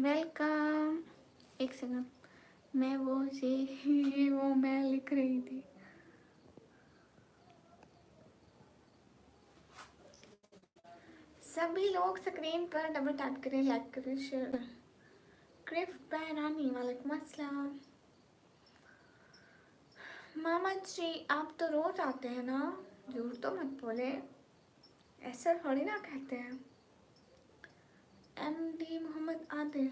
Welcome. एक second, मैं ये वो मैं लिख रही थी। सभी लोग स्क्रीन पर डबल टैप करें, लाइक करें, शेयर करें। क्रिफ बहरानी वालेकुम अस्सलाम। मामा जी आप तो रोज आते हैं ना, झूठ तो मत बोले, ऐसा थोड़ी ना कहते हैं। MD मोहम्मद आदिल।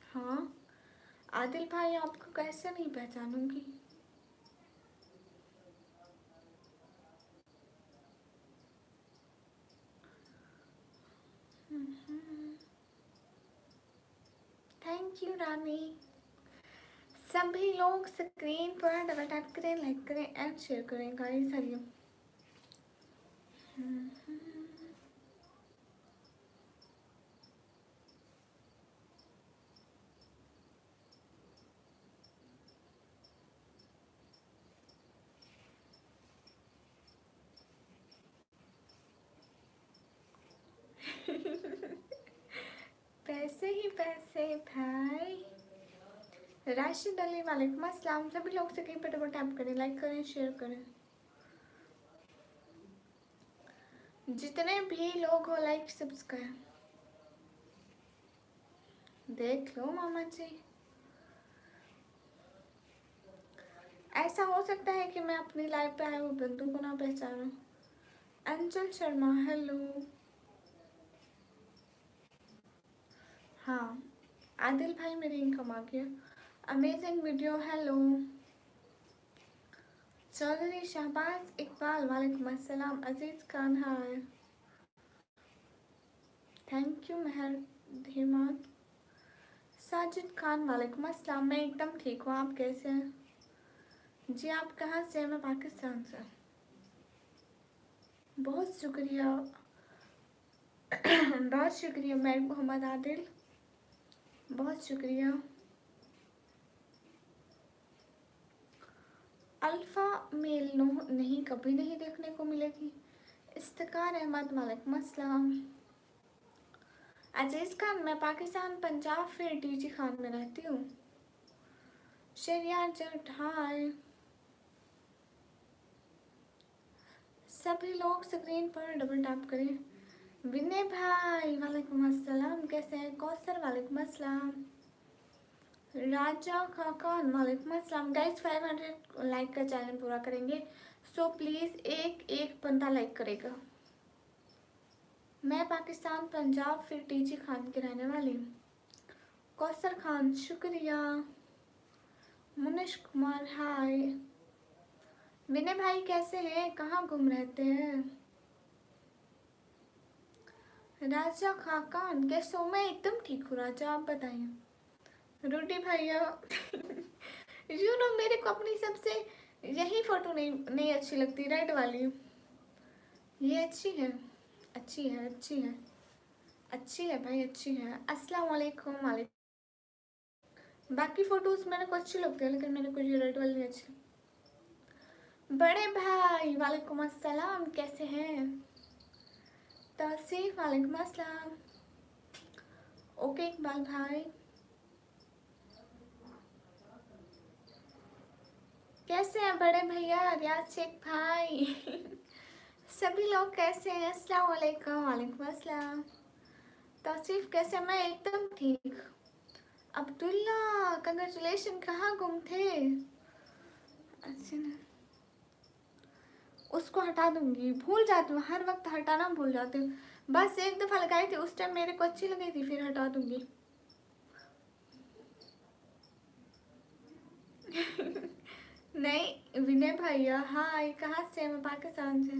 हाँ आदिल भाई, आपको कैसे नहीं पहचानूंगी। थैंक यू रानी। सभी लोग स्क्रीन पर डबल टैप करें, लाइक करें एंड शेयर करें गाइस। हरिओम। पैसे ही पैसे भाई। राशिद अली वालेकुम अस्सलाम। सभी लोग स्क्रीन पर डबल टैप करें, लाइक करें, शेयर करें। जितने भी लोग हो लाइक सब्सक्राइब। देख लो मामा जी, ऐसा हो सकता है कि मैं अपनी लाइफ पे आए हुए बंदू को ना पहचानूं। अंचल शर्मा हेलो। हाँ आदिल भाई मेरी इनकम आ गया। Amazing video hello. Chaudhary Shahbaz Iqbal वालेकुम अस्सलाम। Aziz Khan hi. Thank you Mehar Dhiman. Sajid Khan वालेकुम अस्सलाम। मैं एकदम ठीक हूँ, आप कैसे हैं जी? आप कहाँ से हैं? मैं पाकिस्तान से। बहुत शुक्रिया बहुत शुक्रिया मैं मोहम्मद आदिल, बहुत शुक्रिया। अल्फ़ा मेल नो नहीं, कभी नहीं देखने को मिलेगी। इफ्तिकार अहमद वालेकुम अस्सलाम। अजीज़ खान मैं पाकिस्तान पंजाब फिर डीजी खान में रहती हूँ। शरियार जट हाय। सभी लोग स्क्रीन पर डबल टैप करें। विनय भाई वालेकुम अस्सलाम, कैसे हैं? कौसर वालेकुम अस्सलाम। राजा खाकान वालेकुम अस्सलाम। गाइस 500 लाइक का चैलेंज पूरा करेंगे, सो प्लीज़ एक एक बंदा लाइक करेगा। मैं पाकिस्तान पंजाब फिर टीजी खान की रहने वाली हूँ। कौसर खान शुक्रिया। मुनिश कुमार हाय। विनय भाई कैसे हैं, कहाँ घूम रहते हैं? राजा खाकान कैसे हो? मैं एकदम ठीक हूँ राजा, आप बताइए। रोटी भैया मेरे को अपनी सबसे यही फोटो नहीं नहीं अच्छी लगती, रेड वाली। ये अच्छी है, अच्छी है, अच्छी है, अच्छी है भाई, अच्छी है। अस्सलाम वालेकुम वालेकुम। बाकी फोटोज मेरे को अच्छी लगती है, लेकिन मेरे को ये रेड वाली नहीं अच्छी। बड़े भाई वालेकुम अस्सलाम, कैसे हैं? तौसीफ वालेकुम अस्सलाम। ओके इकबाल भाई कैसे हैं? बड़े भैया रियाज शेख भाई सभी लोग कैसे हैं? अस्सलाम वालेकुम वालेकुम अस्सलाम। तौसीफ कैसे? मैं एकदम ठीक। अब्दुल्ला कंग्रेचुलेशन, कहाँ गुम थे? अच्छा ना, उसको हटा दूंगी, भूल जाती हूँ हर वक्त, हटाना भूल जाती हूँ। बस एक दफ़ा लगाई थी, उस टाइम मेरे को अच्छी लगी थी, फिर हटा दूंगी नहीं विनय भैया हाय, कहाँ से? मैं पाकिस्तान से।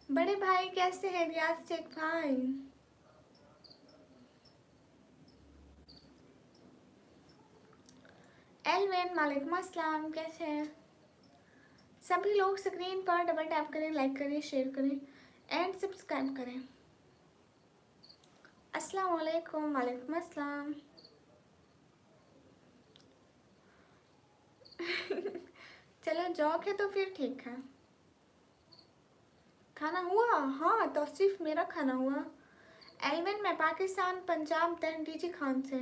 बड़े भाई कैसे हैं? रियाज शेख भाई। एलवेन वालेकुम अस्सलाम, कैसे हैं? सभी लोग स्क्रीन पर डबल टैप करें, लाइक करें, शेयर करें एंड सब्सक्राइब करें। अस्सलाम वालेकुम वालेकुम अस्सलाम चलो जॉक है तो फिर ठीक है। खाना हुआ? हाँ तौसीफ मेरा खाना हुआ। एलविन मैं पाकिस्तान पंजाब दैन डीजी खान से।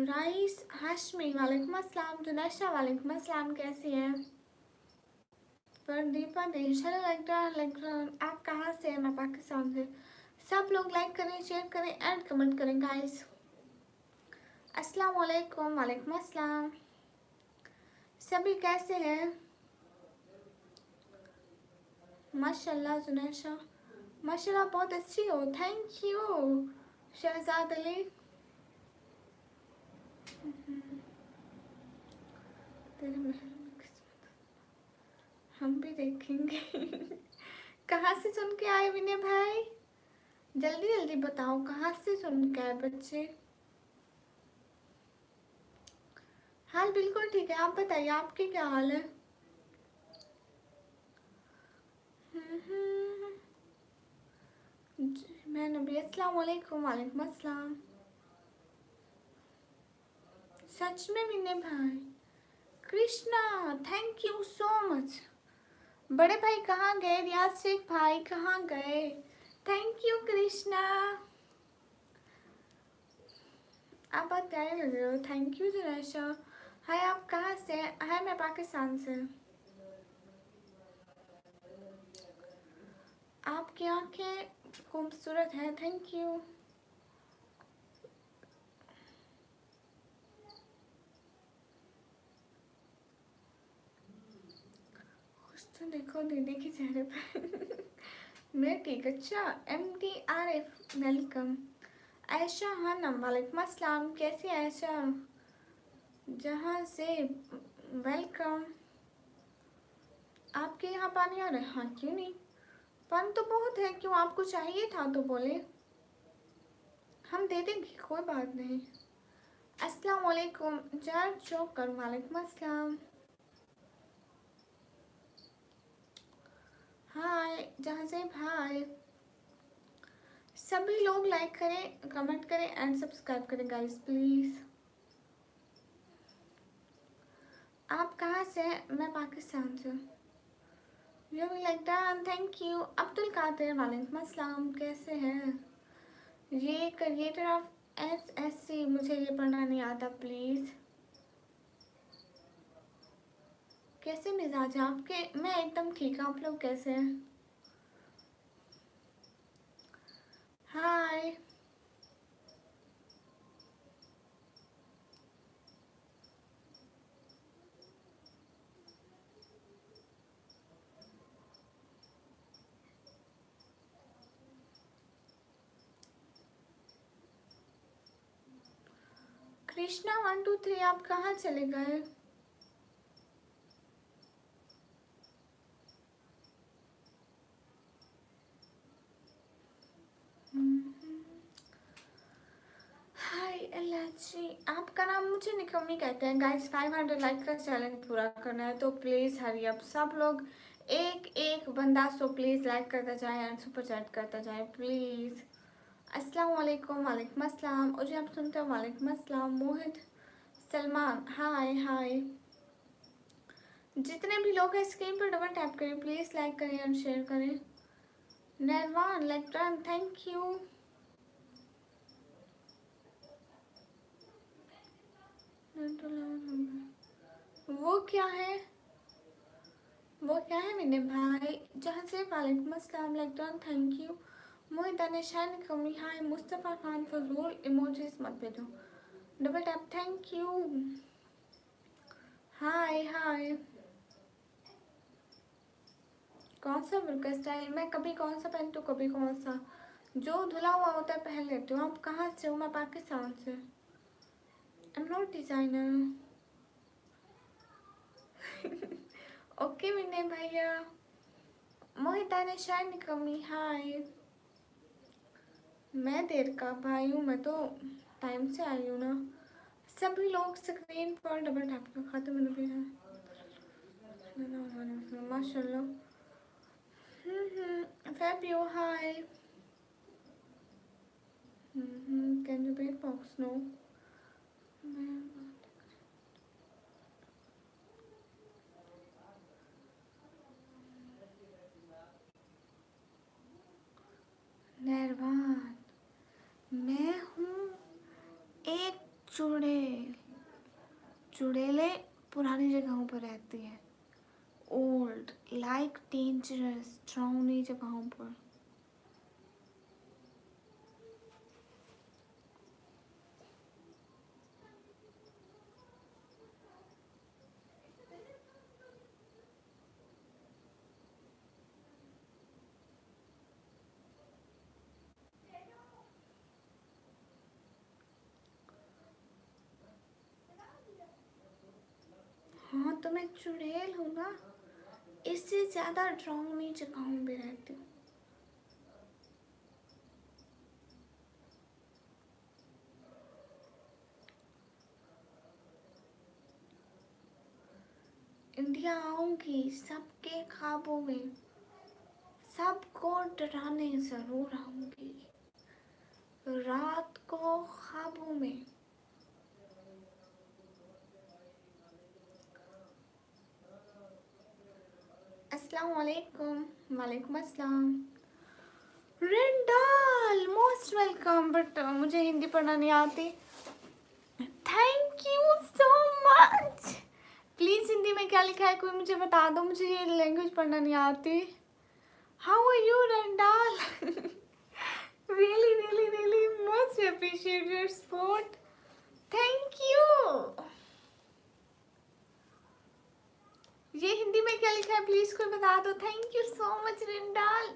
राइस हाशमी वालेकुम अस्सलाम। जुनैशा वालेकुम अस्सलाम, कैसी है? प्रदीपा देशल आप कहाँ से हैं? मैं पाकिस्तान से। सब लोग लाइक करें, शेयर करें एंड कमेंट करें गाइस। अस्सलाम वालेकुम। वालेकुम अस्सलाम। सभी कैसे हैं? माशाल्लाह जुनैशा, माशाल्लाह बहुत अच्छी हो। Thank you Shahzad Ali. तेरे महल में किस्मत हम भी देखेंगे। कहाँ से सुन के आए विनय भाई? जल्दी जल्दी बताओ कहाँ से सुन के आए बच्चे। हाल बिल्कुल ठीक है, आप बताइए आपके क्या हाल है? मैं नबी। अस्सलाम वालेकुम। वालेकुम अस्सलाम। सच में विनय भाई, Krishna thank you so much. बड़े भाई कहाँ गए? रियाज शेख भाई कहाँ गए? थैंक यू कृष्णा, आप बहुत प्यारे लग रहे हो। Thank you जुनैशा। हाय आप कहाँ से? हाय मैं पाकिस्तान से। आपकी आंखें खूबसूरत हैं। Thank you. कुछ तो देखो दीदी के चेहरे पर। मैं ठीक। अच्छा MDRF वेलकम। आयशा हानम वालेकुम अस्सलाम, कैसी है आयशा? जहाँ से वेलकम। आपके यहाँ पानी आ रहा है? हाँ क्यों नहीं, पानी तो बहुत है। क्यों आपको चाहिए था तो बोले, हम दे देंगे, कोई बात नहीं। अस्सलाम वालेकुम जर जोकर। वालेकुम अस्सलाम। हाय जहाँ से भाई। सभी लोग लाइक करें, कमेंट करें एंड सब्सक्राइब करें गाइस प्लीज़। आप कहाँ से हैं? मैं पाकिस्तान से। यू भी like that, thank you. Abdul Qadir वालेकुम अस्सलाम, कैसे हैं? ये क्रिएटर ऑफ SSC, मुझे ये पढ़ना नहीं आता प्लीज़। कैसे मिजाज है आपके? मैं एकदम ठीक हूँ, आप लोग कैसे हैं? हाय कृष्णा 1 2 3, आप कहाँ चले गए? हाय एलर्जी। आपका नाम मुझे निकम्मी कहते हैं गाइस। 500 लाइक का चैलेंज पूरा करना है तो प्लीज़ हरी अप। सब लोग एक एक बंदा सो प्लीज़ लाइक करता जाए एंड सुपर चैट करता जाए प्लीज़। अस्सलाम वालेकुम। वालेकुम अस्सलाम। और जो आप सुनते हो वालेकुम अस्सलाम। मोहित सलमान हाय हाय। जितने भी लोग हैं स्क्रीन पर डबल टैप करें प्लीज़, लाइक करें एंड शेयर करें। Naravane electron thank you. वो क्या है? वो क्या है मैंने भाई? जहाँ से वालेकुम अस्सलाम इलेक्ट्रॉन थैंक यू। मोहित निशान कमी हाय। मुस्तफ़ा खान फजूल इमोजीज मत भेजो, डबल टैप थैंक यू। हाय हाय। कौन सा बुरका स्टाइल? मैं कभी कौन सा पहनती हूँ कभी कौन सा, जो धुला हुआ होता है पहन लेती हूँ। आप कहाँ से हो? मैं पाकिस्तान से। I am not designer. Okay Vinay भैया। मोहिता ने शायद कमी हाय। मैं देर का भाई हूँ, मैं तो टाइम से आई हूँ ना। सभी लोग स्क्रीन पर डबल टैप कर खाते मैंने भी है। माशाल्लाह। Fabio hi. Can you beatbox? No. नरवान मैं हूँ एक चुड़ैल, चुड़ैलें पुरानी जगहों पर रहती है। ओल्ड लाइक डेंजरस, डरावनी जगहों पर। हाँ तो मैं चुड़ैल हूँ ना, इससे ज्यादा डरावनी जगहों में रहती हूँ। इंडिया आऊंगी सबके ख्वाबों में, सबको डराने जरूर आऊंगी, रात को ख्वाबों में। अस्सलाम वालेकुम, वालेकुम अस्सलाम। रेंडाल मोस्ट वेलकम, बट मुझे हिंदी पढ़ना नहीं आती। Thank you so much. Please Hindi में क्या लिखा है कोई मुझे बता दो, मुझे ये लैंग्वेज पढ़ना नहीं आती। How are you Randall? really most appreciate your support. Thank you. ये हिंदी में क्या लिखा है प्लीज कोई बता दो। Thank you so much Randall,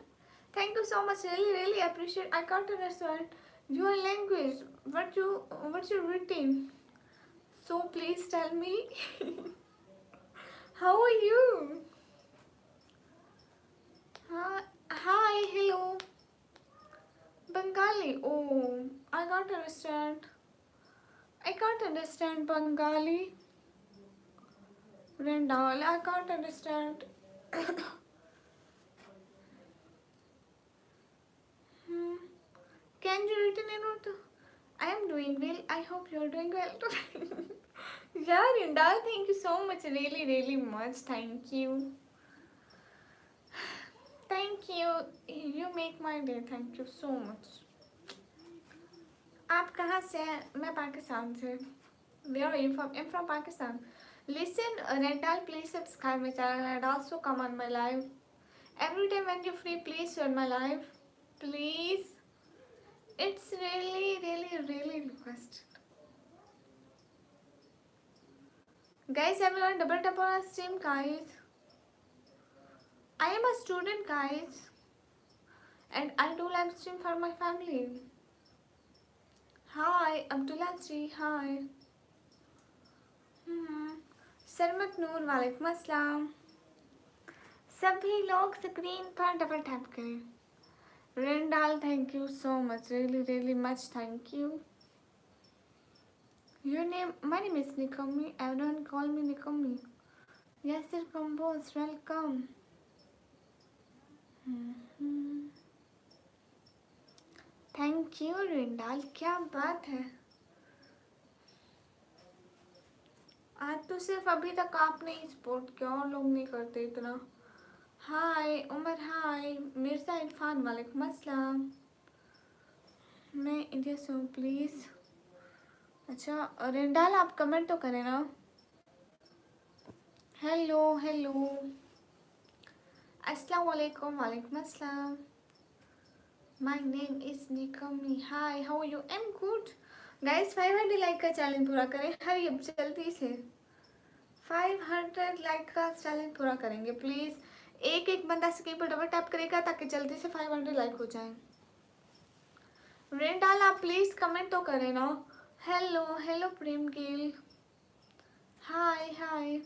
thank you so much, really appreciate. I can't understand your language, what's your routine, so please tell me. How are you? Hi, hello. Bengali, oh, I can't understand Bengali. Rendal, I can't understand. Can you written a note? I am doing well. I hope you are doing well too. Yeah, Rendal, thank you so much. Really much. Thank you. Thank you. You make my day. Thank you so much. आप कहाँ से हैं? मैं पाकिस्तान से। Where are you from? I'm from Pakistan. Listen, Rendal, please subscribe my channel and also come on my live. Every time when you're free, please join my live. Please. It's really requested. Guys, everyone double tap on our stream, guys. I am a student, guys. And I do live stream for my family. Hi, Abdullah ji, hi. सरमत नूर, वालेकुम अस्सलाम। सभी लोग screen पर double tap करें। Randall, thank you so much, really much thank you. Your name, my name is Nikomi. Everyone call me Nikomi. Yasir Compose, welcome. Thank you Randall, क्या बात है। आज तो सिर्फ अभी तक आपने ही सपोर्ट किया और लोग नहीं करते इतना। हाय उमर, हाय मिर्जा इरफान, वालेकुम अस्सलाम। मैं इंडिया से हूँ प्लीज़। अच्छा रेंडाल, आप कमेंट तो करें ना। हेलो अस्सलाम वालेकुम, वालेकुम अस्सलाम। My name is Nikmi, hi how are you? I am good. Guys 500 like का चैलेंज पूरा करें, हरी अब जल्दी से 500 लाइक का चैलेंज पूरा करेंगे प्लीज। एक बंदा स्क्रीन पर डबल टैप करेगा ताकि जल्दी से 500 लाइक हो जाए। रेंडाल, आप प्लीज कमेंट तो करें ना। Hello Prem Gill, hi.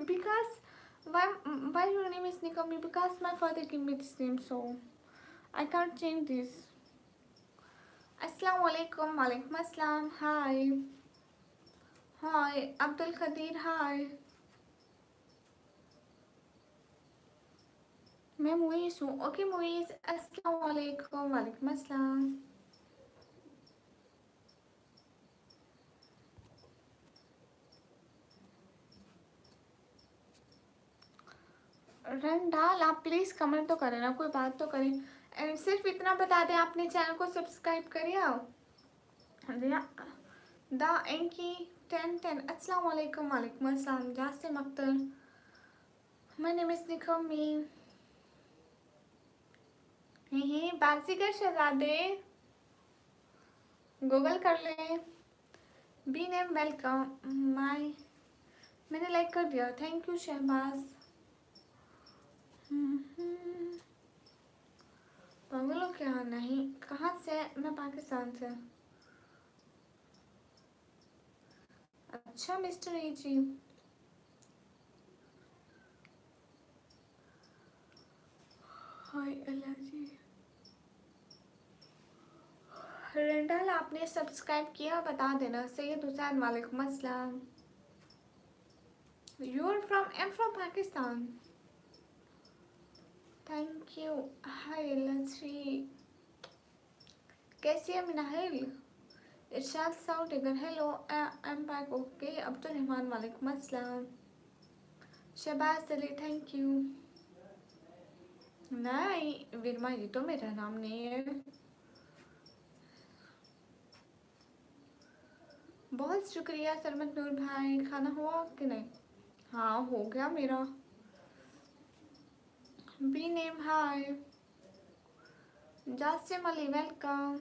because why your name is Nikami? Because my father gave me this name, so I can't change this. Assalamu alaikum, walaikum assalam, hi Abdul Khadir, hi। मैं मुईस हूँ, okay Muiz, अस्सलाम वालेकुम, वालेकुम अस्सलाम। Randall, आप please comment तो करें ना, कोई बात तो करें। एंड सिर्फ इतना बता दें आपने चैनल को सब्सक्राइब करिए। दा एंकी 1010 अस्सलाम वालेकुम। वालेकुम अस्सलाम। Jasim Akhtar, my name is Nikmi. ही बाजीगर शहजादे, गूगल कर ले। बी नेम वेलकम माय, मैंने लाइक कर दिया, थैंक यू शहबाज। पागल हो क्या? नहीं, कहाँ से? मैं पाकिस्तान से। अच्छा mister A G, hi Allah ji. Randall आपने सब्सक्राइब किया? बता देना। सैयद हुसैन वालेकुम अस्सलाम। You are from? I am from Pakistan. Thank you. Hi अल्लाह जी, कैसी है मिनाहिल? इरशाद साउटेगर, hello I am back okay. Abdul Rahman वालेकुम अस्सलाम। Shahbaz Ali thank you. नहीं विरमा, ये तो मेरा नाम नहीं है। बहुत शुक्रिया सरमत नूर भाई। खाना हुआ कि नहीं? हाँ हो गया मेरा। बी नेम हाय, जासिम अली वेलकम।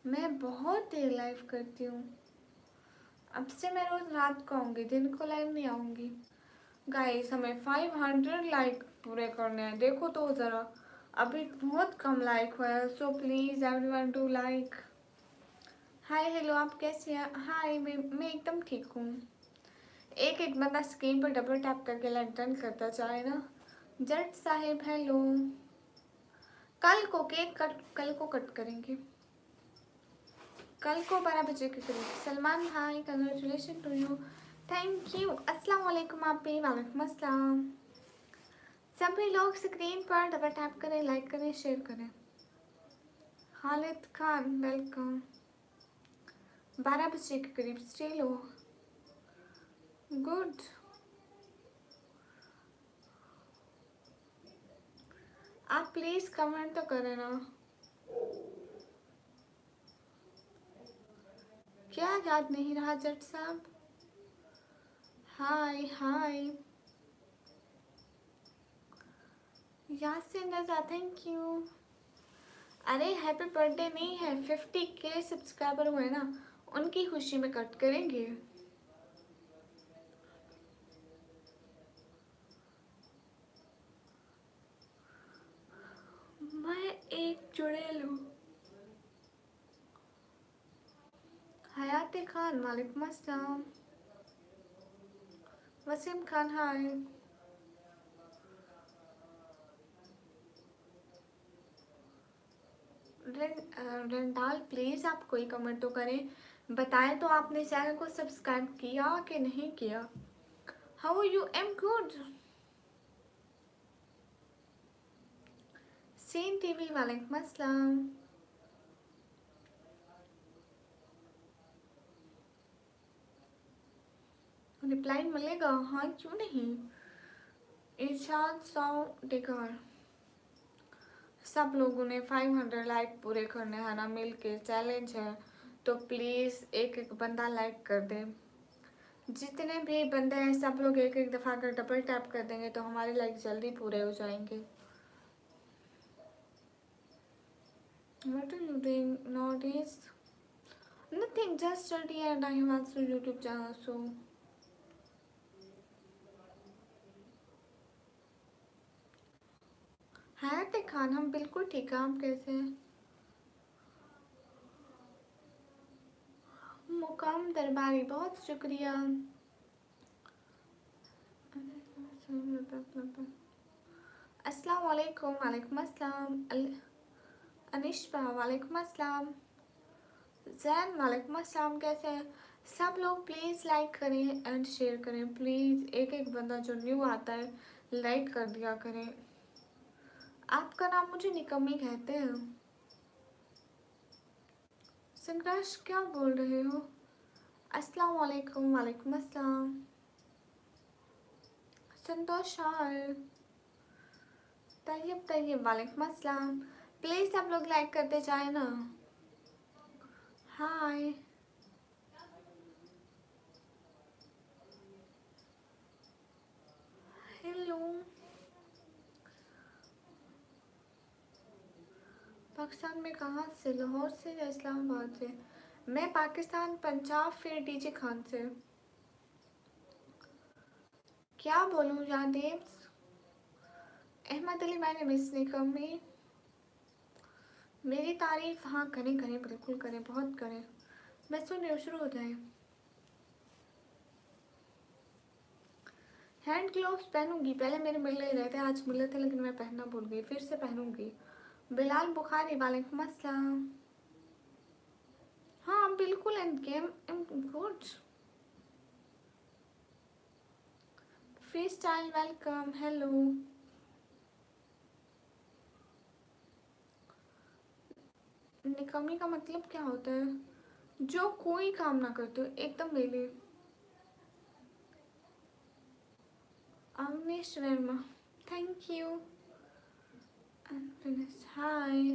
मैं बहुत देर लाइव करती हूँ। अब से मैं रोज रात को आऊँगी, दिन को लाइव नहीं आऊँगी। गाइस हमें 500 लाइक पूरे करने हैं, देखो तो ज़रा, अभी बहुत कम लाइक हुआ है। So please everyone do like. Hi hello, आप कैसे हैं? हाय मैं एकदम ठीक हूँ। एक एक बंदा स्क्रीन पर डबल टैप करके लाइक डन करता चाहे ना। जट साहिब हेलो। कल को केक कट, कल को कट करेंगे, कल को 12 बजे के करीब। सलमान भाई congratulation to you, thank you. अस्सलाम वालेकुम आप भी। वालेकुम अस्सलाम। सभी लोग स्क्रीन पर डबल टैप करें, लाइक करें, शेयर करें। खालिद खान वेलकम। 12 बजे के करीब स्टे लो। गुड। आप प्लीज़ कमेंट तो करें ना। क्या याद नहीं रहा जट साहब? हाय हाय यासिन रजा थैंक यू। अरे हैप्पी बर्थडे नहीं है, 50K सब्सक्राइबर हुए ना, उनकी खुशी में कट करेंगे। मैं एक चुड़ैल हूँ। हयात खान वालेकुम अस्सलाम। वसीम खान हाय। रेंडाल प्लीज़ आप कोई कमेंट तो करें, बताएं तो आपने चैनल को सब्सक्राइब किया कि नहीं किया। How are you? Am good. Seen TV वालेकुम अस्सलाम। रिप्लाई मिलेगा? हाँ क्यों नहीं। इरशाद डेकर, सब लोगों ने 500 लाइक पूरे करने हैं ना, मिल के चैलेंज है, तो प्लीज़ एक एक बंदा लाइक कर दे। जितने भी बंदे हैं सब लोग एक एक दफ़ा अगर डबल टैप कर देंगे तो हमारे लाइक जल्दी पूरे हो जाएंगे। What are you doing nowadays? Nothing, just study and I have also YouTube channel so. हयात खान हम बिल्कुल ठीक है, आप कैसे हैं? मुकाम दरबारी बहुत शुक्रिया। अस्सलाम वालेकुम। वालेकुम अस्सलाम। अनिशा वालेकुम अस्सलाम। जैन वालेकुम अस्सलाम। कैसे हैं सब लोग? प्लीज़ लाइक करें एंड शेयर करें प्लीज़। एक एक बंदा जो न्यू आता है लाइक कर दिया करें। आपका नाम मुझे निकम्मी कहते हैं। संघर्ष क्या बोल रहे हो? अस्सलाम वालेकुम। वालेकुम अस्सलाम। संतोष तैयब तैयब वालेकुम अस्सलाम। प्लीज़ सब लोग लाइक करते जाए ना। Hi hello. पाकिस्तान में कहाँ से? लाहौर से या इस्लामाबाद से? मैं पाकिस्तान, पंजाब, फिर डीजे खान से। क्या बोलूँ यादेव? अहमद अली मैंने मिस नहीं कमी। मेरी तारीफ हाँ करें करें, बिल्कुल करें, बहुत करें। मैं सुन रही हूँ, शुरू हो जाए। हैंड ग्लोव्स पहनूंगी, पहले मेरे मिल नहीं रहे थे, आज मिले थे लेकिन मैं पहनना भूल गई, फिर से पहनूंगी। बिलाल बुखारी वालेकुम अस्सलाम। हाँ बिल्कुल, end game good. Free style welcome, hello. निकम्मी का मतलब क्या होता है? जो कोई काम ना करते हो, एकदम वेले। Avneesh Verma, thank you. Unfinished, hi.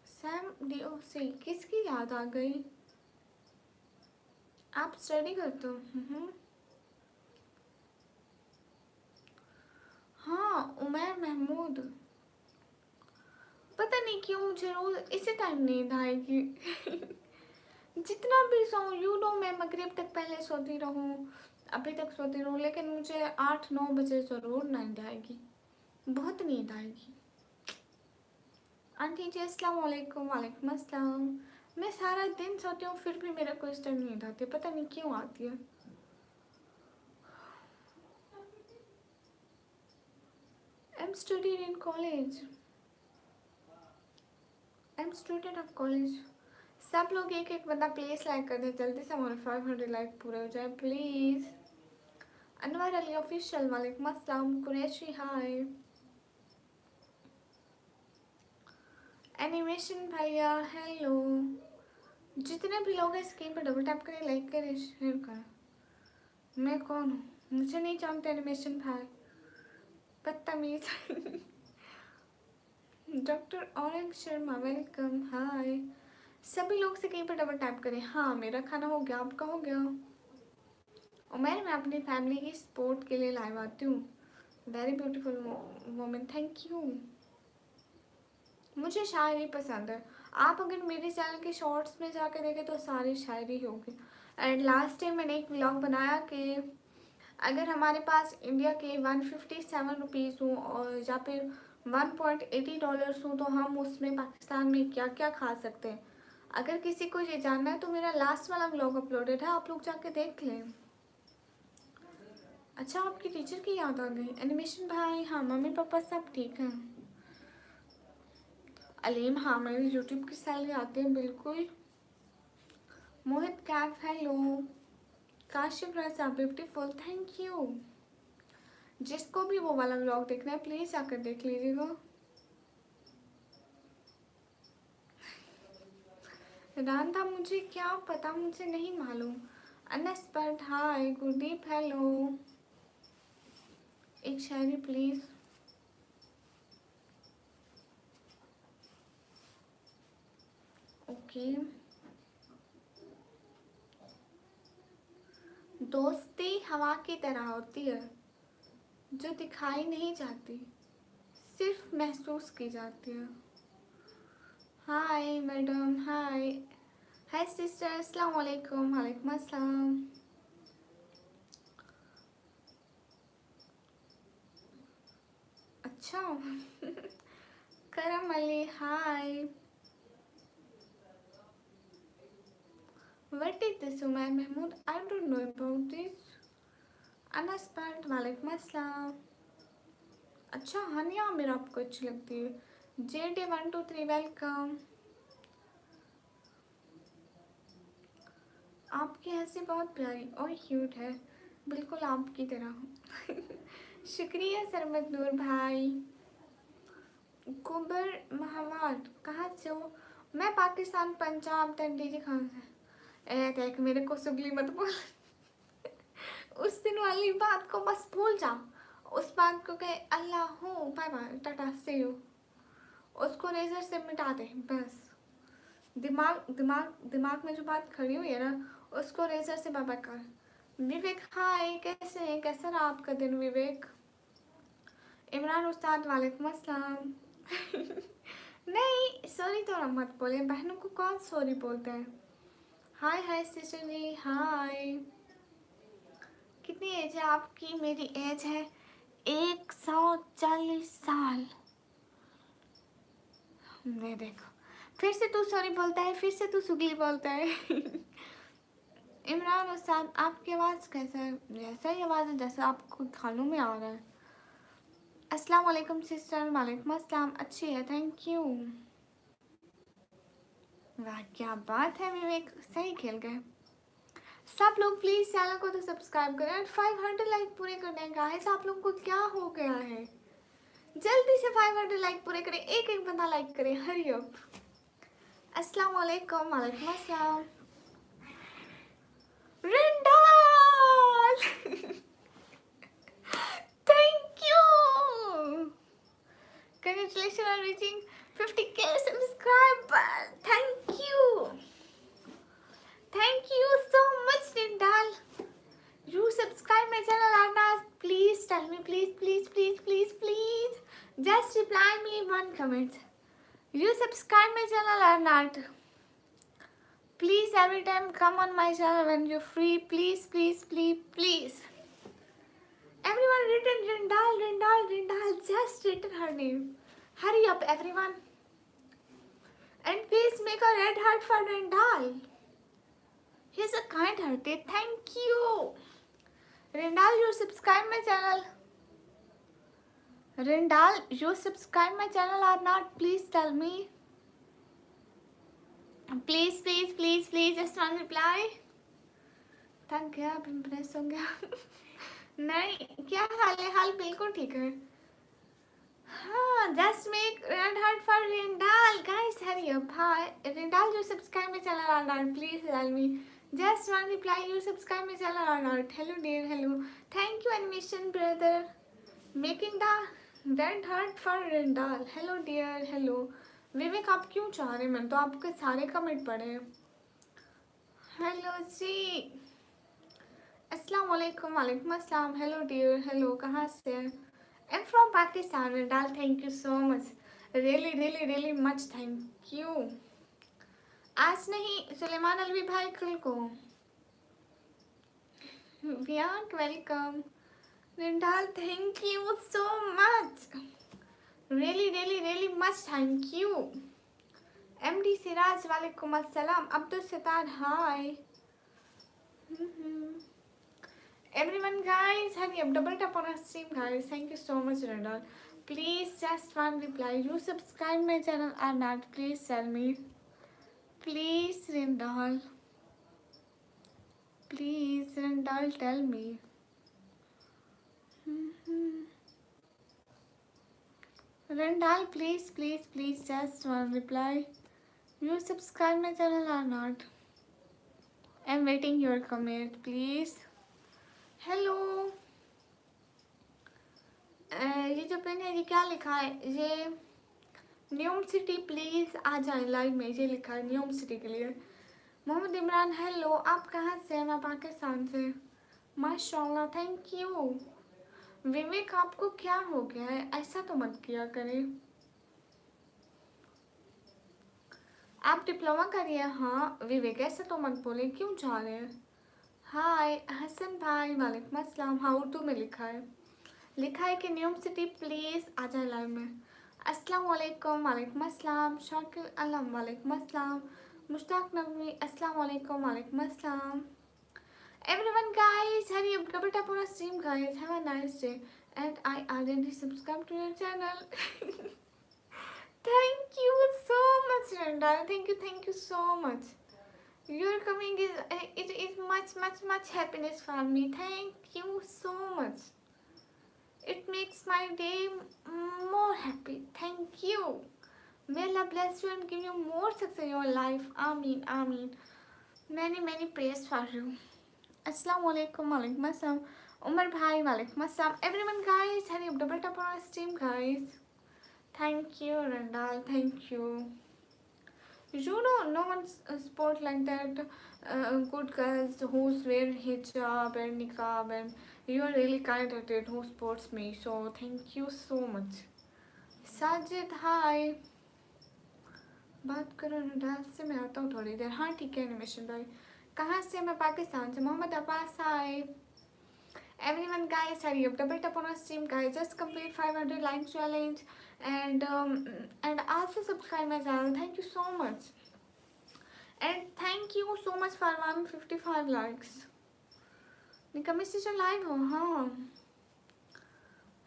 Sam DOC, किसकी याद आ गई? आप स्टडी करते हो? हाँ उमर महमूद। पता नहीं क्यों मुझे रोज इसी टाइम नींद आएगी। जितना भी सोऊं, यू नो मैं मगरिब तक पहले सोती रहूं, अभी तक सोती रहूं, लेकिन मुझे 8-9 बजे ज़रूर नींद आएगी, बहुत नींद आएगी। आंटी जी अस्सलाम वालेकुम। वालेकुम अस्सलाम। मैं सारा दिन सोती हूँ फिर भी मेरा कोई इस टाइम नींद आती है, पता नहीं क्यों आती है। I'm studying in college. I'm student of college. सब लोग एक एक बंदा प्लीज लाइक कर दे जल्दी से, हमारे 500 लाइक पूरे हो जाए प्लीज। अनवर अली ऑफिशियल वालेकुम अस्सलाम। कुरैशी हाय। एनिमेशन भैया हेलो। जितने भी लोग हैं स्क्रीन पर डबल टैप करें, लाइक करें, शेयर करें। मैं कौन हूँ? मुझे नहीं जानते एनिमेशन भाई, बदतमीज। डॉक्टर औरंग शर्मा वेलकम, हाय। सभी लोग से कहीं पर डबल टैप करें। हाँ मेरा खाना हो गया, आपका हो गया? और मैं अपनी फैमिली की सपोर्ट के लिए लाइव आती हूँ। Very beautiful woman, thank you. मुझे शायरी पसंद है। आप अगर मेरे चैनल के शॉर्ट्स में जाकर देखें तो सारी शायरी होगी। एंड लास्ट टाइम मैंने एक व्लॉग बनाया कि अगर हमारे पास इंडिया के 157 रुपीज़ हों और या फिर $1.80 हों तो हम उसमें पाकिस्तान में क्या क्या खा सकते हैं। अगर किसी को ये जानना है तो मेरा लास्ट वाला व्लॉग अपलोडेड है, आप लोग जाके देख लें। अच्छा आपकी टीचर की याद आ गई। एनिमेशन भाई हाँ, मम्मी पापा सब ठीक हैं। अलीम हाँ, मेरी यूट्यूब की सैलरी आती है बिल्कुल। Mohit Kaif hello. Kashif Raza beautiful, thank you. जिसको भी वो वाला व्लॉग देखना है प्लीज़ आकर देख लीजिएगा। रांधा मुझे क्या पता, मुझे नहीं मालूम। Anas but hi. Gurdeep hello. एक शायरी प्लीज़। ओके। दोस्ती हवा की तरह होती है जो दिखाई नहीं जाती, सिर्फ महसूस की जाती है। हाय मैडम, हाय। हाय सिस्टर, अस्सलाम वालेकुम। वालेकुम अस्सलाम। अच्छा। Karam Ali hi. What is this Umar Mahmood? I don't know about this. Anas Butt वालेकुम अस्सलाम। अच्छा हनिया मेरा आपको अच्छी लगती है। JD123 welcome. आपकी हंसी बहुत प्यारी और क्यूट है, बिल्कुल आपकी तरह। शुक्रिया सरमत नूर भाई। कुबर महावार कहाँ से हो? मैं पाकिस्तान, पंजाब, डीजे खान से। देख मेरे को सुगली मत बोल। उस दिन वाली बात को बस भूल जा। उस बात को कहे अल्लाह हो, bye bye, tata, see you. उसको नजर से मिटा दे बस। दिमाग दिमाग दिमाग में जो बात खड़ी हुई है ना, उसको रेजर से बाबा कर। विवेक हाय, कैसे हैं? कैसा रहा आपका दिन विवेक? इमरान उस्ताद वालेकुम अस्सलाम। नहीं सॉरी तो मत बोले, बहनों को कौन सॉरी बोलते हैं। हाय हाय सिस्टर जी हाय। कितनी एज है आपकी? मेरी एज है 140 साल। नहीं देखो, फिर से तू सॉरी बोलता है, फिर से तू सुगली बोलता है। इमरान उस्ताद आपकी आवाज़ कैसा है? जैसा ही आवाज़ है जैसा आपको खानों में आ रहा है। अस्सलाम वालेकुम सिस्टर। वालेकुम अस्सलाम। अच्छी है, थैंक यू। वाह क्या बात है विवेक, सही खेल गए। सब लोग प्लीज चैनल को तो सब्सक्राइब करें और 500 लाइक पूरे करने हैं गाइस। आप लोगों को क्या हो गया है? जल्दी से 500 लाइक पूरे करें, एक एक बंदा लाइक करे, हरी अप। अस्सलाम वालेकुम। वालेकुम अस्सलाम। Randall. Thank you. Congratulations on reaching 50k subscriber. Thank you. Thank you so much, Rindal. You subscribe my channel, Arnaz. Please tell me, please, please, please, please, please. Just reply me one comment. You subscribe my channel or not? Please, every time come on my channel when you're free. Please, please, please, please. Everyone written Rindal, Rindal, Rindal. Just written her name. Hurry up, everyone. And please make a red heart for Rindal. He's a kind-hearted. Thank you. Rindal, you subscribe my channel. Rindal, you subscribe my channel or not? Please tell me. Please, please, please, please, just one reply. थक गया, अब impress हो गया। नहीं, क्या हाल है? हाल बिल्कुल ठीक है। हाँ, just make red heart for Rindal. Guys, hurry up. हाँ, Rindal, you subscribe my channel or not? Please tell me. Just one reply. You subscribe my channel or not? Hello dear, hello. Thank you animation brother. Making the red heart for Rindal. Hello dear, hello. विवेक आप क्यों चाह रहे? मैंने तो आपके सारे comment पढ़े हैं। हेलो जी, अस्सलाम वालेकुम। वालेकुम अस्सलाम। Hello dear, hello. कहाँ से? I am from Pakistan. Rindal, thank you so much, really really really much thank you. आज नहीं, सुलेमान अलवी भाई कल को। We are welcome. Rindal, thank you so much. Really, really, really much thank you. MD Siraj, वालेकुम अस्सलाम। अब्दुल सत्तार, हाय। Everyone guys, hurry up, double tap on our stream guys. Thank you so much Rindal. Please just one reply. You subscribe my channel or not? Please tell me. Please Rindal. Please Rindal, tell me. Rindal, please, please, please, just one reply. You subscribe my channel or not? I'm waiting your comment, please. Hello. ये जो pen है ये क्या लिखा है? ये न्यूम city, please आ जाए live में। ये लिखा है न्यूम सिटी के लिए। मोहम्मद इमरान, हेलो। आप कहाँ से हैं? मैं पाकिस्तान से। माशाल्लाह, थैंक यू। विवेक आपको क्या हो गया है? ऐसा तो मत किया करें। आप डिप्लोमा करिए। हाँ विवेक, ऐसा तो मत बोले, क्यों चाह रहे हैं? हाय हसन भाई, वालेकुम अस्सलाम। हाँ उर्दू में लिखा है कि न्यूम सिटी प्लीज़ आ जाए लाइव में। अस्सलाम वालेकुम। वालेकुम अस्सलाम। शाकिल अलम, वालेकुम अस्सलाम। मुश्ताक नबी, अस्सलाम वालेकुम। वालेकुम अस्सलाम। Everyone guys, hurry up, double tap on our stream guys. Have a nice day. And I already subscribed to your channel. Thank you so much Rindal. Thank you so much. Your coming is much happiness for me. Thank you so much. It makes my day more happy. Thank you. May Allah bless you and give you more success in your life. Ameen, ameen. Many prayers for you. Assalamu alaikum. Walaikum assalam. Umar bhai, walaikum assalam. Everyone guys, hurry up, double tap on our stream guys. Thank you Rindal, thank you. You know, no one sport like that. Good girls who wear hijab and niqab, and you are really kind-hearted who supports me. So thank you so much. Sajid हाय. बात करो ना, dance से मैं आता हूँ थोड़ी देर. हाँ ठीक है एनिमेशन भाई. कहाँ से? मैं पाकिस्तान से. मोहम्मद अब्बास हाय. Everyone guys, hurry up, double tap on our stream guys, just complete 500 like challenge, and also subscribe my channel. Thank you so much, and thank you so much for 155 likes. निकम्मी station live हो? हाँ.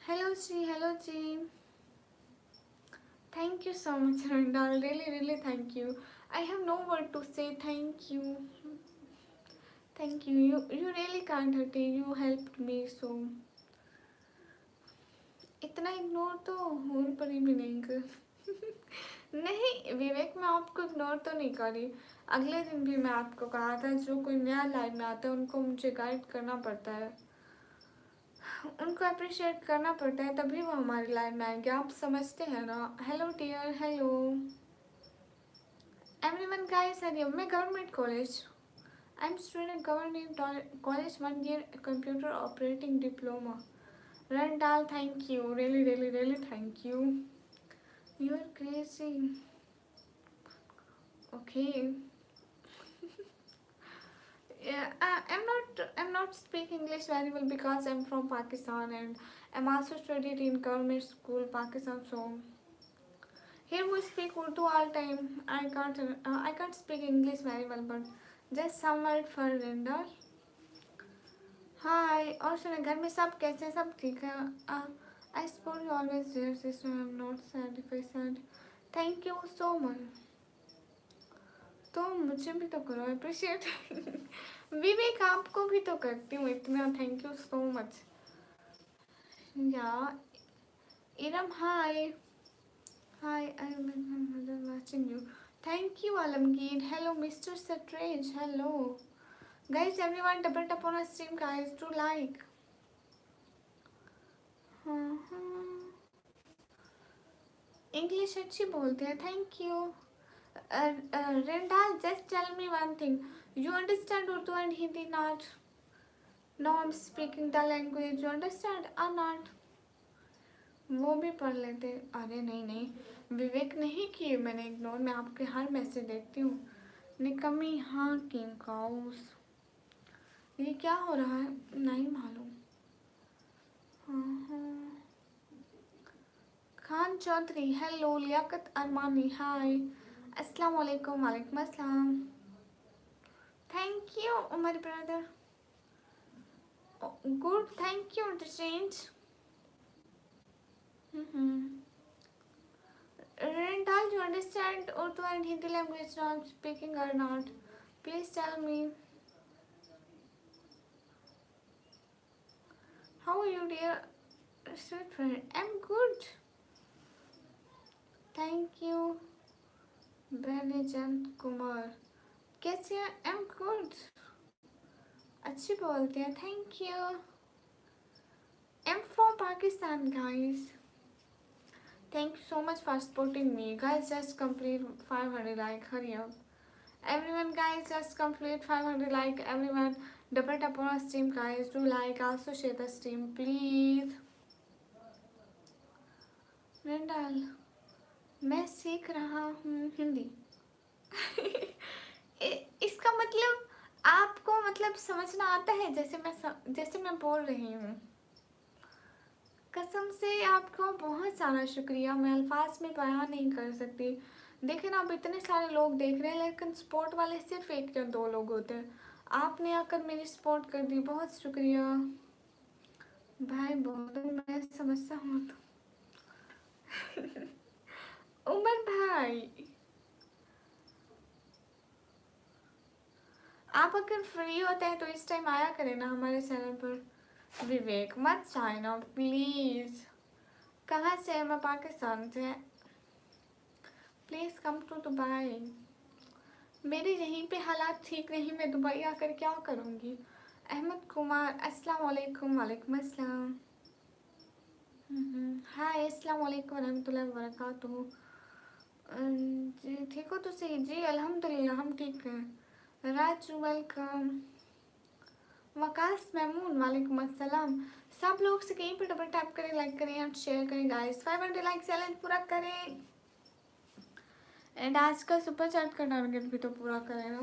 Hello ji. Thank you so much Randall, really thank you. I have no word to say. Thank you. You really can't hurt. You helped me so. इतना ignore तो और पर ही भी नहीं कर. नहीं विवेक, मैं आपको इग्नोर तो नहीं कर रही. अगले दिन भी मैं आपको कहा था, जो कोई नया लाइव में आता है उनको मुझे गाइड करना पड़ता है, उनको अप्रिशिएट करना पड़ता है, तभी वो हमारी लाइव में आएंगे. आप समझते हैं ना? Hello dear. Hello everyone guys. मैं government college. I am student government college 1 year computer operating diploma. Randall, thank you. Really thank you. You're crazy. Okay. Yeah, I'm not speaking English very well because I'm from Pakistan, and I'm also studied in government school Pakistan. So here we speak Urdu all time. I can't speak English very well, but just some word for Randall. Hi. और सुने, घर में सब कैसे? सब ठीक है? I support you always there sister. I am not sad if I sad. Thank you so much. तो मुझे भी तो करो अप्रिशिएट. विवेक आपको भी तो करती हूँ इतना. Thank you so much. या Iram hi. Hi I am watching you. Thank you Alamgir. Hello mister सट्रेज. Hello guys, everyone double tap on our stream guys, do like. English अच्छी बोलते हैं. Thank you. Rendal, just tell me one thing. You understand Urdu and Hindi not? No, I'm speaking the language. You understand or not? वो भी पढ़ लेते. अरे नहीं विवेक, नहीं किए मैंने इग्नोर. मैं आपके हर मैसेज देखती हूँ. निकम्मी. हाँ किंग काउस. ये क्या हो रहा है? नहीं मालूम. खान चौधरी. हेलो. लियाकत अरमानी. हाय. अस्सलाम वालेकुम. वालेकुम अस्सलाम. Thank you Umar brother. Good. Thank you the change. Rental, you understand Urdu and Hindi language now I'm speaking or not? Please tell me. How are you dear sweet friend? I'm good. Thank you. Benijant Kumar. कैसे हैं? I'm good. अच्छी बोलते हैं. Thank you. I'm from Pakistan guys. Thank you so much for supporting me guys. Just complete 500 like. Hurry up everyone guys, just complete 500 like. Everyone double tap on our stream guys, do like, also share the stream please. Randall, मैं सीख रहा हूँ हिंदी. इसका मतलब आपको मतलब समझना आता है जैसे मैं बोल रही हूँ. कसम से आपको बहुत सारा शुक्रिया. मैं अल्फाज में बयान नहीं कर सकती. देखिए ना, अब इतने सारे लोग देख रहे हैं, लेकिन स्पोर्ट वाले सिर्फ 1 या 2 लोग होते हैं. आपने आकर मेरी सपोर्ट कर दी. बहुत शुक्रिया भाई. बोलो मैं समझता हूँ तो. उमर भाई, आप अगर फ्री होते हैं तो इस टाइम आया करें ना हमारे चैनल पर. विवेक मत जाए ना प्लीज़. कहाँ से? मैं पाकिस्तान से. Please come to Dubai. मेरे यहीं पे हालात ठीक नहीं, मैं दुबई आकर क्या करूँगी. अहमद कुमार. अस्सलाम वालेकुम. वालेकुम अस्सलाम. हाय. अस्सलाम वालेकुम रहमतुल्लाहि व बरकातुहू. जी ठीक हो तो सही जी, अल्हम्दुलिल्लाह हम ठीक हैं। राजू वेलकम। वकास महमूद वालेकुम अस्सलाम। सब लोग से कहीं पे डबल टैप करें, लाइक करें एंड शेयर करें गाइस। 500 लाइक चैलेंज पूरा करें एंड आज का सुपर चैट का टारगेट भी तो पूरा करें ना।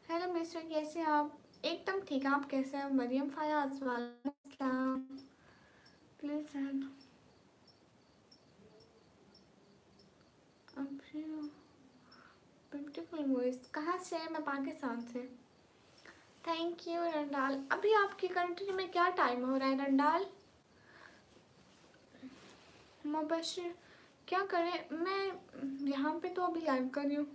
हेलो मिस्टर, कैसे हैं आप? एकदम ठीक है, आप कैसे हैं? मरियम फयाज वालेकुम प्लीज एंड ब्यूटीफुल वॉइस। कहाँ से है? मैं पाकिस्तान से। Thank you Randall. अभी आपकी कंट्री में क्या टाइम हो रहा है रंडाल? मुबशिर क्या करें? मैं यहाँ पे तो अभी लाइव कर रही हूँ।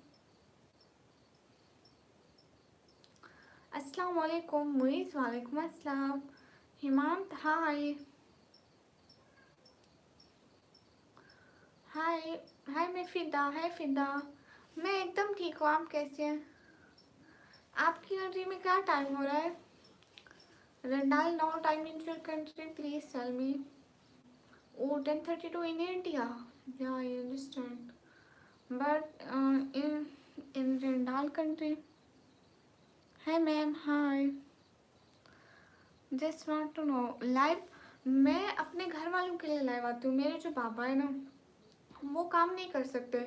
अस्सलाम वालेकुम मुइज़, वालेकुम अस्सलाम। हिमांत हाय हाय हाय। मैं फिदा है फिदा। मैं एकदम ठीक हूँ, आप कैसे हैं? आपकी कंट्री में क्या टाइम हो रहा है? Randall no time in your country please tell me. Oh 10:32 in India. Yeah, I understand. But in Randall country. Hi ma'am, hi. Just want to know live. मैं अपने घर वालों के लिए लाइव आती हूँ। मेरे जो पापा है ना, वो काम नहीं कर सकते।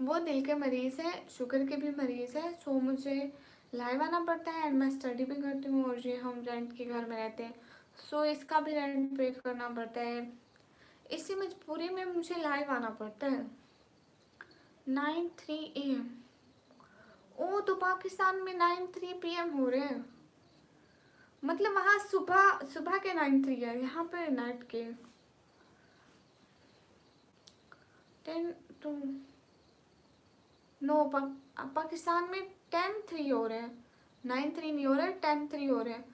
वो दिल के मरीज़ हैं, शुगर के भी मरीज़ हैं। सो मुझे लाइव आना पड़ता है एंड मैं स्टडी भी करती हूँ और ये हम रेंट के घर में रहते हैं। सो इसका भी रेंट पे करना पड़ता है। इसी मजबूरी में मुझे लाइव आना पड़ता है। 9:03 AM। ओ तो पाकिस्तान में 9:03 PM हो रहे हैं। मतलब वहाँ सुबह सुबह के 9:03 है, यहाँ पे नाइट के 10 to नो। पाकिस्तान में 10:03 हो रहे हैं। 9:03 नहीं हो रहे, 10:03 हो रहे हैं।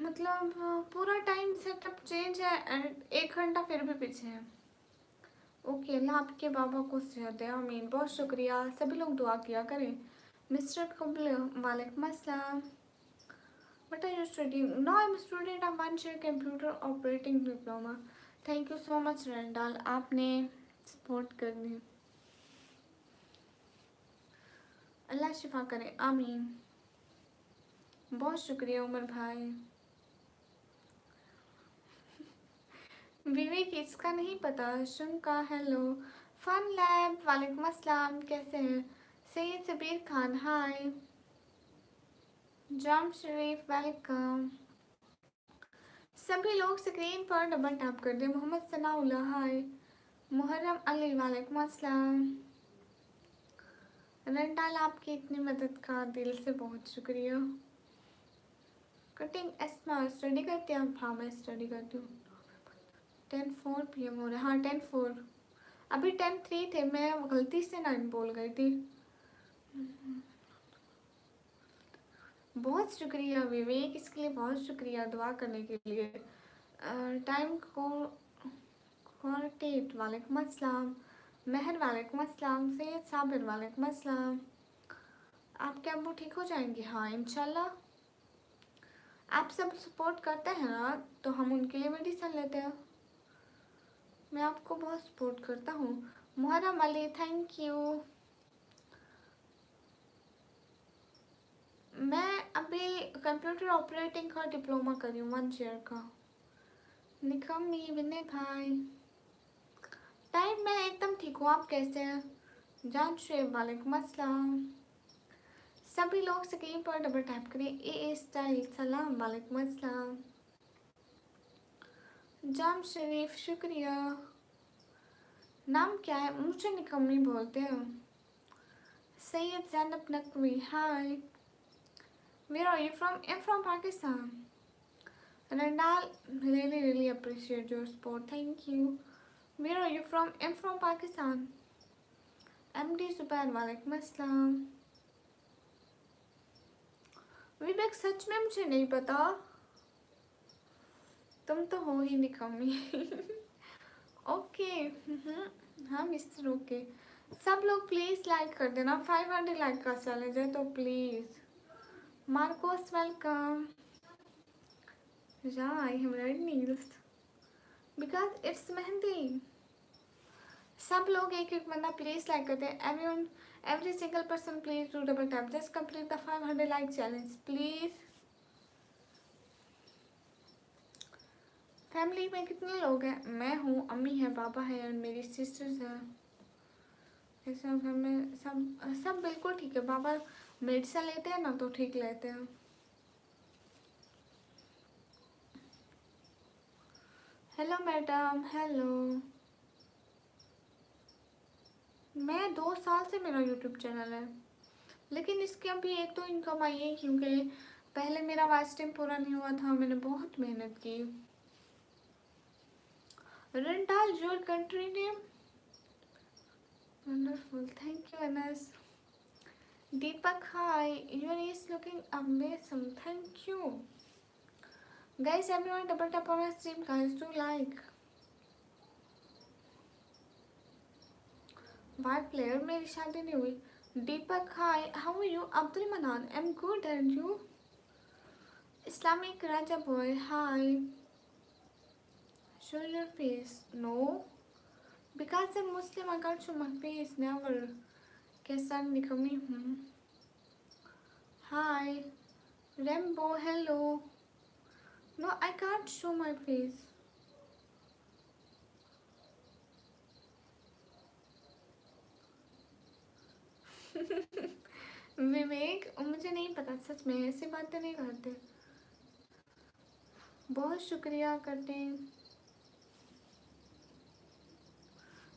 मतलब पूरा टाइम सेटअप चेंज है एंड 1 घंटा फिर भी पीछे है। ओके, अल्लाह आपके बाबा को सेहत दे, आमीन। बहुत शुक्रिया। सभी लोग दुआ किया करें। मिस्टर कबल वालेकुम अस्सलाम। What are you studying? No, I'm a student of 1 year computer operating diploma. Thank you so much Randall, आपने सपोर्ट करनी। अल्लाह शिफा करे, आमीन। बहुत शुक्रिया उमर भाई। विवेक इसका नहीं पता। शुनका हेलो। फन लैब वालेकुम अस्सलाम, कैसे हैं? सैयद सबीर खान हाय। जाम शरीफ वेलकम। सभी लोग स्क्रीन पर डबल टैप कर दें। मोहम्मद सनाउल्लाह हाय। मुहर्रम अली वालेकुम अस्सलाम। रंडाल आपकी इतनी मदद का दिल से बहुत शुक्रिया। कटिंग एस्मा स्टडी करते हैं आप? हाँ मैं स्टडी करती हूँ। 10:04 PM हो रहा है। हाँ 10:04। अभी 10:03 थे, मैं गलती से 9 बोल गई थी। बहुत शुक्रिया विवेक, इसके लिए बहुत शुक्रिया दुआ करने के लिए। टाइम को 48 वालेकुम अस्सलाम। महर वालेकुम अस्सलाम। सैयद साबिर वालेकुम अस्सलाम। आपके अब्बू ठीक हो जाएंगे? हाँ इंशाल्लाह। आप सब सपोर्ट करते हैं ना, तो हम उनके लिए मेडिसिन लेते हैं। मैं आपको बहुत सपोर्ट करता हूँ। Muharram Ali thank you. मैं अभी कंप्यूटर ऑपरेटिंग का डिप्लोमा कर रही हूँ 1 ईयर का। निकम्मी विनय भाई। टाइम मैं एकदम ठीक हूँ, आप कैसे हैं? जान शेब वालेकुम अस्सलाम। सभी लोग स्क्रीन पर डबल टैप करें। ए स्टाइल सलाम वालेकुम अस्सलाम। जाम शरीफ शुक्रिया। नाम क्या है? मुझे निकम्मी बोलते हैं। Syed Zainab Naqvi hi. Where are you from? I am from Pakistan. Randall really appreciate your support, thank you. Where are you from? I'm from Pakistan. MD Zubair वालेकुम अस्सलाम। विवेक सच में मुझे नहीं पता, तुम तो हो ही निकम्मी। ओके हाँ मिस्टर ओके। सब लोग प्लीज़ लाइक कर देना। 500 लाइक का चैलेंज है तो please. Marcos welcome. Yeah, I have red nails because it's mehndi. सब लोग एक एक बंदा प्लीज लाइक करते हैं. Everyone, every single person please do double tap. Just complete the 500 like challenge please. Family में कितने लोग हैं? मैं हूँ, अम्मी है, पापा है और मेरी सिस्टर्स हैं. ये सब घर में सब बिल्कुल ठीक है. पापा मेडिसिन लेते हैं ना तो ठीक लेते हैं. Hello madam, hello. मैं 2 साल से मेरा यूट्यूब चैनल है, लेकिन इसके अभी एक तो इनकम आई है क्योंकि पहले मेरा वाच टाइम पूरा नहीं हुआ था. मैंने बहुत मेहनत की. Randall your country name. Wonderful, thank you Anas. Deepak, hi, your is looking amazing, thank you. Guys everyone double tap on my stream guys, do like. Y player, मेरी शादी नहीं हुई. Deepak, hi, how are you. Abdul Manan, I am good and you. Islamic Raja boy, hi. Show your face. No. Because I'm Muslim, I can't show my face. Never. कैसा निकमी हूँ. Hi. Rambo, hello. No, I can't show my face. विवेक, मुझे नहीं पता सच में, ऐसी बातें नहीं करते. बहुत शुक्रिया करते हैं.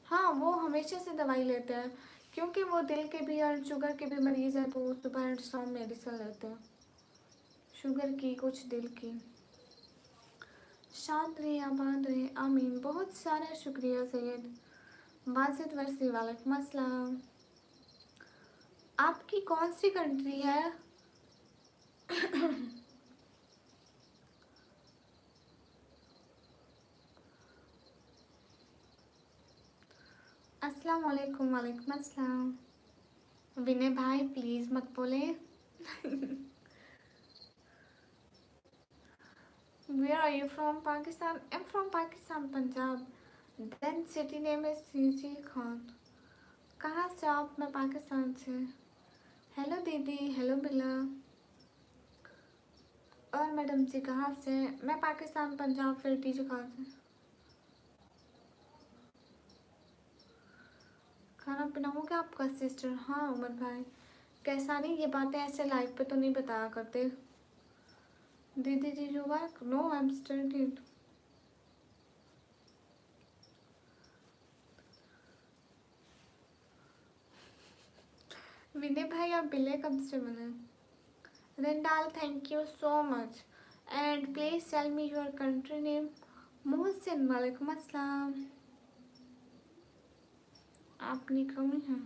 हाँ, वो हमेशा से दवाई लेते हैं क्योंकि वो दिल के भी और शुगर के भी मरीज़ हैं, तो वो सुबह एंड शाम मेडिसिन लेते हैं. शुगर की, कुछ दिल की. शाद रहे, आबाद रहे, आमीन. बहुत सारा शुक्रिया सैयद वाजिद वसी, वालेकुम अस्सलाम. आपकी कौन सी कंट्री है? अस्सलाम वालेकुम. वालेकुम अस्सलाम. विनय भाई प्लीज़ मत बोले. Where are you from? Pakistan. I'm from Pakistan, Punjab. Then city name is CG Khan. कहाँ से आप? मैं पाकिस्तान से. हेलो दीदी, हेलो बिला. और मैडम जी कहाँ से? मैं पाकिस्तान, पंजाब, फिर टीचर कहाँ से? खाना पीना हो गया आपका सिस्टर? हाँ उमर भाई. कैसा नहीं, ये बातें ऐसे लाइव पे तो नहीं बताया करते. दीदी जी you work? No, I am studied. Vinay भाई आप बिल्ले कब से बने? Randall, thank you so much. And please tell me your country name. Mohsin, वालेकुम अस्सलाम. आप निकमी हैं.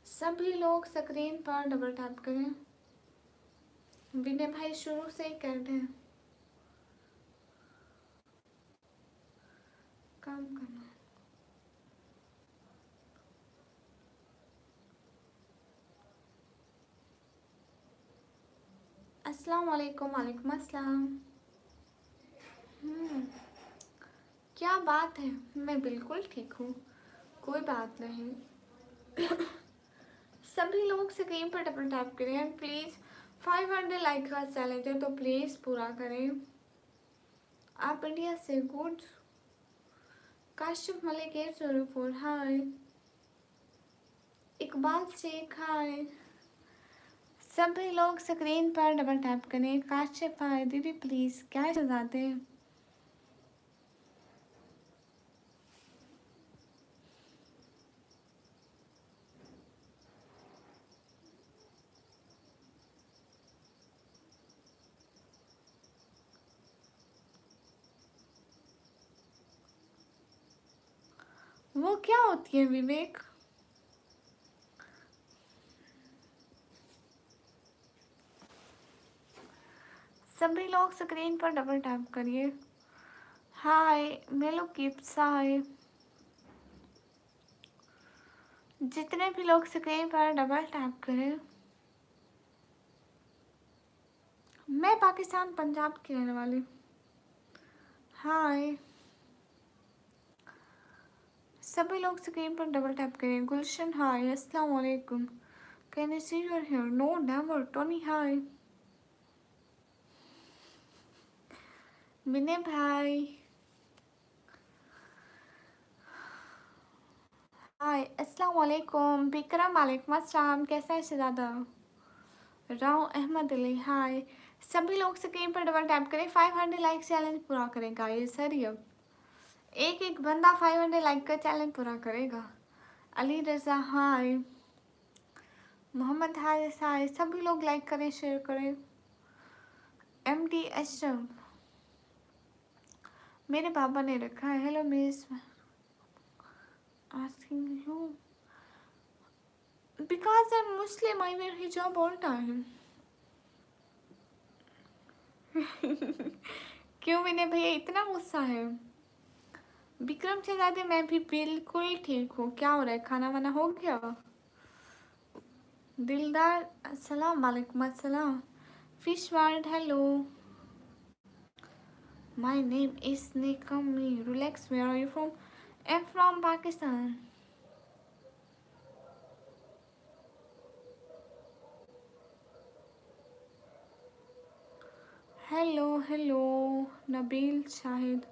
सभी लोग स्क्रीन पर डबल टैप करें. विनय भाई शुरू से ही कर रहे हैं. काम करना. अस्सलाम वालेकुम. वालेकुम अस्सलाम. क्या बात है, मैं बिल्कुल ठीक हूँ, कोई बात नहीं. सभी लोग स्क्रीन पर डबल टैप करें एंड प्लीज़ 500 लाइक का चैलेंज है तो प्लीज़ पूरा करें. आप इंडिया से? गुड. काशिफ मलिक 804, हाय. इकबाल शेख, हाय. सभी लोग स्क्रीन पर डबल टैप करें. काशिफ, हाय. दीदी प्लीज़ क्या सजाते हैं? वो क्या होती है विवेक? सभी लोग स्क्रीन पर डबल टैप करिए. हाय मेलो गिफ्ट्स, हाय. जितने भी लोग स्क्रीन पर डबल टैप करें. मैं पाकिस्तान पंजाब की रहने वाली। हाय सभी लोग स्क्रीन पर डबल टैप करें। गुलशन हाय, अस्सलाम वालेकुम। Can I see your hair? No never. Tony hi. Vinay भाई हाय, अस्सलाम वालेकुम। विक्रम वालेकुम अस्सलाम। कैसा है शहजादा? राव अहमद अली हाय। सभी लोग स्क्रीन पर डबल टैप करें। 500 लाइक चैलेंज पूरा करेगा ये सर। अब एक एक बंदा 500 लाइक का चैलेंज पूरा करेगा। अली रजा हाय, मोहम्मद हारिस हाय। सभी लोग लाइक करें, शेयर करें। MD अशरफ मेरे पापा ने रखा है। Hello miss asking you because I am Muslim I wear हिजाब ऑल टाइम। क्यों विनय भैया इतना गुस्सा है? विक्रम से ज्यादा मैं भी बिल्कुल ठीक हूँ। क्या हो रहा है? खाना वाना हो गया? दिलदार अस्सलाम वालेकुम अस्सलाम। Fish world hello. My name is Nikammi. Relax, where are you from? I am from Pakistan. Hello hello Nabeel Shahid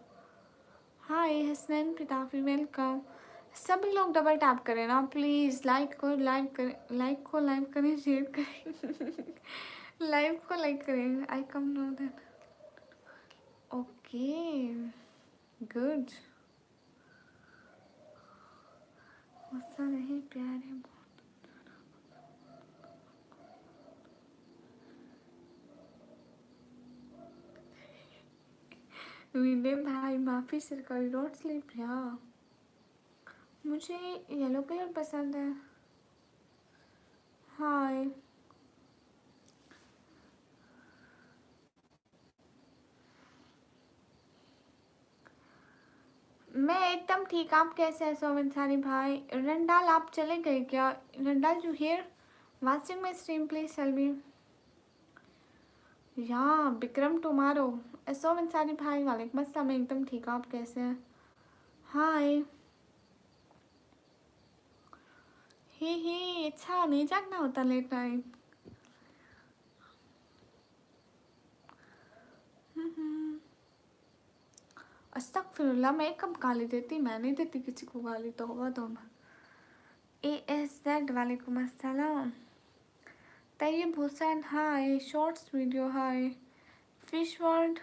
hi. Hasnain Pitafi welcome. सभी लोग डबल टैप करें ना प्लीज़। लाइक को लाइक करें, लाइक को लाइक करें, शेयर करें। लाइव को लाइक करें। I come know that. Okay good. गुस्सा नहीं, प्यार है। विनय भाई माफी सरकारी रोड स्लिप। या मुझे येलो कलर पसंद है। हाय मैं एकदम ठीक। आप कैसे हैं सोमन सानी भाई? रंडाल आप चले गए क्या? Randall you here? Watching my stream please tell me. या विक्रम टुमारो। सोमन सानी भाई वालेकुम अस्सलाम। मैं एकदम ठीक। आप कैसे हैं? हाय ही अच्छा नहीं जागना होता लेट नाइट। अस्तगफिरुल्लाह, मैं कब गाली देती? मैं नहीं देती किसी को गाली। तौबा तौबा। ASZ वालेकुम अस्सलाम। तैयब हुसैन हाय। शॉर्ट्स वीडियो हाय। फिश वर्ल्ड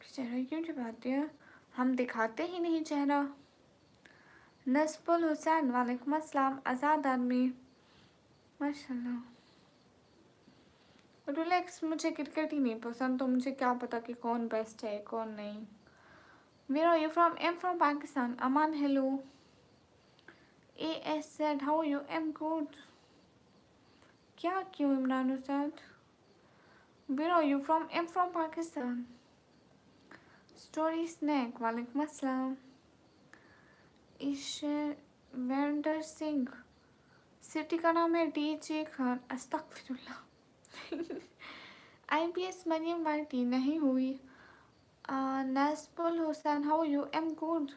चेहरा क्यों छुपाते हैं? हम दिखाते ही नहीं चेहरा। नस्बुल हुसैन वालेकुम अस्सलाम। आज़ाद आदमी माशाल्लाह। रिलैक्स, मुझे क्रिकेट ही नहीं पसंद तो मुझे क्या पता कि कौन बेस्ट है कौन नहीं। Where are you from? Am from Pakistan. Aman hello. ASZ how you? Am good. क्या क्यों Imran Hussain? Where are you from? Am from Pakistan. Story snack वालेकुम अस्सलाम। ईशवेंद्र सिंह। सिटी का नाम है DJ खान। अस्तगफिरुल्लाह। IPS मरियम वाइटी नहीं हुई। Nasbul Hussain how you? Am good.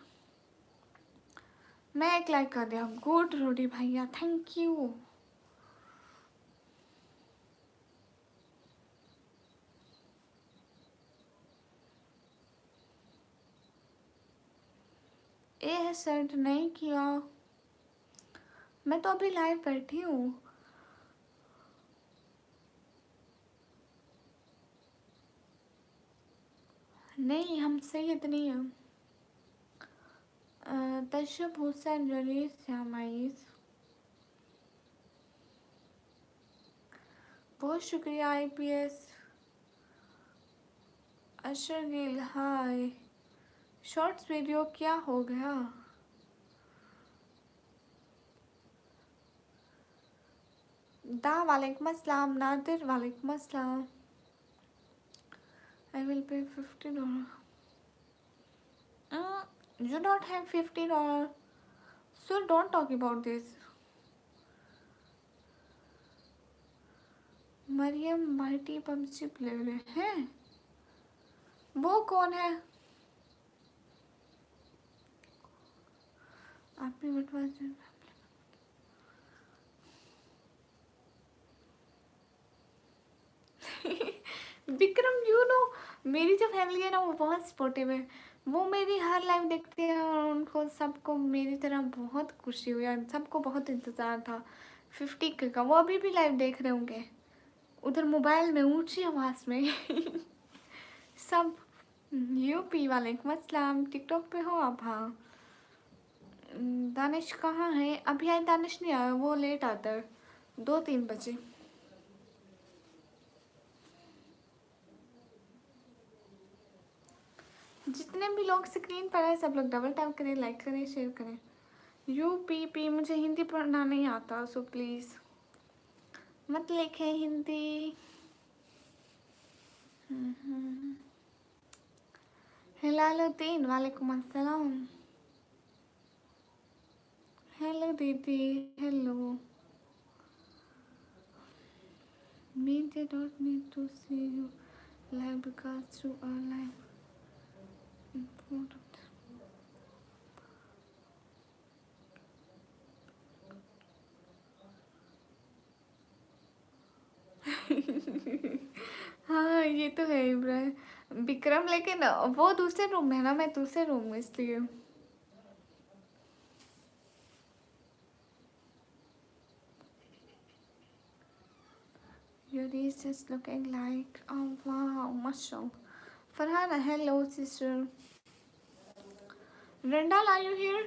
मैं एक लाइक कर दिया। गुड रोडी भैया थैंक यू। ए सेंड नहीं किया। मैं तो अभी लाइव बैठी हूँ। नहीं हम सैयद नहीं हैं। तशब हुसैन रलीस श्यामाइस। बहुत शुक्रिया IPS। अशर गिल हाय। शॉर्ट्स वीडियो क्या हो गया? दा वालेकुम अस्सलाम। नादिर वालेकुम अस्सलाम। I will pay $50. You don't have $50, so don't talk about this. Mariam mighty PUBG player है, वो कौन है? आप भी बटवा विक्रम, यू नो मेरी जो फैमिली है ना वो बहुत सपोर्टिव है। वो मेरी हर लाइव देखते हैं और उनको सबको मेरी तरह बहुत खुशी हुई और सबको बहुत इंतज़ार था 50K का। वो अभी भी लाइव देख रहे होंगे उधर मोबाइल में ऊंची आवाज़ में। सब यूपी वालेकुम अस्सलाम। टिकटॉक पे हो आप? हाँ। दानिश कहाँ है? अभी आए दानिश नहीं आया, वो लेट आता है 2-3 बजे। जितने भी लोग स्क्रीन पर है सब लोग डबल टैप करें, लाइक करें, शेयर करें। यूपीपी, मुझे हिंदी पढ़ना नहीं आता सो प्लीज़ मत लिखें हिंदी। हिलालुद्दीन वालेकुम अस्सलाम। हेलो दीदी, hello. Media don't need to see you live because you are live important. हाँ ये तो है इब्राहिम विक्रम, लेकिन वो दूसरे रूम में है ना, मैं दूसरे रूम में इसलिए। Your is just looking like, oh wow, mashallah. Farhana, hello sister. Randall, are you here?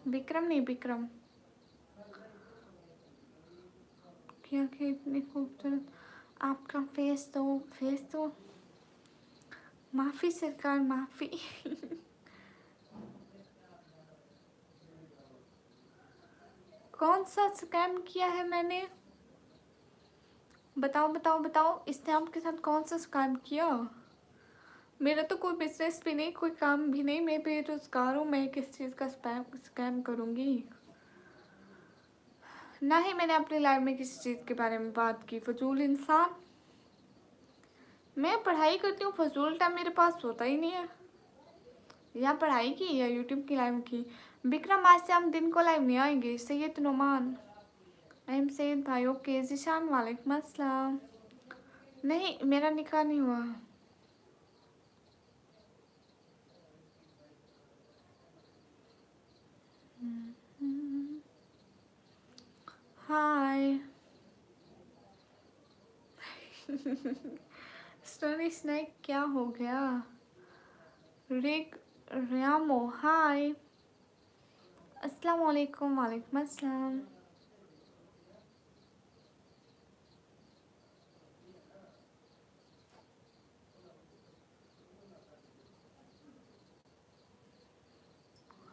Vikram नहीं, विक्रम। क्या कि इतनी खूबसूरत आपका फेस तो माफ़ी सरकार, माफ़ी। कौन सा स्कैम किया है मैंने? बताओ बताओ बताओ, इसने आपके साथ कौन सा स्कैम किया? मेरा तो कोई बिजनेस भी नहीं, कोई काम भी नहीं, मैं बेरोजगार हूँ, मैं किस चीज़ का स्कैम करूँगी? ना ही मैंने अपनी लाइफ में किसी चीज़ के बारे में बात की। फजूल इंसान। मैं पढ़ाई करती हूँ, फजूल टाइम मेरे पास होता ही नहीं है। या पढ़ाई की या यूट्यूब की लाइव की। विक्रम, आज से हम दिन को लाइव नहीं आएंगे। सैयद नुमान, आई एम सैयद भाई। ओके जीशान, वालेकुम अस्सलाम। नहीं, मेरा निकाह नहीं हुआ। हाय। स्टोरी स्नैक क्या हो गया? रिक रियामो, हाय, अस्सलाम वालेकुम। वालेकुम अस्सलाम।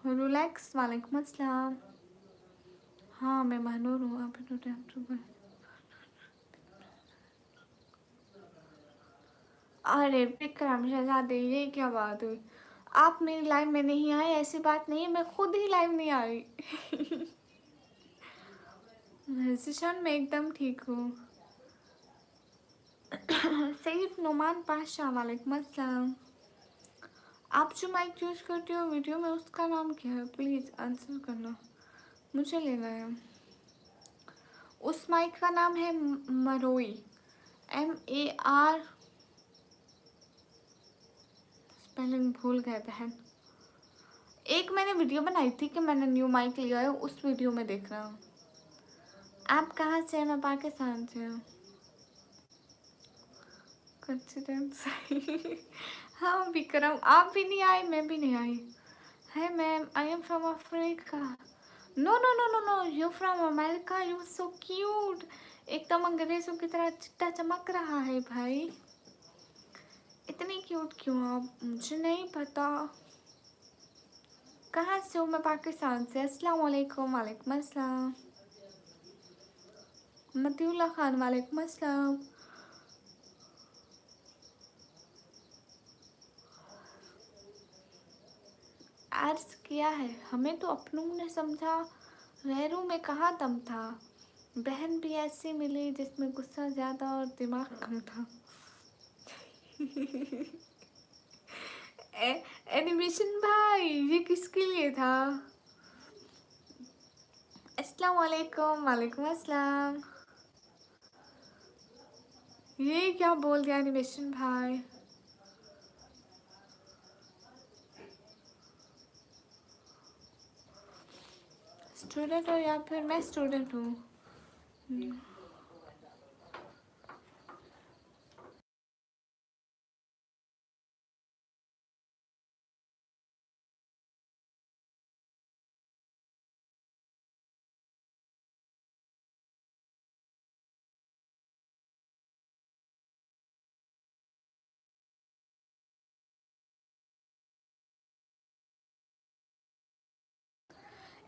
रिलैक्स, वालेकुम अस्सलाम। हाँ मैं महनूर हूँ। अरे विक्रम शहजादे, ये क्या बात हुई? आप मेरी लाइव में नहीं आए, ऐसी बात नहीं है, मैं खुद ही लाइव नहीं आ रही। जिशान, मैं एकदम ठीक हूँ। सैयद नुमान पाशा, वालेकुम अस्सलाम। आप जो माइक चूज करते हो वीडियो में, उसका नाम क्या है? प्लीज़ आंसर करना, मुझे लेना है। उस माइक का नाम है मरोई, MAR। स्पेलिंग भूल गए बहन। एक मैंने वीडियो बनाई थी कि मैंने न्यू माइक लिया है, उस वीडियो में देखना। आप कहाँ से हैं? मैं पाकिस्तान से हूँ। हाँ विक्रम, आप भी नहीं आए, मैं भी नहीं आई। है ma'am, I am from Africa. No no no no no, you from America, you so cute. एकदम अंग्रेजों की तरह चिट्टा चमक रहा है भाई। इतनी क्यूट क्यों आप? मुझे नहीं पता। कहाँ से हो? मैं पाकिस्तान से। अस्सलाम वालेकुम। वालेकुम अस्सलाम। मतीउल्लाह खान, वालेकुम अस्सलाम। अर्ज किया है, हमें तो अपनों ने समझा, गैरों में कहाँ दम था। बहन भी ऐसी मिली जिसमें गुस्सा ज़्यादा और दिमाग कम था। एनिमेशन भाई ये किसके लिए था? अस्सलाम वालेकुम। वालेकुम अस्सलाम। ये क्या बोल दिया एनिमेशन भाई? स्टूडेंट हो या फिर मैं स्टूडेंट हूँ?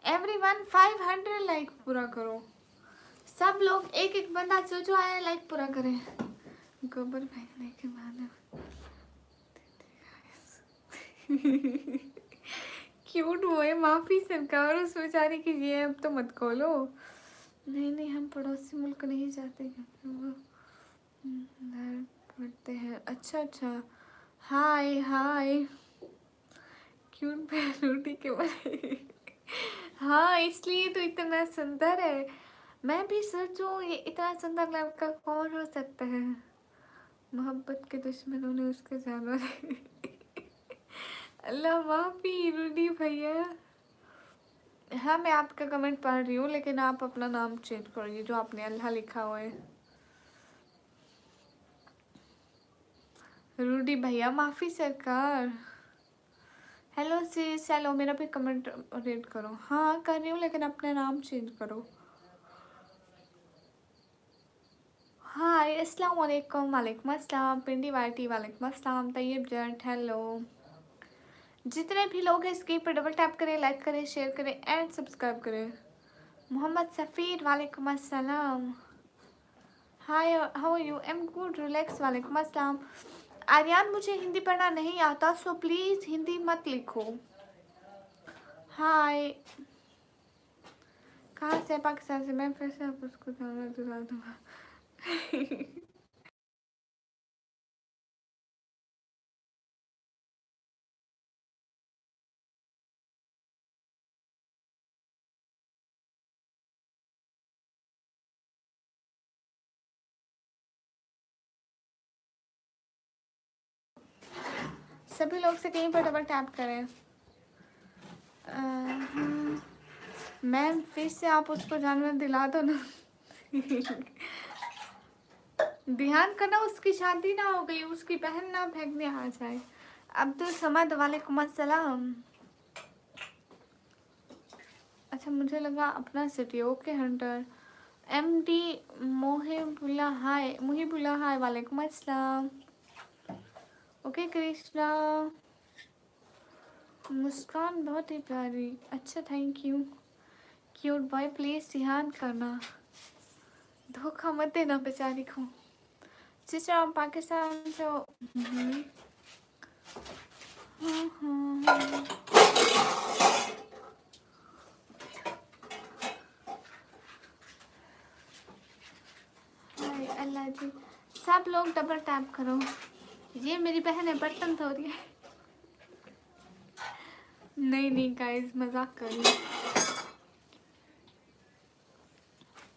एवरीवन 500 लाइक पूरा करो। सब लोग एक एक बंदा जो आया लाइक पूरा करें। गोबर फेंकने के बाद क्यूट वो है। माफी सरकार उस बेचारे की ये अब तो मत खोलो। नहीं नहीं हम पड़ोसी मुल्क नहीं जाते क्योंकि वो डर करते हैं। अच्छा अच्छा। हाय हाय। क्यूट रोटी के बारे। हाँ इसलिए तो इतना सुंदर है। मैं भी सोचूं ये इतना सुंदर लड़का कौन हो सकता है। मोहब्बत के दुश्मनों ने उसके जानवर। अल्लाह माफी रूडी भैया। हाँ मैं आपका कमेंट पढ़ रही हूँ लेकिन आप अपना नाम चेंज करिए जो आपने अल्लाह लिखा हुआ है। रूडी भैया माफी सरकार। हेलो सिस हेलो। मेरा भी कमेंट रीड करो। हाँ कर रही हूँ लेकिन अपना नाम चेंज करो। हाय अस्सलाम वालेकुम। वालेकुम अस्सलाम। पिंडी वाइटी वालेकुम अस्सलाम। तैयब जट हेलो। जितने भी लोग हैं स्क्रीन पर डबल टैप करें, लाइक करें, शेयर करें एंड सब्सक्राइब करें। मोहम्मद सफ़ीर वालेकुम अस्सलाम। Hi how are you? Am good relax वालेकुम अस्सलाम। आर्यन मुझे हिंदी पढ़ना नहीं आता सो प्लीज़ हिंदी मत लिखो। हाय कहाँ से? पाकिस्तान से। मैं फिर से आप उसको दिला दूँगा। सभी लोग से कहीं पर डबल टैप करें। मैम फिर से आप उसको जानवर दिला दो ना। ध्यान करना उसकी शादी ना हो गई, उसकी बहन ना फेंकने आ जाए। अब्दुल समद वालेकुम अस्सलाम। अच्छा मुझे लगा अपना city. Okay hunter. MD Mohibullah hi. Muhibullah hi वालेकुम अस्सलाम। ओके कृष्णा। मुस्कान बहुत ही प्यारी। अच्छा thank you. Cute boy please ध्यान करना, धोखा मत देना बेचारी को। सिस्टर आप पाकिस्तान से हो? हाय अल्लाह जी। सब लोग डबल टैप करो। ये मेरी बहन है बर्तन धो रही है। नहीं नहीं गाइस मजाक कर रही हूँ।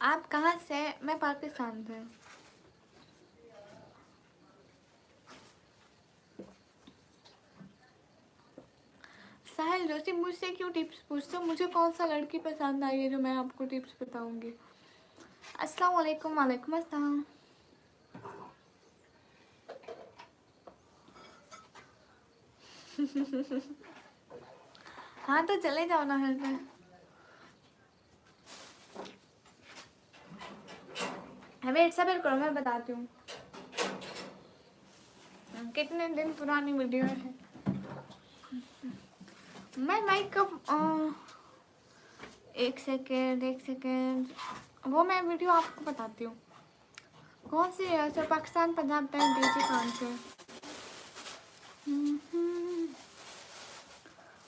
आप कहाँ से? मैं पाकिस्तान से। साहिल जोशी मुझसे क्यों टिप्स पूछते हो? मुझे कौन सा लड़की पसंद आई है जो मैं आपको टिप्स बताऊंगी। अस्सलाम वालेकुम। वालेकुम अस्सलाम। हाँ तो चले जाओ ना घर पे। वेट सबर करो मैं बताती हूँ। कितने दिन पुरानी वीडियो है। मैं माइक कब एक सेकेंड वो मैं वीडियो आपको बताती हूँ। कौन सी है sir? Pakistan Punjab bank DG Khan से।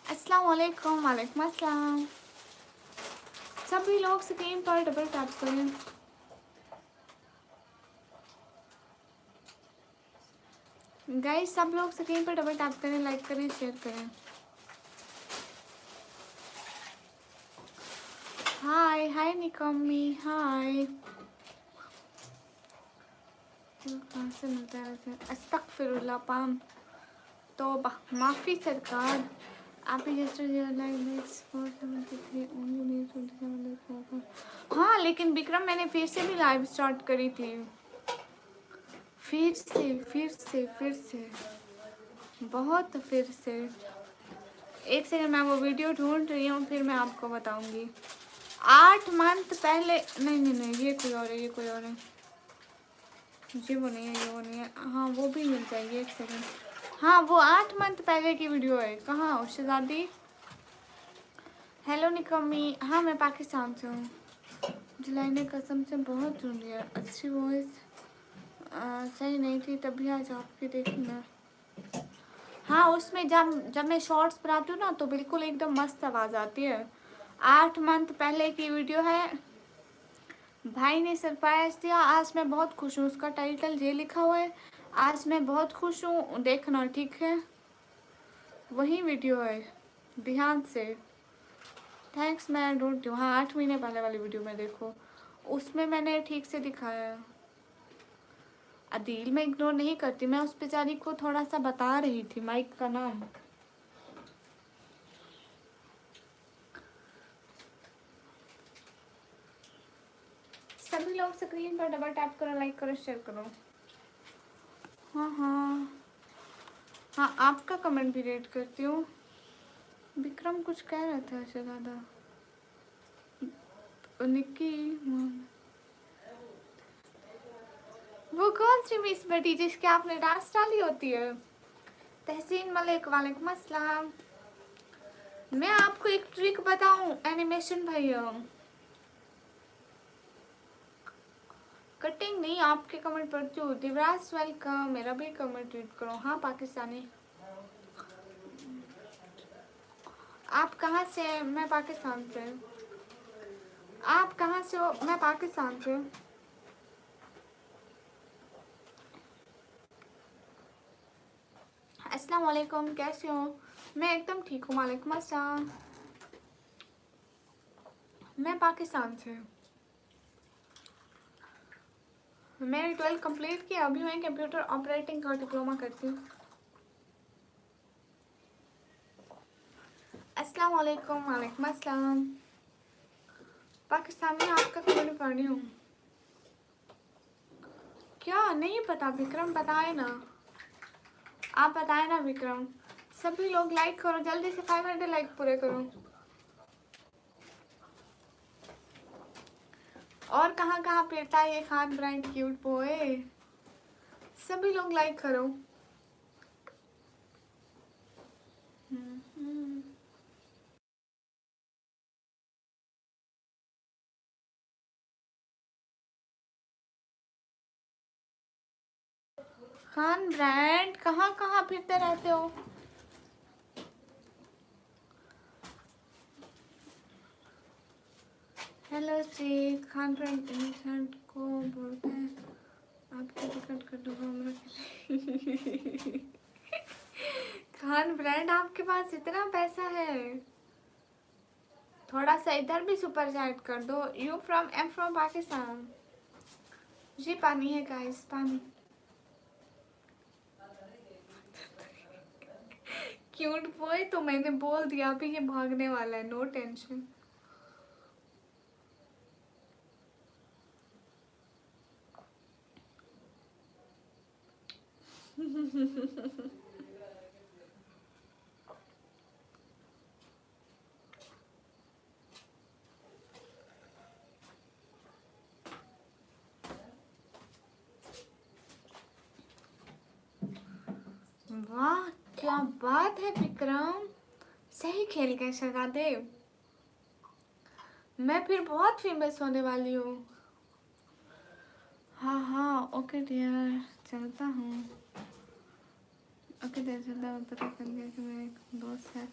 अस्सलाम अस्सलाम वालेकुम, वालेकुम अस्सलाम। सभी लोग स्क्रीन पर डबल टैप करें। गाइस सब लोग स्क्रीन पर डबल टैप करें, लाइक करें, शेयर करें। हाय हाय निकम्मी, हाय। कहाँ से मिलता है वैसे? अस्तगफिरुल्लाह पाम, तौबा, माफ़ी सरकार। आप हाँ, लेकिन विक्रम मैंने फिर से भी लाइव स्टार्ट करी थी। फिर से बहुत फिर से। एक सेकंड, मैं वो वीडियो ढूंढ रही हूँ, फिर मैं आपको बताऊंगी। 8 मंथ पहले, नहीं, ये कोई और है, ये कोई और है। ये वो नहीं है, ये वो नहीं है। हाँ वो भी मिल जाएगी, एक सेकंड। हाँ वो 8 मंथ पहले की वीडियो है। कहाँ हो शहजादी? हेलो निकम्मी। हाँ मैं पाकिस्तान से हूँ। जुलाई ने कसम से बहुत ढूंढ लिया। अच्छी वॉइस सही नहीं थी, तभी आज आपकी देखी ना। हाँ उसमें जब मैं शॉर्ट्स पर आती हूँ ना, तो बिल्कुल एकदम मस्त आवाज़ आती है। 8 मंथ पहले की वीडियो है। भाई ने सरप्राइज दिया, आज मैं बहुत खुश हूँ। उसका टाइटल ये लिखा हुआ है, आज मैं बहुत खुश हूँ, देखना ठीक है। वही वीडियो है, ध्यान से। थैंक्स, मैं ढूंढती हूँ। हाँ 8 महीने पहले वाली वीडियो में देखो, उसमें मैंने ठीक से दिखाया है। अदील मैं इग्नोर नहीं करती, मैं उस बेचारी को थोड़ा सा बता रही थी माइक का नाम। सभी लोग स्क्रीन पर डबल टैप करो, लाइक करो, शेयर करो। हाँ, आपका कमेंट भी रीड करती हूँ। विक्रम कुछ कह रहा था शहजादा निक्की। वो कौन सी मिस बेटी जिसके आपने डांस डाली होती है? तहसीन मलिक, वालेकुम अस्सलाम। मैं आपको एक ट्रिक बताऊं एनिमेशन भैया। कटिंग नहीं, आपके कमेंट पढ़ती हूँ। दिवराज वेलकम, मेरा भी कमेंट रीड करो। हाँ पाकिस्तानी। आप कहाँ से? मैं पाकिस्तान से। आप कहाँ से हो? मैं पाकिस्तान से। अस्सलाम वालेकुम, कैसे हो? मैं एकदम ठीक हूँ, वालेकुम अस्सलाम। मैं पाकिस्तान से। मैंने 12 कंप्लीट किया, अभी मैं कंप्यूटर ऑपरेटिंग का डिप्लोमा करती हूँ। अस्सलाम वालेकुम, वालेकुम अस्सलाम। पाकिस्तान में आपका कमेंट पढ़ रही हूँ। क्या नहीं पता विक्रम? बताए ना, आप बताए ना विक्रम। सभी लोग लाइक करो जल्दी से, 500 लाइक पूरे करो। और कहाँ कहाँ फिरता है ये खान ब्रांड क्यूट बॉय? सभी लोग लाइक करो। खान ब्रांड कहाँ कहाँ फिरते रहते हो? हेलो जी, खान ब्रांड इनसेंट को बोलते हैं। आपकी टिकट कर दो हमरा के लिए। खान ब्रांड आपके पास इतना पैसा है, थोड़ा सा इधर भी सुपर चैट कर दो। You from? Am from Pakistan. जी पानी है गाइस, पानी। क्यूट बॉय तो मैंने बोल दिया, अभी ये भागने वाला है, नो टेंशन। वाह क्या बात है विक्रम, सही खेल गए शहजादेव। मैं फिर बहुत फेमस होने वाली हूँ। हाँ ओके डियर, चलता हूँ। ओके डियर, चलता हूँ। पता चल गया कि मेरा एक दोस्त है,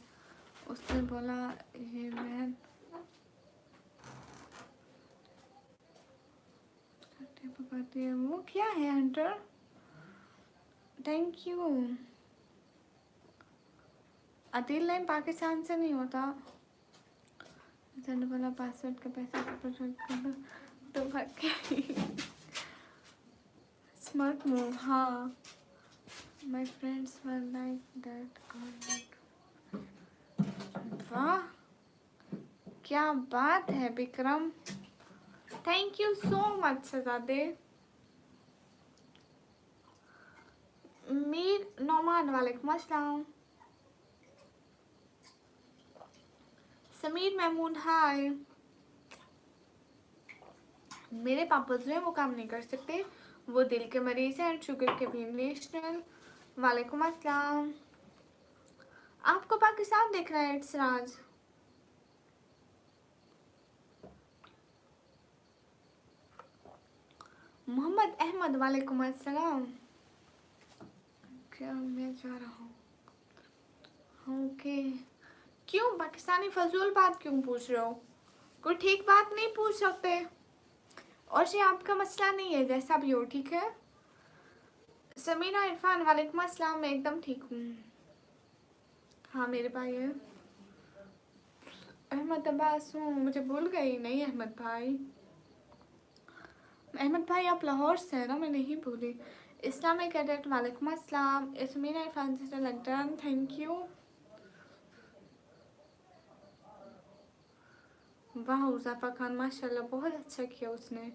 उसने बोला ये बहन पकाती है। वो क्या है Hunter? Thank you. Adeel line Pakistan से नहीं होता। बोला पासवर्ड का पैसा कर दो तो भाग स्मार्ट मूव। हाँ my friends were like that. वाह क्या बात है Vikram, thank you so much शहजादे। मीर नौमान वालेकुम अस्सलाम। समीर महमूद हाय। मेरे पापा जो है वो काम नहीं कर सकते, वो दिल के मरीज हैं एंड शुगर के भी नेशनल। वालेकुम अस्सलाम। आपको पाकिस्तान देख रहा है इट्स राज। मोहम्मद अहमद वालेकुम अस्सलाम। क्या मैं जा रहा हूँ ओके। क्यों पाकिस्तानी फजूल बात क्यों पूछ रहे हो? कोई ठीक बात नहीं पूछ सकते, और ये आपका मसला नहीं है, जैसा भी हो ठीक है। समीना इरफान वालेकुम अस्सलाम। मैं एकदम ठीक हूँ। हाँ मेरे भाई है अहमद अब्बास हूँ, मुझे भूल गई नहीं अहमद भाई। अहमद भाई आप लाहौर से है ना, मैं नहीं भूली। इस्लामिक कैडेट वालेकुम अस्सलाम। समीना इरफान से लंदन थैंक यू। वाह उज़ाफा खान माशाल्लाह बहुत अच्छा किया उसने।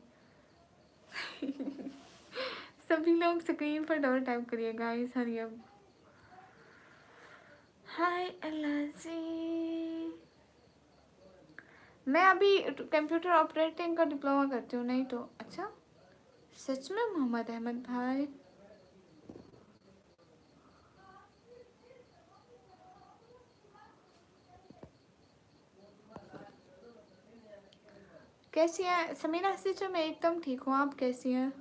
सभी लोग स्क्रीन पर डबल टाइप करिए गाइस, हरी अब। हाय अल्लाह जी। मैं अभी कंप्यूटर ऑपरेटिंग का डिप्लोमा करती हूँ। नहीं तो अच्छा सच में मोहम्मद अहमद भाई। कैसी हैं समीना जो मैं एकदम ठीक हूँ, आप कैसी हैं?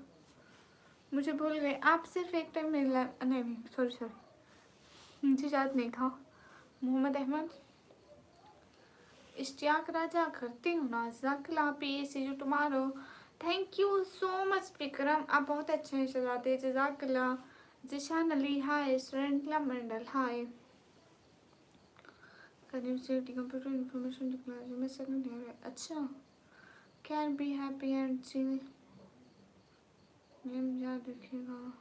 मुझे भूल गए आप, सिर्फ एक टाइम मिला नहीं नहीं सॉरी सॉरी मुझे याद नहीं था। मोहम्मद अहमद इश्तियाक राजा करती हूँ ना जकला पी see you tomorrow. Thank you so much Vikram, आप बहुत अच्छे हैं शहजादे। जजाकल्ला। Zeeshan Ali hi. Surendra Mandal hi. Computer information technology में सेकंड ईयर है। अच्छा can be happy and chill. Name याद रखिएगा।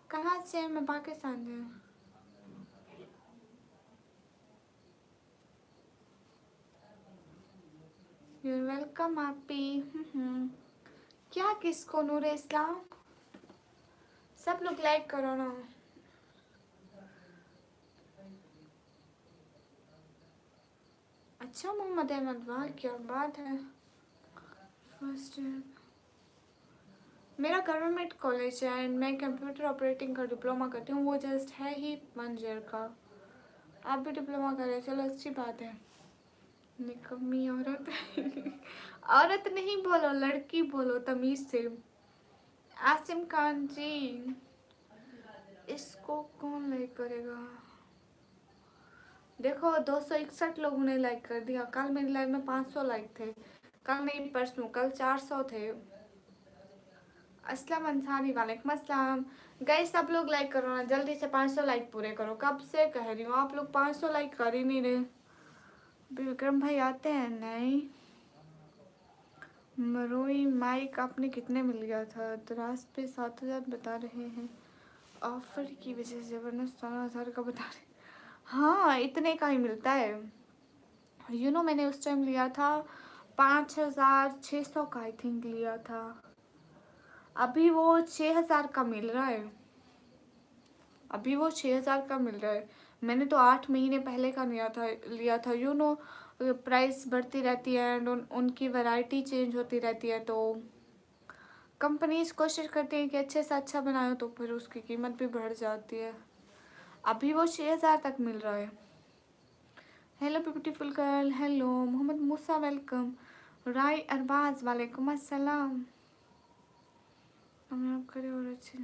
कहाँ से? मैं पाकिस्तान से। यूर वेलकम आपी। क्या किसको? नूर इस्लाम। सब लोग लाइक करो ना। अच्छा मोहम्मद अहमद वाह क्या बात है। फर्स्ट मेरा गवर्नमेंट कॉलेज है एंड मैं कंप्यूटर ऑपरेटिंग का डिप्लोमा करती हूँ। वो जस्ट है ही 1 ईयर का। आप भी डिप्लोमा कर रहे हैं, चलो अच्छी बात है। निकम्मी औरत। औरत नहीं बोलो, लड़की बोलो तमीज से। आसिम खान जी इसको कौन लाइक करेगा? देखो 261 लोगों ने लाइक कर दिया। कल मेरी लाइव में 500 लाइक थे। कल नहीं परसों, कल 400 थे। अस्लम अंसारी वालेकुम अस्सलाम। गाइस सब लोग लाइक करो ना जल्दी से, 500 लाइक पूरे करो। कब से कह रही हूँ, आप लोग 500 लाइक कर ही नहीं रहे। विक्रम भाई आते हैं नहीं। मरोई माइक आपने कितने मिल गया था? दराज पे 7,000 बता रहे हैं, ऑफर की वजह से, वरना 17,000 का बता रहे। हाँ इतने का ही मिलता है। मैंने उस टाइम लिया था 5,600 का आई थिंक लिया था। अभी वो 6,000 का मिल रहा है। अभी वो 6,000 का मिल रहा है। मैंने तो 8 महीने पहले का लिया था। प्राइस बढ़ती रहती है एंड उनकी वैरायटी चेंज होती रहती है, तो कंपनीज कोशिश करती है कि अच्छे से अच्छा बनाए, तो फिर उसकी कीमत भी बढ़ जाती है। अभी वो 6,000 तक मिल रहा है। Hello beautiful girl. Hello Mohammad Musa welcome. Rai Arbaz वालेकुम अस्सलाम। आप करे और अच्छे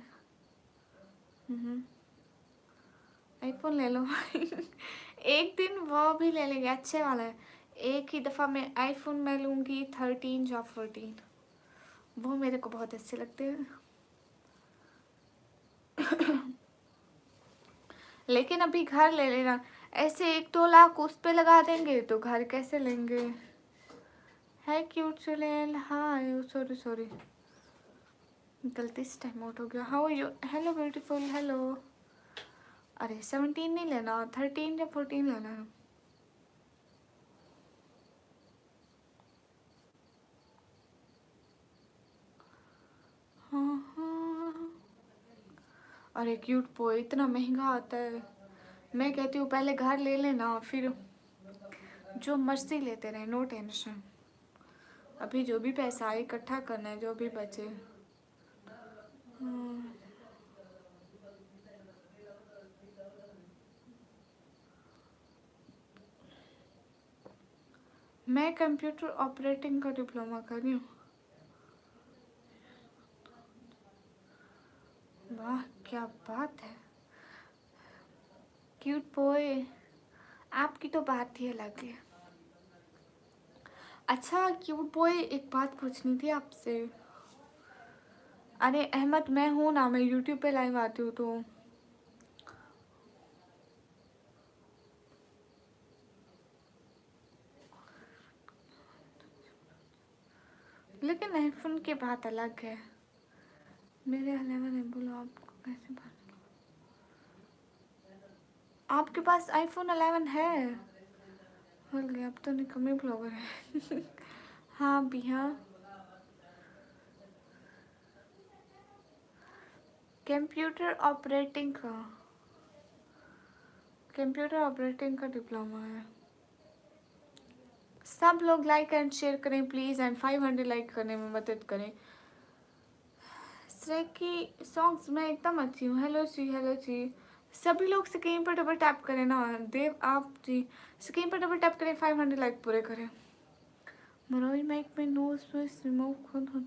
आईफोन ले लो। एक दिन वो भी ले लेंगे, अच्छे वाला है। एक ही दफ़ा मैं आईफोन में लूँगी 13 या 14, वो मेरे को बहुत अच्छे लगते हैं। लेकिन अभी घर ले लेना, ऐसे 1-2 लाख उस पे लगा देंगे तो घर कैसे लेंगे। है क्यूट चुलेल, हाँ सॉरी सॉरी, गलती से टाइम आउट हो गया। How you, hello beautiful, hello. अरे 17 नहीं लेना, 13 या 14 लेना है। हाँ हाँ। अरे क्यूट पोए इतना महंगा आता है। मैं कहती हूँ पहले घर ले लेना, फिर जो मर्जी लेते रहे, नो टेंशन। अभी जो भी पैसा आए इकट्ठा करना है, जो भी बचे। मैं कंप्यूटर ऑपरेटिंग का डिप्लोमा कर रही हूँ। वाह क्या बात है, क्यूट बॉय, आपकी तो बात ही अलग है। अच्छा क्यूट बॉय, एक बात पूछनी थी आपसे। अरे अहमद, मैं हूँ ना, मैं यूट्यूब पे लाइव आती हूँ तो। लेकिन आईफोन की बात अलग है। मेरे 11 है, बोलो आपको कैसे बात। आपके पास आईफोन 11 है? हो गया, अब तो निकम्मे ब्लॉगर है। हाँ भैया। कंप्यूटर ऑपरेटिंग का डिप्लोमा है। सब लोग लाइक एंड शेयर करें प्लीज़, एंड 500 लाइक करने में मदद करें। श्रेय की सॉन्ग्स में एकदम अच्छी हूँ। हेलो जी, हेलो जी। सभी लोग स्क्रीन पर डबल टैप करें ना। देव आप जी स्क्रीन पर डबल टैप करें, 500 लाइक पूरे करें। मरोई माइक में नोज स्विच रिमूव खुद हो।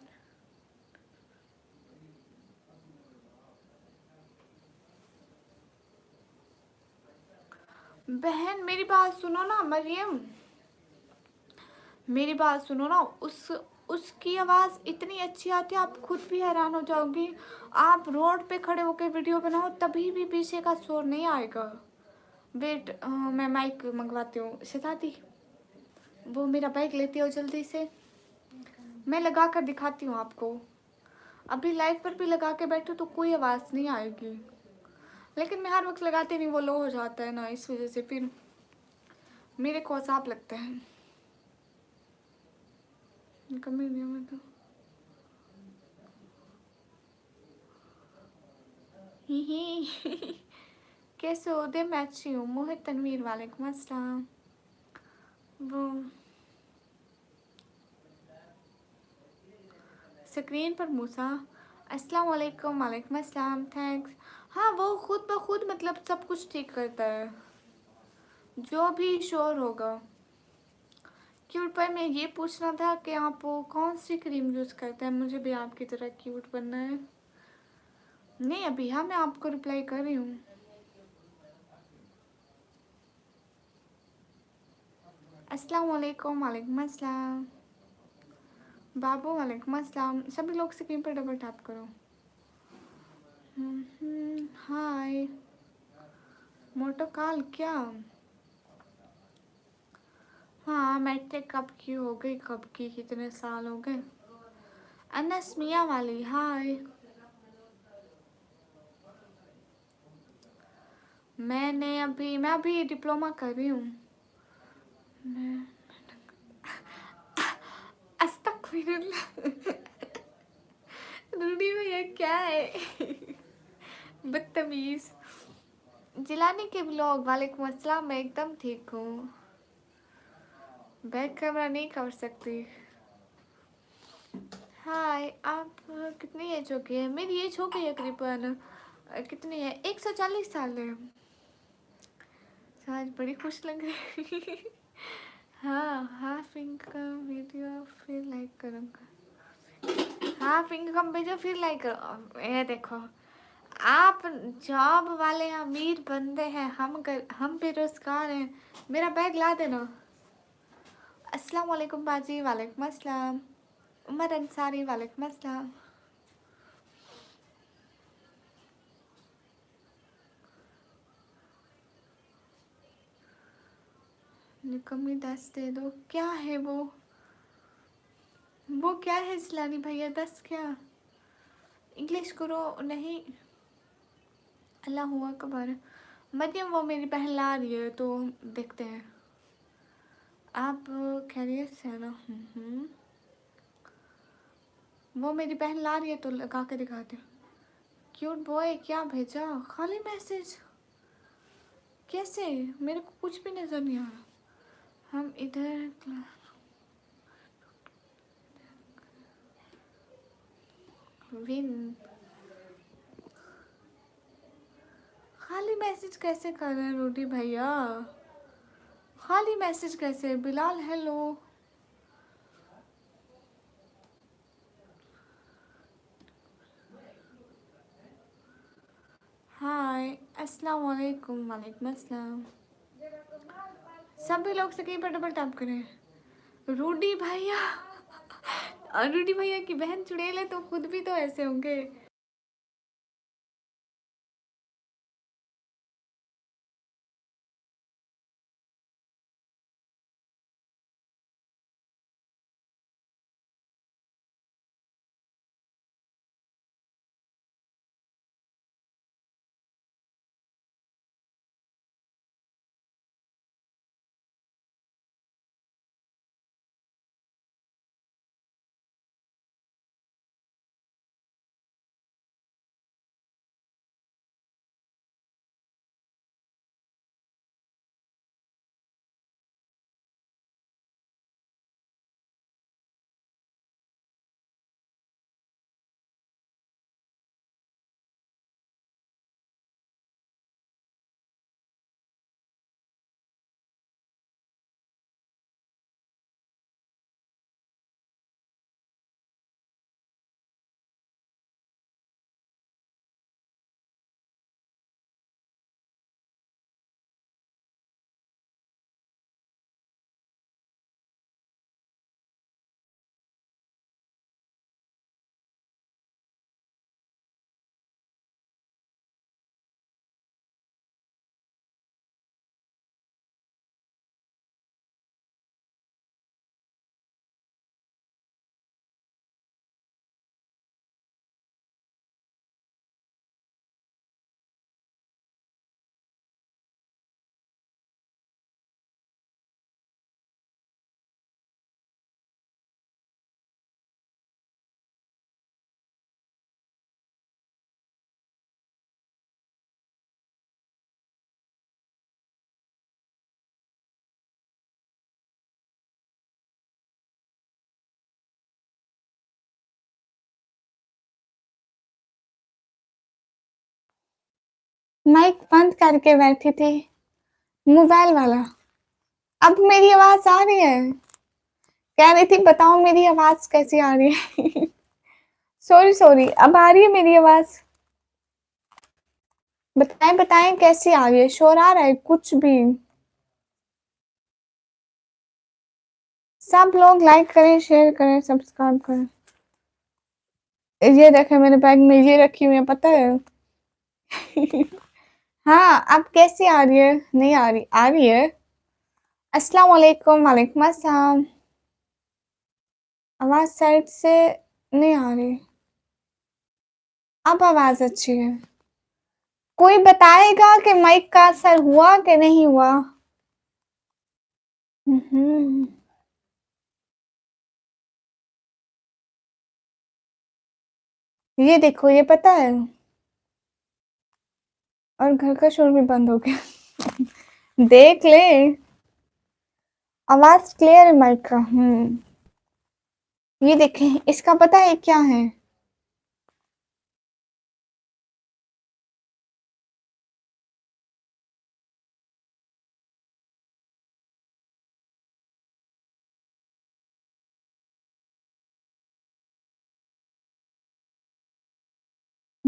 बहन मेरी बात सुनो ना मरियम, मेरी बात सुनो ना। उसकी आवाज़ इतनी अच्छी आती है, आप खुद भी हैरान हो जाओगी। आप रोड पे खड़े होकर वीडियो बनाओ तभी भी पीछे का शोर नहीं आएगा। वेट, मैं माइक मंगवाती हूँ शताती, वो मेरा बाइक लेती हो जल्दी से। मैं लगा कर दिखाती हूँ आपको। अभी लाइव पर भी लगा के बैठो तो कोई आवाज़ नहीं आएगी, लेकिन मैं हर वक्त लगाती नहीं, वो लो हो जाता है ना, इस वजह से फिर मेरे को अजाब लगता है। कमी नहीं में तो ही कैसे हो दे, मैं अच्छी हूँ। मोहित तनवीर, वालेकुम अस्सलाम। वो स्क्रीन पर मूसा, अस्सलाम वालेकुम, वालेकुम अस्सलाम, थैंक्स। हाँ वो खुद ब खुद मतलब सब कुछ ठीक करता है, जो भी शोर होगा। क्यूट पर मैं ये पूछना था कि आप वो कौन सी क्रीम यूज़ करते हैं, मुझे भी आपकी तरह क्यूट बनना है। नहीं अभी, हाँ मैं आपको रिप्लाई कर रही हूँ। अस्सलाम वालेकुम, वालेकुम अस्सलाम। बाबू वालेकुम अस्सलाम। सभी लोग स्क्रीन पर डबल टैप करो। हाय मोटो काल क्या। हाँ मैट्रिक कब की हो गई, कब की, कितने साल हो गए। अनस मियाँ वाली हाय। मैं अभी डिप्लोमा कर रही हूँ। मैं अस्तगफिरुल्लाह। रूडी भैया क्या है। बदतमीज। जिलानी के ब्लॉग, वालेकुम अस्सलाम, मैं एकदम ठीक हूँ। बैक कैमरा नहीं कर सकती। हाय, आप कितनी एज हो गई है। मेरी एज हो गई है करीबन, कितनी है, 140 साल है। आज बड़ी खुश लग रही। हाँ हाफ इनकम वीडियो फिर लाइक करूँगा। हाफ इनकम भेजो फिर लाइक करो। ये देखो आप जॉब वाले अमीर बंदे हैं, हम बेरोजगार हैं। मेरा बैग ला देना। अस्सलाम वालेकुम बाजी। वालेकुम अस्सलाम। उमर अंसारी वालेकुम अस्सलाम। निकम्मी 10 दे दो। क्या है वो क्या है इस्लानी भैया? 10 क्या? इंग्लिश करो नहीं। अल्लाह अकबर। मरियम वो मेरी बहन ला रही है तो देखते हैं। आप खैरियत से है ना? वो मेरी बहन ला रही है तो लगा के दिखाते हैं। क्यूट बॉय क्या भेजा? खाली मैसेज कैसे? मेरे को कुछ भी नजर नहीं आ रहा। हम इधर विन खाली मैसेज कैसे कर रहे हैं रोटी भैया? खाली मैसेज कैसे? बिलाल हेलो। हाय अस्सलाम वालेकुम। वालेकुम अस्सलाम। सभी लोग से कहीं पर डबल टैप करें। रूडी भैया और रूडी भैया की बहन चुड़ैल है तो खुद भी तो ऐसे होंगे। माइक बंद करके बैठी थी मोबाइल वाला। अब मेरी आवाज आ रही है? कह रही थी बताओ मेरी आवाज कैसी आ रही है। सॉरी सॉरी, अब आ रही है मेरी आवाज? बताएं बताएं कैसी आ रही है? शोर आ रहा है कुछ भी? सब लोग लाइक करें, शेयर करें, सब्सक्राइब करें। ये देखे मेरे बैग में ये रखी हुई है, पता है? हाँ अब कैसी आ रही है? नहीं आ रही? आ रही है। अस्सलाम वालेकुम। वालेकुम अस्सलाम। आवाज साइड से नहीं आ रही। अब आवाज अच्छी है। कोई बताएगा कि माइक का असर हुआ कि नहीं हुआ? हम्म। ये देखो, ये पता है? और घर का शोर भी बंद हो गया। देख ले, आवाज क्लियर है माइक का। ये देखें, इसका पता है क्या है?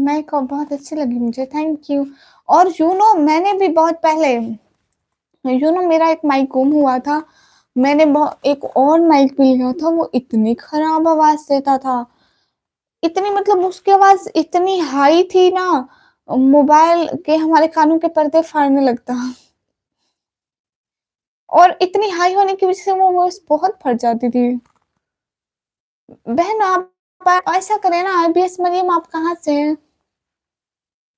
माइक बहुत अच्छी लगी मुझे, थैंक यू। और मैंने भी बहुत पहले मेरा एक माइक गुम हुआ था। मैंने एक और माइक भी लिया था, वो इतनी खराब आवाज देता था, इतनी मतलब उसकी आवाज इतनी हाई थी ना, मोबाइल के हमारे कानों के पर्दे फाड़ने लगता। और इतनी हाई होने की वजह से वो वॉइस बहुत फट जाती थी। बहन आप ऐसा करें ना, आईबीएस मरियम आप कहाँ से हैं?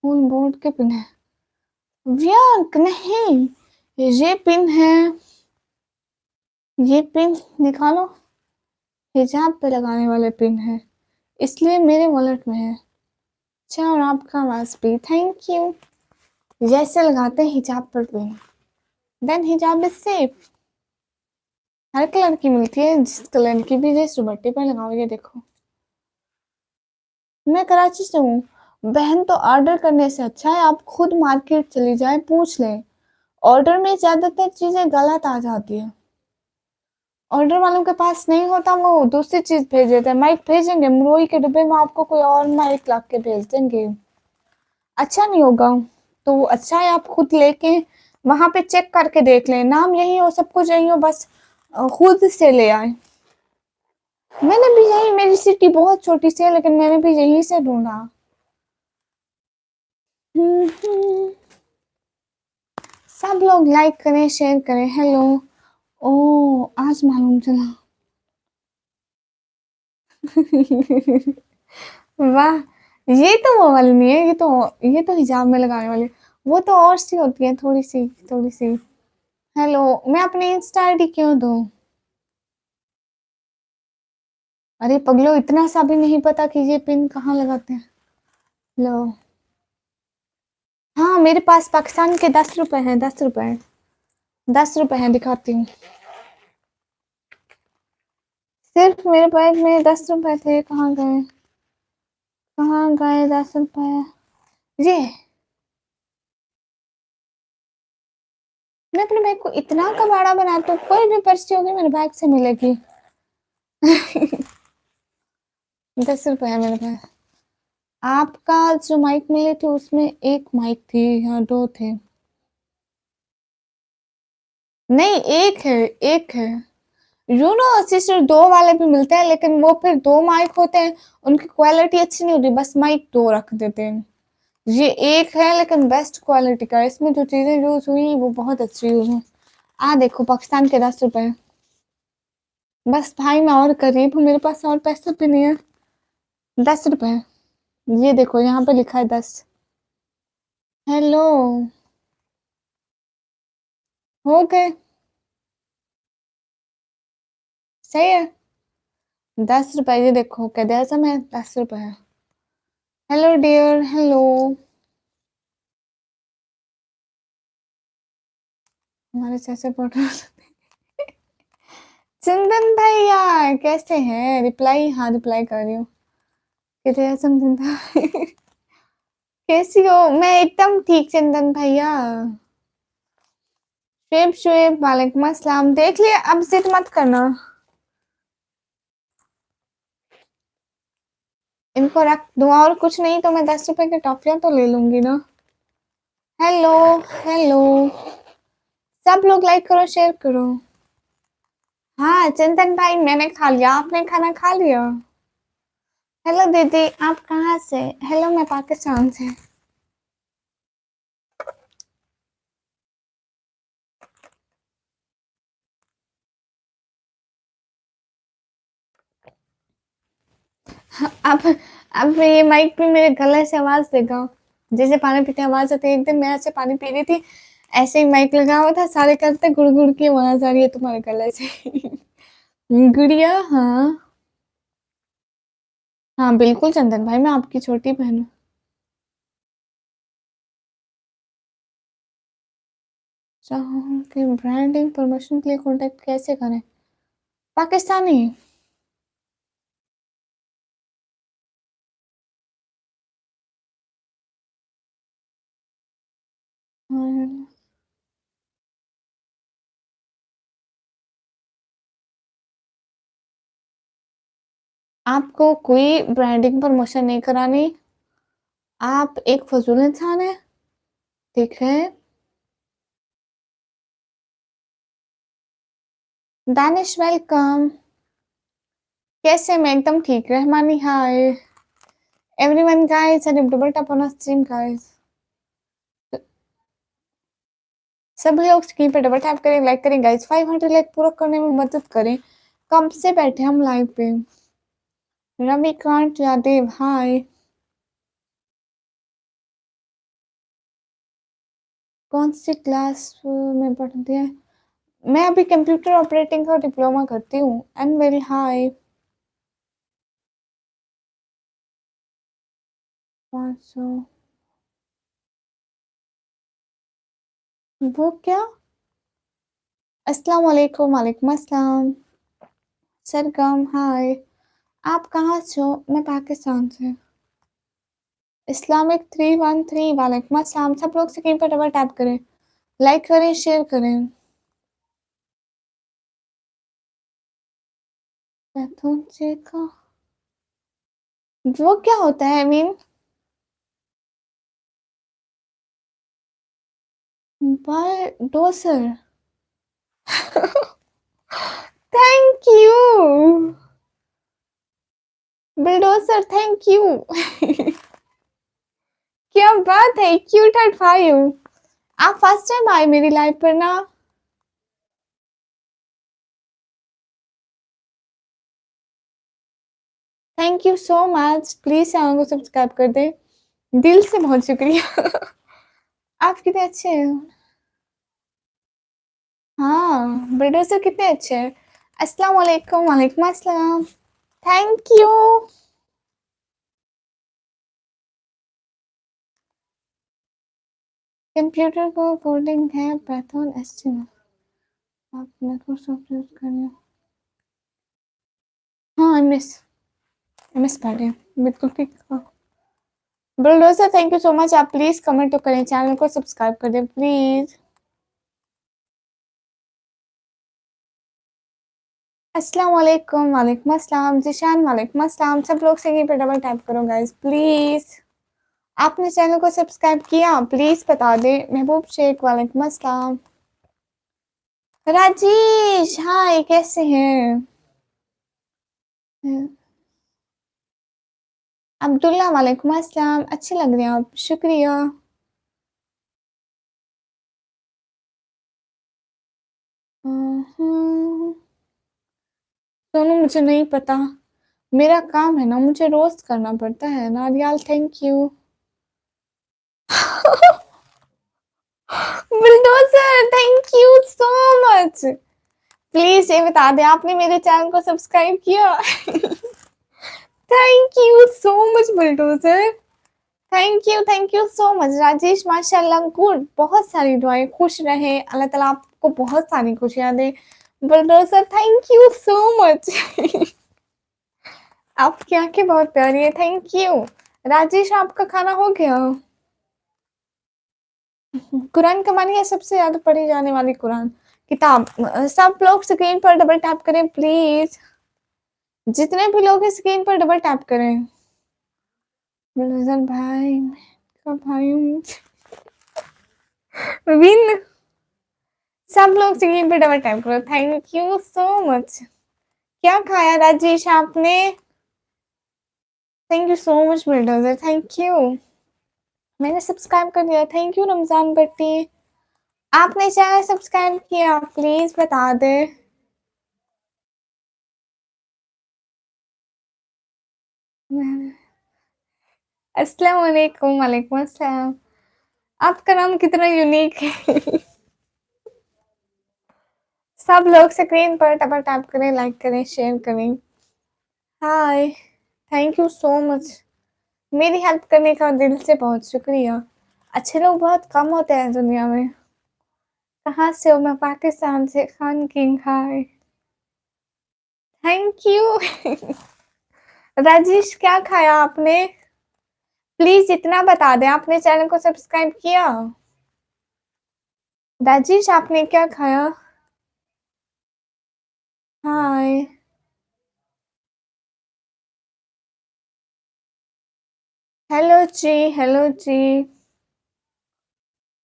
फोन बोर्ड के पिन है, व्यंक नहीं, ये पिन है, ये पिन निकालो, हिजाब पे लगाने वाले पिन है, इसलिए मेरे वॉलेट में है। अच्छा, और आपका आवाज भी थैंक यू। जैसे लगाते हैं हिजाब पर पिन, देन हिजाब इज सेफ। हर कलर की मिलती है, जिस कलर की भी, जिस दुपट्टे पर लगाओ। ये देखो, मैं कराची से हूँ बहन, तो ऑर्डर करने से अच्छा है आप खुद मार्केट चली जाए, पूछ लें। ऑर्डर में ज्यादातर चीजें गलत आ जाती है, ऑर्डर वालों के पास नहीं होता, वो दूसरी चीज भेज देते हैं। माइक भेजेंगे मरोई के डिब्बे में, आपको कोई और माइक ला के भेज देंगे, अच्छा नहीं होगा। तो अच्छा है आप खुद लेके वहां पे चेक करके देख लें, नाम यही हो, सब कुछ यही हो, बस खुद से ले आए। मैंने भी यही, मेरी सिटी बहुत छोटी सी है, लेकिन मैंने भी यहीं से ढूंढा। सब लोग लाइक करें, शेयर करें। हेलो, ओ आज मालूम चला। वाह, ये तो वो वाली नहीं है, ये तो हिजाब में लगाने वाली, वो तो और सी होती है, थोड़ी सी थोड़ी सी। हेलो, मैं अपनी इंस्टा आईडी क्यों दूं? अरे पगलो, इतना सा भी नहीं पता कि ये पिन कहाँ लगाते हैं? लो, हाँ मेरे पास पाकिस्तान के 10 रुपए हैं, 10 रुपए, 10 रुपए हैं, दिखाती हूँ। सिर्फ मेरे बैग में 10 रुपए थे, कहाँ गए, कहाँ गए 10 रुपए? ये मैं अपने बैग को इतना कबाड़ा बनाती हूँ, कोई भी पर्ची होगी मेरे बैग से मिलेगी। 10 रुपए है मेरे पास। आपका जो माइक मिले थे उसमें एक माइक थी, हाँ दो थे। नहीं, एक है, एक है। सिस्टर, दो वाले भी मिलते हैं, लेकिन वो फिर दो माइक होते हैं, उनकी क्वालिटी अच्छी नहीं होती, बस माइक दो रख देते हैं। ये एक है, लेकिन बेस्ट क्वालिटी का, इसमें जो चीजें यूज हुई वो बहुत अच्छी यूज हुई। देखो, पाकिस्तान के 10 रुपए। बस भाई मैं और गरीब हूँ, मेरे पास और पैसा भी नहीं है। 10 रुपए, ये देखो यहाँ पे लिखा है 10। हेलो, हो गए, सही है। 10 रुपए, ये देखो क्या दिया समय, 10 रुपए है। Hello dear, hello. हमारे जैसे फोटो। चंदन भैया कैसे हैं? रिप्लाई, हाँ रिप्लाई कर रही हूँ। कितने हैं चंदन भैया? कैसी हो? मैं एकदम ठीक चंदन भैया। शुएब, शुएब वालेकुम अस्सलाम। देख लिया, अब जिद मत करना। इनको रख दूँ और कुछ नहीं तो मैं 10 रुपए की टॉफियां तो ले लूंगी ना। हेलो, हेलो, सब लोग लाइक करो, शेयर करो। हाँ चंदन भाई, मैंने खा लिया, आपने खाना खा लिया? हेलो दीदी, आप कहाँ से? हेलो, मैं पाकिस्तान से। अब अब ये माइक भी मेरे गले से आवाज देगा, जैसे पानी पीते आवाज आती है। एक दिन मैं ऐसे पानी पी रही थी, ऐसे ही माइक लगा हुआ था, सारे करते गुड़ गुड़ की आवाज आ रही है तुम्हारे गले से। गुड़िया, हाँ हाँ बिल्कुल चंदन भाई, मैं आपकी छोटी बहन हूँ। चाहूँ कि ब्रांडिंग प्रमोशन के लिए कांटेक्ट कैसे करें? पाकिस्तानी। हाँ, आपको कोई ब्रांडिंग प्रमोशन नहीं करानी, आप एक फजूल इंसान है, ठीक है। दानिश वेलकम। कैसे? मैं एकदम ठीक। रहमानी हाय। एवरीवन गाइस, अरे double tap on stream guys. सब लोग स्क्रीन पर डबल टैप करें, लाइक करें गाइस। 500 लाइक पूरा करने में मदद करें। कब से बैठे हम लाइव पे। रविकांत यादव हाय। कौन सी क्लास में पढ़ते हैं? मैं अभी कंप्यूटर ऑपरेटिंग का डिप्लोमा करती हूँ। एनवेल हाय। 500। वो क्या? अस्सलाम वालेकुम। वालेकुम अस्सलाम। सरगम हाय। आप कहाँ से हो? मैं पाकिस्तान से। इस्लामिक 313 वालेकुम अस्सलाम। सब लोग स्क्रीन पर डबल टैप करें, लाइक करें, शेयर करें। का वो क्या होता है? I mean bulldozer. Thank you bulldozer, thank you. क्या बात है, क्यूट एट 5। आप फर्स्ट टाइम आए मेरी लाइव पर ना? Thank you so much. Please channel को सब्सक्राइब कर दे, दिल से बहुत शुक्रिया। आप कितने अच्छे हैं। हाँ, बुलडोसर कितने अच्छे हैं। अस्सलाम वालेकुम। वालेकुम अस्सलाम। Thank you. कंप्यूटर को कोडिंग है, पाइथन एचटीएमएल। आप माइक्रोसॉफ्ट यूज कर रहे हो? हाँ, एमएस पढ़ रहे हैं, बिल्कुल ठीक। Bulldozer thank you so much. आप प्लीज कमेंट तो करें, चैनल को सब्सक्राइब कर दें प्लीज। अस्सलाम वालेकुम। वालेकुम अस्सलाम। जिशान वालेकुम अस्सलाम। सब लोग से पे डबल टैप करो गाइस प्लीज। आपने चैनल को सब्सक्राइब किया प्लीज बता दें। महबूब शेख वालेकुम अस्सलाम। राजेश हाय, कैसे हैं? अब्दुल्ला वालेकुम अस्सलाम। अच्छे लग रहे हैं आप, शुक्रिया। दोनों मुझे नहीं पता। मेरा काम है ना, मुझे रोस्ट करना पड़ता है ना रियाल। Thank you. Bulldozer thank you so much. Please ये बता दे आपने मेरे चैनल को सब्सक्राइब किया। Thank you so much bulldozer. Thank you so much Rajesh. माशाल्लाह गुड। बहुत सारी दुआएं, खुश रहे अल्लाह ताला आपको बहुत सारी खुशियां दे। Bulldozer thank you so much. आपकी आंखें बहुत प्यारी है। Thank you Rajesh. आपका खाना हो गया? कुरान कमानी है सबसे ज्यादा पढ़ी जाने वाली कुरान किताब। सब लोग स्क्रीन पर डबल टैप करें प्लीज। जितने भी लोग हैं स्क्रीन पर डबल टैप करें। भाई का भाई हूँ। विन। सब लोग स्क्रीन पर डबल टैप करो। Thank you so much. क्या खाया राजेश आपने? Thank you so much builder, thank you. मैंने सब्सक्राइब कर दिया। थैंक यू रमजान भट्टी। आपने चैनल सब्सक्राइब किया प्लीज बता दे। अस्सलाम वालेकुम। वालेकुम अस्सलाम। आपका नाम कितना यूनिक है। सब लोग स्क्रीन पर डबल टैप करें, लाइक करें, शेयर करें। हाय, थैंक यू सो मच। मेरी हेल्प करने का दिल से बहुत शुक्रिया। अच्छे लोग बहुत कम होते हैं दुनिया में। कहाँ से हो? मैं पाकिस्तान से। Khan king hi. Thank you. Rajesh क्या खाया आपने? प्लीज इतना बता दें आपने चैनल को सब्सक्राइब किया। राजेश आपने क्या खाया? हाय। हेलो जी, हेलो जी।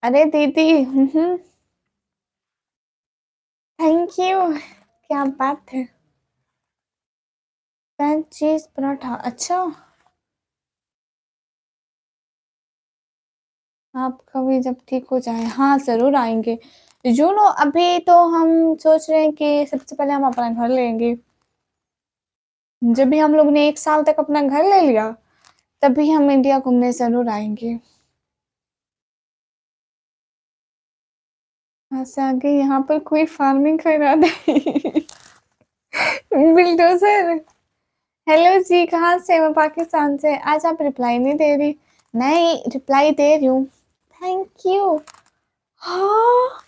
अरे दीदी, थैंक यू। क्या बात है। पैन चीज पराठा, अच्छा। आप कभी जब ठीक हो जाए, हाँ जरूर आएंगे। नो अभी तो हम सोच रहे हैं कि सबसे पहले हम अपना घर लेंगे। जब भी हम लोग ने 1 साल तक अपना घर ले लिया, तभी हम इंडिया घूमने जरूर आएंगे। ऐसे आगे यहाँ पर कोई फार्मिंग करा दे। बिल्डोजर। हेलो जी, कहाँ से? मैं पाकिस्तान से। आज आप रिप्लाई नहीं दे रही। नहीं, रिप्लाई दे रही हूँ। Thank you. हाँ।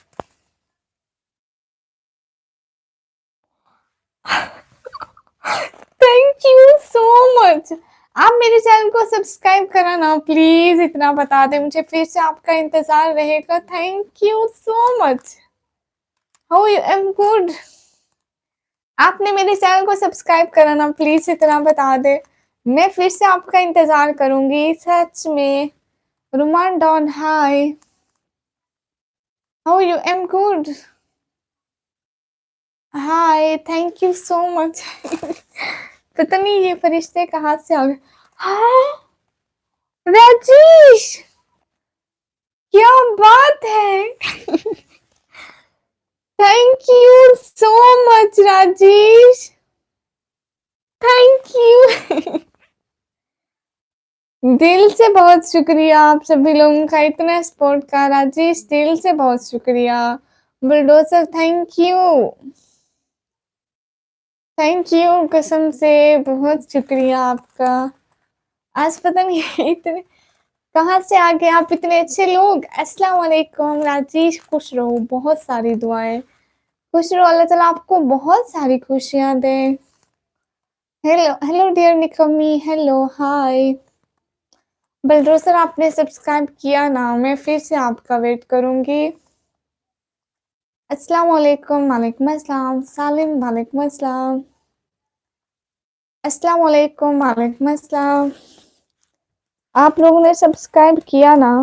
Thank you so much. आप मेरे चैनल को सब्सक्राइब करा ना प्लीज, इतना बता दे मुझे, फिर से आपका इंतजार रहेगा। Thank you so much. How you am good. आपने मेरे चैनल को सब्सक्राइब करा ना प्लीज, इतना बता दे। मैं फिर से आपका इंतजार करूंगी सच में। Ruman Don, hi. How you am good. Hi, thank you so much. पता नहीं ये फरिश्ते कहाँ से आ गए। हाँ, राजेश, क्या बात है। Thank you so much Rajesh. Thank you. दिल से बहुत शुक्रिया आप सभी लोगों का, इतना सपोर्ट का। राजेश, दिल से बहुत शुक्रिया। Bulldozer, thank you. Thank you, कसम से बहुत शुक्रिया आपका। आज पता नहीं इतने कहाँ से आ गए आप, इतने अच्छे लोग। अस्सलाम वालेकुम राजेश, खुश रहो, बहुत सारी दुआएं। खुश रहो, अल्लाह ताला आपको बहुत सारी खुशियां दे। Hello hello dear Nikammi, hello hi. Bulldozer, आपने सब्सक्राइब किया ना, मैं फिर से आपका वेट करूंगी। अस्सलाम वालेकुम, वालेकुम अस्सलाम। सालिम, वालेकुम अस्सलाम। अस्सलाम वालेकुम, वालेकुम अस्सलाम। आप लोगों ने सब्सक्राइब किया ना।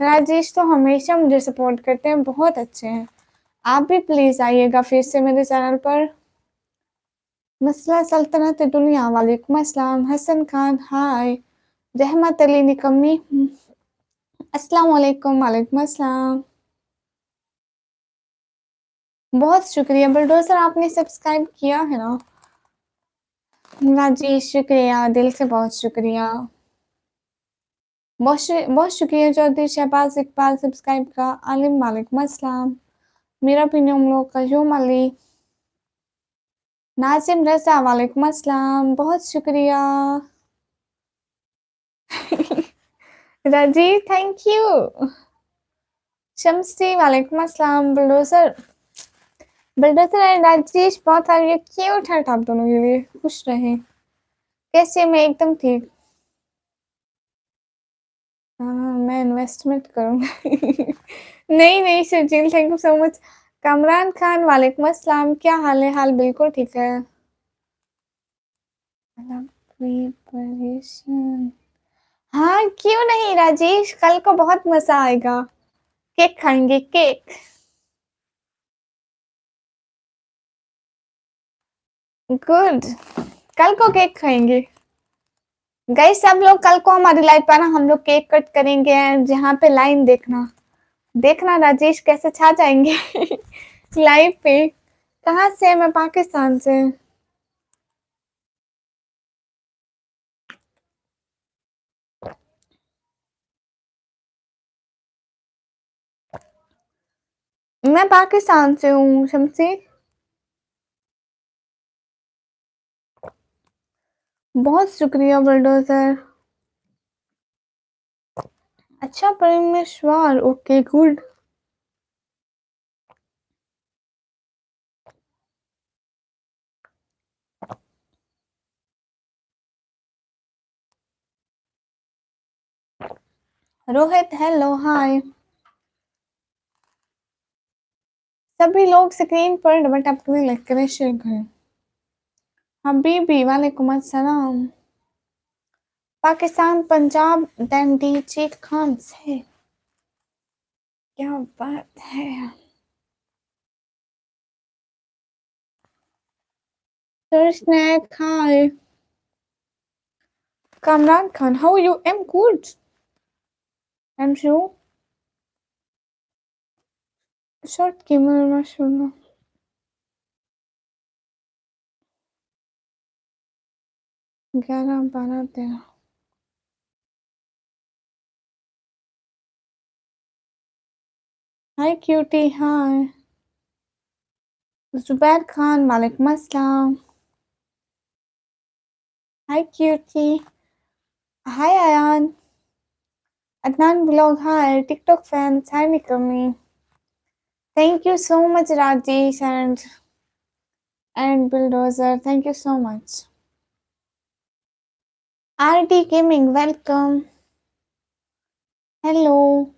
राजेश तो हमेशा मुझे सपोर्ट करते हैं, बहुत अच्छे हैं। आप भी प्लीज आइएगा फिर से मेरे चैनल पर। मसला सल्तनत दुनिया, वालेकुम अस्सलाम। हसन खान, हाय। रहमत अली निकम्मी, अस्सलाम वालेकुम, वालेकुम अस्सलाम। बहुत शुक्रिया बुलडोजर, आपने सब्सक्राइब किया है ना। राजेश, शुक्रिया, दिल से बहुत शुक्रिया। बहुत शुक्रिया चौधरी शहबाज इकबाल सब्सक्राइब का। आलिम, वालेकुम अस्सलाम। मेरा भी नाम लोग कयूम अली। नाजिम रजा, वालेकुम अस्सलाम, बहुत शुक्रिया। Rajiv, thank you. शम्सी, वालेकुम अस्सलाम। बुलडोजर, बुलडोजर एंड राजेश, बहुत सारे क्यूट है आप दोनों के लिए, खुश रहे। कैसे? मैं एकदम ठीक। हाँ, मैं इन्वेस्टमेंट करूंगी। नहीं नहीं Sujil, thank you so much. Kamran Khan, वालेकुम अस्सलाम, क्या हाल है? हाल बिल्कुल ठीक है। प्रिपरेशन, हाँ क्यों नहीं राजेश, कल को बहुत मजा आएगा। केक खाएंगे, केक। गुड। कल को केक खाएंगे। गाइस सब लोग कल को हमारी लाइव पर ना, हम लोग केक कट करेंगे। जहाँ पे लाइन देखना, देखना राजेश कैसे छा जाएंगे। लाइव पे। कहाँ से? मैं पाकिस्तान से। मैं पाकिस्तान से हूँ शमसी। बहुत शुक्रिया बुलडोजर। अच्छा परमेश्वर, okay good. Rohit, hello hi. सभी लोग स्क्रीन पर डबल टैप करें, लाइक करें, शेयर करें। हबीबी, वालेकुम अस्सलाम। पाकिस्तान पंजाब देन डीजे खान से, क्या बात है। Snack, hi. Kamran Khan, how are you? I'm good. And you? Short gamer, mashallah. ग्यारह बारह तेरह। Hi cutie, hi. Zubair Khan, Walaikum Assalam. Hi cutie. Hi Ayan. Adnan Vlog, hi. TikTok fans, hi Nikami. Thank you so much Rajesh and Bulldozer. Thank you so much. RD Gaming, welcome. Hello.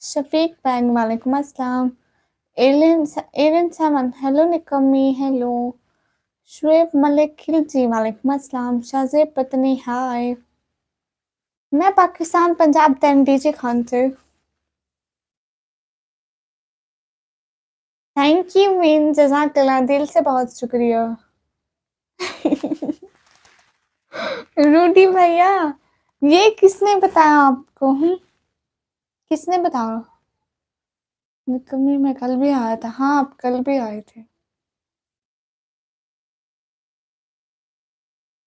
Shafiq Bang, Walaikum Assalam. Alien Saman, hello Nikami, hello. Shoaib Malik Khilji, वालेकुम अस्सलाम। शाहजेब पत्नी, हाय। मैं Pakistan Punjab then DJ Khan से। Thank you mean, जज़ाकल्लाह, दिल से बहुत शुक्रिया। रूडी भैया, ये किसने बताया आपको? किसने बताया? निकम्मी में कल भी आया था। हाँ, आप कल भी आए थे।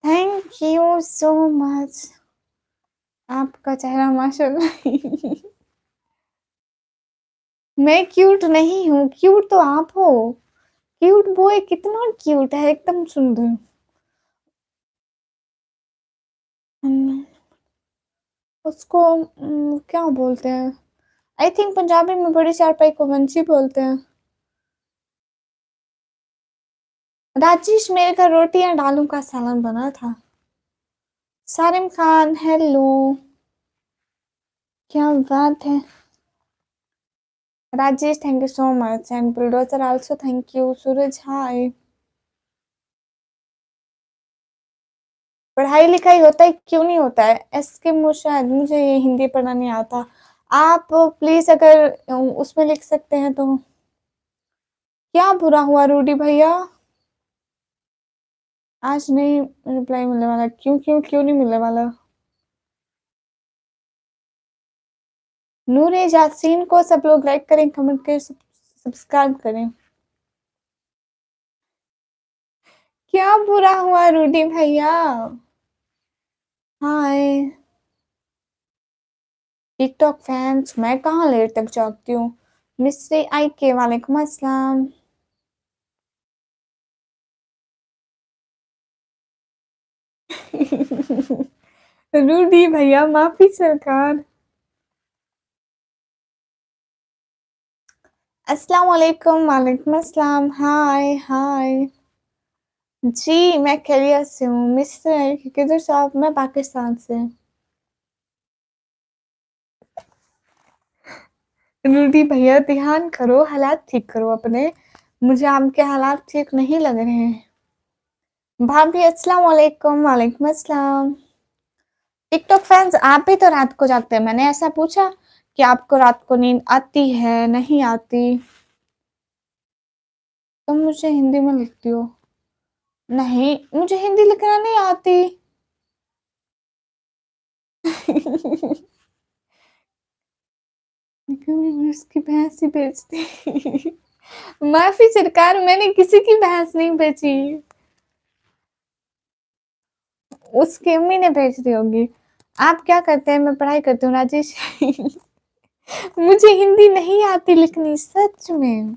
Thank you so much. आपका चेहरा माशाल्लाह। मैं क्यूट नहीं हूँ, क्यूट तो आप हो। क्यूट बॉय कितना क्यूट है, एकदम सुंदर। उसको क्या बोलते हैं? आई थिंक पंजाबी में बड़ी चारपाई को मंची बोलते हैं। राजेश, मेरे घर रोटियां दालों का सालन बना था। सारिम खान, हेलो, क्या बात है। Rajesh, thank you so much and bulldozer also thank you. Suraj, hi. पढ़ाई लिखाई होता है, क्यों नहीं होता है? एसके मुशाहिद, मुझे ये हिंदी पढ़ना नहीं आता। आप प्लीज अगर उसमें लिख सकते हैं तो। क्या बुरा हुआ रूडी भैया? आज नहीं रिप्लाई मिलने वाला? क्यों क्यों क्यों नहीं मिलने वाला? नूर यासीन को सब लोग लाइक करें, कमेंट करें, सब्सक्राइब करें। क्या बुरा हुआ रूडी भैया? हाय टिकटॉक फैंस, मैं कहाँ लेट तक जागती हूँ। मिस्री आई के, वालेकुम अस्सलाम। रूडी भैया, माफी सरकार। अस्सलाम वालेकुम, वालेकुम अस्सलाम, हाय हाय। जी मैं खैरियत से हूँ। मिस्टर आई के किधर से आप? मैं पाकिस्तान से। रूडी भैया, ध्यान करो, हालात ठीक करो अपने। मुझे आपके हालात ठीक नहीं लग रहे हैं। भाभी, अस्सलाम वालेकुम, वालेकुम अस्सलाम। टिकटॉक फैंस, आप ही तो रात को जागते हैं। मैंने ऐसा पूछा कि आपको रात को नींद आती है, नहीं आती? तुम मुझे हिंदी में लिखती हो। नहीं, मुझे हिंदी लिखना नहीं आती। उसकी भैंस ही बेचती। माफी सरकार, मैंने किसी की भैंस नहीं बेची। उसकी अम्मी ने बेच दी होगी। आप क्या करते हैं? मैं पढ़ाई करती हूँ राजेश। मुझे हिंदी नहीं आती लिखनी, सच में।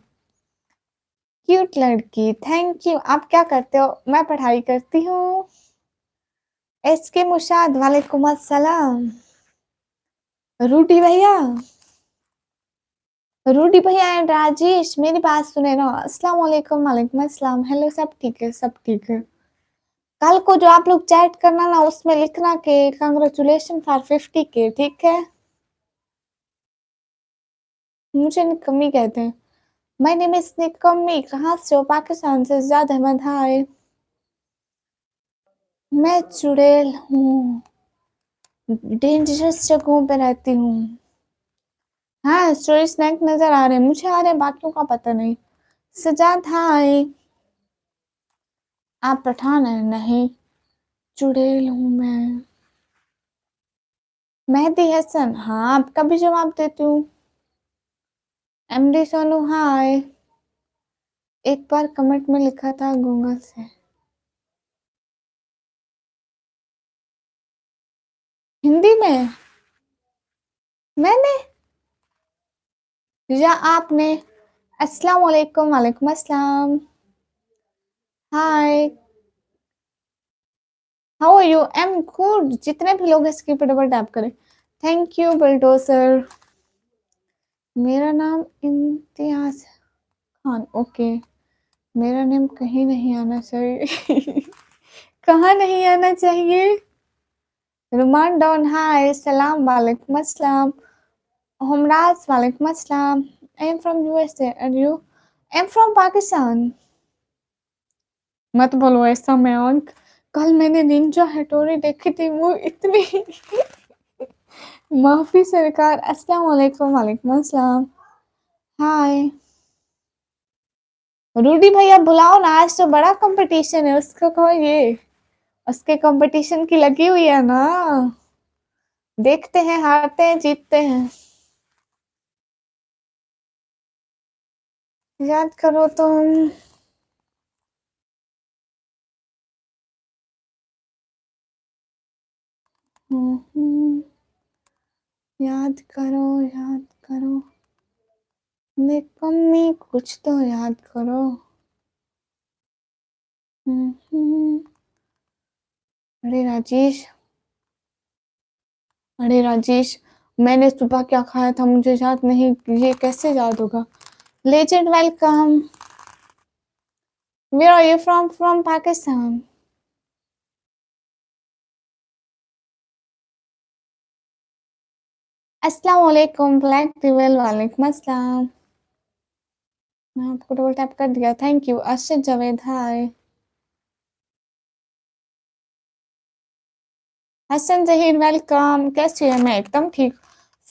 क्यूट लड़की, थैंक यू। आप क्या करते हो? मैं पढ़ाई करती हूँ। एसके मुशाद, वालेकुम अस्सलाम। रूडी भैया, रूडी भैया एंड राजेश, मेरी बात सुने ना। अस्सलाम वालेकुम, वालेकुम अस्सलाम, हेलो, सब ठीक है, सब ठीक है। कल को जो आप लोग चैट करना ना, उसमें लिखना के कांग्रेचुलेशन फॉर 50 के, ठीक है? मुझे कमी कहते हैं। माय नेम इज निकम्मी, कहाँ से हो? पाकिस्तान से। ज़ाद अहमद, हाय। मैं चुड़ैल हूँ, डेंजरस जगहों पे रहती हूँ। हाँ, स्टोरी स्नैक नजर आ रहे हैं, मुझे आ रहे हैं, बाकियों का पता नहीं। सजाद, हाय। आप पठान हैं? नहीं, चुड़ैल हूँ मैं। मेहदी हसन, हाँ आपका भी जवाब देती हूँ। एमडी सोनू, हाय। एक बार कमेंट में लिखा था गूगल से। हिंदी में? मैंने या आपने? अस्सलाम वालेकुम। वालेकुम अस्सलाम, hi. How are you? Am good. जितने भी लोग इसके ऊपर डबल टैप करें। Thank you bulldozer. मेरा नाम इम्तियाज खान, ओके। मेरा नेम कहीं नहीं आना चाहिए। कहाँ नहीं आना चाहिए? Ruman Don, hi. सलाम, वालेकुम अस्सलाम। हमराज, वालेकुम अस्सलाम। I am from USA and you? I am from Pakistan. मत बोलो ऐसा मयंक, कल मैंने निंजा हथौड़ी देखी थी, वो इतनी। माफी सरकार। अस्सलाम वालेकुम। वालेकुम अस्सलाम, हाय। रूडी भैया बुलाओ ना, आज तो बड़ा कंपटीशन है, उसको कहो ये, उसके कंपटीशन की लगी हुई है ना। देखते हैं, हारते हैं जीतते हैं। याद करो तुम। याद करो, याद करो। निकम्मी, कुछ तो याद करो। अरे राजेश, अरे राजेश, मैंने सुबह क्या खाया था मुझे याद नहीं, ये कैसे याद होगा? Legend, welcome. Where are you from? From Pakistan. अस्सलाम वालेकुम ब्लैक डिवेल, वालेकुम अस्सलाम। मैं आपको डबल टैप कर दिया, thank you. Arshad Javed, hi. Hasan Zaheer, welcome. कैसे हैं? मैं एकदम ठीक।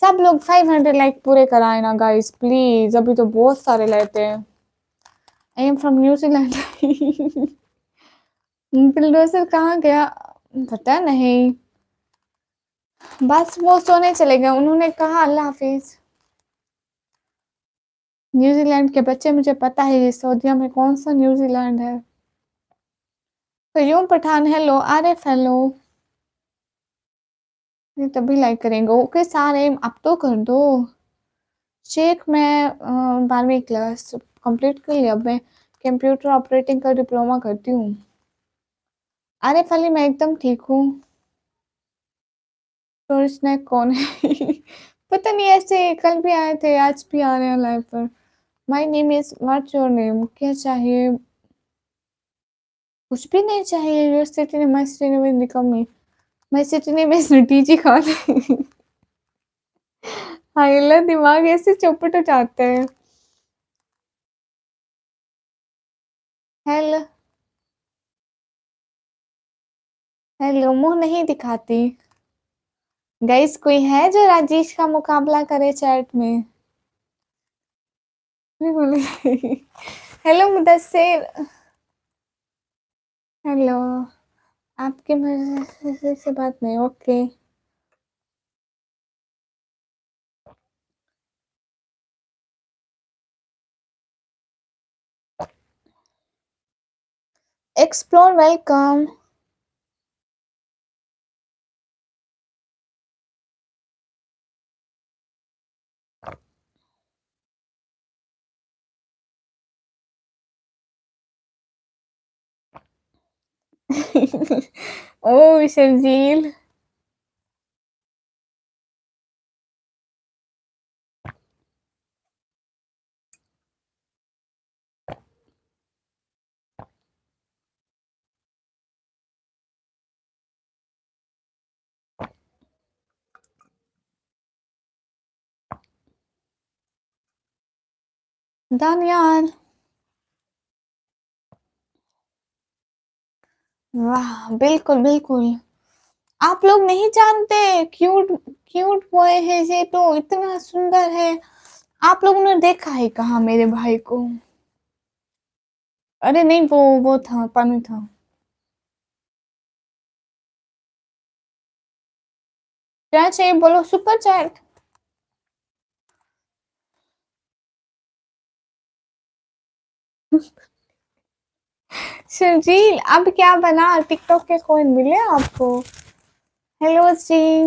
सब लोग 500 लाइक पूरे कराए ना गाइस प्लीज, अभी तो बहुत सारे लेते हैं। I am from New Zealand. Bulldozer कहाँ गया? पता नहीं, बस वो सोने चले गए, उन्होंने कहा अल्लाह हाफिज। न्यूजीलैंड के बच्चे, मुझे पता है ये सऊदीया में कौन सा न्यूजीलैंड है। तो यूं पठान, हेलो। आरिफ, हेलो। ये तभी लाइक करेंगे, ओके सारे, अब तो कर दो। शेख, मैं 12वीं क्लास कंप्लीट कर लिया, अब मैं कंप्यूटर ऑपरेटिंग का डिप्लोमा करती हूँ। आरिफ अली, मैं एकदम ठीक हूँ। तो स्नैक कौन है? पता नहीं, ऐसे कल भी आए थे, आज भी आ रहे हैं लाइव पर। My name is, what's your name? क्या चाहिए? कुछ भी नहीं चाहिए। Your city name, my city name is Nikammi. My city name is TG Khan. हाइला, दिमाग ऐसे चौपट हो जाते हैं। हेलो, हेलो, मुंह नहीं दिखाती। गाइस, कोई है जो राजेश का मुकाबला करे चैट में? नहीं बोले। Hello Mudassir, hello. आपके मर्जी से बात नहीं, okay. Explore, welcome. Oh Sharjeel. Daniyal, वाह बिल्कुल बिल्कुल। आप लोग नहीं जानते, क्यूट क्यूट बॉय है ये, तो इतना सुंदर है। आप लोगों ने देखा है कहाँ मेरे भाई को? अरे नहीं, वो था, पानी था। क्या चाहिए बोलो, सुपर चैट। शर्जील, अब क्या बना, टिकटॉक के कॉइन मिले आपको? हेलो जी।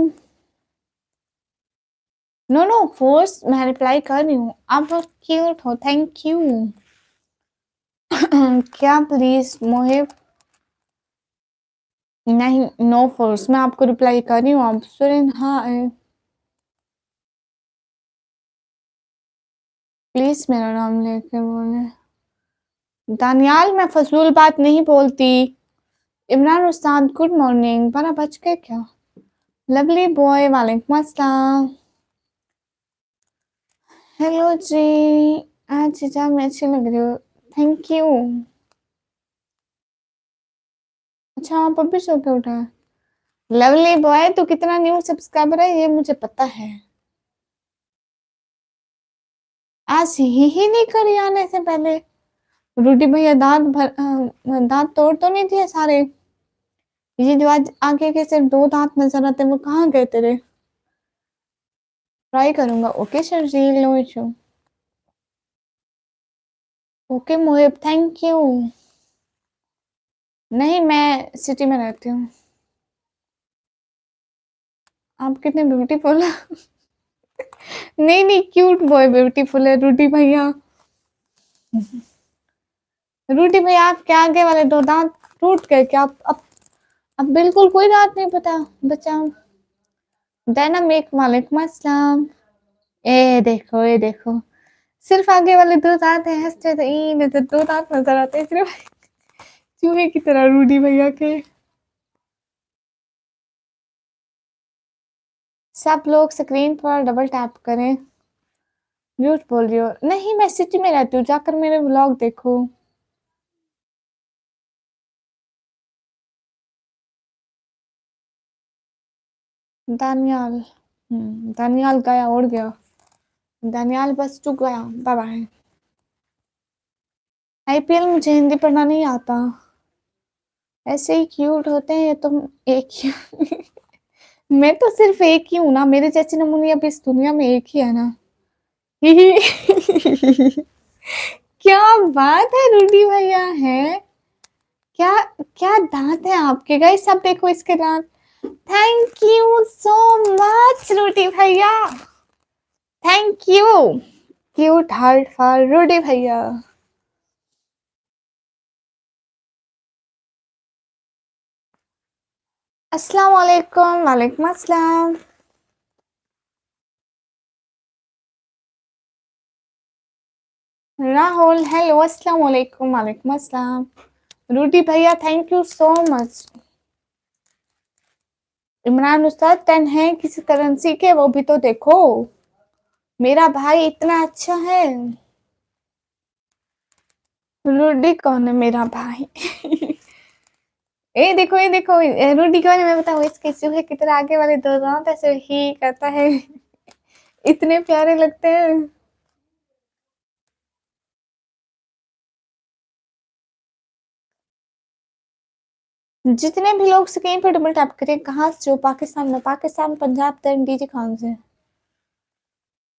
नो नो फोर्स, मैं रिप्लाई कर रही हूँ, आप क्यूट हो, थैंक यू। क्या प्लीज मोहिब? नहीं, नो फोर्स, मैं आपको रिप्लाई कर रही हूँ। आप सुरेन, हाँ प्लीज मेरा नाम लेके बोले। दानियाल, मैं फजूल बात नहीं बोलती। इमरान उस्ताद, गुड मॉर्निंग। 12 बज गए क्या? लवली बॉय, वालेकुम अस्सलाम। हेलो जी। आज जीजा मैं अच्छी लग रही हूँ, थैंक यू। अच्छा, आप अभी सो के उठा है? लवली बॉय, तो कितना न्यू सब्सक्राइबर है ये मुझे पता है। आज ही नहीं करी आने से पहले। रूडी भैया दांत तोड़ तो नहीं दिए सारे? ये जो आज आगे के सिर्फ 2 दांत नजर आते, वो कहाँ गए तेरे? ट्राई करूंगा, okay sir ji, no issue. Okay Mohib, thank you. नहीं, मैं सिटी में रहती हूँ। आप कितने ब्यूटीफुल है। नहीं नहीं, क्यूट बॉय ब्यूटीफुल है रूडी भैया। रूडी भैया, आपके आगे वाले 2 दांत टूट गए क्या? अब बिल्कुल कोई दांत नहीं पता बचा। डायनामिक, वालेकुम अस्सलाम। ए देखो, ए देखो, सिर्फ आगे वाले 2 दांत हैं, हंसते तो इन तो 2 दांत नजर आते हैं सिर्फ, चूहे की तरह रूडी भैया के। सब लोग स्क्रीन पर डबल टैप करें। झूठ बोल रही हो? नहीं, मैं सिटी में रहती हूँ, जाकर मेरे व्लॉग देखो। दानियाल, दानियाल गया, उड़ गया। दानियाल बस चुक गया, बाय बाय। आईपीएल मुझे हिंदी पढ़ना नहीं आता। ऐसे ही क्यूट होते हैं तुम, एक ही। मैं तो सिर्फ एक ही हूँ ना, मेरे जैसी नमूनी अब इस दुनिया में एक ही है ना। क्या बात है रूडी भैया है। क्या क्या दांत है आपके, गाइस सब देखो इसके दांत। Thank you so much Rudy भैया, thank you. Cute heart for Rudy भैया। अस्सलाम वालेकुम, वालेकुम अस्सलाम। राहुल, हेलो, अस्सलाम वालेकुम, वालेकुम अस्सलाम। रूडी भैया, thank you so much. Imran उस्ताद 10 है किसी करेंसी के, वो भी तो देखो। मेरा भाई इतना अच्छा है। रूडी कौन है मेरा भाई? ये देखो, रूडी कौन है मैं बताऊं, इसके चूहे की तरह आगे वाले 2 दांत ऐसे ही करता है। इतने प्यारे लगते हैं। जितने भी लोग स्क्रीन पर डबल टैप करें, कहाँ से हो? पाकिस्तान में, पाकिस्तान, पंजाब, तक डीजे खान से।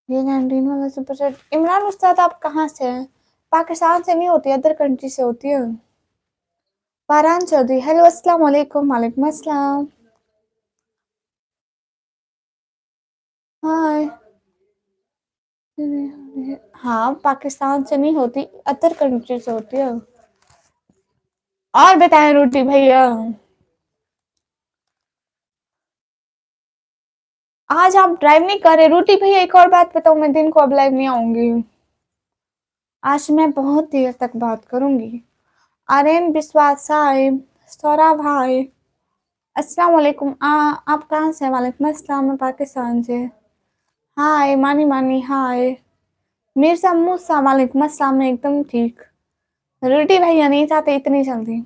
ये 19 वाला सुपर चैट। इमरान उस्ताद, आप कहाँ से हैं? पाकिस्तान से नहीं होती, अदर कंट्री से होती है। फारहान चौधरी, हेलो, अस्सलाम वालेकुम, वालेकुम अस्सलाम। हाय। हाँ, पाकिस्तान से नहीं होती, अदर कंट्री से होती है। और बताएं रोटी भैया। आज आप ड्राइव नहीं कर रहे रोटी भैया? एक और बात बताऊं, मैं दिन को अब लाइव नहीं आऊंगी। आज मैं बहुत देर तक बात करूंगी। आर्यन विश्वास, हाय। सौरभ, हाय। अस्सलाम वालेकुम। आप कहाँ से? वालेकुम अस्सलाम, मैं पाकिस्तान से। हाय मानी मानी, हाय। मिर्जा मूसा वालेकुम अस्सलाम, मैं एकदम ठीक। रोटी भैया नहीं चाहते इतनी जल्दी।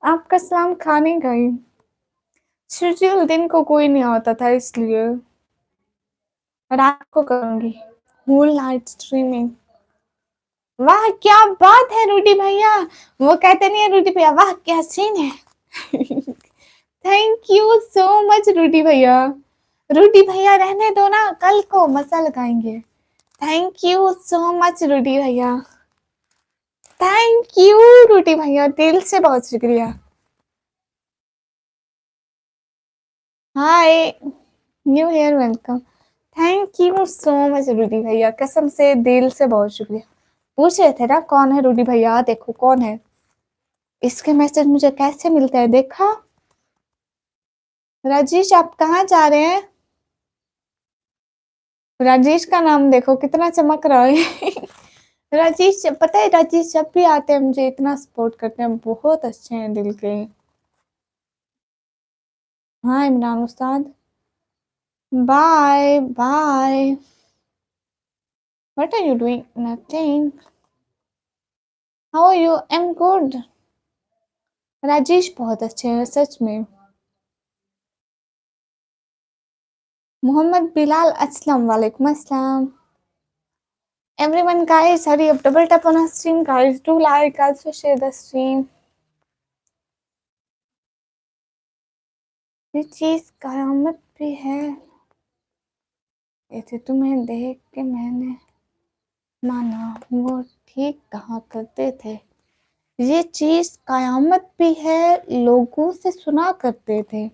आपका सलाम खाने गई। शेड्यूल दिन को कोई नहीं आता था इसलिए रात को करूंगी होल नाइट स्ट्रीमिंग। वाह क्या बात है रूडी भैया, वो कहते नहीं है रूडी भैया वाह क्या सीन है। Thank you so much Rudy भैया। रूडी भैया रहने दो ना, कल को मजा लगाएंगे। Thank you so much Rudy भैया, थैंक यू रूडी भैया, दिल से बहुत शुक्रिया। Hi new year welcome. Thank you so much Rudy भैया, कसम से दिल से बहुत शुक्रिया। पूछ रहे थे ना कौन है रूडी भैया, देखो कौन है। इसके मैसेज मुझे कैसे मिलते हैं देखा। राजेश आप कहाँ जा रहे हैं। राजेश का नाम देखो कितना चमक रहा है। राजेश पता है, राजेश जब भी आते हैं मुझे इतना सपोर्ट करते हैं, बहुत अच्छे हैं दिल के। हाँ इमरान उस्ताद, bye bye. What are you doing, nothing. How are you, I am good. Rajesh बहुत अच्छे हैं सच में। मोहम्मद बिलाल अस्सलाम वालेकुम अस्सलाम। Everyone guys, hurry up, double tap on our stream guys, do like, also share the stream. ये चीज कयामत भी है, ये तो तुम्हें देख के मैंने माना वो ठीक कहा करते थे। ये चीज कयामत भी है, लोगों से सुना करते थे।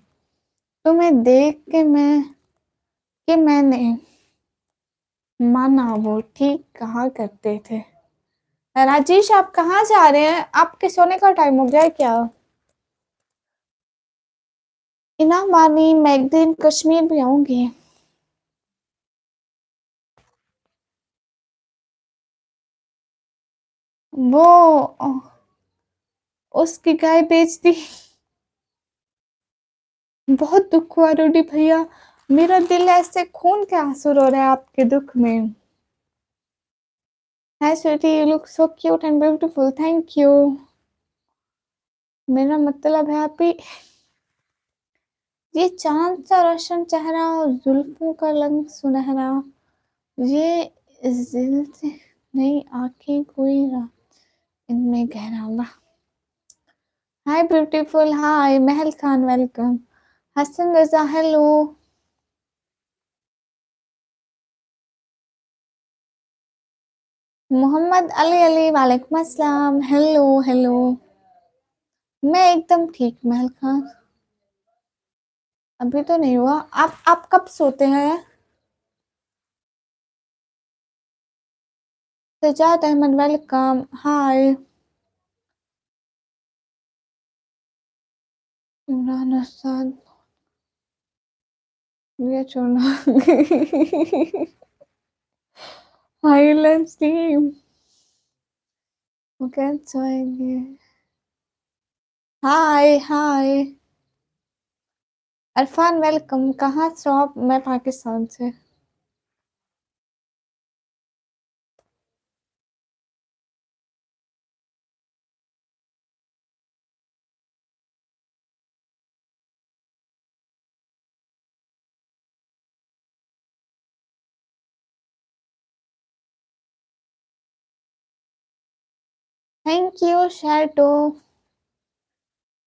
तुम्हें देख के मैंने माना वो ठीक कहा करते थे। राजेश आप कहाँ जा रहे हैं, आपके सोने का टाइम हो गया है क्या। इना मानी मैं एक दिन कश्मीर भी आऊंगी। वो उसकी गाय बेच दी। बहुत दुख हुआ रोडी भैया, मेरा दिल ऐसे खून के आंसू रो रहा है आपके दुख में। Hi sweetie, you look so cute and beautiful, thank you. मेरा मतलब है आप ही, ये चांद सा रोशन चेहरा, जुल्फों का रंग सुनहरा, ये दिल से नई आंखें कोई रात इनमें गहरा वाह। हाय ब्यूटीफुल, हाय महल खान वेलकम। हसन रजा हेलो। मोहम्मद अली अली वालेकुम अस्सलाम, हेलो हेलो। मैं एकदम ठीक महल खान। अभी तो नहीं हुआ, आप कब सोते हैं। सजाद अहमद वेलकम, हाय। इमरान उस्ताद ये छोड़ना। हाय लसीम, कैसे आएंगे। हाय हाय अरफान वेलकम, कहाँ से हो आप। मैं पाकिस्तान से। Thank you shadow.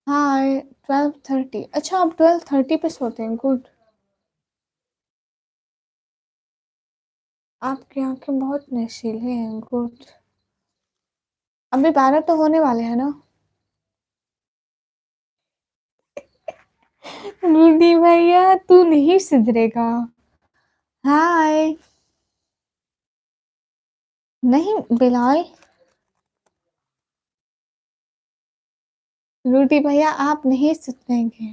हाय 12:30, अच्छा आप 12:30 पे सोते हैं, गुड। आपकी आंखें बहुत नशीली हैं, गुड। अभी 12 तो होने वाले हैं ना। रूडी भैया तू नहीं सुधरेगा। हाय नहीं बिलाल, रूडी भैया आप नहीं सुधरेंगे,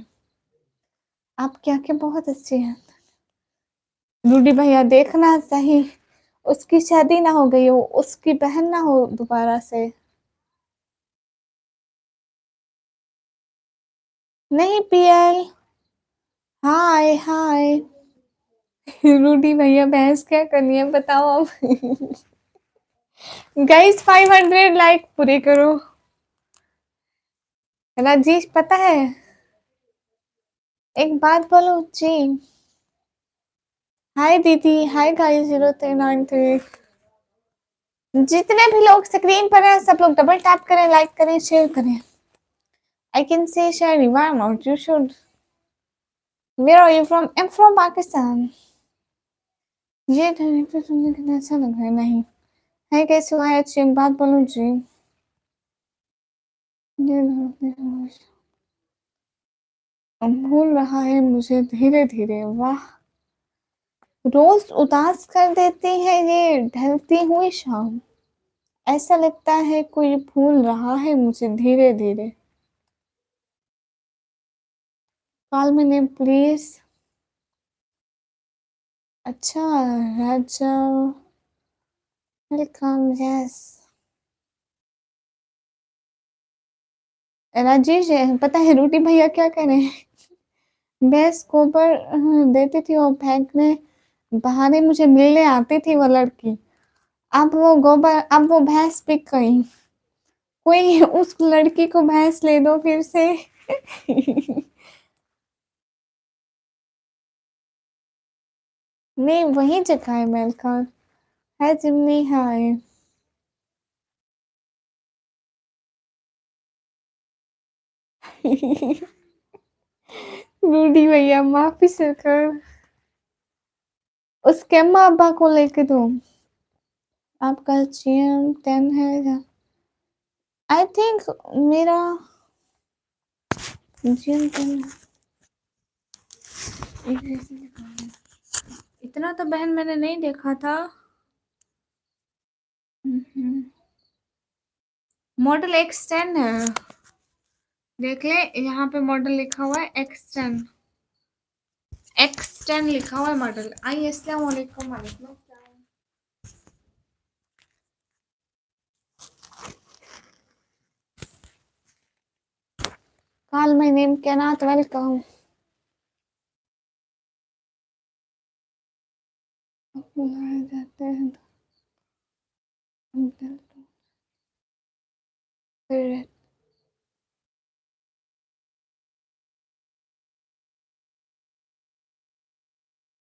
आपकी आंखें बहुत अच्छी हैं। रूडी भैया देखना सही, उसकी शादी ना हो गई हो, उसकी बहन ना हो दोबारा से। नहीं पीएल, हाय हाय। रूडी भैया बहस क्या करनी है बताओ अब। गाइस 500 लाइक पूरे करो। राजेश पता है एक बात बोलो जी। हाय दीदी, हाय गाइस 0393। जितने भी लोग स्क्रीन पर हैं सब लोग डबल टैप करें, लाइक करें, शेयर करें। I can say share, why not, you should. Where are you from? I am from Pakistan. ये तो सुनने कितना अच्छा लग रहा है। नहीं है कैसे हुआ है? अच्छी एक बात बोलूं जी। ये भूल रहा है मुझे धीरे धीरे, वाह। रोज उदास कर देती है ये ढलती हुई शाम। ऐसा लगता है कोई भूल रहा है मुझे धीरे धीरे। Call my name please. अच्छा राजा, वेलकम। यस राजेश, पता है रोटी भैया क्या कह रहे हैं? भैंस गोबर देती थी और फेंकने बहाने मुझे मिलने आती थी वो लड़की। अब वो गोबर, अब वो भैंस बिक गई। कोई उस लड़की को भैंस ले दो फिर से। नहीं वही जगह है मेलखन है, जिमनी है। रूडी भैया माफी सरकार। उसके अम्मा अब्बा को लेके दो। आपका जीएम 10 है। आई थिंक मेरा जीएम 10। इतना तो बहन मैंने नहीं देखा था। मॉडल X10 है। देख ले यहाँ पे मॉडल लिखा हुआ है X10। X10 लिखा हुआ है मॉडल। आई अस्सलाम वालेकुम। वालेकुम अस्सलाम। Call my name can not welcome. बुलाए जाते हैं फिर।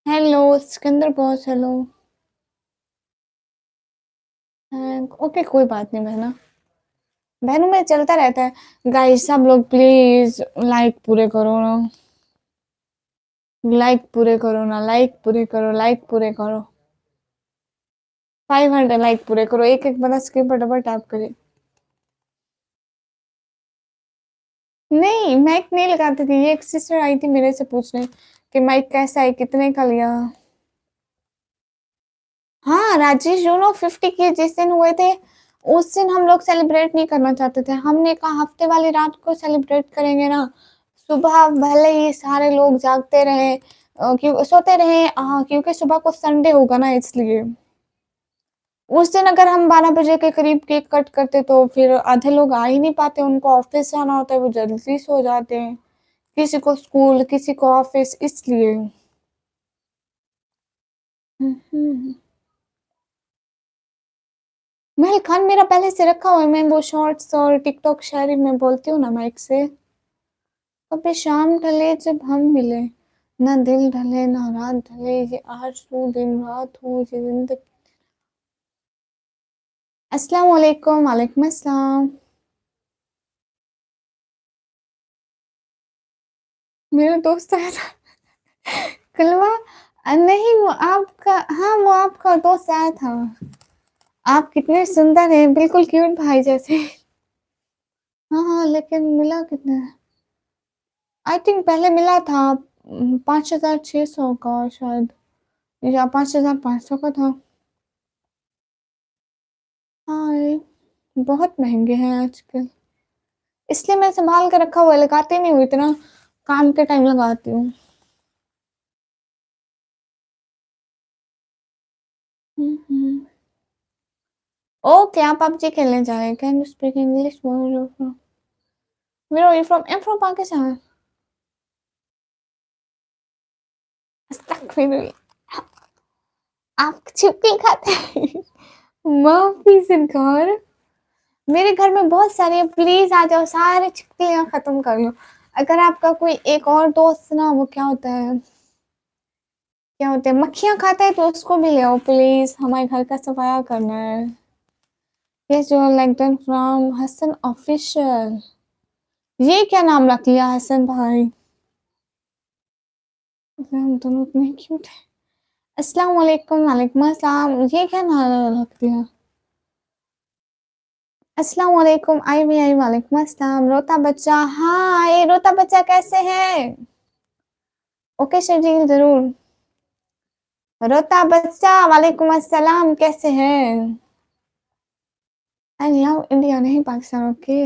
Hello Sikandar boss, hello. Okay कोई बात नहीं बहना, बहनों में चलता रहता है। गाइस सब लोग प्लीज लाइक पूरे करो ना, लाइक पूरे करो ना, लाइक पूरे करो, लाइक पूरे करो। 500 लाइक पूरे करो। एक एक बंदा स्क्रीन पर डबल टैप करे। नहीं माइक नहीं लगाती थी, ये एक सिस्टर आई थी मेरे से पूछने कि माइक कैसा है, कितने का लिया। हाँ राजेश, यू नो 50 के जिस दिन हुए थे उस दिन हम लोग सेलिब्रेट नहीं करना चाहते थे। हमने कहा हफ्ते वाली रात को सेलिब्रेट करेंगे ना। सुबह भले ही सारे लोग जागते रहे, क्यों सोते रहे, क्योंकि सुबह को संडे होगा ना, इसलिए उस दिन अगर हम 12 बजे के करीब केक कट करते तो फिर आधे लोग आ ही नहीं पाते, उनको ऑफिस जाना होता है, वो जल्दी सो जाते हैं। किसी को स्कूल, किसी को ऑफिस, इसलिए। महल खान मेरा पहले से रखा हुआ है, मैं वो शॉर्ट्स और टिकटॉक शायरी में बोलती हूँ ना माइक से। कभी शाम ढले जब हम मिले, ना दिल ढले ना रात ढले, ये आरज़ू दिन रात हो ये जिंदगी। अस्सलाम वालेकुम। वालेकुम अस्सलाम। मेरा दोस्त आया था कलवा। नहीं वो आपका, हाँ वो आपका दोस्त आया था। आप कितने सुंदर हैं, बिल्कुल क्यूट भाई जैसे। हाँ हाँ लेकिन मिला कितना? आई थिंक पहले मिला था 5,600 का शायद, या 5,500 का था। हाँ ये बहुत महंगे हैं आजकल, इसलिए मैं संभाल कर रखा हुआ है, लगाती नहीं हूँ इतना, काम के टाइम लगाती हूँ। ओके आप पबजी खेलने जा रहे हैं? Can you speak English? Where are you from? I am from Pakistan. अस्तगफिरुल्लाह। आप छिपकली खाते हैं? माफ़ी सिनकार, मेरे घर में बहुत सारी है, प्लीज़ आ जाओ, सारे छिपकलियाँ खत्म कर लो। अगर आपका कोई एक और दोस्त ना वो क्या होता है मक्खियाँ खाता है तो उसको भी ले आओ प्लीज़, हमारे घर का सफाया करना है। Yes you are like that from Hasan official. ये क्या नाम रख लिया हसन भाई? हम दोनों इतने क्यूट हैं। अस्सलाम वालेकुम, वालेकुम अस्सलाम। ये क्या नाम रख दिया? अस्सलाम वालेकुम, आई वालेकुम अस्सलाम। रोता बच्चा, हाय रोता बच्चा कैसे है? ओके शर्जील जरूर। रोता बच्चा वालेकुम अस्सलाम, कैसे हैं? आई लव इंडिया, नहीं पाकिस्तान। ओके।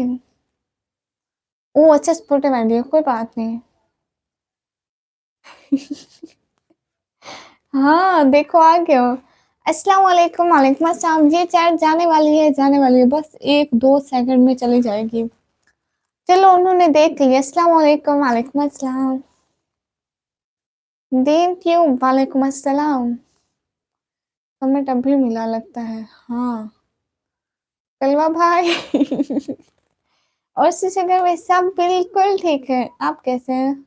ओ अच्छा सपोर्टिव आइडिया, कोई बात नहीं। हाँ देखो आ गया। अस्सलाम वालेकुम, वालेकुम अस्सलाम। ये चैट जाने वाली है, बस 1-2 सेकंड में चली जाएगी। चलो उन्होंने देख लिया। अस्सलाम वालेकुम, वालेकुम अस्सलाम। थैंक यू, वालेकुम अस्सलाम। कमेंट अभी मिला लगता है, हाँ। कलवा भाई और श्रीशंकर में सब बिल्कुल ठीक है, आप कैसे हैं?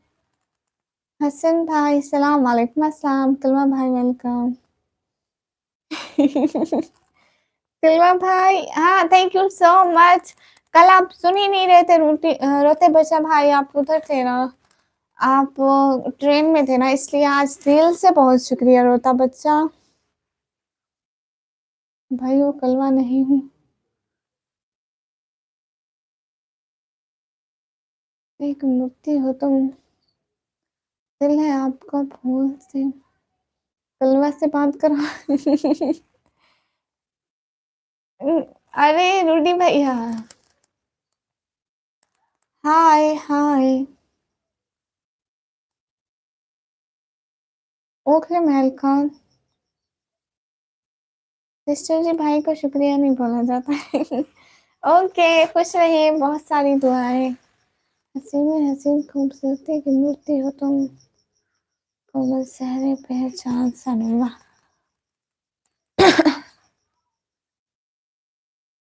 हसन भाई सलाम वालेकुम अस्सलाम। कलवा भाई वेलकम कलवा भाई, हाँ थैंक यू सो मच। कल आप सुन ही नहीं रहे थे, रोते बच्चा भाई आप उधर थे ना, आप ट्रेन में थे ना, इसलिए आज दिल से बहुत शुक्रिया रोता बच्चा भाई। वो कलवा नहीं हूँ, एक मूर्ति हो तुम, दिल है आपका फूल से, कलवा से बात करो अरे रूडी भैया, हाय हाय। ओके महल खान, सिस्टर जी भाई को शुक्रिया नहीं बोला जाता है ओके खुश रहिए, बहुत सारी दुआएं। हसीन हसीन खूबसूरती की मूर्ति हो तुम, कोमल सहरे पहचान सनवा।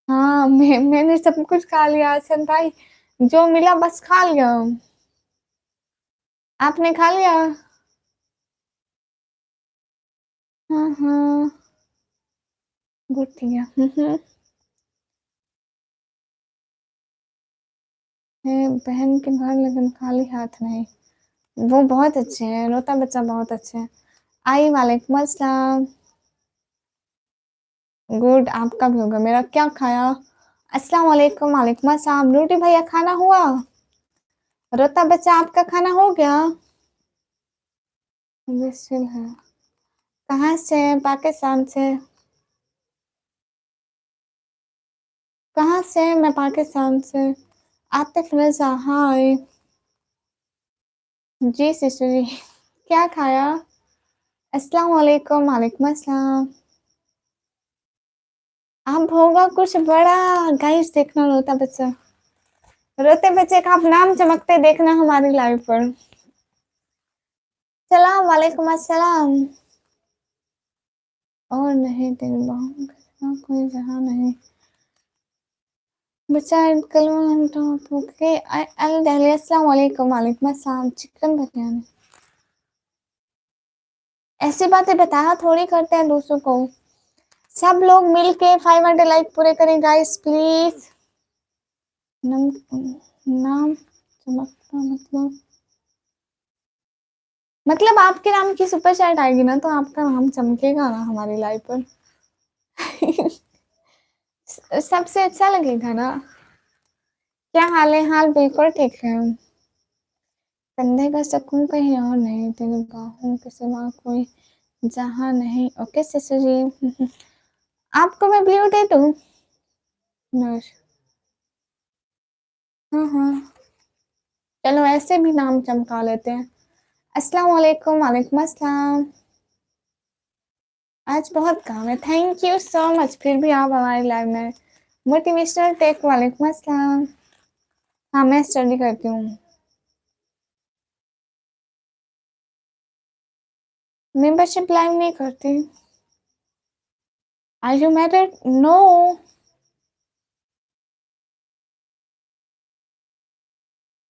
हाँ मैंने सब कुछ खा लिया हसन भाई, जो मिला बस खा लिया। आपने खा लिया? हाँ हाँ, गुड किया है बहन के घर लेकिन खाली हाथ नहीं। वो बहुत अच्छे हैं, रोता बच्चा बहुत अच्छे हैं। आई वालेकुम अस्सलाम। गुड, आपका भी होगा, मेरा क्या खाया? अस्सलाम वालेकुम, वालेकुम अस्सलाम। रोटी भैया खाना हुआ? रोता बच्चा आपका खाना हो गया? बिस्मिल है। कहाँ से? पाकिस्तान से। कहाँ से? मैं पाकिस्तान से। आतिफ रजा, हाय। जी सिस्टर जी क्या खाया? अस्सलाम वालेकुम, वालेकुम अस्सलाम। अब होगा कुछ बड़ा, गाइस देखना रोता बच्चा, रोते बच्चे का आप नाम चमकते देखना हमारी लाइव पर। सलाम वालेकुम अस्सलाम। और नहीं तेरी बाहों का कोई जहां नहीं, बच्चा कलमा के अल दहली। अस्सलाम वालेकुम, वालेकुम अस्सलाम। चिकन बिरयानी, ऐसी बातें बताया थोड़ी करते हैं दूसरों को। सब लोग मिलके 500 लाइक पूरे करें गाइस प्लीज। नाम नाम चमकता मतलब आपके नाम की सुपर चैट आएगी ना तो आपका नाम चमकेगा ना हमारी लाइव पर सबसे अच्छा लगेगा ना। क्या हाल है? हाल बिल्कुल ठीक है। कंधे का सुकून कहीं और नहीं, तेरे बाहों के सिवा कोई जहां नहीं। ओके सिस्टर जी आपको मैं ब्लू दे दूं? नश, हाँ हाँ, चलो ऐसे भी नाम चमका लेते हैं। अस्सलाम वालेकुम, वालेकुम अस्सलाम। आज बहुत काम है, थैंक यू सो मच, फिर भी आप हमारी लाइव में। मोटिवेशनल टेक, वालेकुम अस्सलाम। हाँ मैं स्टडी करती हूँ। मेंबरशिप लाइव नहीं करती। Are you married? नो।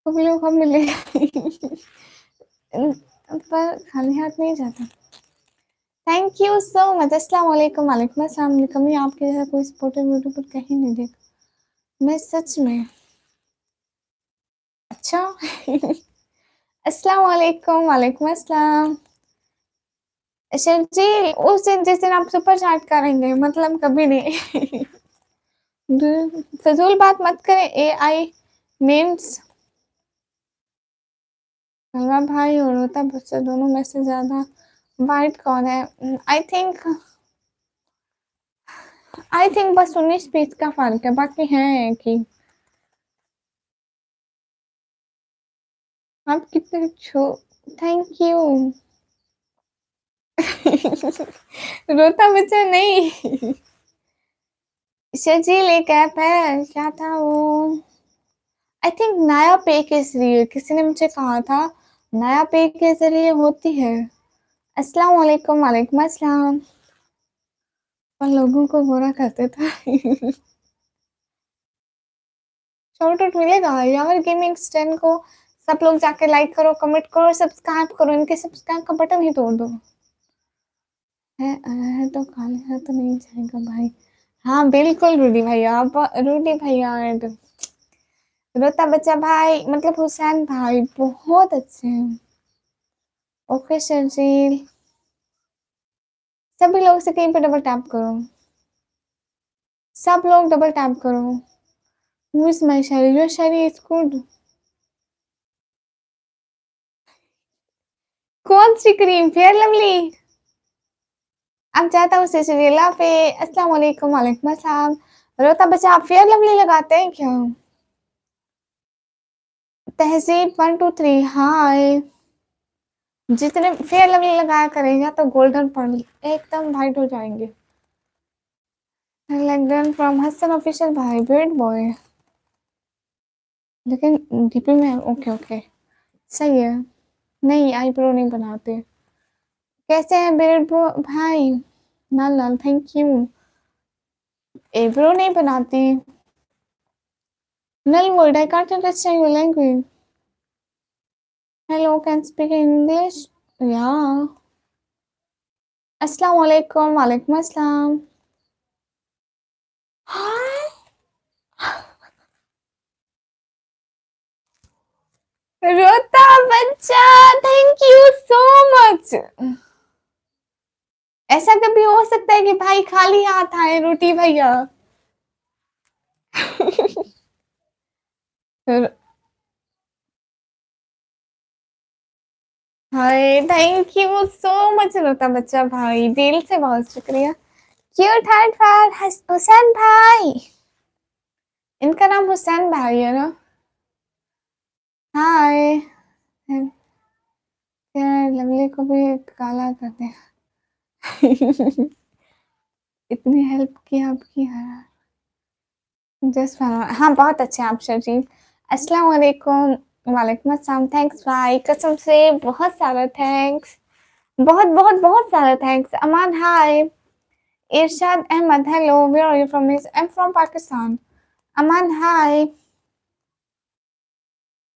कभी लोग कब मिले? पर खाली हाथ नहीं जाता। Thank you so much. अस्सलाम वालेकुम। वालेकुम अस्सलाम। कभी आपके जैसा कोई सपोर्टिव यूट्यूबर कहीं नहीं देखा मैं सच में। अच्छा। अस्सलाम वालेकुम। वालेकुम अस्सलाम। सर जी, उस दिन जिस दिन आप सुपर चैट करेंगे, मतलब कभी नहीं। फजूल बात मत करें। AI memes. कलवा भाई और होता बच्चा दोनों में से ज्यादा वाइट कौन है? आई थिंक बस 19 20 का फर्क है, बाकी है एक ही। आप कितने छो। Thank you. रोता बच्चा नहीं। शर्जील एक ऐप है, क्या था वो? आई थिंक नया पे के जरिए, किसी ने मुझे कहा था नया पे के जरिए होती है। अस्सलाम वालेकुम। वालेकुम अस्सलाम। और लोगों को बुरा करते थे। शाउट आउट मिलेगा यार गेमिंग स्टैंड को। सब लोग जाके लाइक करो, कमेंट करो, सब्सक्राइब करो। इनके सब्सक्राइब का बटन ही तोड़ दो। है तो खाली हाथ तो नहीं जाएगा भाई। हाँ बिल्कुल रूडी भैया। आप रूडी भैया and रोता बच्चा भाई, मतलब हुसैन भाई बहुत अच्छे हैं। ओके सर जी। सभी लोग से कहीं पे डबल टैप करो। सब लोग डबल टैप करो। Who is my Shayari? Your Shayari is good. कौन सी क्रीम? Fair lovely. अब चाहता हूँ सिसिलिया पे। अस्सलाम वालेकुम। वालेकुम अस्सलाम। रोता बच्चा, आप फेयर लवली लगाते हैं क्या? तहजीब 1 2 3 हाय। जितने फेयर लवली लगाया करेगा तो गोल्डन पॉइंट एकदम वाइट हो जाएंगे। लैंगडन फ्रॉम हसन ऑफिशियल भाई, ब्यूट बॉय। लेकिन डीपी में ओके ओके सही है। नहीं आईब्रो नहीं बनाते। कैसे हैं ब्यूट भाई? लाल लाल थैंक यू। आईब्रो नहीं बनाती। Null word I can't understand your language. Hello can speak English? या। अस्सलाम वालेकुम। वालेकुम अस्सलाम। हाय। रोता बच्चा थैंक यू सो मच। ऐसा कभी हो सकता है कि भाई खाली हाथ आए रोटी भैया? हाय थैंक यू सो मच रोता बच्चा भाई, दिल से बहुत शुक्रिया। क्यूट हार्ट फॉर हुसैन भाई। इनका नाम हुसैन भाई है ना? हाय। लवली को भी काला करते हैं। इतनी हेल्प की आपकी है। जस्ट हाँ बहुत अच्छे आप शर्जील। अस्सलाम वालेकुम। वालेकुम अस्सलाम। थैंक्स भाई, कसम से बहुत सारा थैंक्स। बहुत बहुत बहुत सारा thanks. Aman hi. Irshad Ahmad hello, where are you from? I am from Pakistan. Aman hi.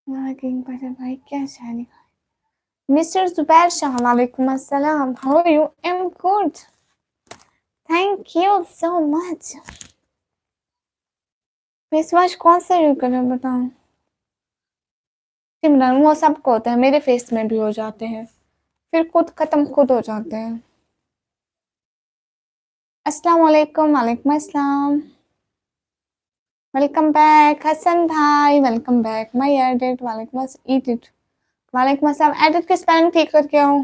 King Patel भाई क्या शायरी। मिस्टर जुबैर शाह वालेकुम अस्सलाम। How are you? I am good. Thank you so much. Face wash कौन सा यूज कर रहे हो बताओ? सिमरन वो सबको होता है, मेरे फेस में भी हो जाते हैं, फिर खुद खत्म खुद हो जाते हैं। अस्सलाम वालेकुम। वालेकुम अस्सलाम। वेलकम बैक हसन भाई। Welcome back my edit. वालेकुम एडिट। वालेकुम अस्सलाम। एडिट के स्पेलिंग ठीक करके आओ।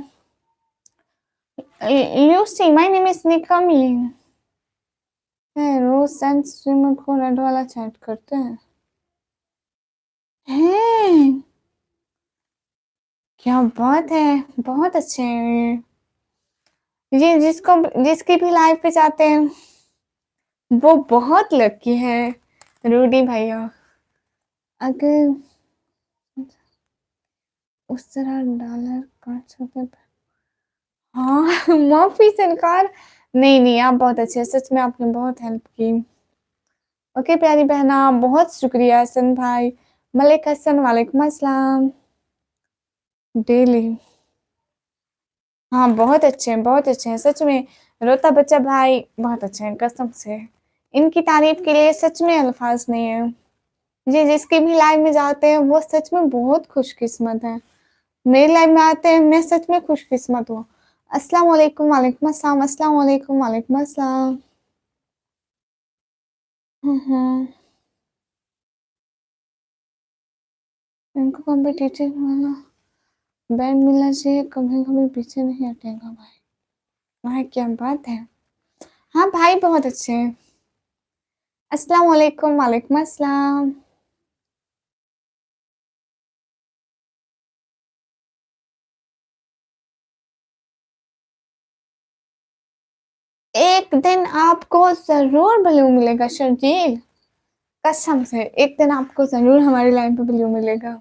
Lucy my name is Nikammi. Rose send streamer को रेड वाला चैट करते हैं। हैं क्या बात है, बहुत अच्छे हैं ये। जिसको जिसकी भी लाइव पे जाते हैं वो बहुत लकी है। रूडी भैया अगर उस तरह डॉलर का छोटे हाँ। माफी सरकार। नहीं, नहीं, आप बहुत अच्छे हैं, सच में आपने बहुत हेल्प की। ओके प्यारी बहना, बहुत शुक्रिया हसन भाई। मलिक हसन वालेकुम अस्सलाम। डेली। हाँ, बहुत अच्छे हैं, सच में। रोता बच्चा भाई बहुत अच्छे हैं, कसम से। इनकी तारीफ के लिए सच में अल्फाज नहीं है। जी जिसकी भी लाइफ में जाते हैं वो सच में बहुत खुशकिस्मत है। मेरी लाइफ में आते हैं, मैं सच में खुशकिस्मत हूँ। अस्सलाम वालेकुम, वालेकुम अस्सलाम, अस्सलाम वालेकुम, वालेकुम अस्सलाम। हम्म। इनको कॉम्पिटिटिव वाला बैंड मिलना चाहिए, कभी कभी पीछे नहीं हटेगा भाई। भाई क्या बात है। हाँ भाई बहुत अच्छे हैं। अस्सलाम वालेकुम, वालेकुम अस्सलाम। एक दिन आपको जरूर ब्लू मिलेगा शर्जील। कसम से एक दिन आपको जरूर हमारी लाइन पे ब्लू मिलेगा।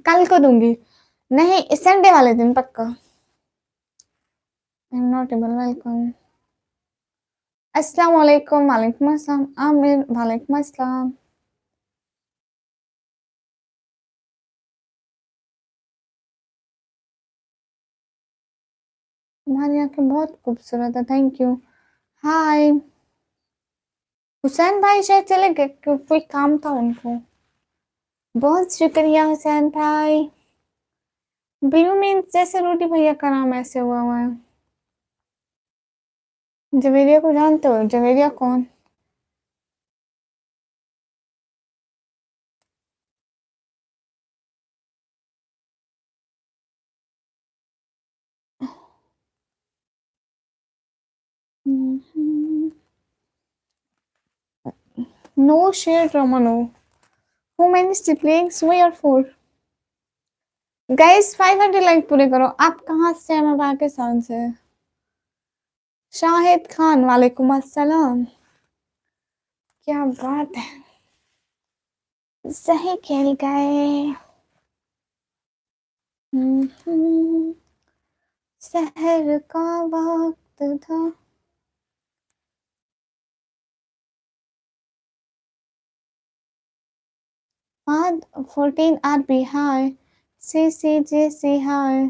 कल को दूंगी। नहीं, संडे वाले दिन पक्का। आई एम नॉट एबल, वेलकम। अस्सलाम वालेकुम, वालेकुम अस्सलाम, आमिर वालेकुम अस्सलाम। तुम्हारी आंखें बहुत खूबसूरत है, थैंक यू। हाय। हुसैन भाई शायद चले गए, कोई काम था उनको। बहुत शुक्रिया हुसैन भाई। ब्लू मीन्स जैसे रोटी भैया का नाम ऐसे हुआ है। जवेरिया को जानते हो? जवेरिया कौन? नो शेयर रमनो। How many siblings? We are four. Guys 500 like पूरे करो। आप कहाँ से हैं? मैं पाकिस्तान से। शाहिद खान वालेकुम अस्सलाम। क्या बात है। सही खेल गए। हम्म, शहर का वक्त था। बाद 14 आर बी हाय। सी हाय।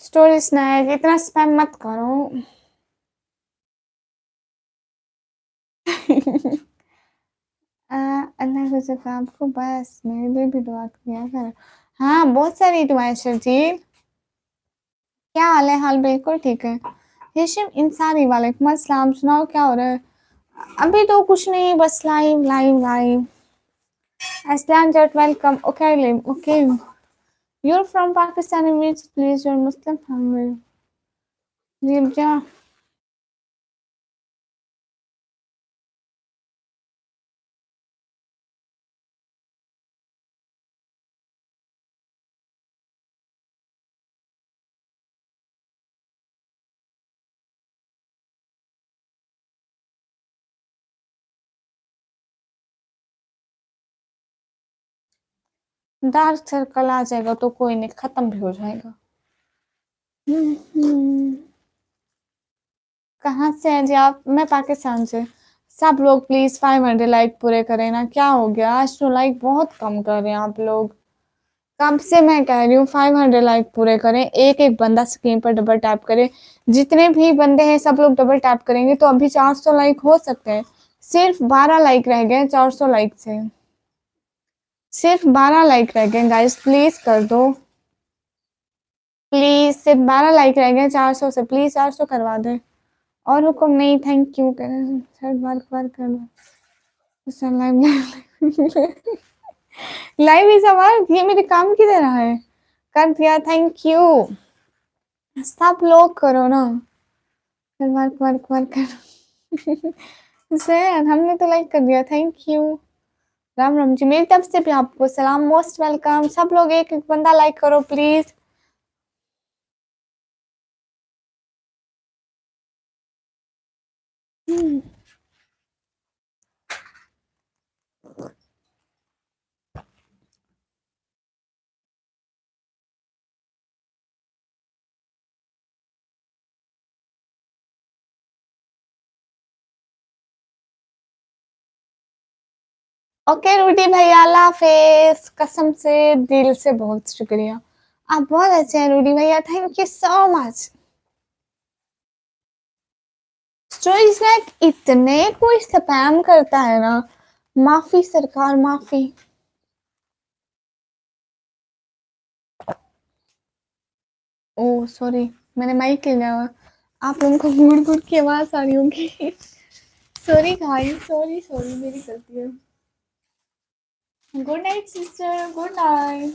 स्टोरी स्नैक इतना स्पैम मत करो। अल्लाह को सिर्फ आपको बस मेरे लिए भी दुआ किया कर। हाँ बहुत सारी दुआएं शर्जील। क्या हाल है? हाल बिल्कुल ठीक है। हिशम इंसानी वालेकुम अस्सलाम, सुनाओ क्या हो रहा है? अभी तो कुछ नहीं, बस लाइव लाइव लाइव। अस्सलाम Jatt welcome. Okay live okay. You're from Pakistan, means please you're Muslim family. Live जा। डार्क सर्कल आ जाएगा तो कोई नहीं, खत्म भी हो जाएगा। हम्म। कहाँ से हैं जी आप? मैं पाकिस्तान से। सब लोग प्लीज 500 लाइक पूरे करें ना, क्या हो गया आज तो लाइक बहुत कम कर रहे हैं आप लोग। कब से मैं कह रही हूँ 500 लाइक पूरे करें, एक एक बंदा स्क्रीन पर डबल टैप करे। जितने भी बंदे हैं सब लोग डबल टैप करेंगे तो अभी 400 लाइक हो सकते हैं। सिर्फ 12 लाइक रह गए 400 लाइक से। सिर्फ 12 लाइक रह गए गाइस, प्लीज कर दो। प्लीज सिर्फ 12 लाइक रह गए 400 से, प्लीज 400 करवा दे। और हुक्म नहीं, थैंक यू करें सर, बार बार कर लो। लाइव इस आवाज ये मेरे काम की तरह है। कर दिया, थैंक यू। सब लोग करो ना। फिर वर्क वर्क वर्क करो। सर हमने तो लाइक कर दिया, थैंक यू। राम राम जी, मेरी तरफ से भी आपको सलाम, मोस्ट वेलकम। सब लोग एक एक बंदा लाइक करो प्लीज। ओके रूडी भैया, अल्लाह हाफिज। कसम से दिल से बहुत शुक्रिया, आप बहुत अच्छे हैं रूडी भैया, thank you so much. Stories like इतने कोई स्पैम करता है ना, माफी सरकार माफी। ओह सॉरी, मैंने माइक लिया हुआ, आप लोगों को गुड़ गुड़ की आवाज आ रही होगी। सॉरी गाइस, सॉरी सॉरी, मेरी गलती है। Good night sister, good night.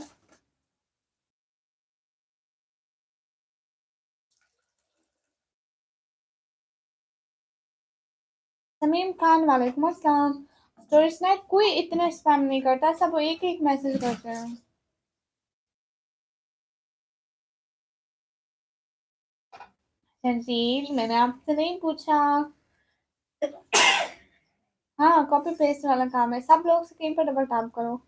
Sameem Khan वालेकुम अस्सलाम। स्टोरीज लाइक कोई इतना स्पैम नहीं करता, सब एक एक मैसेज करते हैं। तंजील, मैंने आपसे नहीं पूछा। हाँ, कॉपी पेस्ट वाला काम है, सब लोग स्क्रीन पर डबल टैप करो।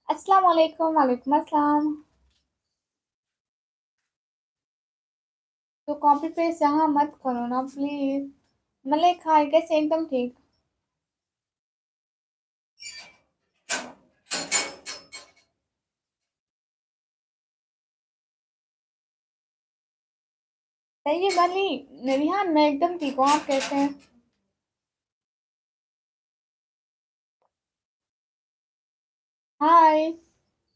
अस्सलाम वालेकुम, वालेकुम अस्सलाम। तो कॉपी पेस्ट यहाँ मत करो ना प्लीज। मलिक हाय, कैसे? एकदम ठीक। सही वाली रिहान, मैं एकदम ठीक हूँ, आप कैसे हैं? हाय,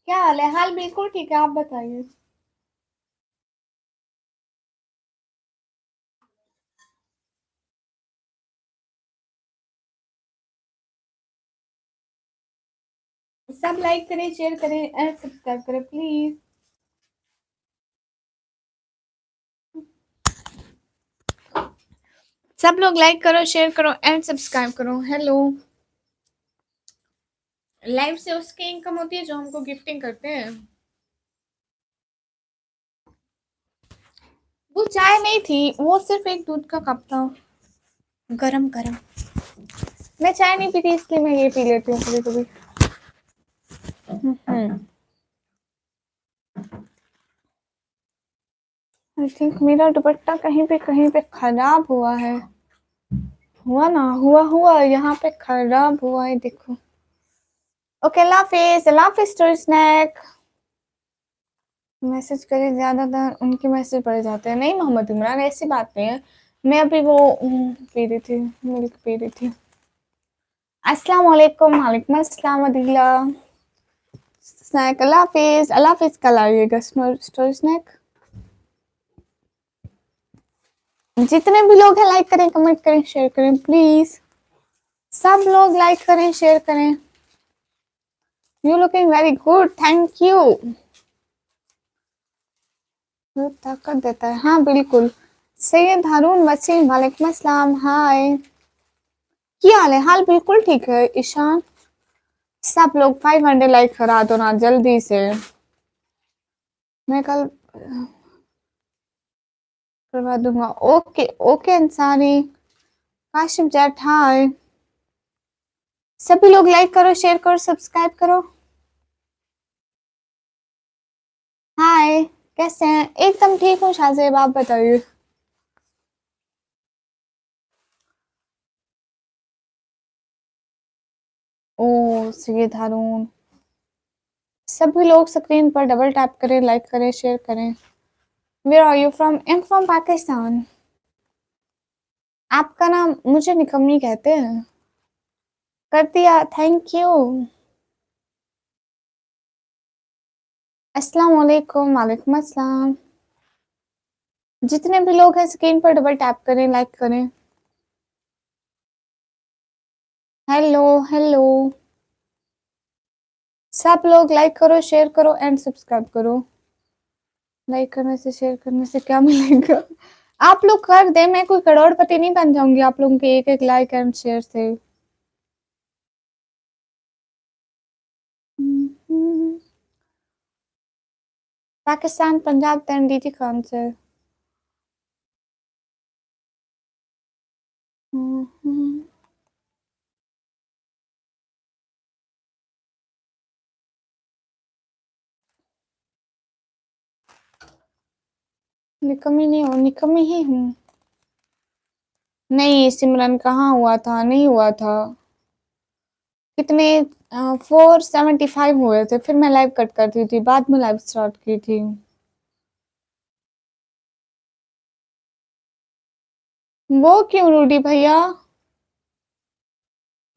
क्या हाल है? हाल बिल्कुल ठीक है, आप बताइए। सब लाइक करें, शेयर करें एंड सब्सक्राइब करें प्लीज। सब लोग लाइक करो, शेयर करो एंड सब्सक्राइब करो। हेलो, लाइव से उसकी इनकम होती है जो हमको गिफ्टिंग करते हैं। वो चाय नहीं थी, वो सिर्फ एक दूध का कप था, गरम गरम। मैं चाय नहीं पीती इसलिए मैं ये पी लेती हूँ कभी कभी। आई थिंक मेरा दुपट्टा कहीं पे खराब हुआ है। हुआ ना, हुआ यहाँ पे खराब हुआ है, देखो। ओके, अल्लाह हाफिज, अल्लाह हाफिज स्टोरी स्नैक। मैसेज करे ज्यादातर उनके मैसेज पड़ जाते हैं। नहीं मोहम्मद इमरान, ऐसी बात नहीं है। मैं अभी वो पी रही थी, मिल्क पी रही थी। अस्सलाम वालेकुम, वालेकुम अस्सलाम अदीला। स्नैक अल्लाह हाफिज, अल्लाह हाफिज। कल आइएगा स्टोरी स्नैक। जितने भी लोग हैं लाइक करें, कमेंट करें, शेयर करें प्लीज। सब लोग लाइक करें, शेयर करें। You looking very good, thank you. ताकत देता है, हाँ बिल्कुल। सैयद हारून वसीम, वालेकुम अस्सलाम, हाय। क्या हाल है? हाल बिल्कुल ठीक है ईशान। सब लोग 500 लाइक करा दो ना जल्दी से। मैं कल करवा दूंगा। ओके ओके अंसारी, काशिफ जट हाय। सभी लोग लाइक करो, शेयर करो, सब्सक्राइब करो। हाय, कैसे हैं? एकदम ठीक हूँ शाहजेब, आप बताइए। ओ सैयद हारून, सभी लोग स्क्रीन पर डबल टैप करें, लाइक करें, शेयर करें। Where are you from? I am from Pakistan. आपका नाम मुझे निकम्मी कहते हैं। कर दिया, थैंक यू। अस्सलाम वालेकुम, वालेकुम अस्सलाम। जितने भी लोग हैं स्क्रीन पर डबल टैप करें, लाइक करें। हेलो हेलो, सब लोग लाइक करो, शेयर करो एंड सब्सक्राइब करो। लाइक करने से, शेयर करने से क्या मिलेगा? आप लोग कर दे, मैं कोई करोड़पति नहीं बन जाऊंगी आप लोगों के एक एक लाइक एंड शेयर से। पाकिस्तान, पंजाब, दैन डीटी खान से। निकम्मी नहीं हूँ, निकम्मी ही हूँ। नहीं सिमरन, कहाँ हुआ था? नहीं हुआ था। कितने 475 हुए थे, फिर मैं लाइव कट करती थी, बाद में लाइव स्टार्ट की थी। वो क्यों रूडी भैया?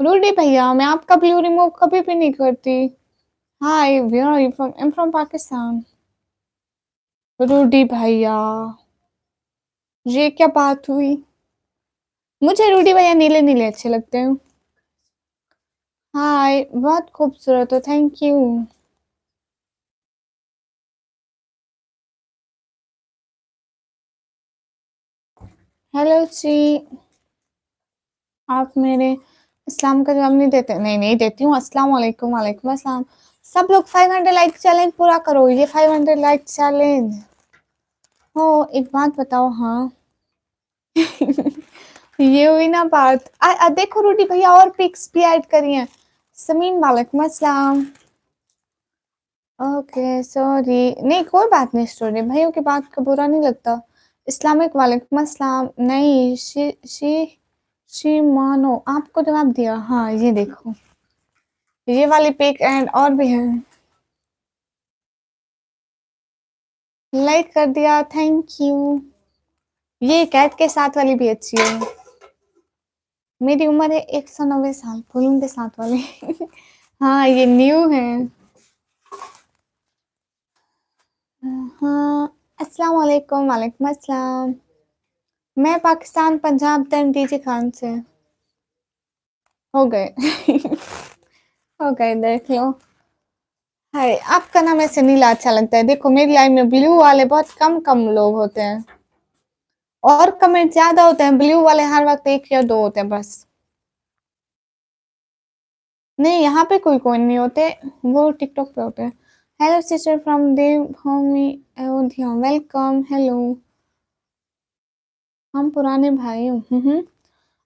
रूडी भैया, मैं आपका ब्लू रिमूव कभी भी नहीं करती। Hi, where are you from? I am from Pakistan. Rudy भैया, ये क्या बात हुई? मुझे रूडी भैया नीले नीले अच्छे लगते हैं। हाय, बहुत खूबसूरत हो, थैंक यू। हेलो जी। आप मेरे इस्लाम का जवाब नहीं देते? नहीं नहीं देती हूँ। अस्सलाम वालेकुम। वालेकुम अस्सलाम। सब लोग 500 लाइक चैलेंज पूरा करो, ये 500 लाइक चैलेंज हो। एक बात बताओ, हाँ। ये हुई ना बात। देखो रूडी भैया और पिक्स भी ऐड करी हैं। समीन वालेकुम अस्सलाम। ओके सॉरी, नहीं कोई बात नहीं, स्टोरी भाइयों की बात का बुरा नहीं लगता। इस्लामिक वालेकुम अस्सलाम। नहीं शी मानो आपको जवाब दिया। हाँ ये देखो, ये वाली पिक एंड और भी है। लाइक कर दिया, थैंक यू। ये कैट के साथ वाली भी अच्छी है। मेरी उम्र है 190 साल, फूलों के साथ वाली। हाँ ये न्यू है। हाँ, अस्सलाम वालेकुम। वालेकुम अस्सलाम। मैं पाकिस्तान पंजाब डीजे खान से। हो गए। हो गए, देख लो। हाय, आपका नाम ऐसे नीला अच्छा लगता है। देखो मेरी लाइन में ब्लू वाले बहुत कम कम लोग होते हैं, और कमेंट ज्यादा होते हैं। ब्लू वाले हर वक्त एक या दो होते हैं बस। नहीं यहाँ पे कोई कोई नहीं होते, वो टिकटॉक पे होते हैं। Hello sister from Devbhoomi Ayodhya, welcome. Hello, हम पुराने भाई हूँ।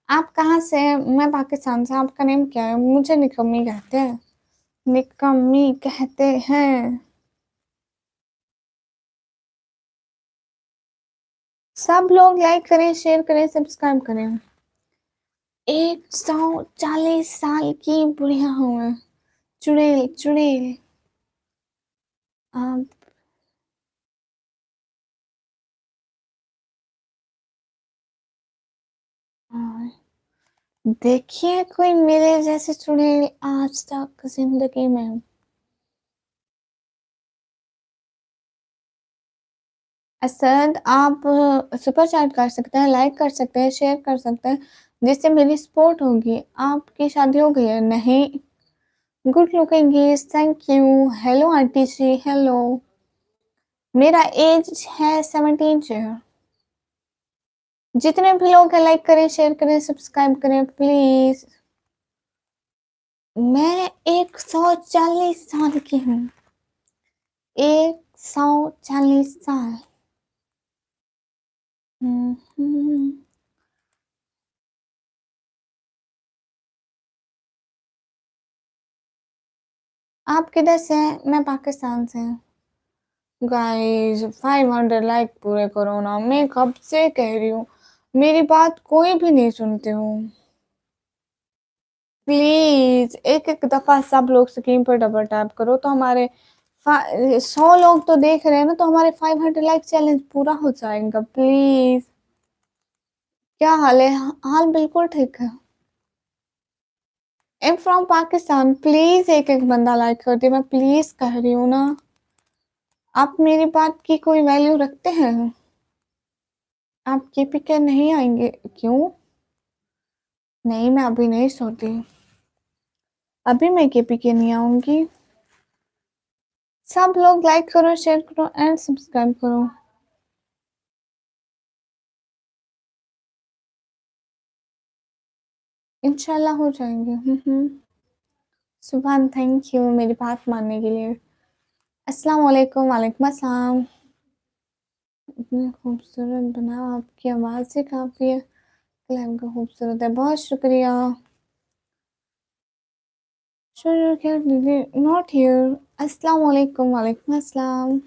आप कहाँ से हैं? मैं पाकिस्तान से। आपका नेम क्या है? मुझे निकम्मी कहते हैं। निकम्मी कहते हैं। सब लोग लाइक करें, शेयर करें, सब्सक्राइब करें। 140 साल की बुढ़िया हूँ मैं। चुड़ैल चुड़ैल। आप देखिए कोई मेरे जैसे चुड़ैल आज तक जिंदगी में। असद, आप सुपर चैट कर सकते हैं, लाइक कर सकते हैं, शेयर कर सकते हैं, जिससे मेरी सपोर्ट होगी। आपकी शादी हो गई है? नहीं। Good looking guess, thank you. Hello aunty ji, hello. मेरा एज है 17 ईयर। जितने भी लोग हैं लाइक करें, शेयर करें, सब्सक्राइब करें प्लीज। मैं 140 साल की हूँ। 140 साल। हम्म। आप किधर से हैं? मैं पाकिस्तान से हूँ। गाइस 500 लाइक पूरे करो ना, मैं कब से कह रही हूँ, मेरी बात कोई भी नहीं सुनते हो। प्लीज एक एक दफा सब लोग स्क्रीन पर डबल टैप करो तो हमारे 100 लोग तो देख रहे हैं ना, तो हमारे 500 लाइक चैलेंज पूरा हो जाएगा प्लीज। क्या हाल है? हाल बिल्कुल ठीक है। आई एम फ्रॉम पाकिस्तान। प्लीज एक एक बंदा लाइक कर दे, मैं प्लीज कह रही हूँ ना। आप मेरी बात की कोई वैल्यू रखते हैं? आप केपी के नहीं आएंगे? क्यों? नहीं मैं अभी नहीं सोती, अभी मैं केपी के नहीं आऊंगी। सब लोग लाइक करो, शेयर करो एंड सब्सक्राइब करो। इंशाल्लाह हो जाएंगे। सुभान, थैंक यू मेरी बात मानने के लिए। अस्सलाम वालेकुम। वालेकुम अस्सलाम। इतने खूबसूरत बना, आपकी आवाज़ से काफ़ी है। लहंगा खूबसूरत है, बहुत शुक्रिया। Not here. अस्सलाम वालेकुम। वालेकुम अस्सलाम।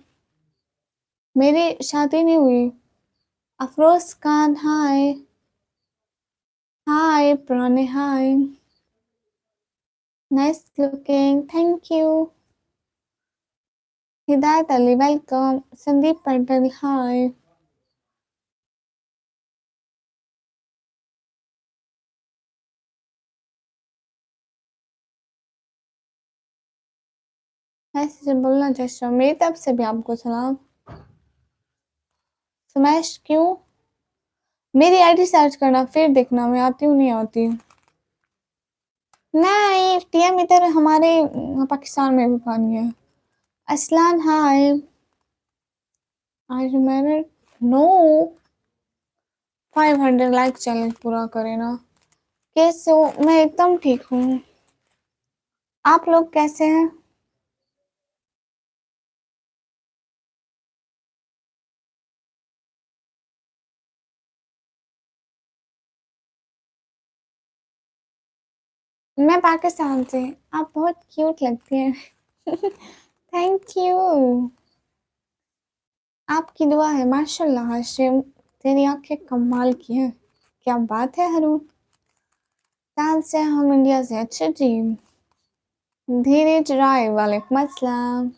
मेरी शादी नहीं हुई। अफरोज खान, हाय। हाय पुराने, hi. Nice looking, thank you. Hidayat Ali welcome, Sandeep Patel hi. ऐसे से बोलना जैसा, मेरी तरफ से भी आपको सलाम। स्मैश क्यों? मेरी आईडी सर्च करना फिर देखना मैं आती हूँ नहीं आती। नहीं, टीएम इधर हमारे पाकिस्तान में भी पानी है। असलान हाय। आज मैंने नो 500 लाइक चैलेंज पूरा करे ना। कैसे हो? मैं एकदम ठीक हूँ। आप लोग कैसे हैं? मैं पाकिस्तान से। आप बहुत क्यूट लगती हैं। Thank you. आपकी दुआ है माशाल्लाह। हाशिम, तेरी आंखें कमाल की हैं। क्या बात है हरू। कहाँ से? हम इंडिया से। अच्छा जी। धीरज राय वालेकुम अस्सलाम।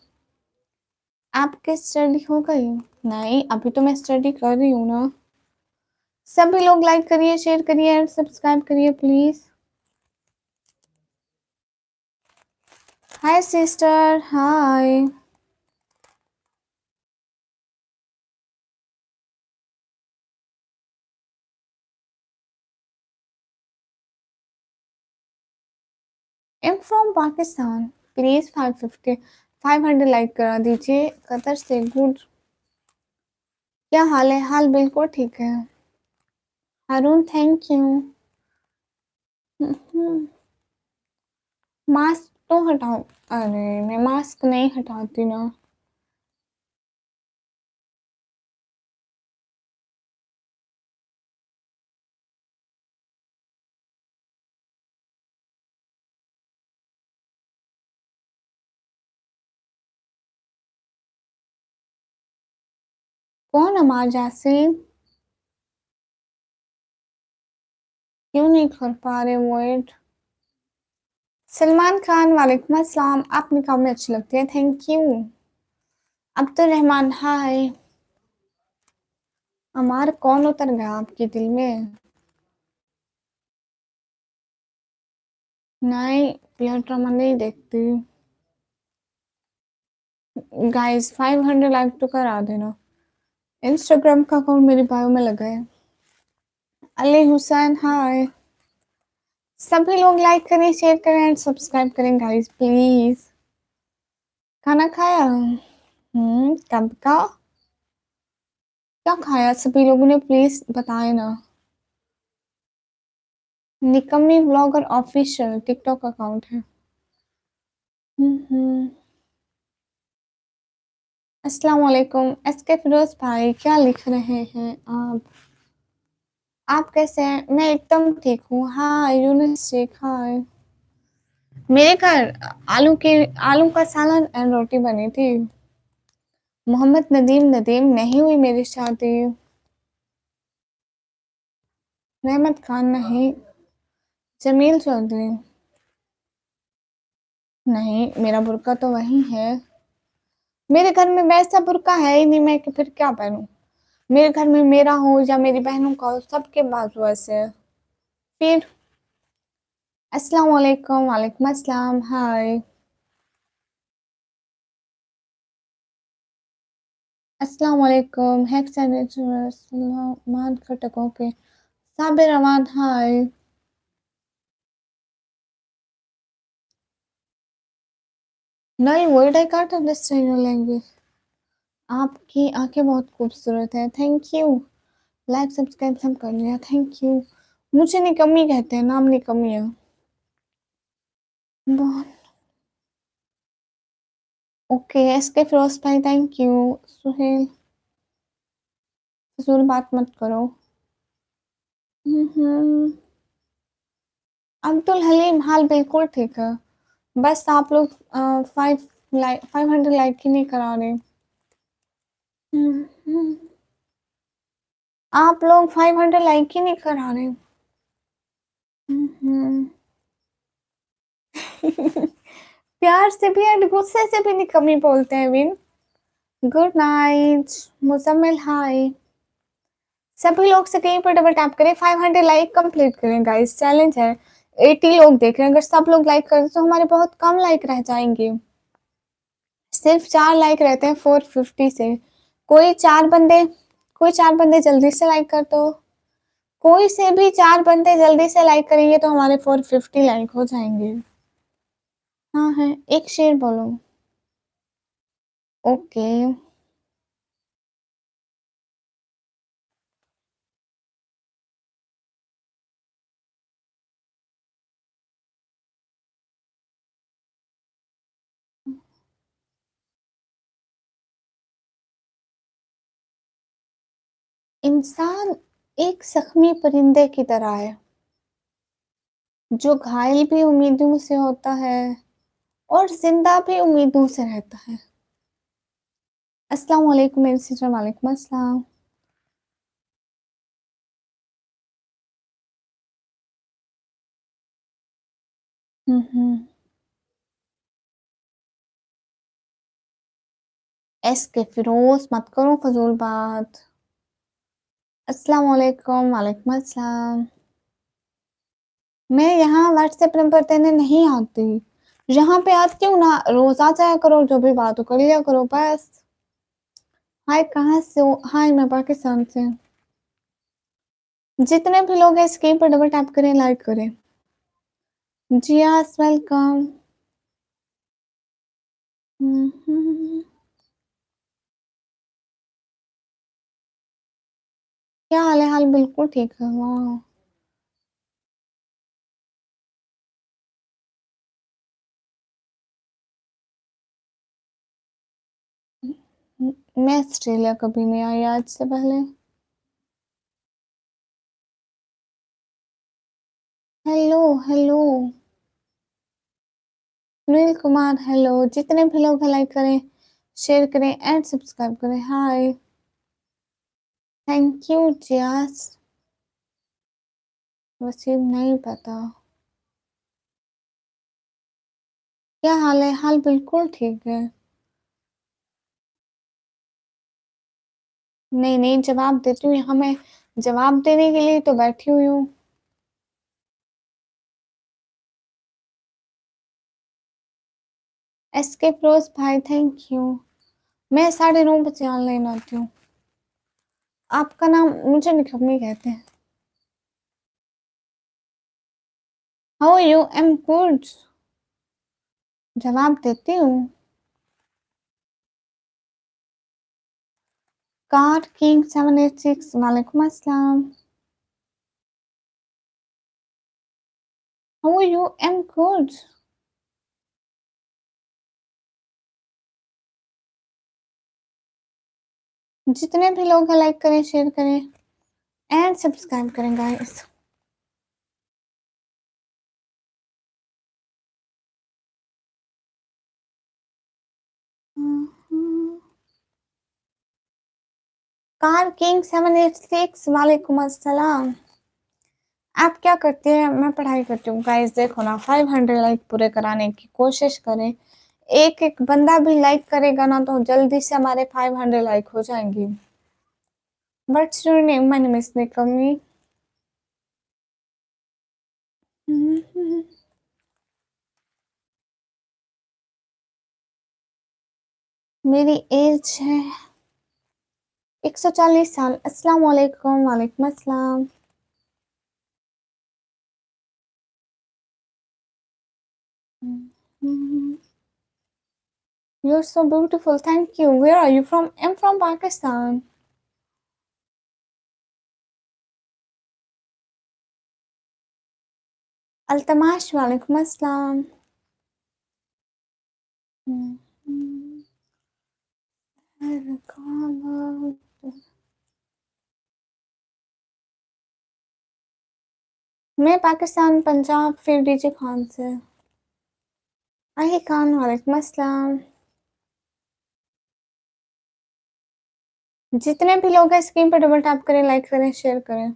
आपकी स्टडी हो गई? नहीं, अभी तो मैं स्टडी कर रही हूँ ना। सभी लोग लाइक करिए, शेयर करिए और सब्सक्राइब करिए please. Hi sister hi. M from Pakistan. Please 550 500 like करा दीजिए। कतर से गुड। क्या हाल है? हाल बिल्कुल ठीक है। Arun thank you. मास्क तो हटाओ। अरे मैं मास्क नहीं हटाती ना। कौन अमार जासिम? क्यों नहीं कर पा रहे वेट? सलमान खान वालेकुम अस्सलाम। आप निकाह में अच्छी लगती है, थैंक यू। अब्दुल रहमान हाय। अमार कौन उतर गया आपके दिल में? नहीं, प्योर ड्रामा नहीं देखती। गाइस 500 लाइक तो करा देना। इंस्टाग्राम का अकाउंट मेरी बायो में लगा है। अली हुसैन हाय। सभी लोग लाइक करें, शेयर करें एंड सब्सक्राइब करें गाइस प्लीज। खाना खाया? कब का? क्या खाया सभी लोगों ने प्लीज बताए ना। निकम्मी व्लॉगर ऑफिशियल टिकटॉक अकाउंट है। हम्म। अस्सलाम वालेकुम एसके फिरोज भाई, क्या लिख रहे हैं आप? आप कैसे हैं? मैं एकदम ठीक हूँ। हाँ यूनिस शेख हाय। मेरे घर आलू का सालन एंड रोटी बनी थी। मोहम्मद नदीम नदीम नहीं हुई मेरी शादी। रहमत खान नहीं। जमील चौधरी। नहीं, मेरा बुर्का तो वही है। मेरे घर में वैसा बुर्का है ही नहीं, मैं कि फिर क्या पहनूं। मेरे घर में मेरा हो या मेरी बहनों का हो, सबके पास वैसे है। फिर अस्सलाम वालेकुम। वालेकुम अस्सलाम हाय। अस्सलाम वालेकुम मान खटकों के साबिर अमान हाय। नहीं, word I can't understand your language. आपकी आंखें बहुत खूबसूरत है, थैंक यू। लाइक सब्सक्राइब सब कर लिया, थैंक यू। मुझे निकम्मी कहते हैं, नाम निकम्मी है। बहुत। ओके एसके फिरोज भाई थैंक यू। सुहेल, फजूल बात मत करो। हम्म। अब्दुल हलीम हाल बिल्कुल ठीक है। बस आप लोग 500 लाइक ही नहीं करा रहे। हम्म। आप लोग 500 लाइक ही नहीं करा रहे। हम्म। प्यार से भी एंड गुस्से से भी नहीं कमी बोलते हैं विन। गुड नाइट मुजम्मिल, हाय। सभी लोग स्क्रीन पर डबल टैप करें, 500 लाइक कंप्लीट करें गाइस, चैलेंज है। 80 लोग देख रहे हैं, अगर सब लोग लाइक करें तो हमारे बहुत कम लाइक रह जाएंगे। सिर्फ 4 लाइक रहते हैं 450 से। कोई चार बंदे जल्दी से लाइक कर दो। कोई से भी 4 बंदे जल्दी से लाइक करेंगे तो हमारे 450 लाइक हो जाएंगे। हाँ है, एक शेर बोलो। ओके। इंसान एक जख्मी परिंदे की तरह है, जो घायल भी उम्मीदों से होता है और जिंदा भी उम्मीदों से रहता है। अस्सलाम वालेकुम मेरे सिस्टर, वालेकुम अस्सलाम। हम्म। एस के फिरोज, मत करो फजूल बात। अस्सलाम वालेकुम, वालेकुम अस्सलाम। मैं यहाँ व्हाट्सएप नंबर देने नहीं आती, यहाँ पे आती हूँ ना, रोज आ जाया करो, जो भी बात हो कर लिया करो बस। हाय, कहाँ से हो? हाय, मैं पाकिस्तान से। जितने भी लोग हैं स्क्रीन पर डबल टैप करें, लाइक करें। जियास वेलकम। क्या हाल है? हाल बिल्कुल ठीक है। वाह। मैं ऑस्ट्रेलिया कभी नहीं आई आज से पहले। Hello hello. Sunil Kumar, hello. जितने भी लोग लाइक करें, शेयर करें एंड सब्सक्राइब करें। हाय, थैंक यू जियास। वसीम, नहीं पता। क्या हाल है? हाल बिल्कुल ठीक है। नहीं नहीं, जवाब देती हूँ, यहाँ मैं जवाब देने के लिए तो बैठी हुई हूँ। एसके फिरोज भाई, थैंक यू। मैं 9:30 बजे ऑनलाइन आती हूँ। आपका नाम मुझे निकम्मी कहते हैं। How you? Am good. जवाब देती हूँ। कार किंग 786, वालेकुम अस्सलाम। How you? Am good. जितने भी लोग हैं लाइक करें, शेयर करें एंड सब्सक्राइब करें गाइस। कार किंग 786, वालेकुम अस्सलाम। आप क्या करते हैं? मैं पढ़ाई करती हूँ गाइस। देखो ना, 500 लाइक पूरे कराने की कोशिश करें। एक एक बंदा भी लाइक करेगा ना तो जल्दी से हमारे 500 लाइक हो जाएंगे। What's your name? My name is Nikammi. मेरी एज है 140 साल। अस्सलाम वालेकुम, वालेकुम अस्सलाम। You're so beautiful, thank you. Where are you from? I'm from Pakistan. अल्तमाश, वालेकुम अस्सलाम। मैं पाकिस्तान, पंजाब, फिर डीजे खान से। आही खान, वालेकुम अस्सलाम। जितने भी लोग हैं स्क्रीन पर डबल टैप करें, लाइक करें, शेयर करें।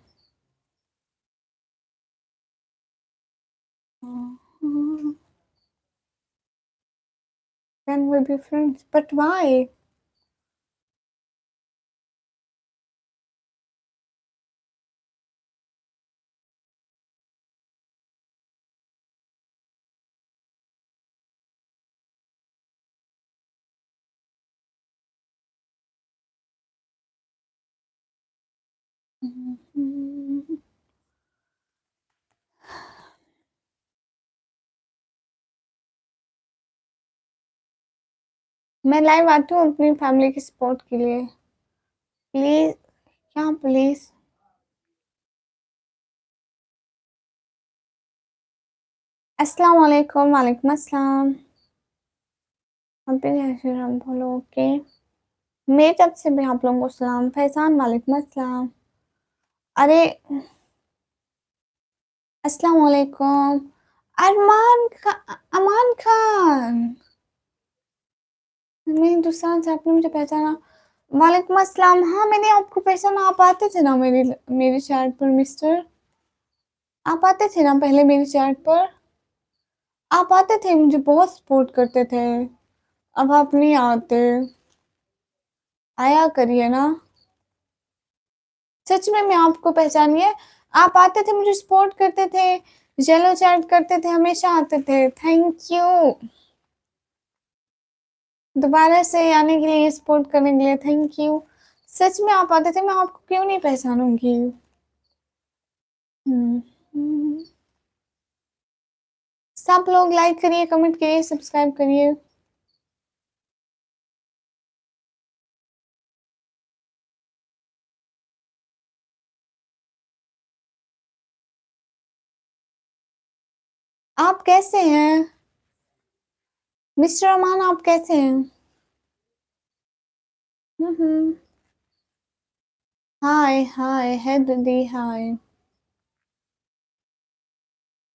Can we be friends? But why? मैं लाइव आती हूँ अपनी फैमिली की सपोर्ट के लिए। प्लीज, क्या प्लीज? अस्सलाम वालेकुम। वालेकुम अस्सलाम। हम बोलो ओके। मेरी तरफ से भी आप लोगों को सलाम। फैजान वालेकुम अस्सलाम। अरे अस्सलाम वालेकुम। अमान खान, मैं हिंदुस्तान से, आपने मुझे पहचाना? वालेकुम अस्सलाम। हाँ, मैंने आपको पहचाना। आप आते थे ना मेरी मेरी चैट पर मिस्टर? आप आते थे ना पहले मेरी चैट पर? आप आते थे, मुझे बहुत सपोर्ट करते थे। अब आप नहीं आते। आया करिए ना। सच में मैं आपको पहचानिए। आप आते थे, मुझे सपोर्ट करते थे, येलो चैट करते थे, हमेशा आते थे। थैंक यू दोबारा से आने के लिए, सपोर्ट करने के लिए। Thank you. सच में आप आते थे, मैं आपको क्यों नहीं पहचानूंगी? हम्म। सब लोग लाइक करिए, कमेंट करिए, सब्सक्राइब करिए। आप कैसे हैं मिस्टर अमान? आप कैसे हैं? हम्म। हाय हाय है दीदी, हाय।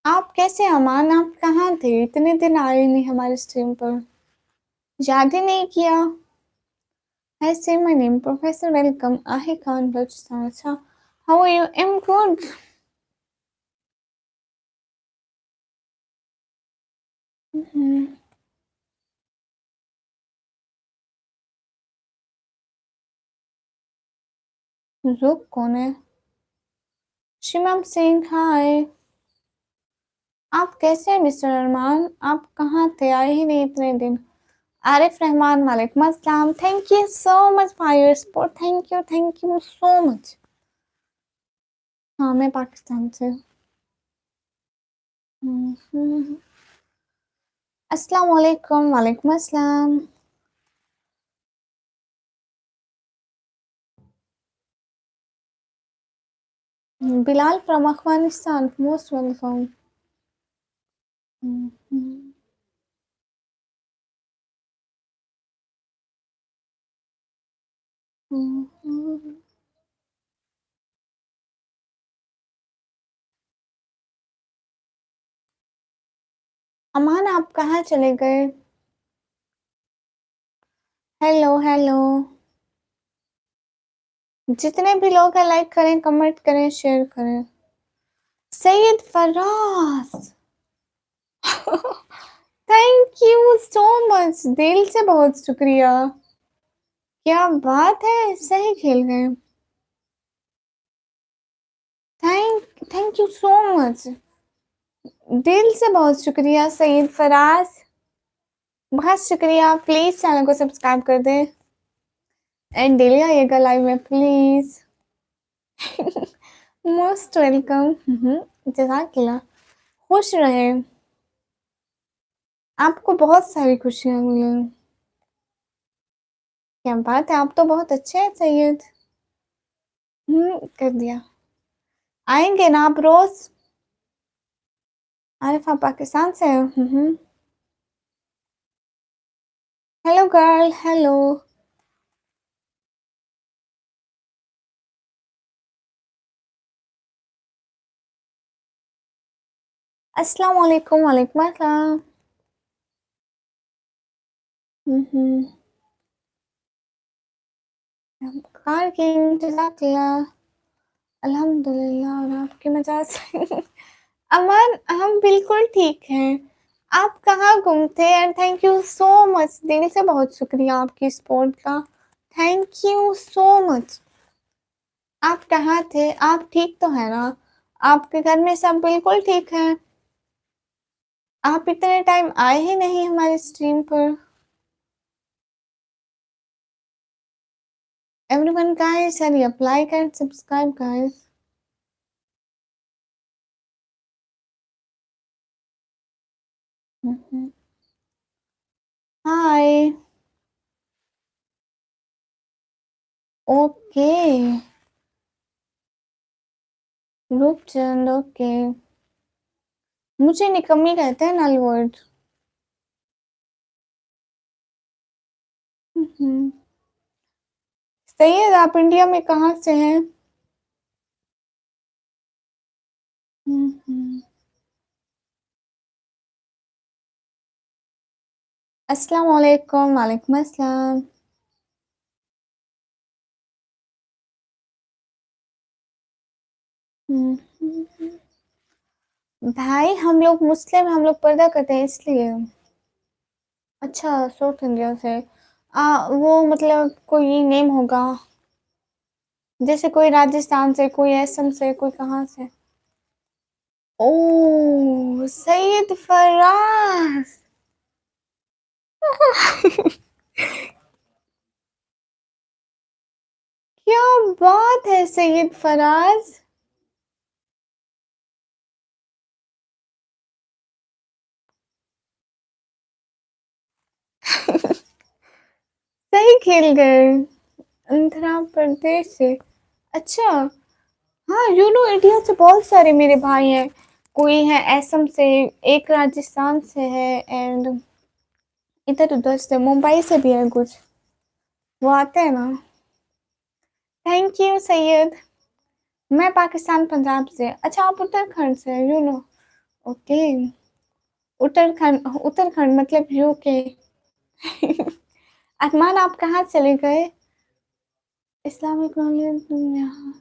आप कैसे हैं अमान? आप कहाँ थे? इतने दिन आए नहीं हमारे स्ट्रीम पर, याद ही नहीं किया। I say my name, Professor. Welcome. I can't Balchistan. अच्छा, how are you? I'm good. रुक, कौन है? शिमम सिंह, हाय। आप कैसे हैं मिस्टर अरमान? आप कहाँ थे? आए ही नहीं इतने दिन। आरिफ रहमान, वालेकुम अस्सलाम। Thank you so much for your support. Thank you so much. हाँ, मैं पाकिस्तान से। अस्सलाम वालेकुम। वालेकुम अस्सलाम। Bilal from Afghanistan, most welcome. Aman, आप कहाँ चले गए? Hello hello. जितने भी लोग हैं, लाइक करें, कमेंट करें, शेयर करें। Syed Faraz, thank you so much, दिल से बहुत शुक्रिया। क्या बात है, सही खेल गए। थैंक यू सो मच, दिल से बहुत शुक्रिया सैयद फराज, बहुत शुक्रिया। प्लीज चैनल को सब्सक्राइब कर दें एंड डेली आइएगा लाइव में प्लीज। Most welcome. जज़ाकिल्लाह। खुश रहे, आपको बहुत सारी खुशियां मिलें। क्या बात है, आप तो बहुत अच्छे हैं सैयद। कर दिया। आएंगे ना आप रोज? आरिफ, आप पाकिस्तान से हैं? Hello girl, hello. अस्सलाम वालेकुम। वालेकुम अस्सलाम। कार की जज़ाकिल्लाह। अल्हम्दुलिल्लाह। और आपकी मजा से। अमन, हम बिल्कुल ठीक हैं। आप कहाँ गुम थे? And thank you so much, दिल से बहुत शुक्रिया आपकी सपोर्ट का। Thank you so much. आप कहाँ थे? आप ठीक तो है ना? आपके घर में सब बिल्कुल ठीक है? आप इतने टाइम आए ही नहीं हमारे स्ट्रीम पर। Everyone guys, hurry up, like and subscribe guys. Hi. Okay. Roopchand, okay. मुझे निकम्मी कहते हैं नल वर्ड। सही है। आप इंडिया में कहाँ से हैं? अस्सलाम वालेकुम। वालेकुम अस्सलाम। भाई हम लोग मुस्लिम, हम लोग पर्दा करते हैं इसलिए। अच्छा, साउथ इंडिया से। वो मतलब कोई नेम होगा, जैसे कोई राजस्थान से, कोई असम से, कोई कहाँ से। ओ सैयद फराज। क्या बात है सैयद फराज। सही खेल गए। आंध्र प्रदेश से। अच्छा। हाँ, यू नो इंडिया से बहुत सारे मेरे भाई हैं। कोई है असम से, एक राजस्थान से है, एंड इधर उधर से, मुंबई से भी है कुछ। वो आते हैं ना। Thank you Syed. मैं पाकिस्तान पंजाब से। अच्छा, आप उत्तराखंड से, you know. Okay. Uttarakhand, Uttarakhand मतलब यूके। अरमान, आप कहाँ चले गए? इस्लामिक नॉलेज यहाँ।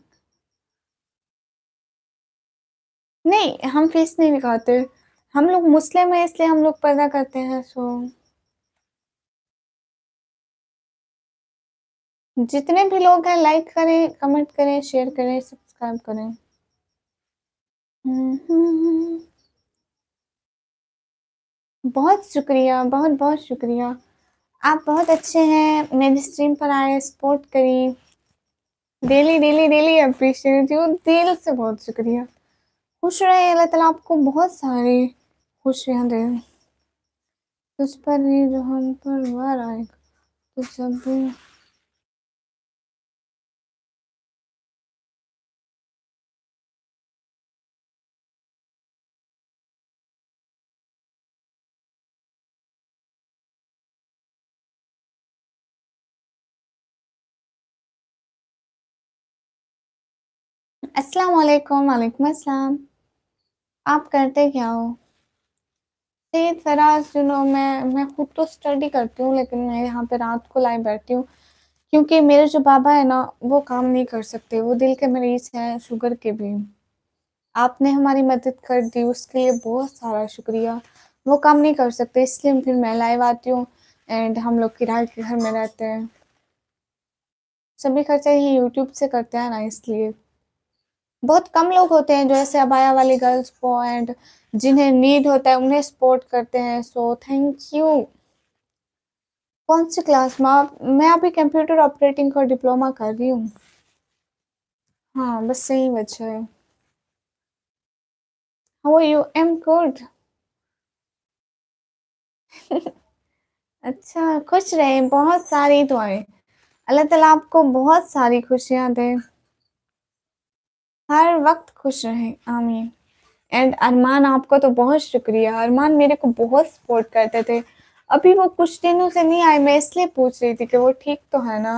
नहीं, हम फेस नहीं दिखाते। हम लोग मुस्लिम है इसलिए हम लोग पर्दा करते हैं, सो जितने भी लोग हैं लाइक करें, कमेंट करें, शेयर करें, सब्सक्राइब करें। हम्म। बहुत शुक्रिया, बहुत बहुत शुक्रिया। आप बहुत अच्छे हैं, मेरी स्ट्रीम पर आए, सपोर्ट करी। Daily daily daily appreciate you, दिल से बहुत शुक्रिया। खुश रहे, अल्लाह ताला आपको बहुत सारी खुशियाँ दे। तुझ पर ही जो हम पर वार आएगा, तो सब भी। अस्सलाम वालेकुम। वालेकुम अस्सलाम। आप करते क्या हो? सैयद फराज, सुनो, मैं खुद तो स्टडी करती हूँ, लेकिन मैं यहाँ पे रात को लाइव बैठती हूँ क्योंकि मेरे जो बाबा है ना, वो काम नहीं कर सकते, वो दिल के मरीज हैं, शुगर के भी। आपने हमारी मदद कर दी, उसके लिए बहुत सारा शुक्रिया। वो काम नहीं कर सकते इसलिए फिर मैं लाइव आती हूँ। एंड हम लोग किराए के घर में रहते हैं, सभी खर्चे ही यूट्यूब से करते हैं ना, इसलिए बहुत कम लोग होते हैं जो ऐसे अबाया वाली गर्ल्स को एंड जिन्हें नीड होता है उन्हें सपोर्ट करते हैं, सो थैंक यू। कौन सी क्लास में आप? मैं अभी कंप्यूटर ऑपरेटिंग का डिप्लोमा कर रही हूँ। हाँ, बस सही वजह है। How are you? Am good. अच्छा, खुश रहे, बहुत सारी दुआएं। अल्लाह ताला आपको बहुत सारी खुशियां दे, हर वक्त खुश रहें, आमीन। एंड अरमान, आपका तो बहुत शुक्रिया। अरमान मेरे को बहुत सपोर्ट करते थे। अभी वो कुछ दिनों से नहीं आए, मैं इसलिए पूछ रही थी कि वो ठीक तो है ना।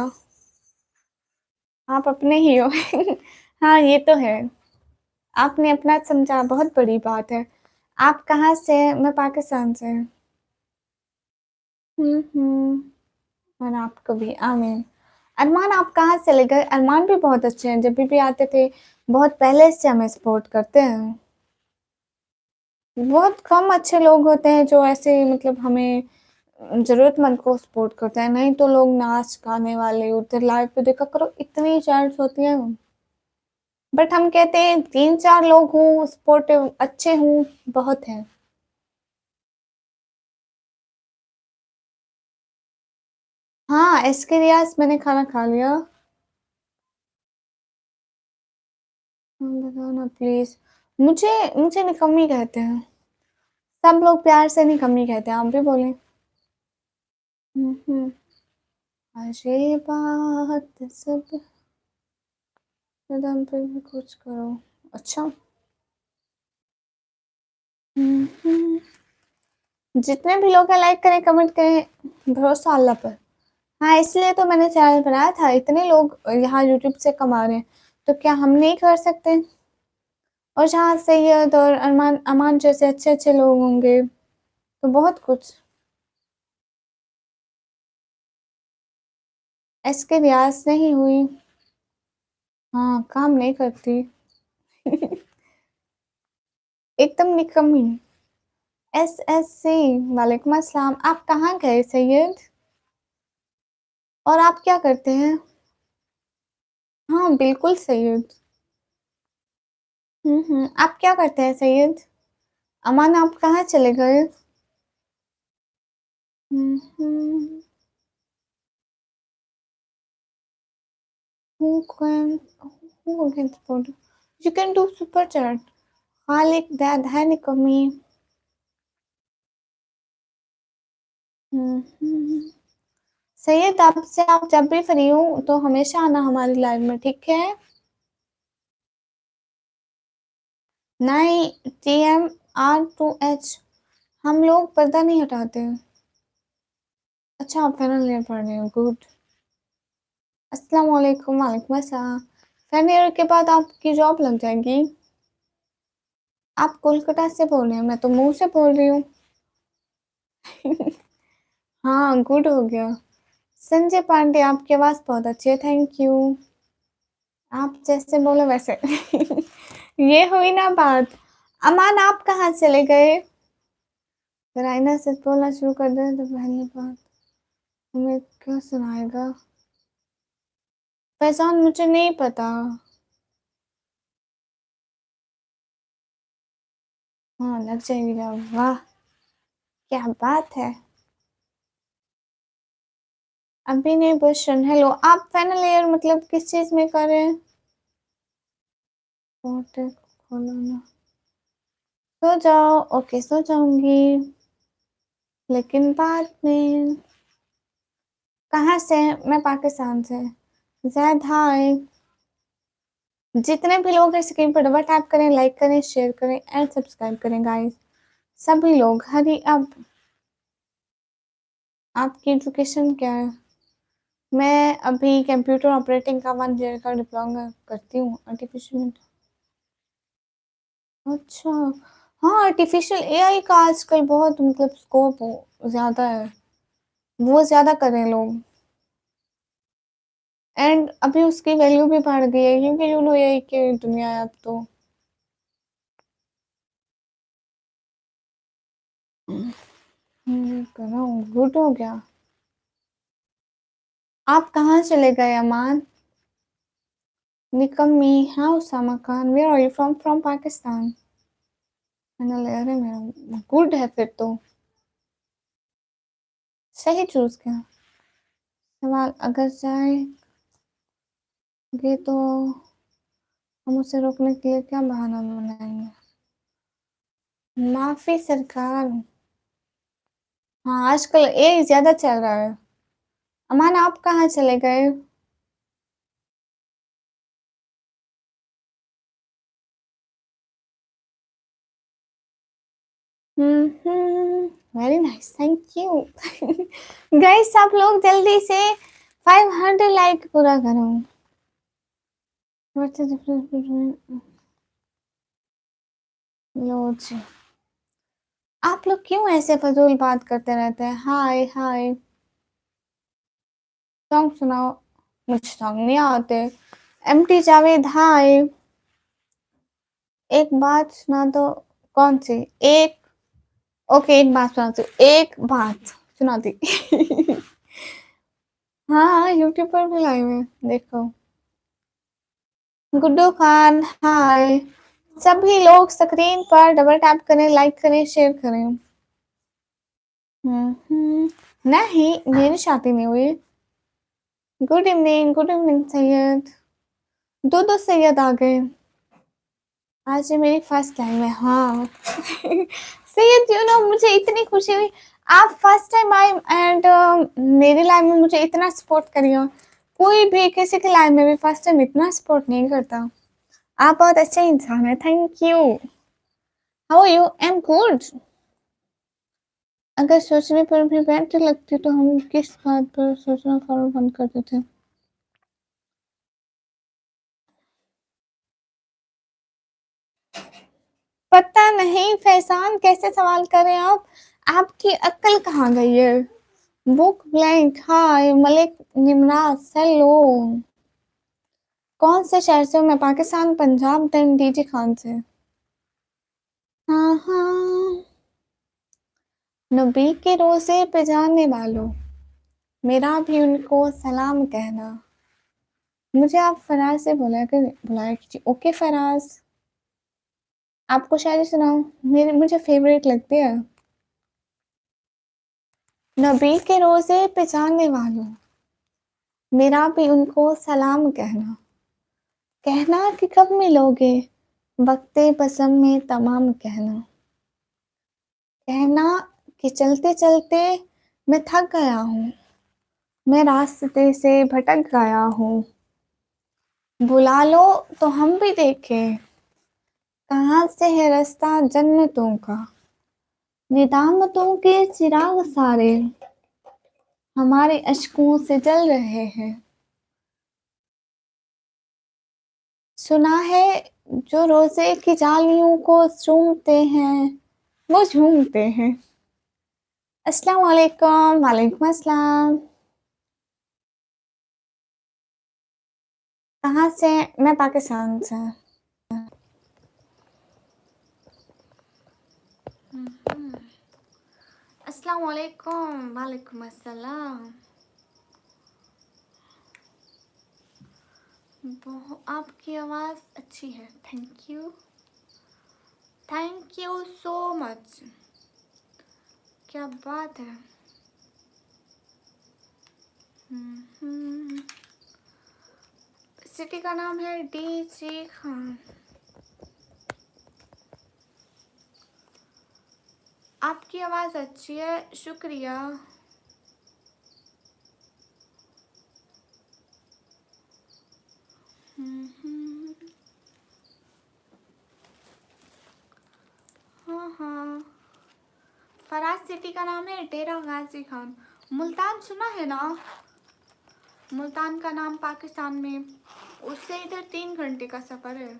आप अपने ही हो। हाँ, ये तो है। आपने अपना समझा, बहुत बड़ी बात है। आप कहाँ से हैं? मैं पाकिस्तान से। और आपको भी, आमीन। अरमान, आप कहाँ चले गए? अरमान भी बहुत अच्छे हैं, जब भी आते थे बहुत पहले से हमें सपोर्ट करते हैं। बहुत कम अच्छे लोग होते हैं जो ऐसे मतलब हमें ज़रूरतमंद को सपोर्ट करते हैं, नहीं तो लोग नाच गाने वाले उधर लाइव पे देखा करो इतनी चैट्स होती हैं। बट हम कहते हैं 3-4 लोग हों सपोर्टिव अच्छे हों बहुत है। हाँ, एसके रियाज़ मैंने खाना खा लिया। बताओ ना प्लीज़। मुझे मुझे निकम्मी कहते हैं। सब लोग प्यार से निकम्मी कहते हैं, आप भी बोलें। हुँ। अरे बात सब कदम पे भी कुछ करो। अच्छा। हुँ। जितने भी लोग हैं लाइक करें, कमेंट करें, भरोसा अल्लाह पर। हाँ, इसलिए तो मैंने चैनल बनाया था, इतने लोग यहाँ यूट्यूब से कमा रहे हैं, तो क्या हम नहीं कर सकते? और जहाँ सैयद और अरमान अमान जैसे अच्छे-अच्छे लोग होंगे, तो बहुत कुछ। एसके रियाज़ नहीं हुई। हाँ, काम नहीं करती। एकदम निकम्मी। एसएससी वालेकुम अस्सलाम। आप कहाँ गए सैयद? और आप क्या करते हैं? हाँ, बिल्कुल सैयद। आप क्या करते हैं सैयद? अमान आप कहाँ चले गए? हुँ, हुँ। Who can support? You can do super chat. खालिक दैद है निकम्मी। सैयद आपसे आप जब भी फ्री हो तो हमेशा आना हमारी लाइव में, ठीक है? 9TMR2H। हम लोग पर्दा नहीं हटाते। अच्छा आप फाइनल ईयर पढ़ रहे हो, गुड। अस्सलाम वालेकुम, वालेकुम अस्सलाम। फाइनल ईयर के बाद आपकी जॉब लग जाएगी। आप कोलकाता से बोल रहे हैं, मैं तो मुँह से बोल रही हूँ। हाँ, गुड हो गया। संजय पांडे आपकी आवाज़ बहुत अच्छी है, थैंक यू। आप जैसे बोले वैसे। ये हुई ना बात। अमान आप कहाँ चले गए? रायना सच बोलना शुरू कर दे तो पहली बात हमें क्या सुनाएगा? फैजान मुझे नहीं पता। हाँ लग जाएगी जॉब, वाह क्या बात है। अभी नहीं क्वेश्चन। हेलो आप फाइनल ईयर मतलब किस चीज़ में कर रहे हैं? खोलो ना। सो जाओ, ओके सो जाऊंगी, लेकिन बाद में। कहाँ से? मैं पाकिस्तान से। ज़ैद हाय। जितने भी लोग हैं स्क्रीन पर डबल टैप करें, लाइक करें, शेयर करें एंड सब्सक्राइब करें गाइस। सभी लोग हरी अब। आपकी एजुकेशन क्या है? मैं अभी कंप्यूटर ऑपरेटिंग का 1 ईयर का डिप्लोमा करती हूँ आर्टिफिशियल। अच्छा। हाँ आर्टिफिशियल एआई का आजकल बहुत मतलब स्कोप ज़्यादा है, वो ज़्यादा कर रहे हैं लोग। एंड अभी उसकी वैल्यू भी बढ़ गई है क्योंकि यू नो एआई की दुनिया है अब तो। कर रहा हूँ, गुड हो गया। आप कहाँ चले गए अमान? निकम्मी। हाँ Usama Khan, where are you from? From Pakistan. Final year है मेरा, गुड है फिर तो। सही चूज किया। सवाल अगर जाएंगे तो हम उसे रोकने के लिए क्या बहाना बनाएंगे? माफी सरकार। हाँ आजकल ये ज्यादा चल रहा है। अमान आप कहाँ चले गए? Very nice, thank you. Guys आप लोग जल्दी से 500 लाइक पूरा करो। What's the difference between लो जी। आप लोग क्यों ऐसे फजूल बात करते रहते हैं? हाय हाय। सॉन्ग सुनाओ। मुझे सॉन्ग नहीं आते। एमटी जावेद हाय। एक बात सुना दो, कौन सी? एक ओके, एक बात सुनाती हूँ, एक बात सुनाती। हाँ, यूट्यूब पर भी लाइव है, देखो। गुड्डू खान हाय। सभी लोग स्क्रीन पर डबल टैप करें, लाइक करें, शेयर करें। नहीं, मेरी शादी नहीं हुई। Good evening Syed. दो सैयद आ गए। आज ये मेरी फर्स्ट टाइम है। हाँ। सैयद मुझे इतनी खुशी हुई, आप फर्स्ट टाइम आए एंड मेरी लाइफ में मुझे इतना सपोर्ट करिए। कोई भी किसी की लाइफ में भी फर्स्ट टाइम इतना सपोर्ट नहीं करता। आप बहुत अच्छे इंसान हैं, thank you. How are you? I am good. अगर सोचने पर भी बैटरी लगती तो हम किस बात पर सोचना फौरन बंद कर देते? पता नहीं फैजान, कैसे सवाल करें आप? आपकी अक्ल कहाँ गई है? बुक ब्लैंक हाय। मलिक निमराज हेलो। कौन से शहर से हूँ मैं? पाकिस्तान, पंजाब, देन डीजी खान से। हाँ हाँ। नबी के रोजे पे जाने वालों, मेरा भी उनको सलाम कहना। मुझे आप फराज से बुलाया कीजिए। ओके फराज, आपको शायरी सुनाऊं? मुझे फेवरेट लगती है। नबी के रोजे पे जाने वालों, मेरा भी उनको सलाम कहना। कहना कि कब मिलोगे, वक्ते बसम में तमाम कहना। कहना कि चलते चलते मैं थक गया हूँ, मैं रास्ते से भटक गया हूँ। बुला लो तो हम भी देखें, कहाँ से है रास्ता जन्नतों का। निदामतों के चिराग सारे हमारे अश्कों से जल रहे हैं। सुना है जो रोजे की जालियों को चूमते हैं, वो झूमते हैं। अस्सलाम वालेकुम। वालेकुम अस्सलाम। कहाँ से? मैं पाकिस्तान से। अस्सलाम वालेकुम। वालेकुम अस्सलाम। आपकी आवाज़ अच्छी है, थैंक यू सो मच। क्या बात है। सिटी का नाम है डीजी खान। आपकी आवाज़ अच्छी है, शुक्रिया। हाँ हाँ। फराज सिटी का नाम है डेरा गाजी खान। मुल्तान सुना है ना? मुल्तान का नाम पाकिस्तान में, उससे इधर 3 घंटे का सफ़र है।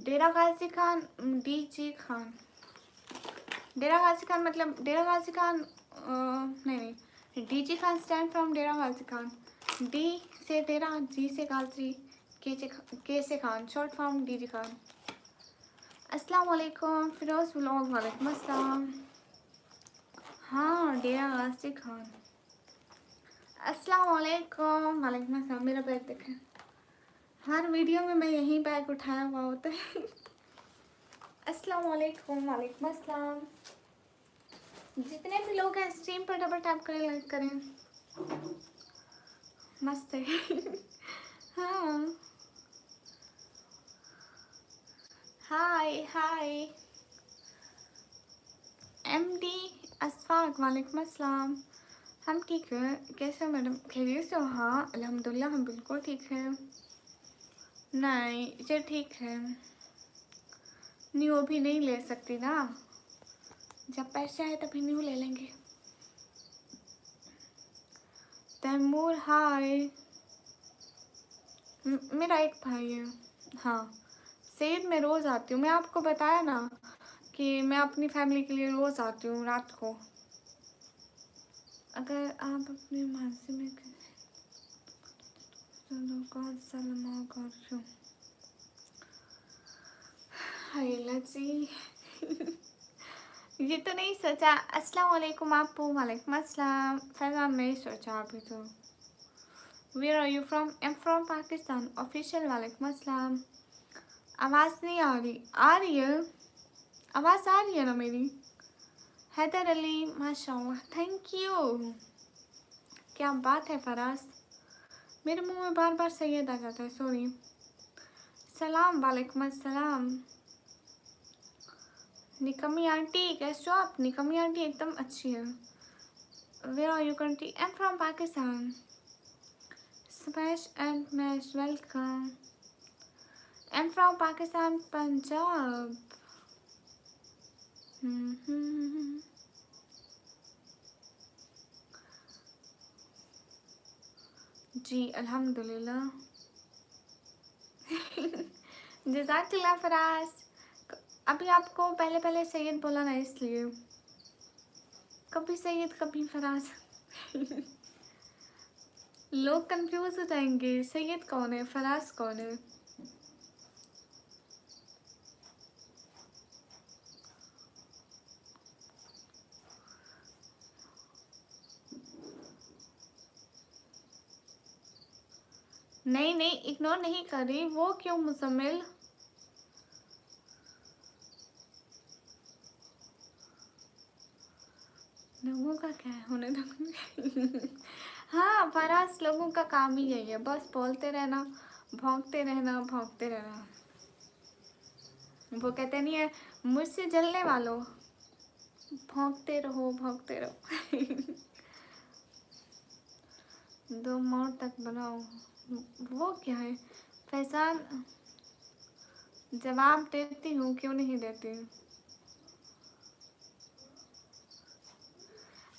डेरा गाजी खान, डीजी खान। डेरा गाजी खान मतलब डेरा गाजी खान नहीं, DG Khan stand from Dera Ghazi Khan. D से डेरा, जी से गाजी, के से Khan, short form DG Khan. अस्सलाम वालेकुम फिरोज व्लॉग। वालेकुम अस्सलाम। हाँ, डेरा गाजी खान। अस्सलाम वालेकुम। वालेकुम अस्सलाम। मेरा बैग देखें, हर वीडियो में मैं यही बैग उठाया हुआ होता है। अस्सलाम वालेकुम। वालेकुम अस्सलाम। जितने भी लोग हैं स्ट्रीम पर डबल टैप करें, लाइक करें। मस्त है। हाँ। हाय हाय। एमडी असफाक। वालेकुम अस्सलाम। हम ठीक हैं, कैसे हो मैडम? खैरियत से हो? हाँ अल्हम्दुलिल्लाह, हम बिल्कुल ठीक हैं। नहीं ये ठीक है, न्यू अभी नहीं ले सकती ना, जब पैसे आए तभी न्यू ले लेंगे। तैमूर हाय। मेरा एक भाई है। हाँ सेठ, मैं रोज़ आती हूँ, मैं आपको बताया ना कि मैं अपनी फैमिली के लिए रोज़ आती हूँ रात को। अगर आप अपनी मर्जी में कौन सा लम्हा कर रहे हो? हाय लजी। ये तो नहीं सोचा। अस्सलाम वालेकुम आपको। वालेकुम अस्सलाम। फैजान नहीं सोचा अभी तो। Where are you from? I'm from Pakistan. Official वालेकुम अस्सलाम। आवाज़ नहीं आ रही। आ रही है आवाज़, आ रही है ना मेरी? हैदर अली माशाल्लाह, थैंक यू। क्या बात है फराज। मेरे मुंह में बार बार सैयद आ जाता है, सॉरी। सलाम वालेकुम अस्सलाम। निकमी आंटी कैसे हो आप? निकमी आंटी एकदम अच्छी है। Where are you country? I'm from Pakistan. Smash and mash, welcome. I'm from Pakistan, Punjab. जी अल्हम्दुलिल्लाह। जज़ाकल्लाह फराज। अभी आपको पहले पहले सैयद बोला ना, इसलिए कभी सैयद कभी फराज। लोग कंफ्यूज हो जाएंगे, सैयद कौन है फराज कौन है। नहीं नहीं, इग्नोर नहीं कर रही। वो क्यों मुजम्मिल? लोगों का क्या है, होने दो। हाँ फराज, लोगों का काम ही यही है, बस बोलते रहना, भौंकते रहना, भौंकते रहना। वो कहते नहीं है, मुझसे जलने वालों भौंकते रहो, भौंकते रहो। दो मौत तक बनाओ। वो क्या है फैजान? जवाब देती हूँ, क्यों नहीं देती।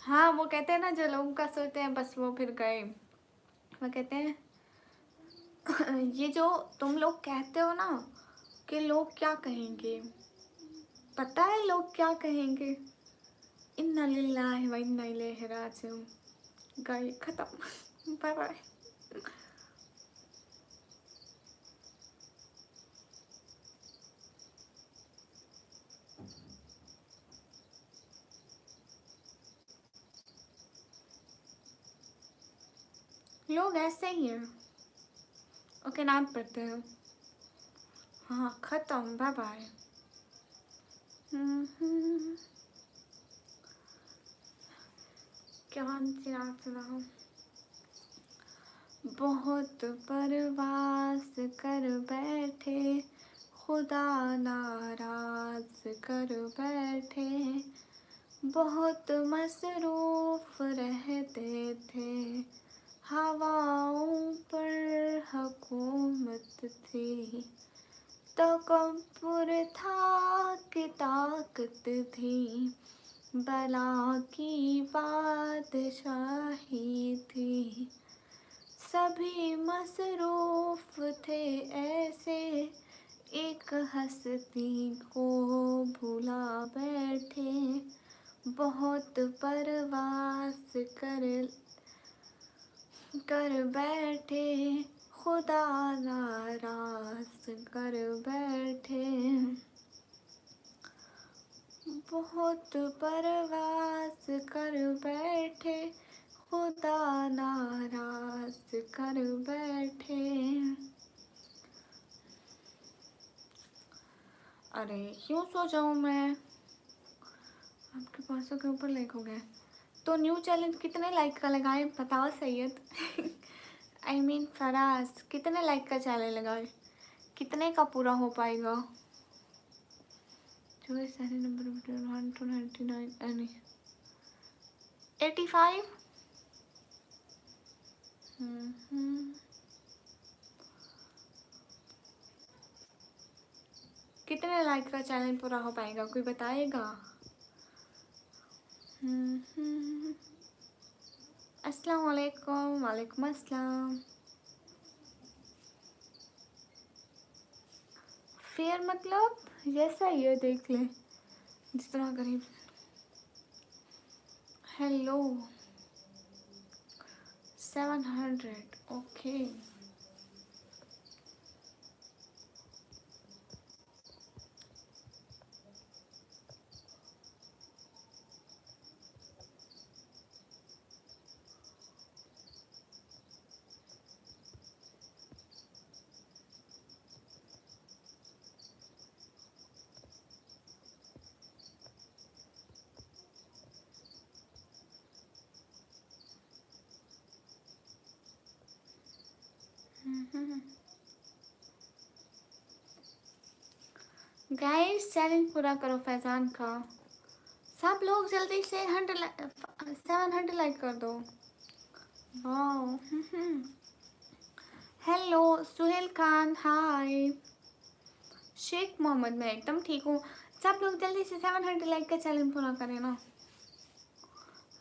हाँ वो कहते हैं ना, जो लोगों का सोचते हैं बस वो फिर गए। वो कहते हैं ये जो तुम लोग कहते हो ना कि लोग क्या कहेंगे, पता है लोग क्या कहेंगे? इन्ना लिल्लाहि व इन्ना इलैहि राजिऊन। गए, खत्म, बाय बाय। लोग ऐसे ही हैं। ओके नाम पढ़ते हैं। हाँ खत्म, बाय बाय। क्या याद सुनाओ। बहुत परवास कर बैठे, खुदा नाराज कर बैठे। बहुत मसरूफ रहते थे, हवाओं पर हुकूमत थी। तकब्बुर था कि ताकत थी, बला की बादशाही थी। सभी मसरूफ थे ऐसे, एक हस्ती को भुला बैठे। बहुत परवास कर बैठे, खुदा नाराज कर बैठे। बहुत परवास कर बैठे, खुदा नाराज कर बैठे। अरे क्यों सो जाऊं मैं? आपके 500 के ऊपर लाइक हो गए तो न्यू चैलेंज कितने लाइक का लगाए बताओ सैयद। आई मीन फराज, कितने लाइक का चैलेंज लगाए, कितने का पूरा हो पाएगा? जो सारे नंबर 1 to 99 यानी 85। कितने लाइक का चैलेंज पूरा हो पाएगा, कोई बताएगा? अस्सलाम वालेकुम। वालेकुम अस्सलाम। फेयर मतलब जैसा ये देख ले, जितना गरीब। Hello 700, okay. गाइस चैलेंज पूरा करो फैजान का। सब लोग जल्दी से 700 लाइक कर दो। वाओ। हेलो सुहेल खान, हाय। शेख मोहम्मद, मैं एकदम ठीक हूँ। सब लोग जल्दी से 700 लाइक का चैलेंज पूरा करें ना।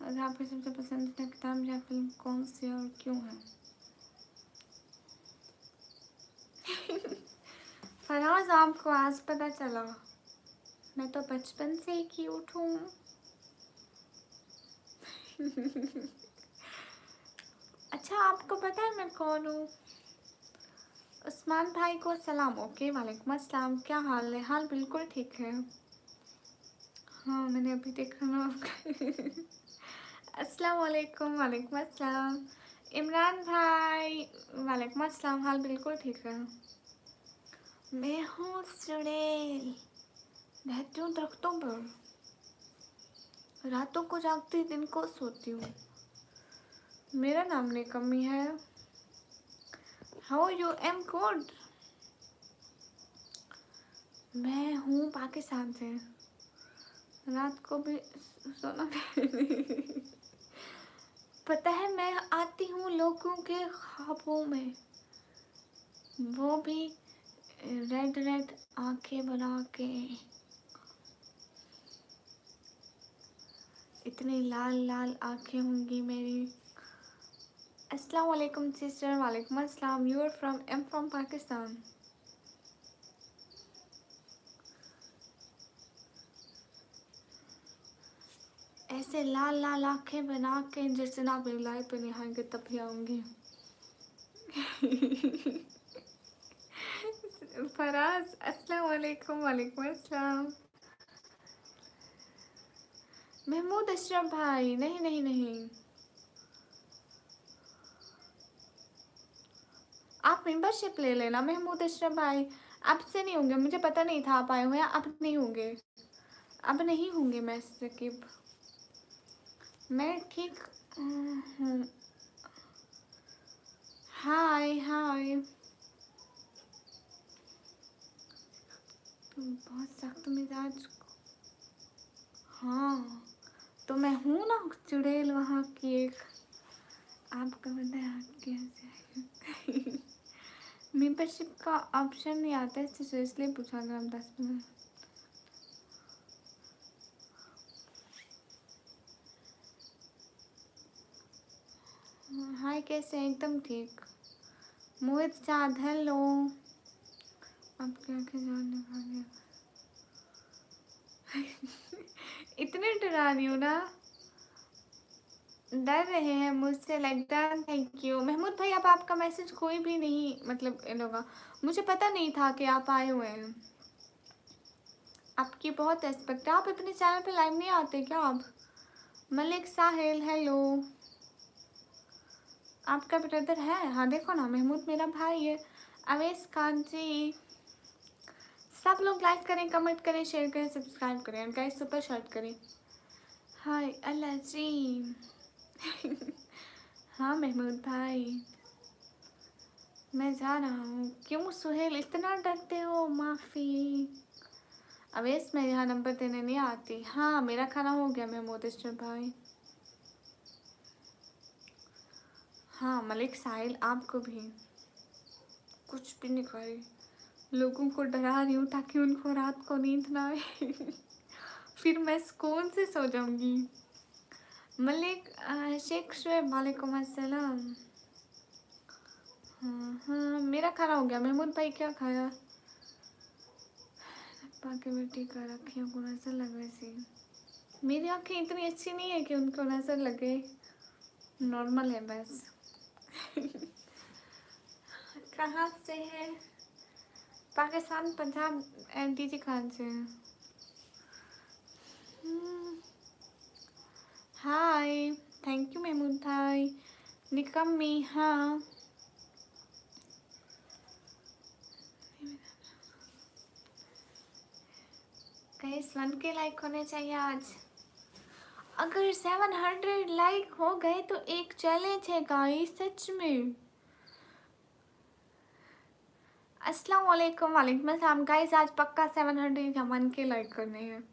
आपकी सबसे पसंदीदा किताब या फिल्म कौन सी और क्यों है? फराज, आपको आज पता चला? मैं तो बचपन से ही क्यूट हूँ। अच्छा, आपको पता है मैं कौन हूँ? उस्मान भाई को सलाम। ओके, वालेकुम अस्सलाम। क्या हाल है? हाल बिल्कुल ठीक है। हाँ, मैंने अभी देखा ना। अस्सलाम वालेकुम। वालेकुम अस्सलाम। इमरान भाई, वालेकुम अस्सलाम। हाल बिल्कुल ठीक है। मैं हूँ चुड़ैल, रहती हूँ दरख्तों पर, रातों को जागती दिन को सोती हूँ। मेरा नाम निकम्मी है। How you? Am good. मैं हूँ पाकिस्तान से, रात को भी सोना पता है, मैं आती हूँ लोगों के ख्वाबों में, वो भी रेड रेड आंखें बना के। इतनी लाल लाल आंखें होंगी मेरी। अस्सलाम वालेकुम सिस्टर। वालेकुम अस्सलाम। You are from? Am from Pakistan. ऐसे लाल लाल आंखें बना के जैसे ना बिलाई पे निहाएंगे तभी आऊंगी। फराज, अस्सलाम वालेकुम। वालेकुम अस्सलाम। महमूद अशरफ भाई, नहीं नहीं नहीं, आप मेंबरशिप ले लेना। महमूद अशरफ भाई, आपसे नहीं होंगे, मुझे पता नहीं था आप आए हुए हैं। अब नहीं होंगे, अब नहीं होंगे। मैं सकीब, मैं ठीक हूँ। हाय हाय। तुम बहुत सख्त मिजाज। हाँ, तो मैं हूँ ना चुड़ैल वहाँ की एक। आपका बताया कैसे? मेंबरशिप का ऑप्शन नहीं आता है, इसलिए पूछा था। 10 मिनट। हाय, कैसे हैं? एकदम ठीक। मोहित चाँद, हेलो। आप क्या क्या जानने वाले? इतने डरा रही हूँ ना, डर रहे हैं मुझसे। Like that. Thank you Mahmood भाई। अब आपका मैसेज कोई भी नहीं मतलब इन होगा, मुझे पता नहीं था कि आप आए हुए हैं। आपकी बहुत रेस्पेक्ट है। आप अपने चैनल पे लाइव नहीं आते क्या आप? मलिक साहिल, हेलो। आपका ब्रदर है? हाँ देखो ना, महमूद मेरा भाई है। अवेश खान जी, सब लोग लाइक करें, कमेंट करें, शेयर करें, सब्सक्राइब करें और गाइस सुपर शॉट करें। हाय अल्लाह जी। हाँ महमूद भाई, मैं जा रहा हूँ। क्यों सुहेल इतना डरते हो? माफ़ी। अवेश, मैं यहाँ नंबर देने नहीं आती। हाँ, मेरा खाना हो गया महमूद अशरफ भाई। हाँ मलिक साहिल, आपको भी। कुछ भी नहीं कर रही, लोगों को डरा रही हूँ ताकि उनको रात को नींद ना आए। फिर मैं सुकून से सो जाऊंगी। मलिक शेख शुएब, वालेकुम अस्सलाम। हाँ हाँ, मेरा खाना हो गया। महमूद भाई क्या खाया? पाके बेटी का आँखियों को नजर लग वैसी। मेरी आँखें इतनी अच्छी नहीं है कि उनको नजर लगे, नॉर्मल है बस। कहाँ से है? पाकिस्तान, पंजाब, डीजी खान से। हाय, थैंक यू महमूद भाई। निकम्मी, हाँ गाइस 1K लाइक होने चाहिए आज। अगर 700 लाइक हो गए तो एक चैलेंज है गाइस, सच में। अस्सलाम वालेकुम, वालेकुम अस्सलाम गाइस। आज पक्का 700 या 1K लाइक करने हैं।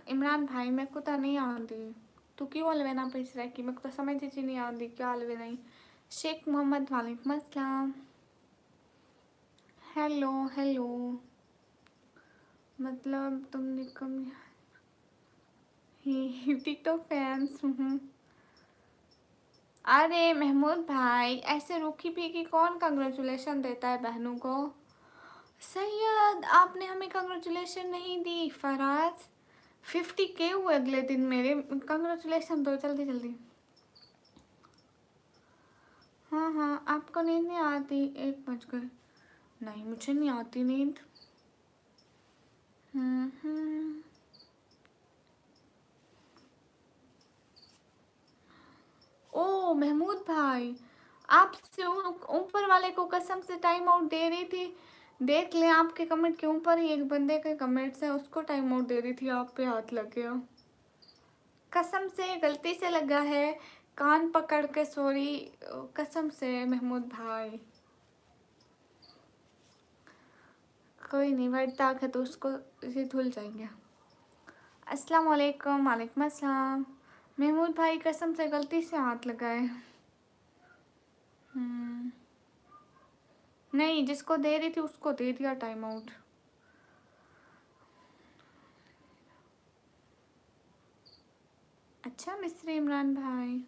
इमरान भाई मेरे को तो नहीं आती, तू क्यों अलवेना पैस रहा कि मेरे को तो समझ ही नहीं आती क्या अलवे नहीं। शेख मोहम्मद वालेकुम अस्सलाम। हेलो हेलो, मतलब तुमने कम ही टिकटॉक फैंस। अरे महमूद भाई, ऐसे रूखी पीकी कौन कंग्रेचुलेशन देता है बहनों को। सैयद आपने हमें कंग्रेचुलेशन नहीं दी। फराज 50K हुए अगले दिन मेरे, कंग्रेचुलेशन दो जल्दी जल्दी। हाँ हाँ, आपको नींद नहीं आती? 1 बज गए। नहीं मुझे नहीं आती नींद। ओ महमूद भाई, आपसे ऊपर वाले को कसम से टाइम आउट दे रही थी। देख लें आपके कमेंट के ऊपर ही एक बंदे के कमेंट्स है, उसको टाइम आउट दे रही थी, आप पे हाथ लग गया। कसम से गलती से लगा है, कान पकड़ के सॉरी, कसम से महमूद भाई। कोई नहीं, बढ़ता है तो उसको इसे धुल जाएंगे। अस्सलाम वालेकुम, वालेकुम अस्सलाम। महमूद भाई कसम से गलती से हाथ लगाए। नहीं, जिसको दे रही थी उसको दे दिया टाइम आउट। अच्छा मिस्टर इमरान भाई,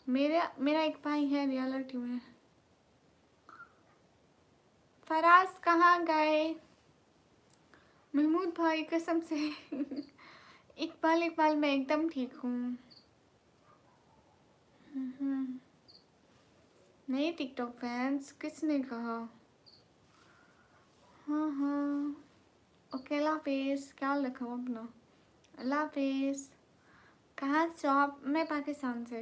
मेरा एक भाई है रियलिटी में। फराज कहाँ गए महमूद भाई, कसम से। इकबाल मैं एकदम ठीक हूँ। नहीं टिकटॉक फैंस, किसने कहा? हाँ हाँ, ओके अल्लाह हाफिज़। क्या रखा हूँ अपना? अल्लाह हाफिज़। कहाँ से हो आप? मैं पाकिस्तान से।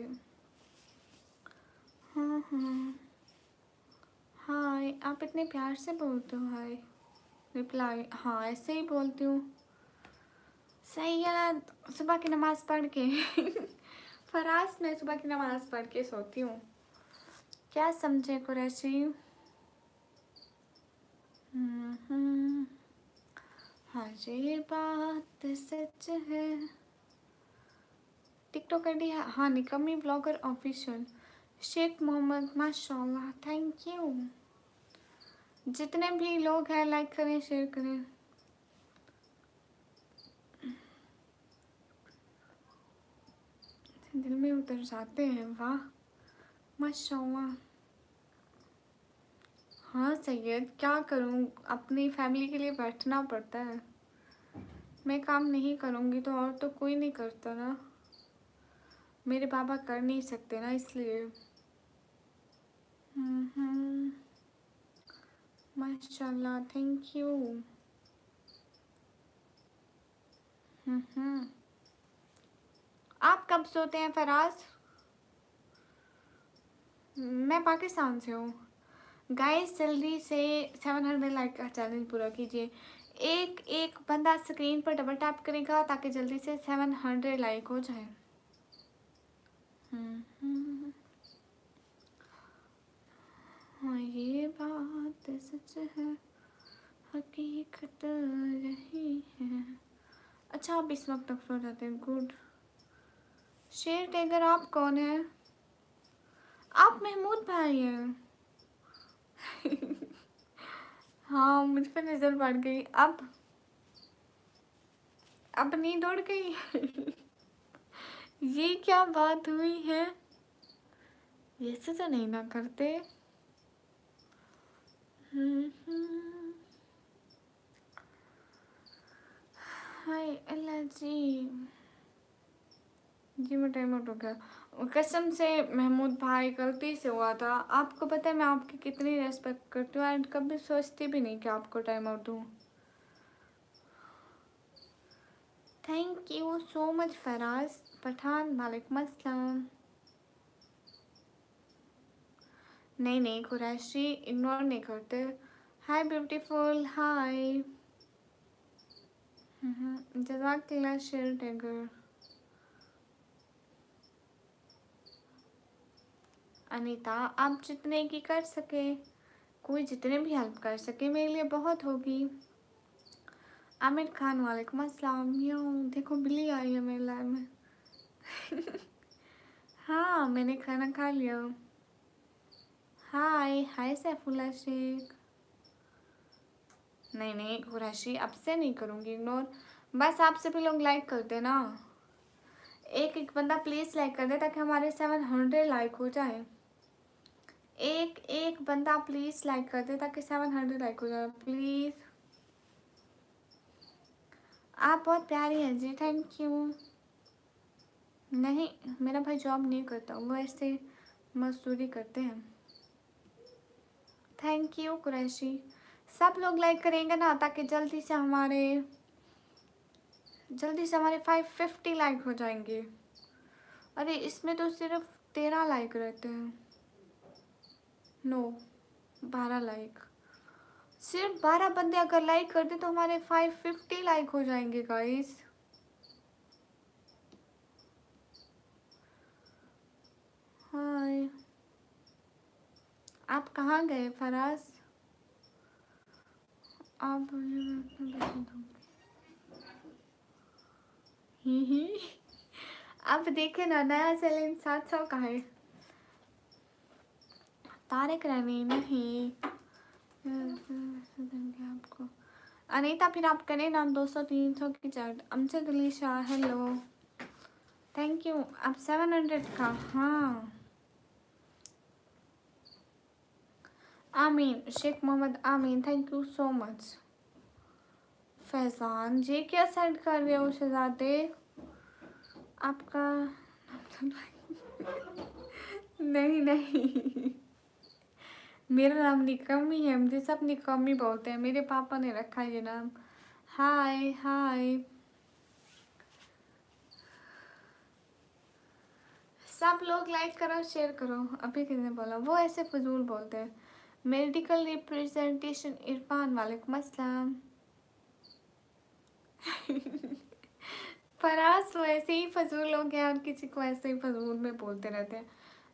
हाँ हाँ, हाय, आप इतने प्यार से बोलते हो हाय। रिप्लाई हाँ ऐसे ही बोलती हूँ। सैयद सुबह की नमाज़ पढ़ के। फराज मैं सुबह की नमाज़ पढ़ के सोती हूँ। क्या समझे कुरैशी? हाँ ये बात सच है। टिकटॉक आईडी है हाँ, निकम्मी ब्लॉगर ऑफिशियल। शेख मोहम्मद माशाल्लाह, थैंक यू। जितने भी लोग हैं लाइक करें, शेयर करें। दिल में उतर जाते हैं, वाह माशाल्लाह। हाँ सैयद, क्या करूँ, अपनी फैमिली के लिए बैठना पड़ता है। मैं काम नहीं करूँगी तो और तो कोई नहीं करता ना, मेरे पापा कर नहीं सकते ना, इसलिए। माशाल्लाह, थैंक यू। आप कब सोते हैं फराज? मैं पाकिस्तान से हूँ। गाइस जल्दी से 700 लाइक का चैलेंज पूरा कीजिए। एक एक बंदा स्क्रीन पर डबल टैप करेगा ताकि जल्दी से 700 लाइक हो जाए। हाँ ये बात सच है, हकीकत रही है। अच्छा आप इस वक्त तक सो जाते हैं, गुड। शेर टैगर आप कौन है? आप महमूद भाई हैं। हाँ मुझ पर नजर पड़ गई। अब नींद उड़ गई। ये क्या बात हुई है, ऐसे तो नहीं ना करते। हाय अल्लाह जी। जी मैं टाइम आउट हो गया, कसम से महमूद भाई गलती से हुआ था। आपको पता है मैं आपकी कितनी रेस्पेक्ट करती हूँ एंड कभी सोचती भी नहीं कि आपको टाइम आउट दूँ। Thank you so much Faraz Pathan, वालेकुम अस्सलाम। नहीं नहीं कुरैशी, इग्नोर नहीं करते। Hi beautiful, hi. जज़ाकल्लाह शेर टैगर। अनीता आप जितने की कर सके, कोई जितने भी हेल्प कर सके मेरे लिए बहुत होगी। आमिर खान वालेकुम अस्सलाम। यूँ देखो बिल्ली आई है मेरे लाइफ में। हाँ मैंने खाना खा लिया। हाय हाय सैफुल्ला शेख। नहीं नहीं कुरैशी, अब से नहीं करूँगी इग्नोर। बस आप सभी लोग लाइक कर देना, एक एक बंदा प्लीज़ लाइक कर दे ताकि हमारे 700 लाइक हो जाए। एक एक बंदा प्लीज़ लाइक कर दे ताकि 700 लाइक हो जाए प्लीज़। आप बहुत प्यारी हैं जी, थैंक यू। नहीं मेरा भाई जॉब नहीं करता, वो ऐसे मजदूरी करते हैं। Thank you Qureshi. सब लोग लाइक करेंगे ना ताकि जल्दी से हमारे 550 लाइक हो जाएंगे। अरे इसमें तो सिर्फ 13 लाइक रहते हैं। No 12 like. सिर्फ 12 बंदे अगर लाइक कर दे तो हमारे 550 लाइक हो जाएंगे गाइस। हाय आप कहाँ गए फराज? आप अब देखे ना नया चैलेंज 700 का है। तारिक रमी नहीं आपको। अनीता फिर आप करें ना 200-300 की चैट। Amjad Ali Shah hello thank you. अब 700 का। हाँ Amin Sheikh Mohammad Amin thank you so much. Faizan ji क्या सेंड कर रहे हो शहजादे? आपका नहीं नहीं मेरा नाम निकम ही है, मुझे सब निकम ही बोलते हैं, मेरे पापा ने रखा है ये नाम। हाय हाय सब लोग लाइक करो शेयर करो। अभी किसने बोला? वो ऐसे फजूल बोलते हैं। मेडिकल रिप्रेजेंटेशन इरफान वालेकुम अस्सलाम। फराज तो ऐसे ही फजूल हो गया, किसी को ऐसे ही फजूल में बोलते रहते हैं।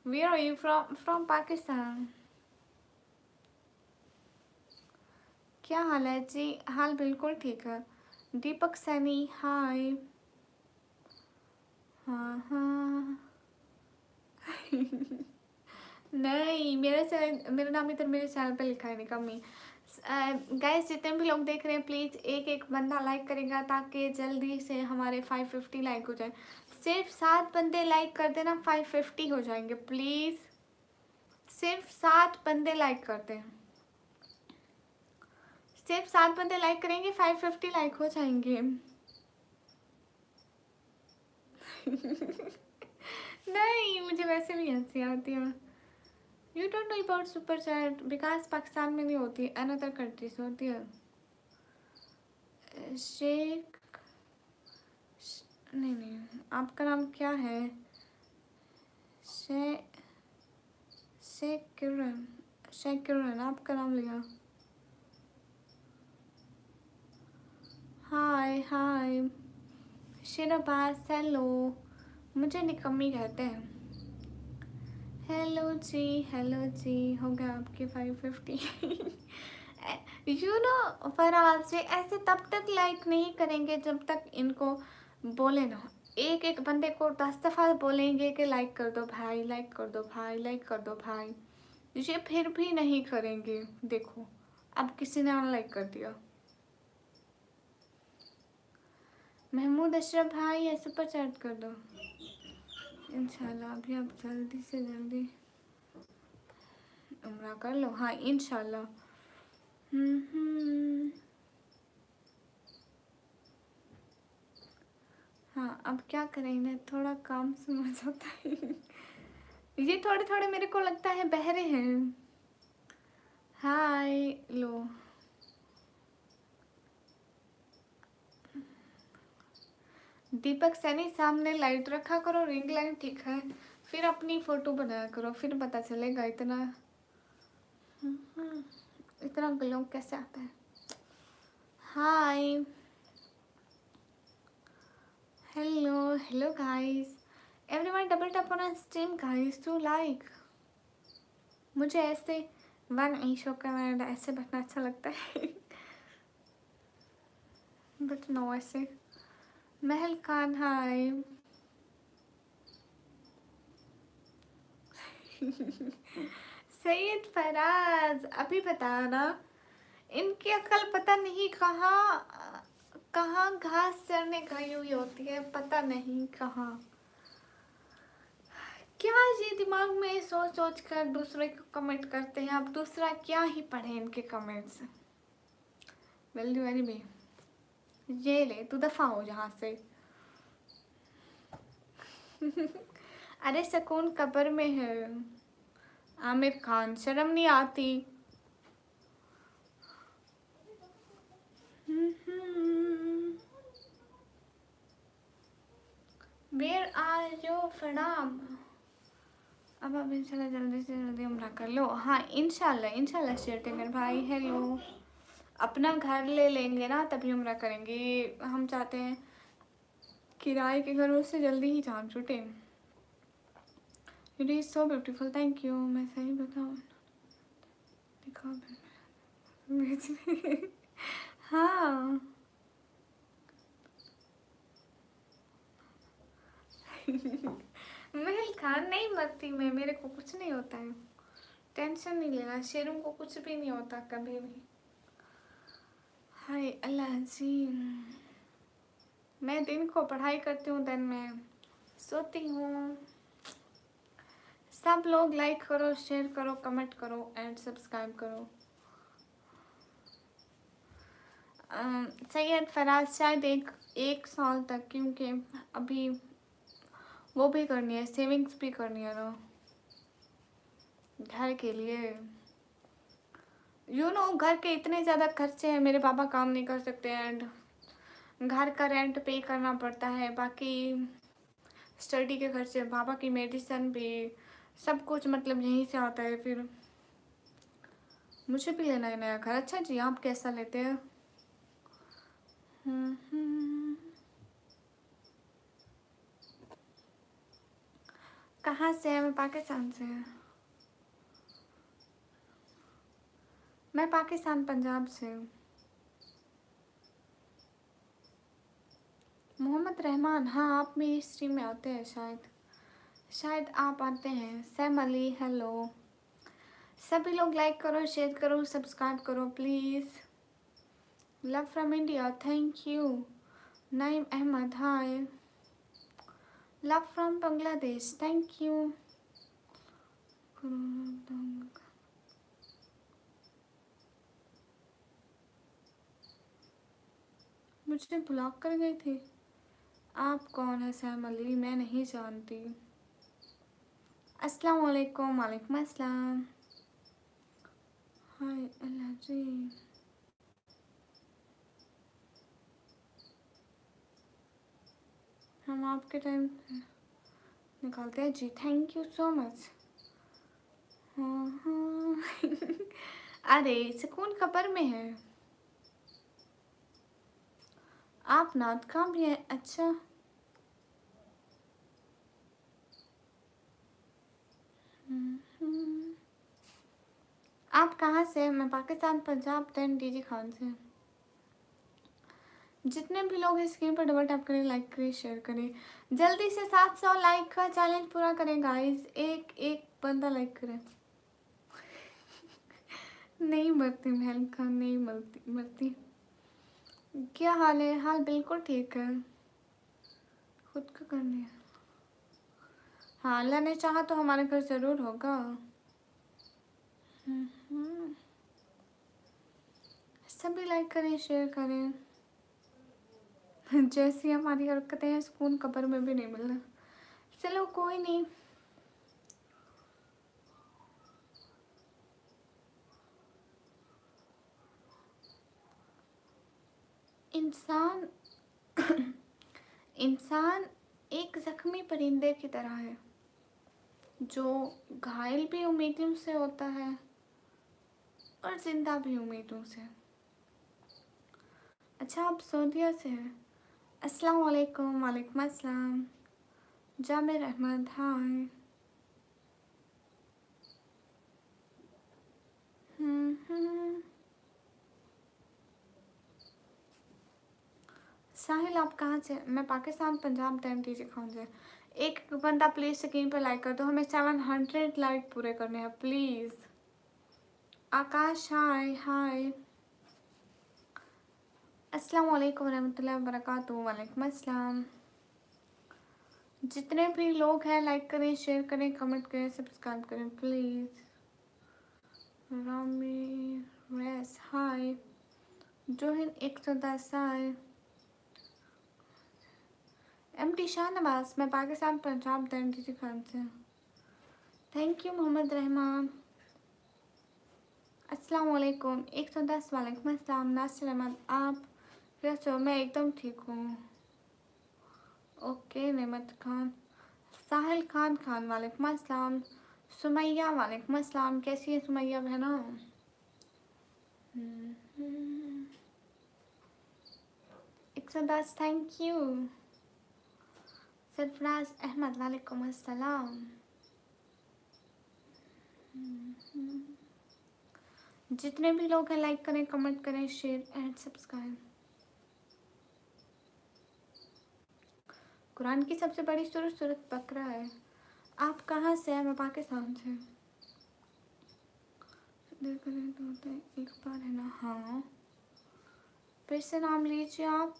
Where are you from Pakistan. क्या हाल है जी? हाल बिल्कुल ठीक है। दीपक सैनी हाय। हाँ हाँ नहीं मेरा नाम इधर मेरे चैनल पे लिखा है निकम्मी। गाइस जितने भी लोग देख रहे हैं प्लीज़ एक एक बंदा लाइक करेगा ताकि जल्दी से हमारे 550 लाइक हो जाए। सिर्फ 7 बंदे लाइक कर देना 550 हो जाएंगे प्लीज़। सिर्फ 7 बंदे लाइक करते हैं, सिर्फ 7 बंदे लाइक करेंगे 550 लाइक हो जाएंगे। नहीं मुझे वैसे भी हंसी आती है। You don't know about super chat because Pakistan में नहीं होती, अनदर कंट्रीज होती है। शेख नहीं नहीं आपका नाम क्या है? शे शेकिरन आपका नाम लिया। हाय हाय शिराबाज हेलो, मुझे निकम्मी कहते हैं। हेलो जी हो गया आपके 550। यू नो फराज ये ऐसे तब तक लाइक नहीं करेंगे जब तक इनको बोले ना। एक एक बंदे को 10 दफ़ा बोलेंगे कि लाइक कर दो भाई, लाइक कर दो भाई, लाइक कर दो भाई, ये फिर भी नहीं करेंगे। देखो अब किसी ने अनलाइक कर दिया। महमूद अशरफ भाई या सुपर चैट कर दो इंशाल्लाह। अभी आप जल्दी से जल्दी उम्रा कर लो। हाँ इंशाल्लाह। हाँ अब क्या करेंगे, थोड़ा काम समझ आता है। ये थोड़े थोड़े मेरे को लगता है बहरे हैं। हाय लो दीपक सैनी सामने लाइट रखा करो, रिंग लाइट ठीक है, फिर अपनी फोटो बनाया करो, फिर पता चलेगा इतना इतना ग्लो कैसे आता है। हाय hello guys. Everyone double tap on our stream guys to like. मुझे ऐसे वन ईशो का ऐसे बैठना अच्छा लगता है बट नो ऐसे. महल खान हाय. सैयद फराज अभी बता ना. इनकी अकल पता नहीं कहाँ कहाँ घास चरने गई हुई होती है, पता नहीं कहाँ. क्या ये दिमाग में सोच सोच कर दूसरे को कमेंट करते हैं. अब दूसरा क्या ही पढ़े इनके कमेंट्स. वेल डू एनी बी. ये ले तू दफा हो जहाँ से. अरे सुकून कब्र में है. आमिर खान शर्म नहीं आती. Where are you from. अब इंशाल्लाह जल्दी से जल्दी उम्रा कर लो. हाँ इंशाल्लाह इंशाल्लाह शेयर टेकर भाई. हेलो. अपना घर ले लेंगे ना तभी उम्रा करेंगे. हम चाहते हैं किराए के घरों से जल्दी ही जान छूटे. It is so beautiful. Thank you. मैं सही बताऊँ दिखाओ. हाँ. महल खान नहीं मरती मैं. मेरे को कुछ नहीं होता है. टेंशन नहीं लेना. शेरों को कुछ भी नहीं होता कभी भी. हाय अल्लाह जी. मैं दिन को पढ़ाई करती हूँ, दिन में सोती हूँ. सब लोग लाइक करो, शेयर करो, कमेंट करो एंड सब्सक्राइब करो. सैयद फराज शायद एक साल तक, क्योंकि अभी वो भी करनी है, सेविंग्स भी करनी है ना घर के लिए. यू नो घर के इतने ज़्यादा खर्चे हैं. मेरे पापा काम नहीं कर सकते एंड घर का रेंट पे करना पड़ता है. बाकी स्टडी के खर्चे, पापा की मेडिसिन भी, सब कुछ मतलब यहीं से आता है. फिर मुझे भी लेना है नया घर. अच्छा जी आप कैसा लेते हैं? कहाँ से है? मैं पाकिस्तान से. मैं पाकिस्तान पंजाब से हूँ. मोहम्मद रहमान. हाँ आप मेरी स्ट्रीम में आते हैं शायद आप आते हैं. Sam Ali hello. सभी लोग लाइक करो, शेयर करो, सब्सक्राइब करो please. Love from India. Thank you. Naeem Ahmad hi. Love from Bangladesh. Thank you. मुझे ब्लॉक कर गई थी. आप कौन है सैम अली? मैं नहीं जानती. अस्सलाम वालेकुम. वालेकुम अस्सलाम. हाय अल्लाह जी. हम आपके टाइम निकालते हैं जी. Thank you so much. अरे सुकून कब्र में है. आप नात कहाँ भी हैं? अच्छा. आप कहाँ से? मैं पाकिस्तान पंजाब 10 डीजी खान से. जितने भी लोग इस स्क्रीन पर डबल टैप करें, लाइक करें, शेयर करें. जल्दी से 700 लाइक का चैलेंज पूरा करें गाइस. एक एक बंदा लाइक करें. नहीं मरती महल खान, नहीं मरती. क्या हाल है? हाल बिल्कुल ठीक है. खुद का करनी है. हाँ अल्लाह ने चाहा तो हमारे घर ज़रूर होगा. सभी लाइक करें, शेयर करें. जैसी हमारी हरकतें हैं सुकून कब्र में भी नहीं मिलना. चलो कोई नहीं. इंसान इंसान एक जख्मी परिंदे की तरह है जो घायल भी उम्मीदों से होता है और जिंदा भी उम्मीदों से. अच्छा आप सऊदीया से हैं. अस्सलाम वालेकुम. वालेकुम अस्सलाम. जामिर अहमद हाय। साहिल आप कहाँ से? मैं पाकिस्तान पंजाब टाइम दीजिए कौन से। एक बंदा प्लीज स्क्रीन पर लाइक कर दो, हमें 700 लाइक पूरे करने हैं प्लीज। आकाश हाय हाय। अस्सलाम वालेकुम रहमतुल्लाहि व बरकातुहू। वालेकुम अस्सलाम। जितने भी लोग हैं लाइक करें, शेयर करें, कमेंट करें, सब्सक्राइब करें प्लीज। रामी रेस हाय। जोहिन 110 हाय। एमटी शाहनवाज मैं पाकिस्तान पंजाब डी खान से। Thank you Mohammad Rahman. अस्सलाम वालेकुम 110। वालेकुम अस्सलाम। नासिर अहमद आप कैसे हो? मैं एकदम ठीक हूँ। ओके नेमत खान। साहिल खान वालेकुम अस्सलाम। सुमैया वालेकुम अस्सलाम। कैसी है सुमैया बहना? 110 थैंक यू। सरफराज अहमद वालेकुम अस्सलाम। जितने भी लोग हैं लाइक करें, कमेंट करें, शेयर एंड सब्सक्राइब। कुरान की सबसे बड़ी सूरत बकरा है। आप कहाँ से हैं? मैं पाकिस्तान से। तो एक बार है ना। हाँ फिर से नाम लीजिए आप।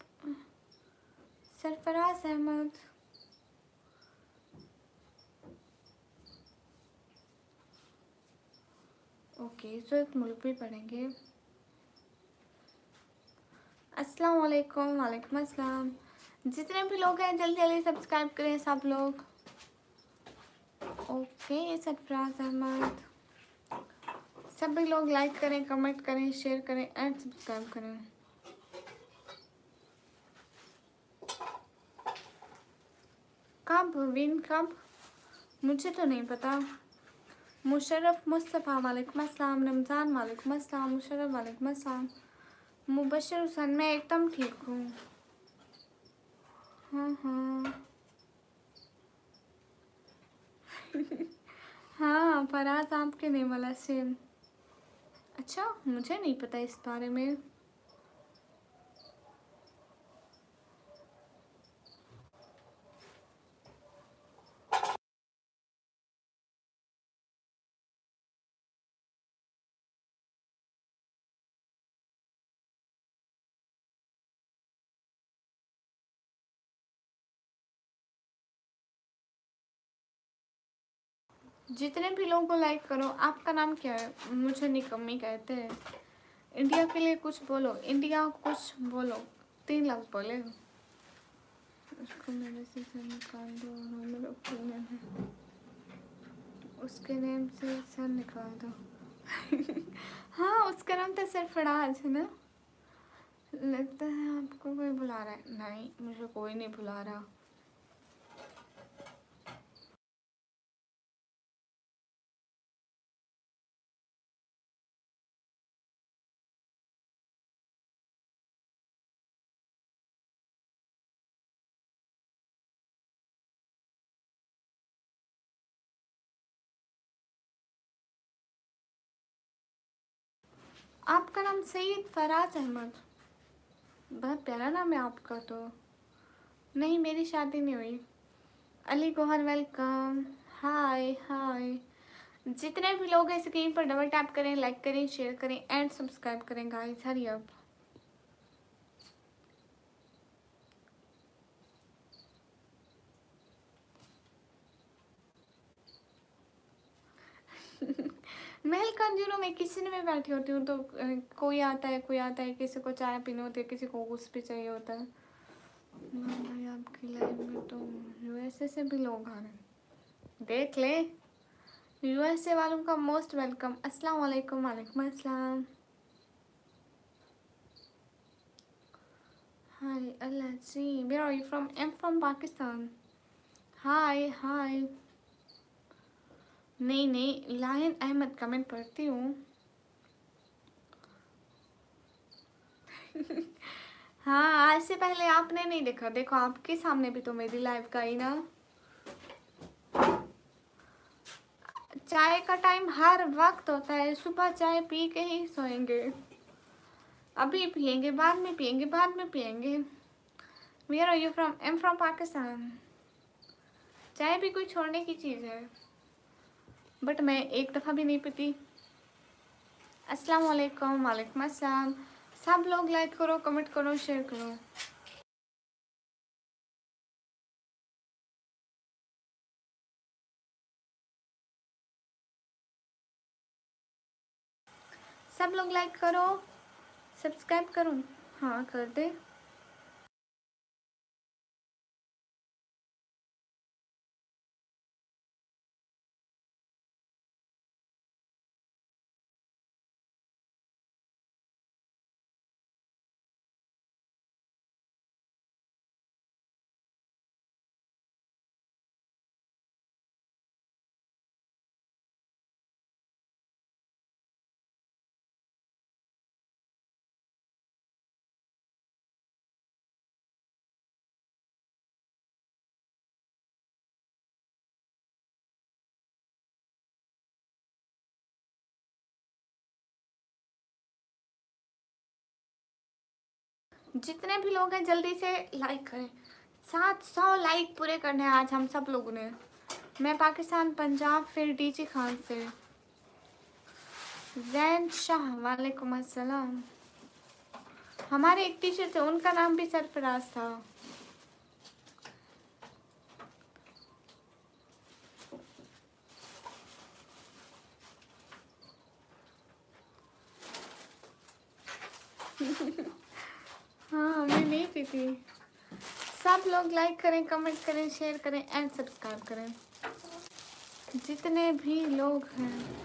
सरफराज अहमद। ओके सूरत मुल्क भी पढ़ेंगे। अस्सलाम वालेकुम। वालेकुम अस्सलाम। जितने भी लोग हैं जल्दी जल्दी सब्सक्राइब करें सब लोग। ओके सरफराज अहमद। सभी लोग लाइक करें, कमेंट करें, शेयर करें एंड सब्सक्राइब करें। कब विन कब? मुझे तो नहीं पता। मुशर्रफ मुस्तफ़ा वालेकुम अस्सलाम। रमज़ान वालेकुम अस्सलाम। मुशर्रफ वालेकुम अस्सलाम। मुबशर हुसैन मैं एकदम ठीक हूँ। हाँ हाँ हाँ फराज आपके नहीं वाला सेम। अच्छा मुझे नहीं पता इस बारे में। जितने भी लोगों को लाइक करो। आपका नाम क्या है? मुझे निकम्मी कहते हैं। इंडिया के लिए कुछ बोलो। इंडिया कुछ बोलो। 3 लाख बोले। उसको मेरे से सर निकाल दो। हाँ मेरा फुल नेम है। उसके नेम से सर निकाल दो हाँ उसका नाम तो सरफराज है ना। लगता है आपको कोई बुला रहा है। नहीं मुझे कोई नहीं बुला रहा। आपका नाम सईद फराज अहमद। बहुत प्यारा नाम है आपका तो। नहीं मेरी शादी नहीं हुई। Ali Gohar welcome. Hi hi. जितने भी लोग हैं स्क्रीन पर डबल टैप करें, लाइक करें, शेयर करें एंड सब्सक्राइब करें गाइस। Hurry up. महल कंजूरों में किचन में बैठी होती हूँ तो कोई आता है किसी को चाय पीनी होती है, किसी को कुछ भी चाहिए होता है। भाई आपकी लाइव में तो यूएसए से भी लोग आ रहे हैं, देख ले। यूएसए वालों का मोस्ट वेलकम। अस्सलाम वालेकुम। वालेकुम अस्सलाम। Hi Allah ji. Where are you from? I am from Pakistan. Hi hi. नहीं नहीं लायन अहमद कमेंट पढ़ती हूँ हाँ आज से पहले आपने नहीं देखा। देखो आपके सामने भी तो मेरी लाइव का ही ना। चाय का टाइम हर वक्त होता है, सुबह चाय पी के ही सोएंगे, अभी पियेंगे, बाद में पियेंगे, बाद में पियेंगे। Where are you from? I am from Pakistan. चाय भी कोई छोड़ने की चीज़ है, बट मैं एक दफ़ा भी नहीं पीती। अस्सलाम वालेकुम। वालेकुम अस्सलाम। सब लोग लाइक करो, कमेंट करो, शेयर करो। सब लोग लाइक करो, सब्सक्राइब करो। हाँ कर दे। जितने भी लोग हैं जल्दी से लाइक करें। 700 लाइक पूरे करने हैं आज हम सब लोगों ने। मैं पाकिस्तान, पंजाब, फिर डीजी खान से। जैन शाह, वालेकुम अस्सलाम। हमारे एक टीचर थे, उनका नाम भी सरफराज था। हाँ मैं नहीं पीती। सब लोग लाइक करें, कमेंट करें, शेयर करें एंड सब्सक्राइब करें, जितने भी लोग हैं।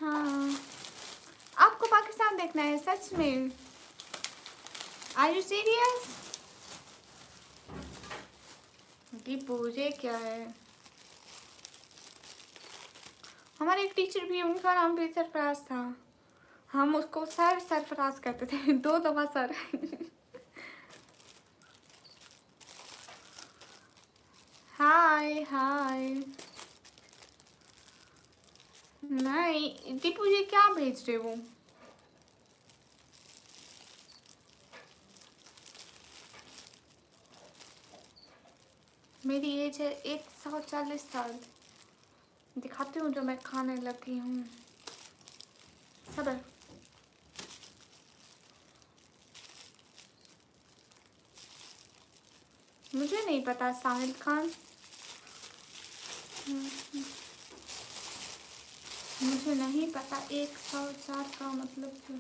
हाँ आपको पाकिस्तान देखना है सच में? Are you serious? दीपू ये क्या है? हमारे एक टीचर भी, उनका नाम भी सरफराज था। हम उसको सर सरफराज कहते थे। 2 दफा सर। हाय हाय। नहीं दीपू ये क्या भेज रहे हो? मेरी एज है 140 साल। दिखाती हूँ जो मैं खाने लगी हूँ। सबर। मुझे नहीं पता साहिल खान। मुझे नहीं पता 104 का मतलब क्या।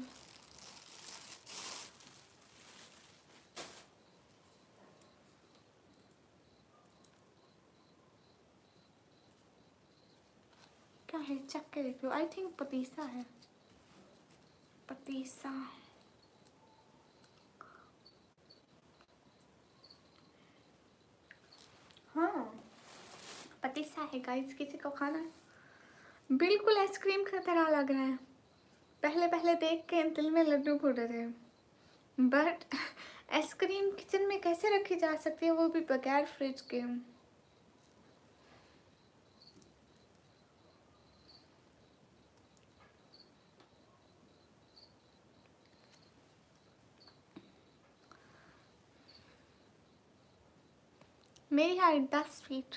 क्या है चेक के देखो। आई थिंक पतीसा है, पतीसा। हाँ पतीसा है गाइस, किसी को खाना है। बिल्कुल आइसक्रीम की तरह लग रहा है। पहले पहले देख के दिल में लड्डू फूट रहे थे, बट आइसक्रीम किचन में कैसे रखी जा सकती है, वो भी बगैर फ्रिज के। मेरी हाइट 10 फीट।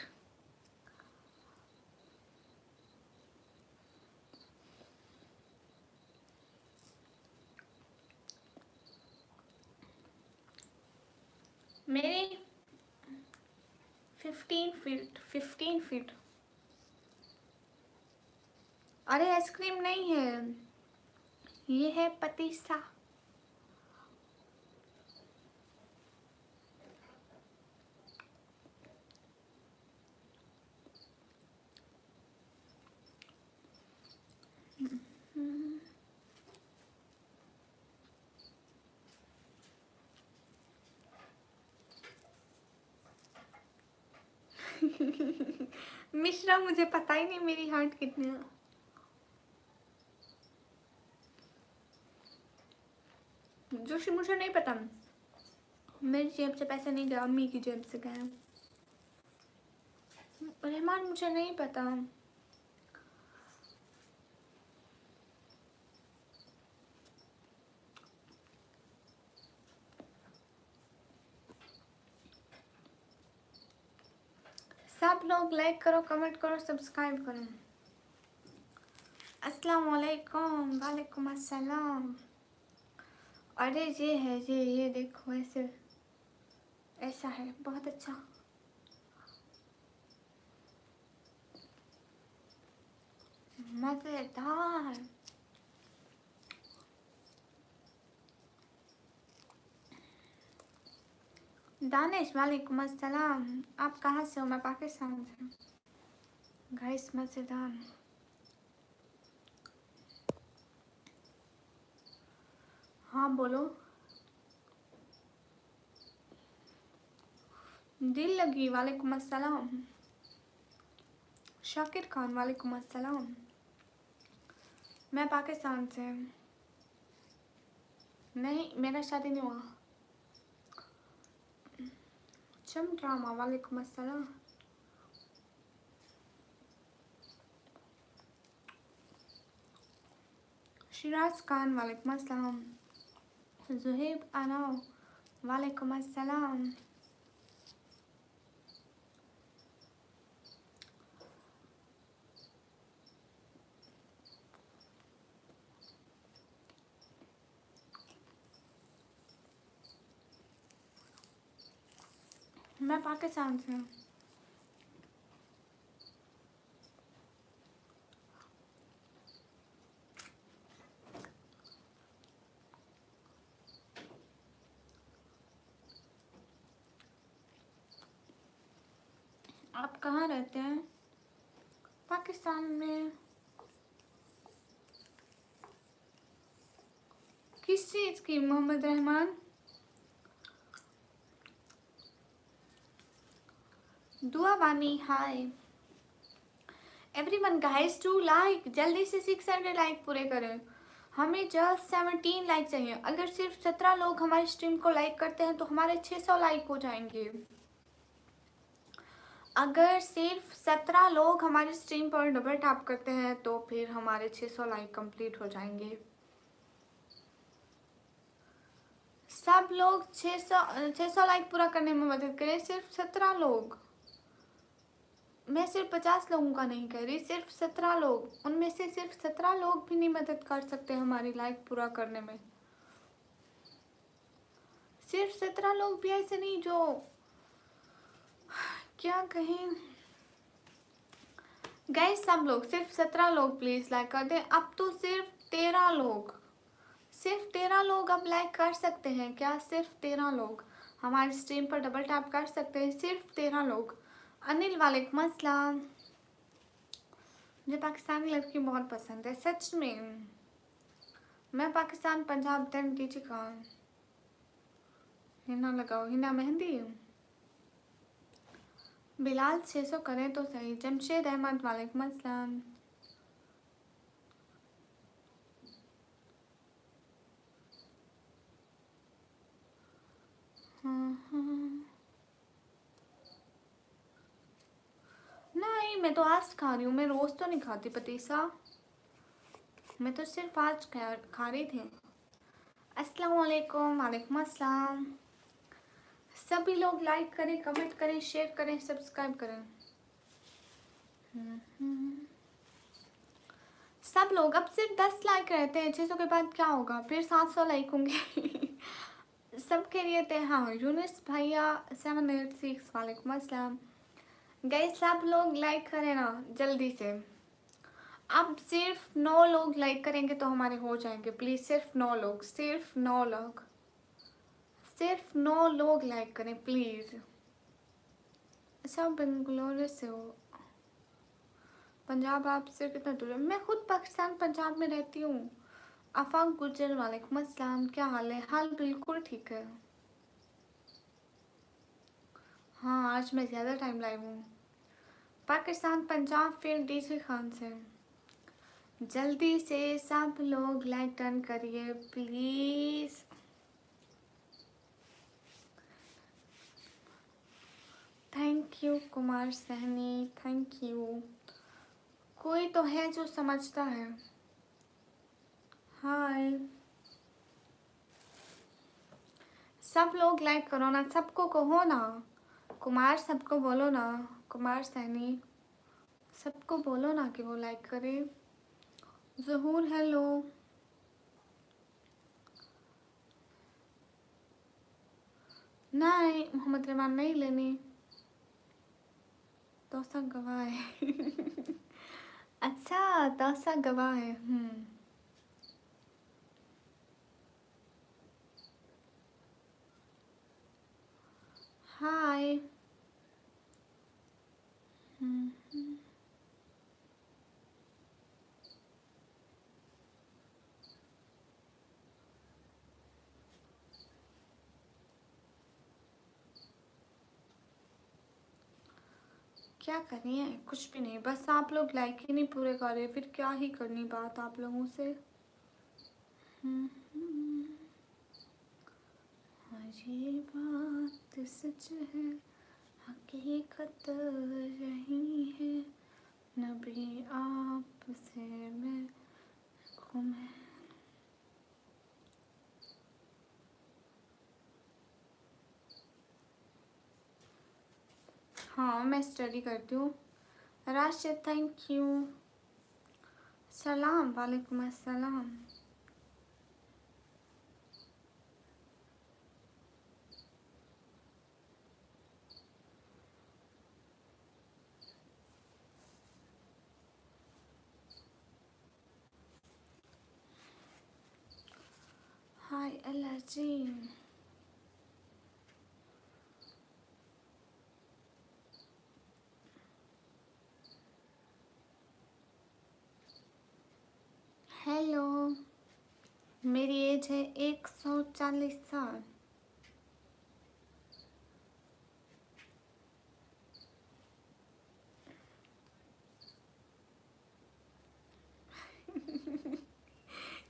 मेरी 15 फीट, 15 फीट। अरे आइसक्रीम नहीं है, ये है पतीसा। मिश्रा मुझे पता ही नहीं मेरी हाइट कितनी है। जोशी मुझे नहीं पता, मेरी जेब से पैसे नहीं गए, अम्मी की जेब से गए। रहमान मुझे नहीं पता। सब लोग लाइक करो, कमेंट करो, सब्सक्राइब करो। अस्सलाम वालेकुम। वालेकुम अस्सलाम। अरे ये है, ये देखो, ऐसे ऐसा है, बहुत अच्छा। मजेदार। दानिश वालेकुम अस्सलाम। आप कहाँ से हो? मैं पाकिस्तान से हूँ। गाइस मजेदार। हाँ बोलो। दिल लगी वालेकुम अस्सलाम। शाकिर खान वालेकुम अस्सलाम। मैं पाकिस्तान से हूँ। नहीं, मेरा शादी नहीं हुआ। चम ड्रामा वालेकुम अस्सलाम। शिराज खान वालेकुम अस्सलाम। जुहेब अनाव वालेकुम अस्सलाम। मैं पाकिस्तान से हूँ। आप कहाँ रहते हैं? पाकिस्तान में। किस चीज़ की? Mohammad Rahman. Dua Bani hi everyone. Guys to like, जल्दी से 600 लाइक पूरे करें। हमें जस्ट 17 लाइक चाहिए। अगर सिर्फ 17 लोग हमारी स्ट्रीम को लाइक करते हैं तो हमारे 600 लाइक हो जाएंगे। अगर सिर्फ 17 लोग हमारी स्ट्रीम पर डबल टैप करते हैं तो फिर हमारे 600 लाइक कंप्लीट हो जाएंगे। सब लोग 600 लाइक पूरा करने में मदद करें। सिर्फ 17 लोग। मैं सिर्फ 50 लोगों का नहीं कह रही, सिर्फ 17 लोग। उनमें से सिर्फ 17 लोग भी नहीं मदद कर सकते हमारी लाइक पूरा करने में। सिर्फ 17 लोग भी ऐसे नहीं जो क्या कहें। गाइस सब लोग, सिर्फ 17 लोग प्लीज लाइक कर दें। अब तो सिर्फ 13 लोग, सिर्फ 13 लोग अब लाइक कर सकते हैं क्या? सिर्फ 13 लोग हमारी स्ट्रीम पर डबल टैप कर सकते हैं। सिर्फ 13 लोग। अनिल वालेकुम अस्सलाम। मुझे पाकिस्तानी लड़की बहुत पसंद है, सच में। मैं पाकिस्तान, पंजाब, देन डीजी खान। हिना लगाओ, हिना मेहंदी। बिलाल 600 करें तो सही। जमशेद अहमद वालेकुम अस्सलाम। नहीं, मैं तो आज खा रही हूँ। मैं रोज तो नहीं खाती पतीसा। मैं तो सिर्फ आज खा रही थी। अस्सलाम वालेकुम। वालेकुम अस्सलाम। सभी लोग लाइक करें, कमेंट करें, शेयर करें, सब्सक्राइब करें। सब लोग। अब सिर्फ 10 लाइक रहते हैं। 600 के बाद क्या होगा? फिर 700 लाइक होंगे। सबके लिए थे। हाँ यूनिस भैया 786 वालेकुम अस्सलाम। गए सब लोग लाइक करें ना जल्दी से। अब सिर्फ 9 लोग लाइक करेंगे तो हमारे हो जाएंगे। प्लीज सिर्फ 9 लोग, सिर्फ 9 लोग, सिर्फ 9 लोग लाइक करें प्लीज। अच्छा बेंगलोर से हो? पंजाब आपसे कितना दूर है? मैं खुद पाकिस्तान पंजाब में रहती हूँ। आफाक गुजर वालेकुम अस्सलाम। क्या हाल है? हाल बिल्कुल ठीक है। हाँ आज मैं ज़्यादा टाइम लाई हूँ। पाकिस्तान, पंजाब, फिर डीसी खान से। जल्दी से सब लोग लाइक डन करिए please. Thank you Kumar Sahni, thank you. कोई तो है जो समझता है। हाय, सब लोग लाइक करो ना, सबको कहो ना। कुमार सबको बोलो ना, कुमार सैनी सबको बोलो ना कि वो लाइक करे। ज़हूर हेलो। नहीं मोहम्मद रहमान नहीं लेनी, तोसा गवाह है। अच्छा तोसा गवाह है। हाय। क्या करनी है, कुछ भी नहीं, बस आप लोग लाइक ही नहीं पूरे कर रहे, फिर क्या ही करनी बात आप लोगों से। हाँ ये बात सच है, हकीकत रही है, नबी आप से मैं गुम है। हाँ मैं स्टडी करती हूँ। Rashid thank you. सलाम, वालेकुम अस्सलाम। हाय अल्लाह जी। हेलो, मेरी एज है 140 साल।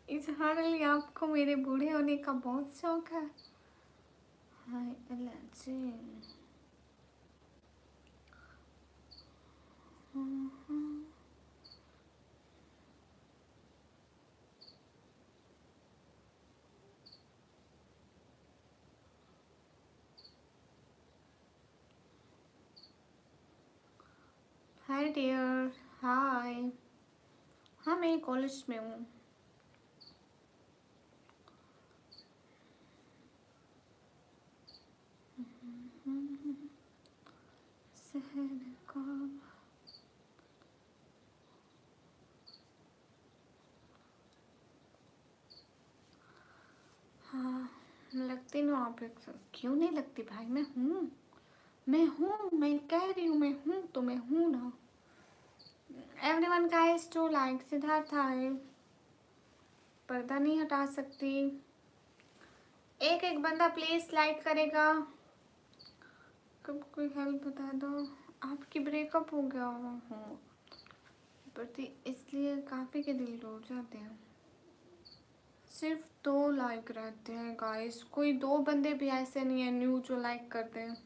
इजहार अली, आपको मेरे बूढ़े होने का बहुत शौक है। हाय अल्लाह जी। Hi dear. हाय। हाँ मैं कॉलेज में हूँ। शहर का। हाँ लगती ना आप एक, क्यों नहीं लगती भाई, मैं हूँ, मैं हूँ, मैं कह रही हूँ मैं हूँ तो मैं हूँ ना। Everyone guys to like Siddharth है, पर्दा नहीं हटा सकती। एक एक बंदा प्लीज लाइक करेगा। कब कोई हेल्प बता दो। आपकी ब्रेकअप हो गया हो प्रति, इसलिए काफ़ी के दिल टूट जाते हैं। सिर्फ 2 लाइक रहते हैं गाइस, कोई 2 बंदे भी ऐसे नहीं है न्यू जो लाइक करते हैं।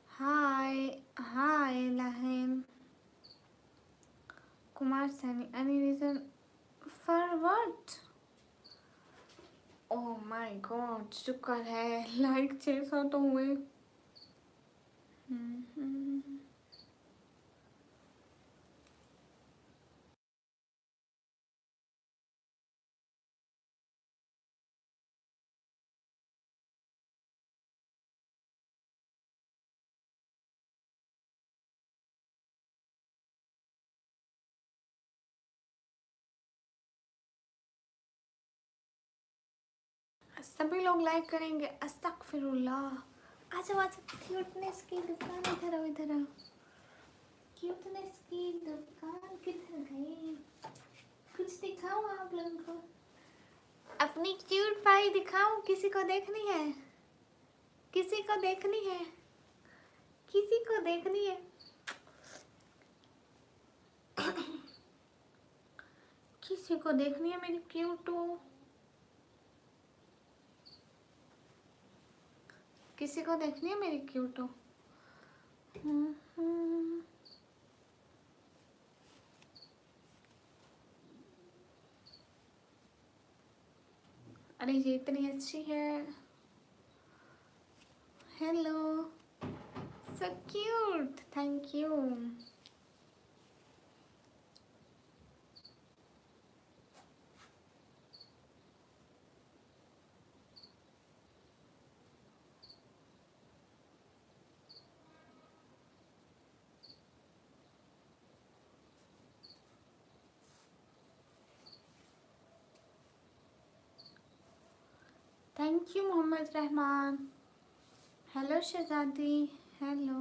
हाय। हाय लहन। Kumar Saini, any reason for what? Oh my god, शुक्र है लाइक 600 तो हुए। सभी लोग लाइक करेंगे, अस्तगफिरुल्लाह। आजा आजा, क्यूटनेस की दुकान इधर आओ, इधर आओ। क्यूटनेस की दुकान किधर गई? कुछ दिखाओ आप लोगों को, अपनी क्यूट पाई दिखाओ, किसी को देखनी है, किसी को देखनी है, किसी को देखनी है। किसी को देखनी है मेरी क्यूट। किसी को देखनी है मेरी क्यूटो? अरे ये इतनी अच्छी है। Hello, so cute, thank you. Thank you Mohammad Rahman. Hello Shahzadi, hello.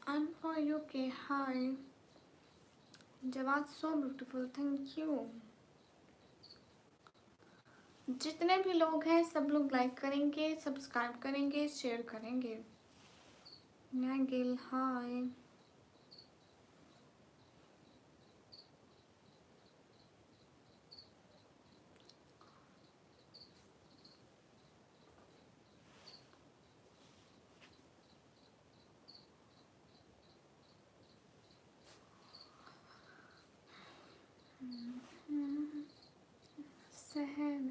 I'm for UK, hi। जवाब सो ब्यूटीफुल, थैंक यू। जितने भी लोग हैं सब लोग लाइक करेंगे, सब्सक्राइब करेंगे, शेयर करेंगे। नागिल हाय। सहन,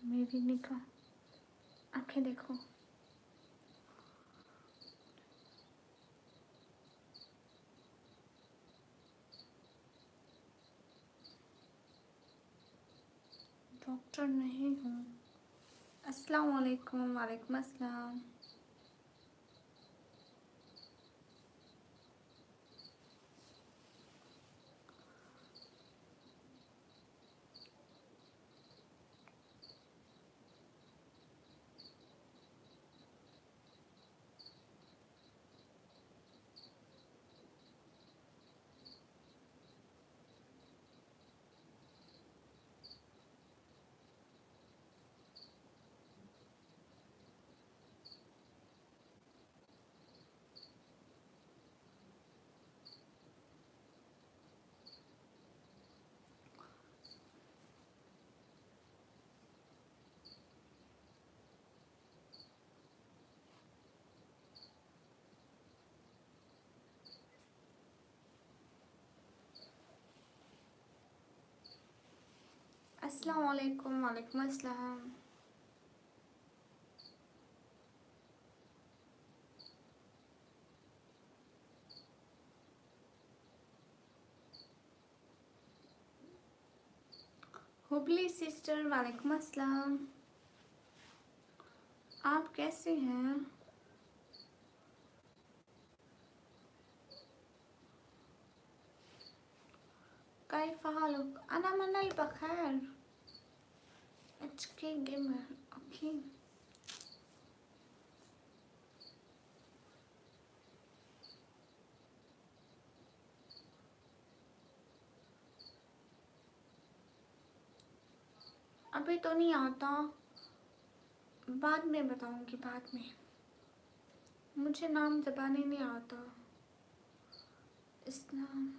मेरी निगाह, आंखें देखो। डॉक्टर नहीं हूँ। अस्सलाम वालेकुम। वालेकुम अस्सलाम। अस्सलाम वालेकुम। वालेकुम अस्सलाम। हुबली सिस्टर, वालेकुम अस्सलाम। आप कैसे हैं? कैफ हालुक? अना मनल बखैर। इट्स के गेमर, ओके। अभी तो नहीं आता, बाद में बताऊंगी, बाद में। मुझे नाम ज़बानी नहीं आता। इस्लाम,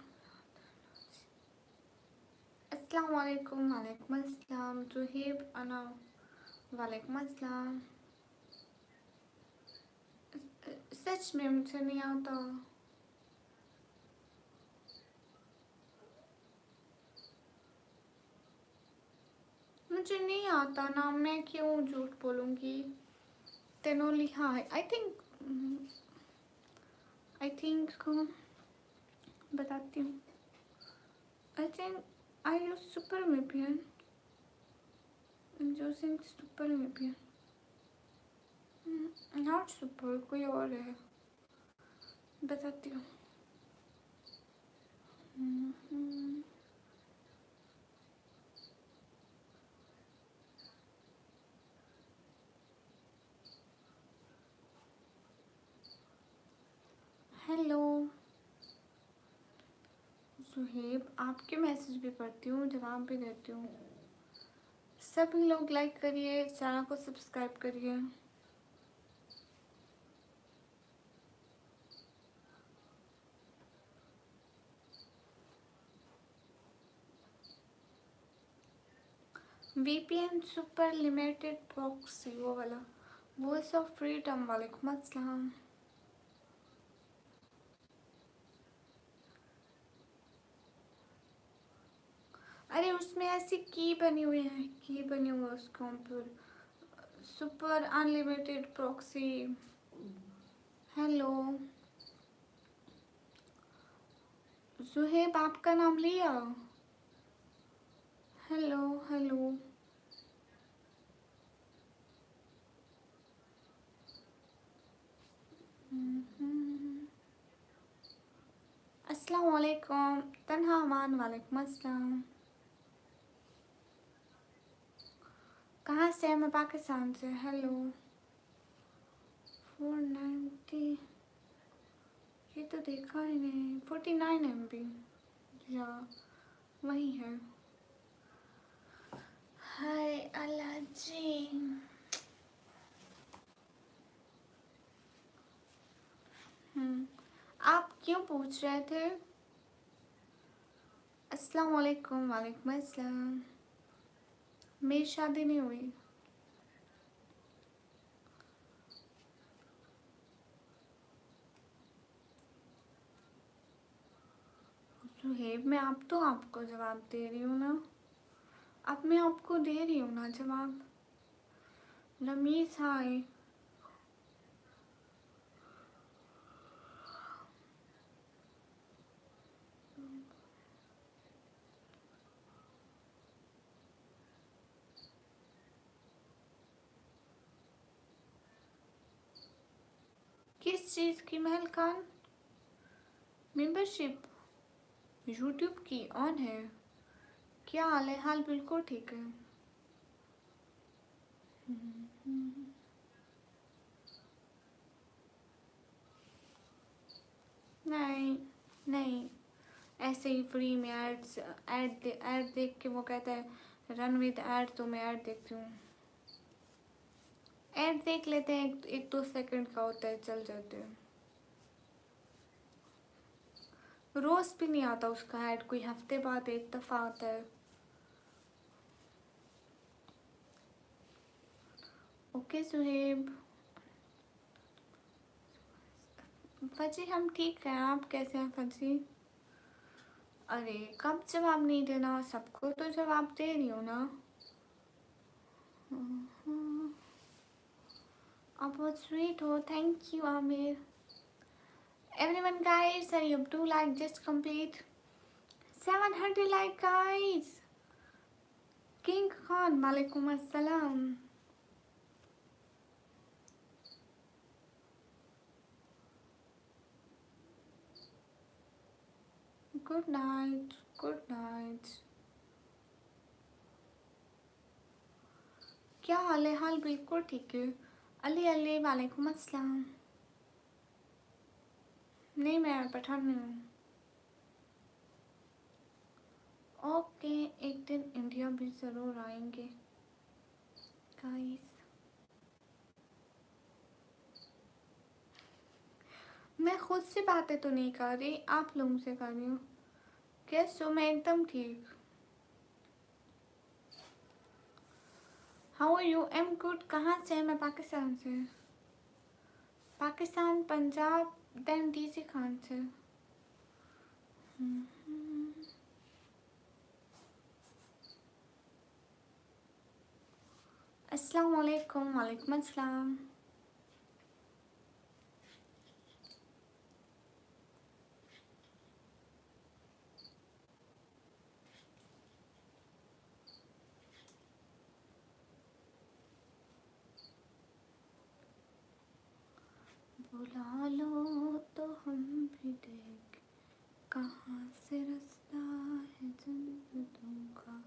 अस्सलाम वालेकुम। वालेकुम अस्सलाम। जुहेब अना, वालेकुम अस्सलाम। सच में मुझे नहीं आता। मुझे नहीं आता ना, मैं क्यों झूठ बोलूँगी। तेनोली हाय, आई थिंक बताती हूँ। I think I use super VPN, using super VPN, not super, कोई और है, बताती हूँ। सुहेब, आपके मैसेज भी पढ़ती हूँ, जवाब भी देती हूँ। सभी लोग लाइक करिए, चैनल को सब्सक्राइब करिए। VPN सुपर लिमिटेड प्रॉक्सी, वो वाला। वॉइस ऑफ फ्रीडम, वालेकुम अस्सलाम। अरे उसमें ऐसी की बनी हुई है, की बनी हुई है उसके ऊपर, super unlimited proxy. Hello Suhaib, आपका नाम लिया। Hello hello. अस्सलाम वालेकुम तन्हा अमान, वालेकुम अस्सलाम। कहाँ से है? मैं पाकिस्तान से। हेलो। 490, ये तो देखा ही नहीं। 49 MB, या वही है। हाय अल्लाह जी। आप क्यों पूछ रहे थे? अस्सलाम वालेकुम, वालेकुम अस्सलाम। मेरी शादी नहीं हुई। सुहेब, मैं आप तो आपको जवाब दे रही हूँ ना। अब मैं आपको दे रही हूँ ना जवाब। रमीज, हाय। किस चीज़ की? महल खान मेंबरशिप यूट्यूब की ऑन है। क्या हाल है? हाल बिल्कुल ठीक है। नहीं नहीं, ऐसे ही फ्री में एड्स, ऐड देख के वो कहता है रन विद ऐड, तो मैं ऐड देखती हूँ। ऐड देख लेते हैं, एक 2 सेकंड का होता है, चल जाते हैं। रोज भी नहीं आता उसका ऐड, कोई हफ्ते बाद एक दफ़ा आता है। ओके सुहेब। फजी, हम ठीक हैं, आप कैसे हैं फजी? अरे कब जवाब नहीं देना, सबको तो जवाब दे रही हूँ ना। आप बहुत स्वीट हो, thank you Aamir. Everyone guys, hurry up, do like, just complete 700 like guys. King Khan, Malaikum Assalam. Good night, good night. क्या हाल है? हाल बिल्कुल ठीक है। अली अली, वालेकुम अस्सलाम। नहीं, मैं पठान में हूँ। ओके, एक दिन इंडिया भी ज़रूर आएंगे गाइस। मैं खुद से बातें तो नहीं कर रही, आप लोगों से कर रही हूँ। कैसे हो? मैं एकदम ठीक। How are you? I am good. कहाँ से? मैं पाकिस्तान से। पाकिस्तान, पंजाब, देन डीसी खान से। अस्सलाम वालेकुम, वालेकुम अस्सलाम। बुला लो तो हम भी देख, कहाँ से रास्ता है जन्नतों का,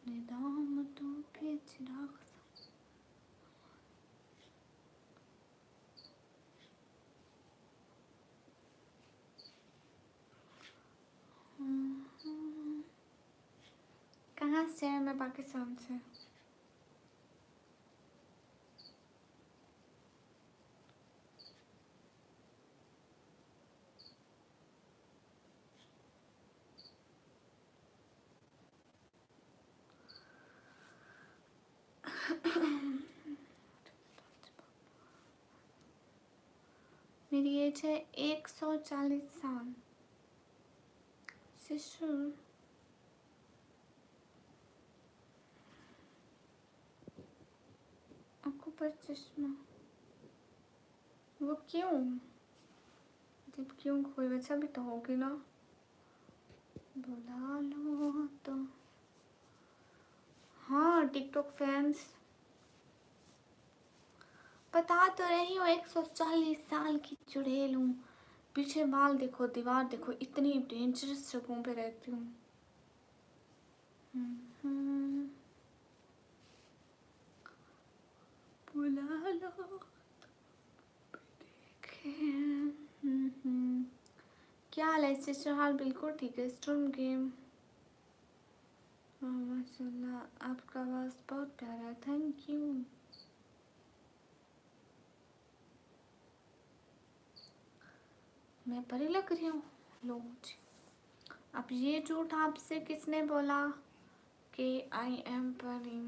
निदामतों के चिराग। कहाँ से है? मैं पाकिस्तान से। मेरी एज है 140 साल। सिस्टर आंखों पर चश्मा, वो क्यों? जब क्यों, कोई वजह भी तो होगी ना। बुला लो तो। हाँ टिकटॉक फैंस, बता तो रही हूँ 140 साल की चुड़ैल हूँ। पीछे बाल देखो, दीवार देखो, इतनी डेंजरस जगहों पे रहती हूँ। बुला लो क्या हाल है सिस्टर? हाल बिल्कुल ठीक है। स्टॉर्म गेम, माशाल्लाह आपका आवाज़ बहुत प्यारा है, थैंक यू। मैं परी लग रही हूँ? लो जी, अब ये झूठ आपसे किसने बोला कि आई एम परी?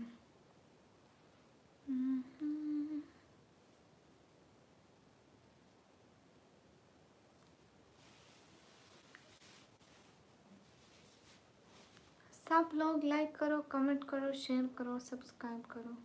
सब लोग लाइक करो, कमेंट करो, शेयर करो, सब्सक्राइब करो।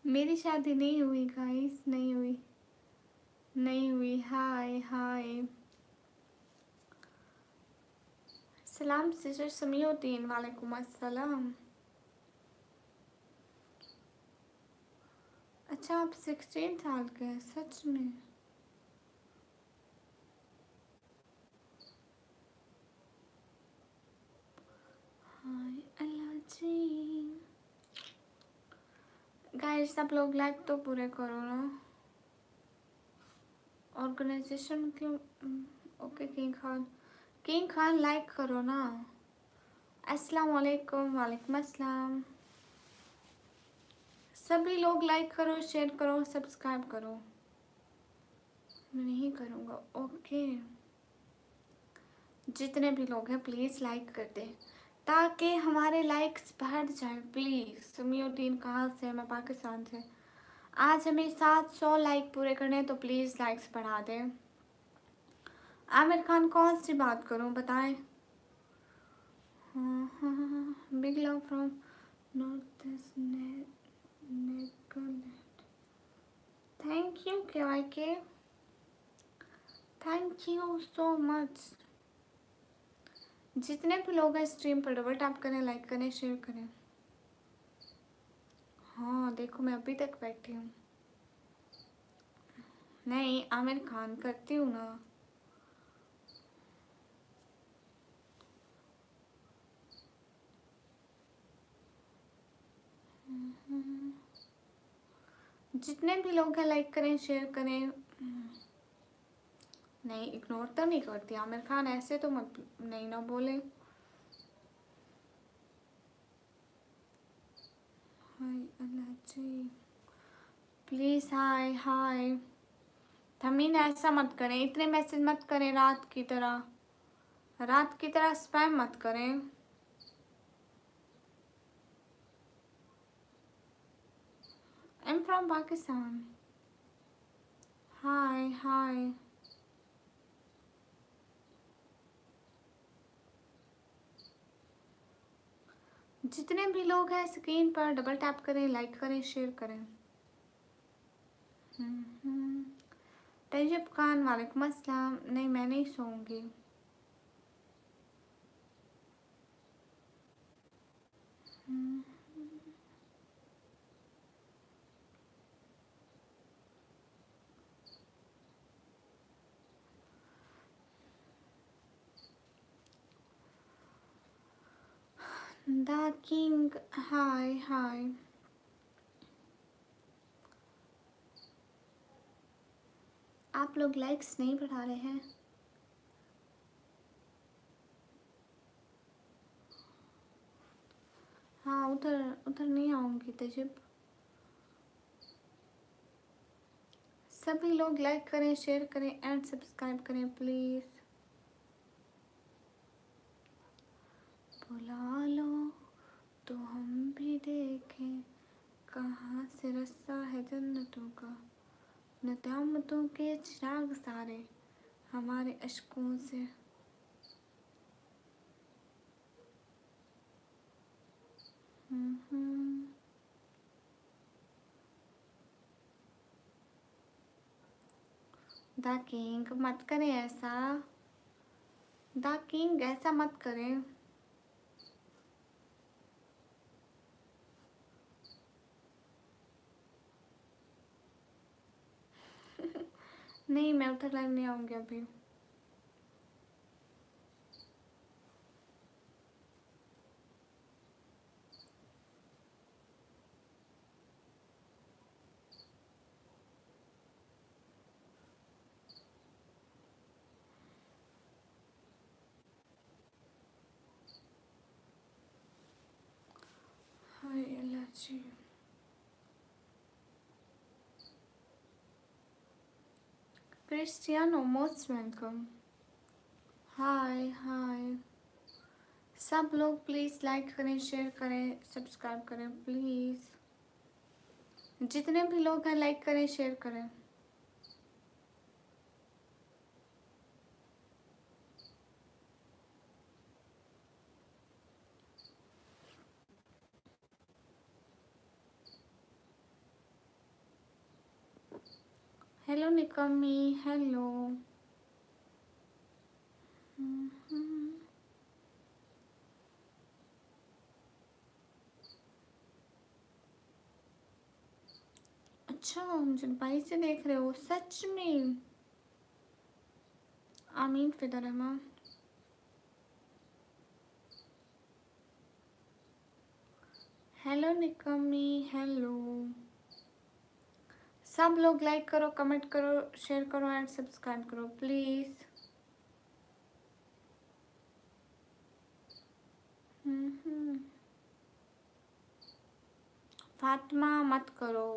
मेरी शादी नहीं हुई गाइस, नहीं हुई, नहीं हुई। हाय हाय, सलाम सिस्टर समीउद्दीन, वालेकुम अस्सलाम। अच्छा आप 16 साल के हैं सच में? हाय अल्लाह जी। गाइस सब लोग लाइक तो पूरे करो ना। ऑर्गेनाइजेशन क्यों? ओके किंग खान लाइक करो ना। अस्सलाम वालेकुम, वालेकुम अस्सलाम। सभी लोग लाइक करो, शेयर करो, सब्सक्राइब करो। मैं नहीं करूँगा, ओके। जितने भी लोग हैं प्लीज़ लाइक कर दें ताकि हमारे लाइक्स बढ़ जाए प्लीज़। समीउद्दीन कहाँ से? मैं पाकिस्तान से। आज हमें 700 लाइक पूरे करने हैं तो प्लीज़ लाइक्स बढ़ा दें। आमिर खान कौन सी बात करूं बताएं? Big love from north thank you के, थैंक यू सो मच। जितने भी लोग हैं स्ट्रीम पर डबल टैप करें, लाइक करें, शेयर करें। हाँ देखो मैं अभी तक बैठी हूँ। नहीं आमिर खान करती हूँ ना। जितने भी लोग हैं लाइक करें, शेयर करें। नहीं इग्नोर तो नहीं करती आमिर खान, ऐसे तो मत नहीं ना बोले। हाय अल्लाह जी, प्लीज़ हाय हाय। थमीन ऐसा मत करें, इतने मैसेज मत करें रात की तरह, रात की तरह स्पैम मत करें। I am from Pakistan. Hi hi. जितने भी लोग हैं स्क्रीन पर डबल टैप करें, लाइक करें, शेयर करें। तैयब खान वालेकुम अस्सलाम। नहीं मैं नहीं सोऊंगी। द किंग, हाय हाय। आप लोग लाइक्स नहीं बढ़ा रहे हैं। हाँ, उधर उधर नहीं आऊँगी तजिब। सभी लोग लाइक करें, शेयर करें एंड सब्सक्राइब करें प्लीज़। बुला लो तो हम भी देखें, कहाँ से रास्ता है जन्नतों का। नदामतों के चिराग सारे हमारे अश्कों से। द किंग मत करें ऐसा, द किंग ऐसा मत करें। नहीं, मैं उधर लाइव नहीं आऊँगी अभी। हाय अल्लाह ji. Cristiano most welcome. Hi hi. सब लोग प्लीज़ लाइक करें, शेयर करें, सब्सक्राइब करें प्लीज़। जितने भी लोग हैं लाइक करें, शेयर करें। Hello Nikammi, hello. अच्छा, मुझे भाई से देख रहे हो सच में? आमीन फिदा रहमान। Hello Nikammi, hello. सब लोग लाइक करो, कमेंट करो, शेयर करो एंड सब्सक्राइब करो प्लीज़। फातिमा मत करो,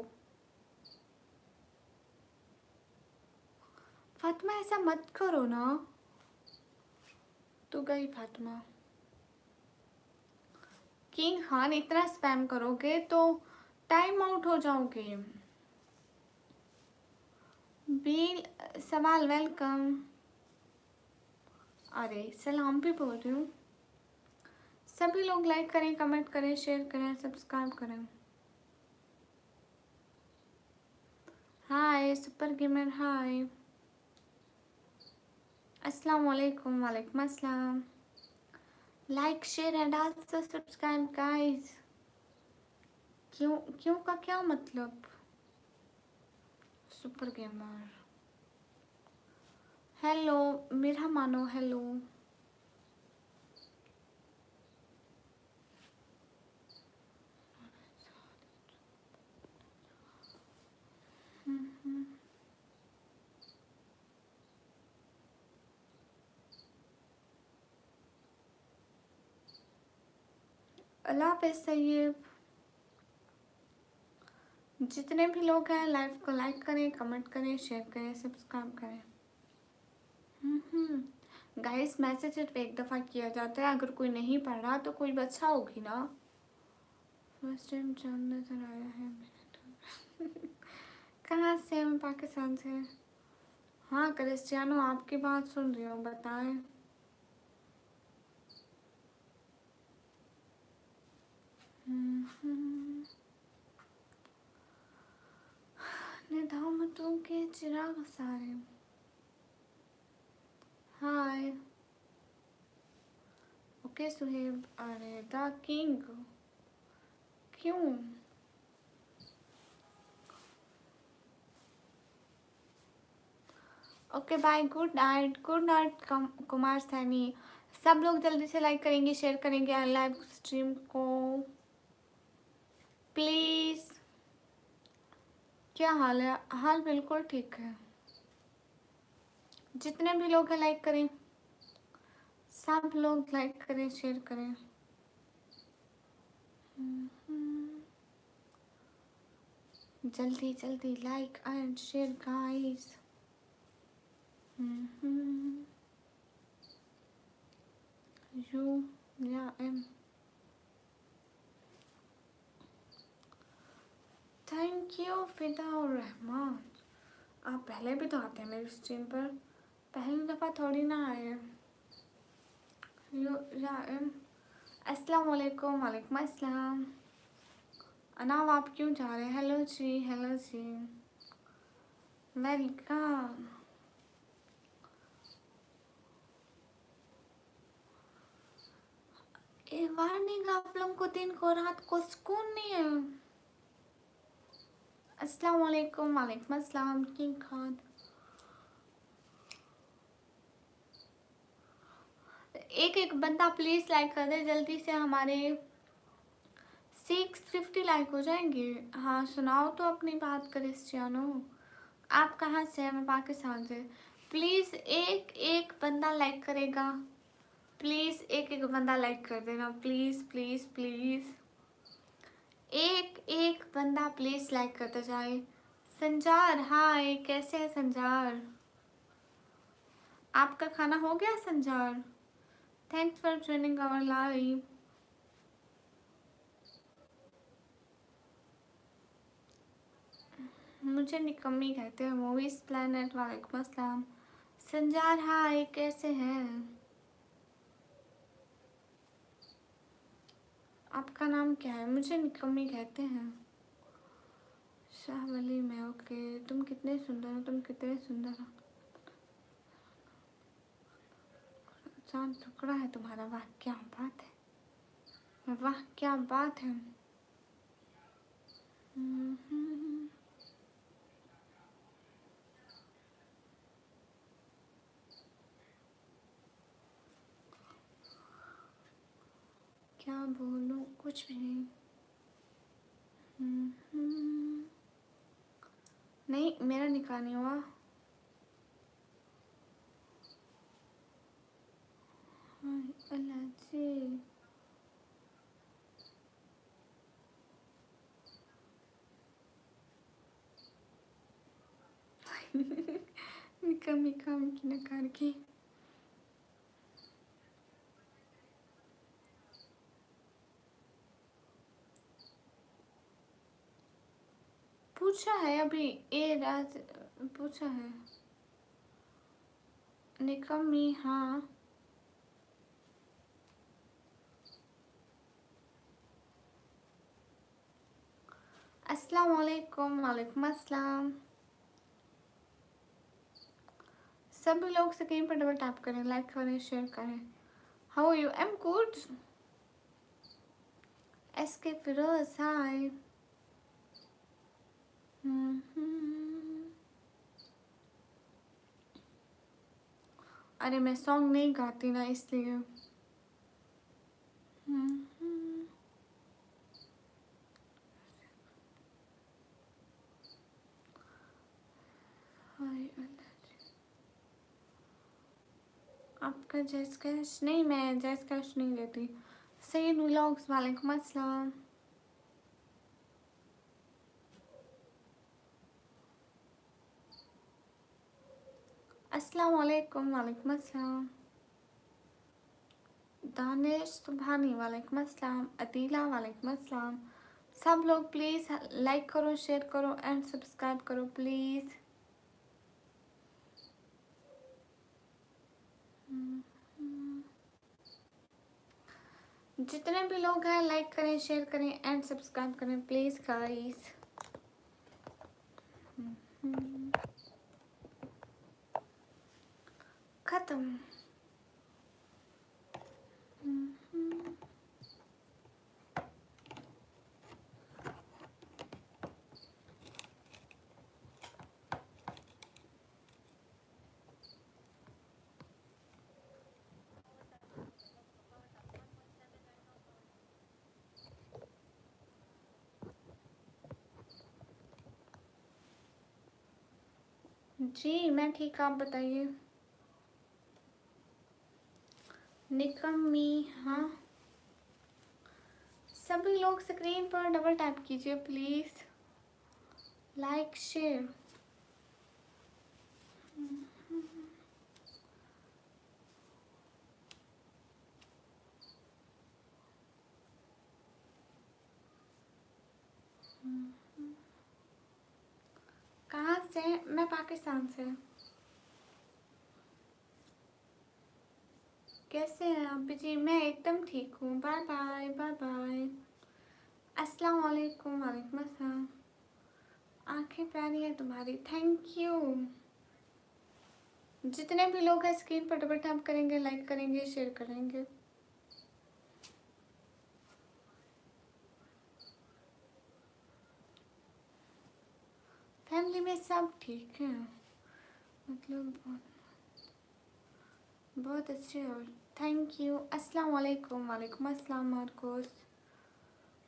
फातिमा ऐसा मत करो ना। तू गई फातिमा। किंग खान इतना स्पैम करोगे तो टाइम आउट हो जाओगे। बील सवाल वेलकम। अरे सलाम भी बोल रही हूँ। सभी लोग लाइक करें, कमेंट करें, शेयर करें, सब्सक्राइब करें। हाय सुपर गेमर, हाय। अस्सलाम वालेकुम, वालेकुम अस्सलाम। Like share and also subscribe guys. क्यों क्यों का क्या मतलब? सुपर गेमर हेलो, मेरा मानो हेलो। अल्लाह हाफ़िज़ सैयब। जितने भी लोग हैं लाइव को लाइक करें, कमेंट करें, शेयर करें, सब्सक्राइब करें। गाइस मैसेज सिर्फ एक दफ़ा किया जाता है, अगर कोई नहीं पढ़ रहा तो कोई बच्चा होगी ना। फर्स्ट टाइम चांद नजर आया है मैंने तो। कहाँ से? हम पाकिस्तान से। हाँ क्रिस्टियानो, आपकी बात सुन रही हूँ, बताएं। निदामतों के चिराग सारे। हाय। ओके सुहेब। अरे द किंग क्यों? Okay bye, good night, good night Kumar Saini. सब लोग जल्दी से लाइक करेंगे, शेयर करेंगे लाइव स्ट्रीम को प्लीज। क्या हाल है? हाल बिल्कुल ठीक है। जितने भी लोग हैं लाइक करें, सब लोग लाइक करें, शेयर करें। जल्दी जल्दी like and share guys. You या am. Thank you Fidaur Rahman. आप पहले भी तो आते हैं मेरी स्ट्रीम पर, पहली दफ़ा थोड़ी ना आए हैं। यू या एम। अस्सलाम वालेकुम। वालेकुम अस्सलाम। अनाव आप क्यों जा रहे हैं? हेलो जी, हेलो जी, वेलकम। वार्निंग, आप लोगों को दिन को रात को सुकून नहीं है। अस्सलाम वालेकुम। वालेकुम अस्सलाम किंग खान। एक एक बंदा प्लीज लाइक कर दे जल्दी से, हमारे 650 लाइक हो जाएंगे। हाँ सुनाओ तो अपनी बात क्रिस्टियानो। आप कहाँ से हैं? मैं पाकिस्तान से। प्लीज एक एक बंदा लाइक करेगा, प्लीज एक एक बंदा लाइक कर देना, प्लीज प्लीज प्लीज। एक एक बंदा प्लीज लाइक करता जाए। संजार हाय, कैसे है संजार? आपका खाना हो गया Sanjar? Thanks for joining our live. मुझे निकम्मी कहते हैं मूवीज प्लैनेट। वालेकुम अस्सलाम। संजार हाय, कैसे हैं? आपका नाम क्या है? मुझे निकम्मी कहते हैं। शाह वली मैं ओके। तुम कितने सुंदर हो, तुम कितने सुंदर हो। चांद टुकड़ा है तुम्हारा। वाह क्या बात है, वाह क्या बात है। क्या बोलूं, कुछ भी नहीं। नहीं मेरा निकाह नहीं हुआ। अल्लाह जी। निकम्मी काम की नकार की। पूछा है अभी ए राज, पूछा है निकम्मी। हाँ अस्सलाम वालेकुम। वालेकुम अस्सलाम। सभी लोग स्क्रीन पर डबल टैप करें, लाइक करें, शेयर करें। How you? Am good. S के फिरोज हाय। अरे मैं सॉन्ग नहीं गाती ना इसलिए। आपका जैस कैश नहीं, मैं जैस कैश नहीं लेती। सईद व्लॉग्स वालेकुम अस्सलाम। अस्सलाम वालेकुम। वालेकुम अस्सलाम। दानिश सुभानी वालेकुम अस्सलाम। अदीला वालेकुम अस्सलाम। सब लोग प्लीज़ लाइक करो, शेयर करो एंड सब्सक्राइब करो प्लीज़। जितने भी लोग हैं लाइक करें, शेयर करें एंड सब्सक्राइब करें प्लीज़ गाइस। खत्म। जी मैं ठीक, आप बताइए। निकम्मी, हाँ। सभी लोग स्क्रीन पर डबल टैप कीजिए प्लीज़, लाइक शेयर। कहाँ से? मैं पाकिस्तान से। कैसे हैं आप? जी मैं एकदम ठीक हूँ। Bye bye bye bye. अस्सलाम वालेकुम, वालेकुम अस्सलाम। आंखें प्यारी है तुम्हारी, थैंक यू। जितने भी लोग हैं स्क्रीन पर डबल टैप करेंगे, लाइक करेंगे, शेयर करेंगे। फैमिली में सब ठीक है, मतलब बहुत अच्छे। और थैंक यू। अस्सलाम वालेकुम, वालेकुम अस्सलाम मार्कोस।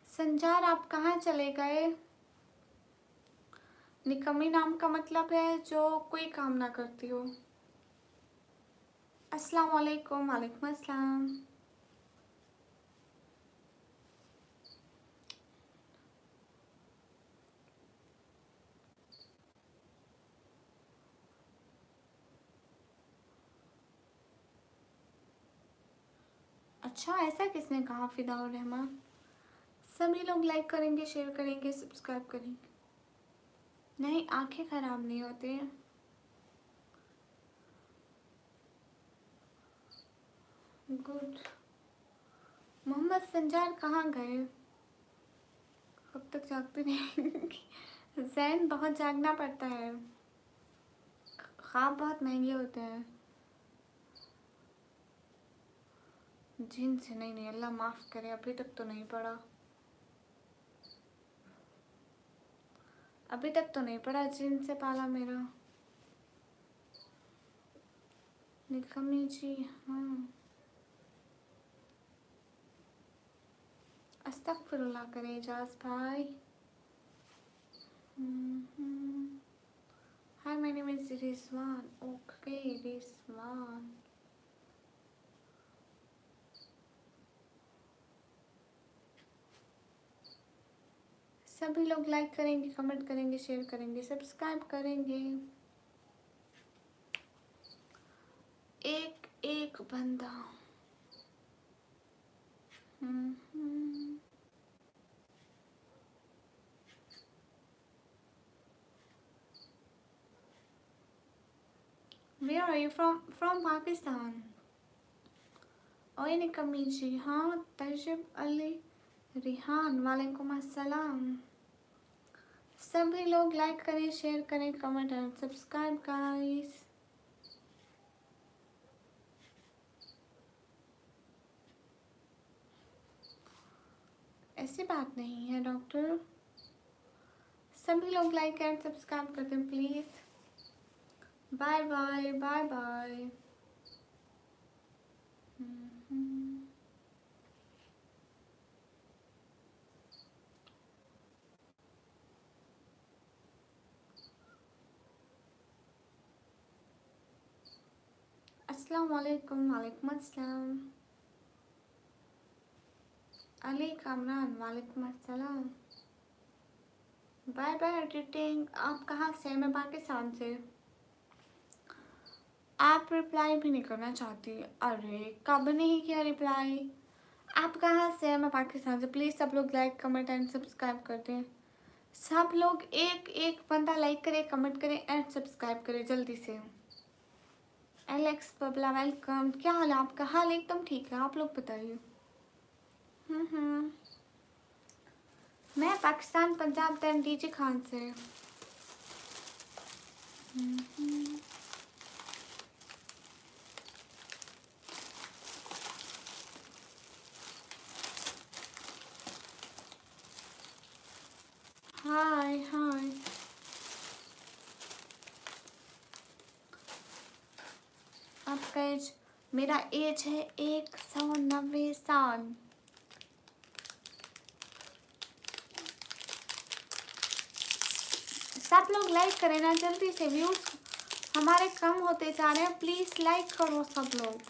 संजार आप कहाँ चले गए? निकम्मी नाम का मतलब है जो कोई काम ना करती हो। अस्सलाम वालेकुम, वालेकुम अस्सलाम। अच्छा ऐसा किसने कहा फिदाउर रहमान? सभी लोग लाइक करेंगे, शेयर करेंगे, सब्सक्राइब करेंगे। नहीं, आंखें खराब नहीं होती हैं। गुड। मोहम्मद संजार कहाँ गए? कब तक जागते रहेंगे? जैन बहुत जागना पड़ता है, ख्वाब बहुत महंगे होते हैं। जिन से नहीं, नहीं अल्लाह माफ़ करे, अभी तक तो नहीं पड़ा। अभी तक तो नहीं पड़ा जिन से पाला मेरा। निकम्मी जी, हाँ। अस्तगफिरुल्लाह करे एजाज भाई। Hi, my name is Rizwan. Okay, Rizwan. सभी लोग लाइक करेंगे, कमेंट करेंगे, शेयर करेंगे, सब्सक्राइब करेंगे। एक एक बंदा। Where are you from? From Pakistan. ओए निकम्मी जी, हाँ। तजब अली रिहान, वालेकुम अस्सलाम। सभी लोग लाइक करें, शेयर करें, कमेंट एंड सब्सक्राइब गाइस। ऐसी बात नहीं है डॉक्टर। सभी लोग लाइक एंड सब्सक्राइब कर दें please. Bye bye bye bye. अस्सलाम वालेकुम, वालेकुम अस्सलाम। अली कामरान, वालेकुम अस्सलाम। Bye bye editing. आप कहाँ से? मैं पाकिस्तान से। आप रिप्लाई भी नहीं करना चाहती? अरे कब नहीं किया रिप्लाई। आप कहाँ से? मैं पाकिस्तान से। प्लीज़ सब लोग लाइक कमेंट एंड सब्सक्राइब कर दें। सब लोग एक एक बंदा लाइक करे, कमेंट करे एंड सब्सक्राइब करे जल्दी से। Alex Babla welcome. क्या हाल है आपका? हाल एकदम ठीक है, आप लोग बताइए। मैं पाकिस्तान, पंजाब, दैन डीजे खान से। हाय हाय। आपका एज? मेरा एज है 190 साल। सब लोग लाइक करें ना जल्दी से, व्यूज हमारे कम होते जा रहे हैं, प्लीज लाइक करो सब लोग।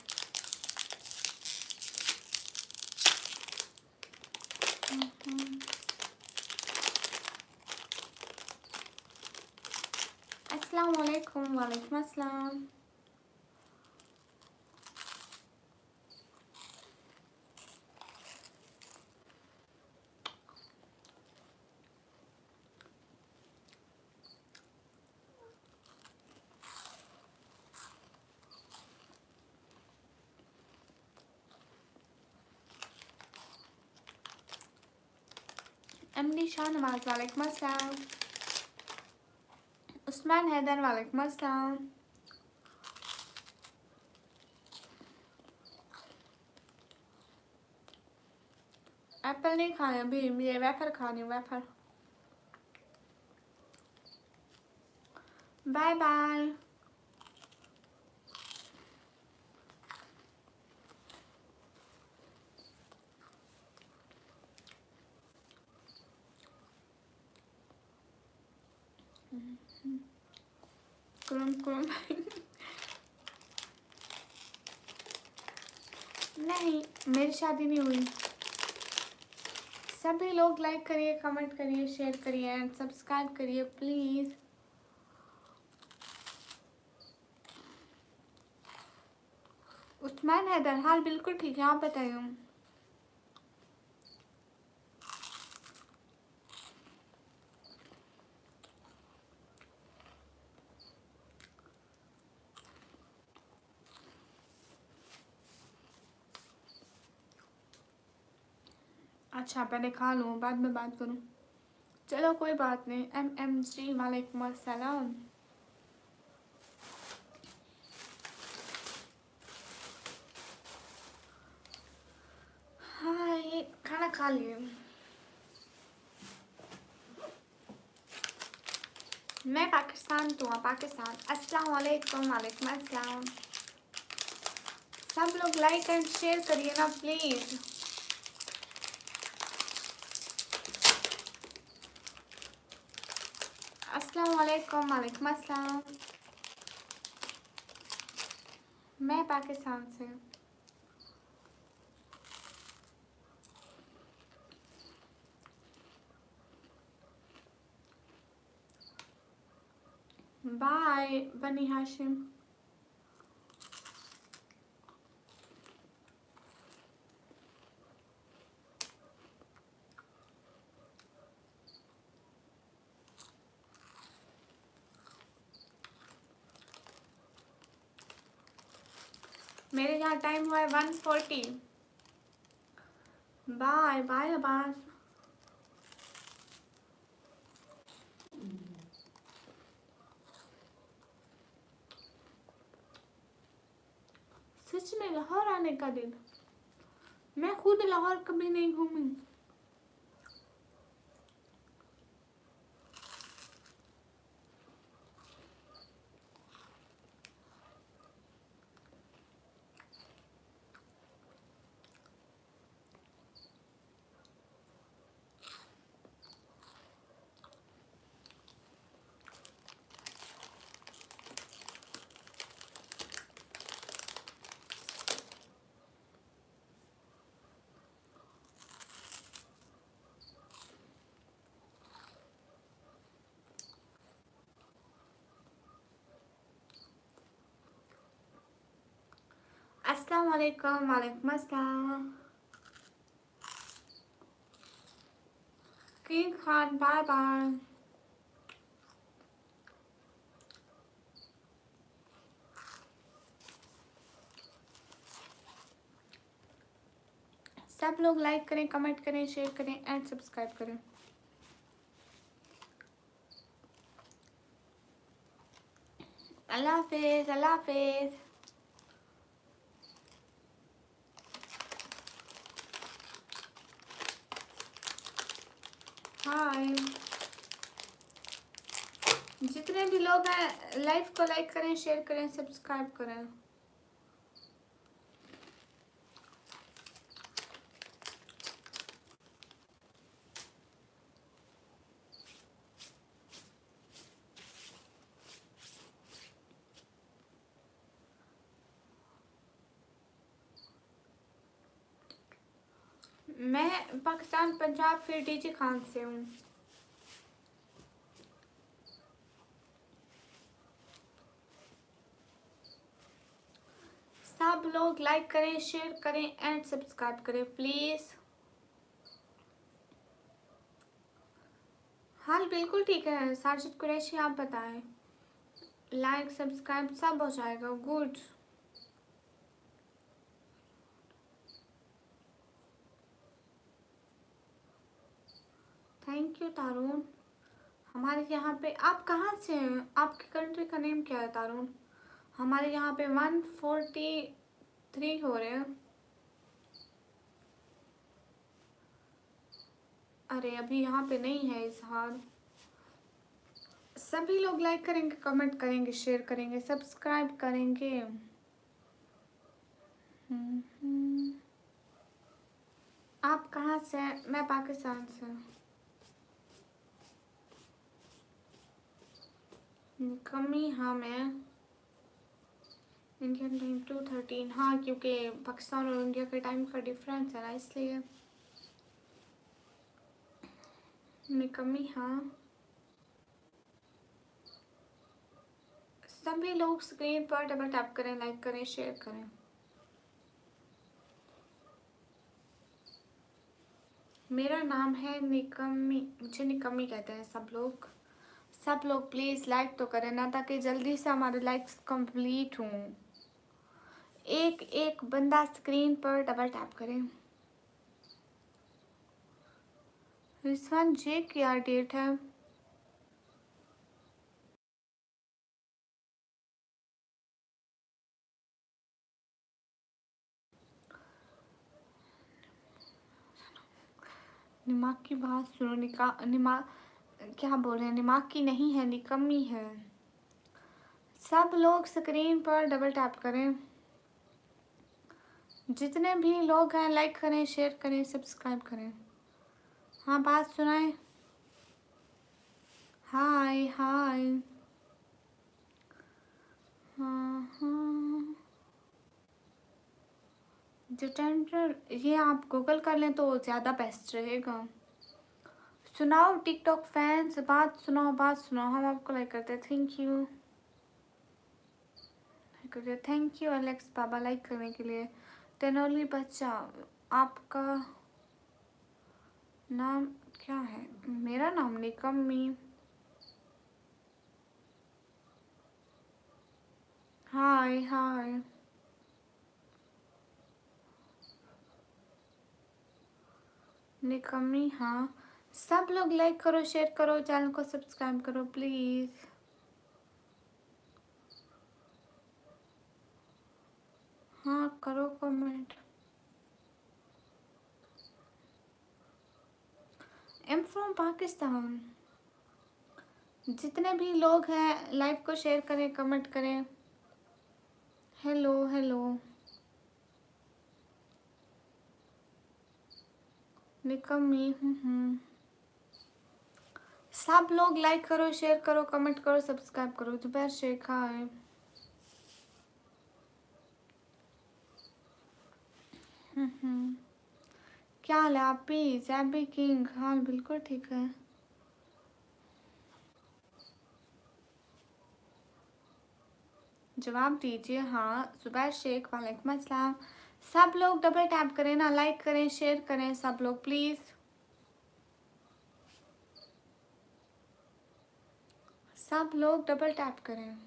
अस्सलाम वालेकुम। वालेकुम अस्सलाम। एमडी शाहनवाज वालेकुम अस्सलाम। उस्मान हैदर वालेकुम अस्सलाम। एप्पल नहीं खाया अभी, ये वेफर खा रही हूँ, वेफर। Bye bye. कुरुम कुरुम। नहीं, मेरी शादी नहीं हुई। सभी लोग लाइक करिए, कमेंट करिए, शेयर करिए एंड सब्सक्राइब करिए प्लीज। उस्मान हैदर, हाल बिल्कुल ठीक है, आप बताइए। अच्छा पहले खा लूँ, बाद में बात करूँ। चलो कोई बात नहीं। MMG वालेकुम अस्सलाम। हाँ ये खाना खा लिए। मैं पाकिस्तान तो हूँ, पाकिस्तान। अस्सलाम वालेकुम। वालेकुम अस्सलाम। सब लोग लाइक एंड शेयर करिए ना प्लीज। अस्सलाम वालेकुम। वालेकुम अस्सलाम। मैं पाकिस्तान से हूँ। बाय बनी हाशिम। मेरे यहाँ टाइम हुआ है 1:40। Bye bye Abbas. सच में लाहौर आने का दिन, मैं खुद लाहौर कभी नहीं घूमी। अस्सलाम वालेकुम। वालेकुम अस्सलाम। King Khan bye bye. सब लोग लाइक करें, कमेंट करें, शेयर करें एंड सब्सक्राइब करें। अल्लाह हाफिज। अल्लाह हाफिज। हाय। जितने भी लोग हैं लाइव को लाइक करें, शेयर करें, सब्सक्राइब करें। मैं पाकिस्तान, पंजाब, फिर डीजे खान से हूँ। सब लोग लाइक करें, शेयर करें एंड सब्सक्राइब करें प्लीज। हाल बिल्कुल ठीक है साजिद कुरैशी, आप बताएं। लाइक सब्सक्राइब सब हो जाएगा। गुड। Thank you Tarun. हमारे यहाँ पे, आप कहाँ से हैं, आपकी कंट्री का नेम क्या है तारून? हमारे यहाँ पे 143 हो रहे हैं। अरे अभी यहाँ पे नहीं है इजहार। सभी लोग लाइक करेंगे, कमेंट करेंगे, शेयर करेंगे, सब्सक्राइब करेंगे। आप कहाँ से हैं? मैं पाकिस्तान से हूँ। कमी, हाँ मैं इंडियन टाइम 2:13, हाँ क्योंकि पाकिस्तान और इंडिया के टाइम का डिफरेंस है ना, इसलिए कमी, हाँ। सभी लोग स्क्रीन पर डबल टैप करें, लाइक करें, शेयर करें। मेरा नाम है निकम्मी, मुझे निकम्मी कहते हैं सब लोग। सब लोग प्लीज़ लाइक तो करें ना, ताकि जल्दी से हमारे लाइक्स कंप्लीट हों। एक एक बंदा स्क्रीन पर डबल टैप करें। रिजवान जी क्या डेट है? दिमाग की बात सुनो, क्या बोल रहे हैं, दिमाग की नहीं है, निकम्मी है। सब लोग स्क्रीन पर डबल टैप करें। जितने भी लोग हैं लाइक करें, शेयर करें, सब्सक्राइब करें। हाँ बात सुनाए। हाय हाय। हाँ हाँ। डिटेंडर, ये आप गूगल कर लें तो ज़्यादा बेस्ट रहेगा। सुनाओ टिकटॉक फैंस, बात सुनाओ, बात सुनाओ, हम आपको लाइक करते हैं। Thank you. Thank you Alex Baba like करने के लिए। तेनोली बच्चा, आपका नाम क्या है? मेरा नाम निकम्मी। हाय हाय। निकम्मी, हाँ। सब लोग लाइक करो, शेयर करो, चैनल को सब्सक्राइब करो प्लीज़। हाँ करो कमेंट। M from Pakistan. जितने भी लोग हैं लाइव को शेयर करें, कमेंट करें। Hello hello. निकम्मी, सब लोग लाइक करो, शेयर करो, कमेंट करो, सब्सक्राइब करो। जुबैर शेख, हाय। क्या हाल है आप भी? जैबी किंग, हाँ बिल्कुल ठीक है। जवाब दीजिए। हाँ जुबैर शेख, वालेकुम अस्सलाम। सब लोग डबल टैप करें ना, लाइक करें, शेयर करें, सब लोग प्लीज़। सब लोग डबल टैप करें।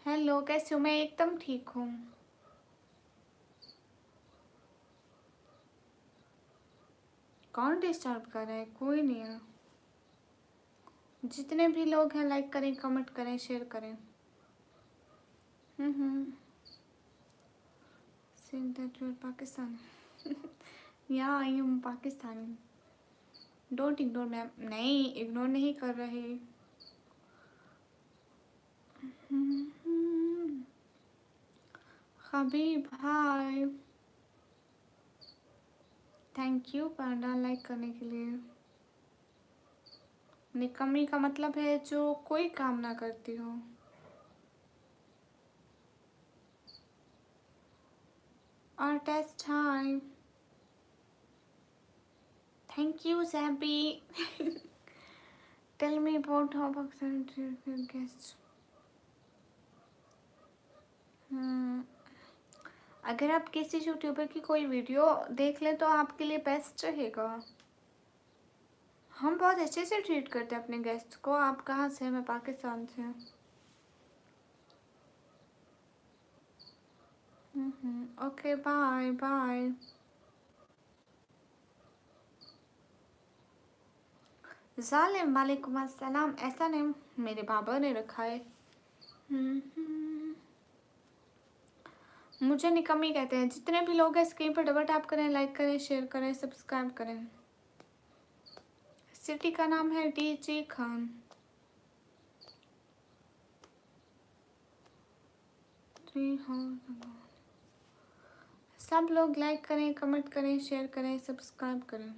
हेलो, कैसे हो? मैं एकदम ठीक हूँ। कौन डिस्टर्ब कर रहा है? कोई नहीं है। जितने भी लोग हैं लाइक करें, कमेंट करें, शेयर करें। Saying that you are Pakistani. Yeah, I am Pakistani. Don't ignore ma'am. नहीं, इग्नोर नहीं कर रहे। हबीब, हाय। थैंक यू पांडा लाइक करने के लिए। निकम्मी का मतलब है जो कोई काम ना करती हो। और test hi, thank you Saibi. Tell me about how guest. अगर आप किसी यूट्यूबर की कोई वीडियो देख लें तो आपके लिए बेस्ट रहेगा। हम बहुत अच्छे से ट्रीट करते हैं अपने गेस्ट को। आप कहाँ से हैं? मैं पाकिस्तान से हूँ। Okay bye bye. जालिम वालेकुम अस्सलाम। ऐसा नेम मेरे बाबा ने रखा है। मुझे निकम्मी कहते हैं। जितने भी लोग हैं स्क्रीन पर डबल टैप करें, लाइक करें, शेयर करें, सब्सक्राइब करें। सिटी का नाम है डीजी खान। सब लोग लाइक करें, कमेंट करें, शेयर करें, सब्सक्राइब करें।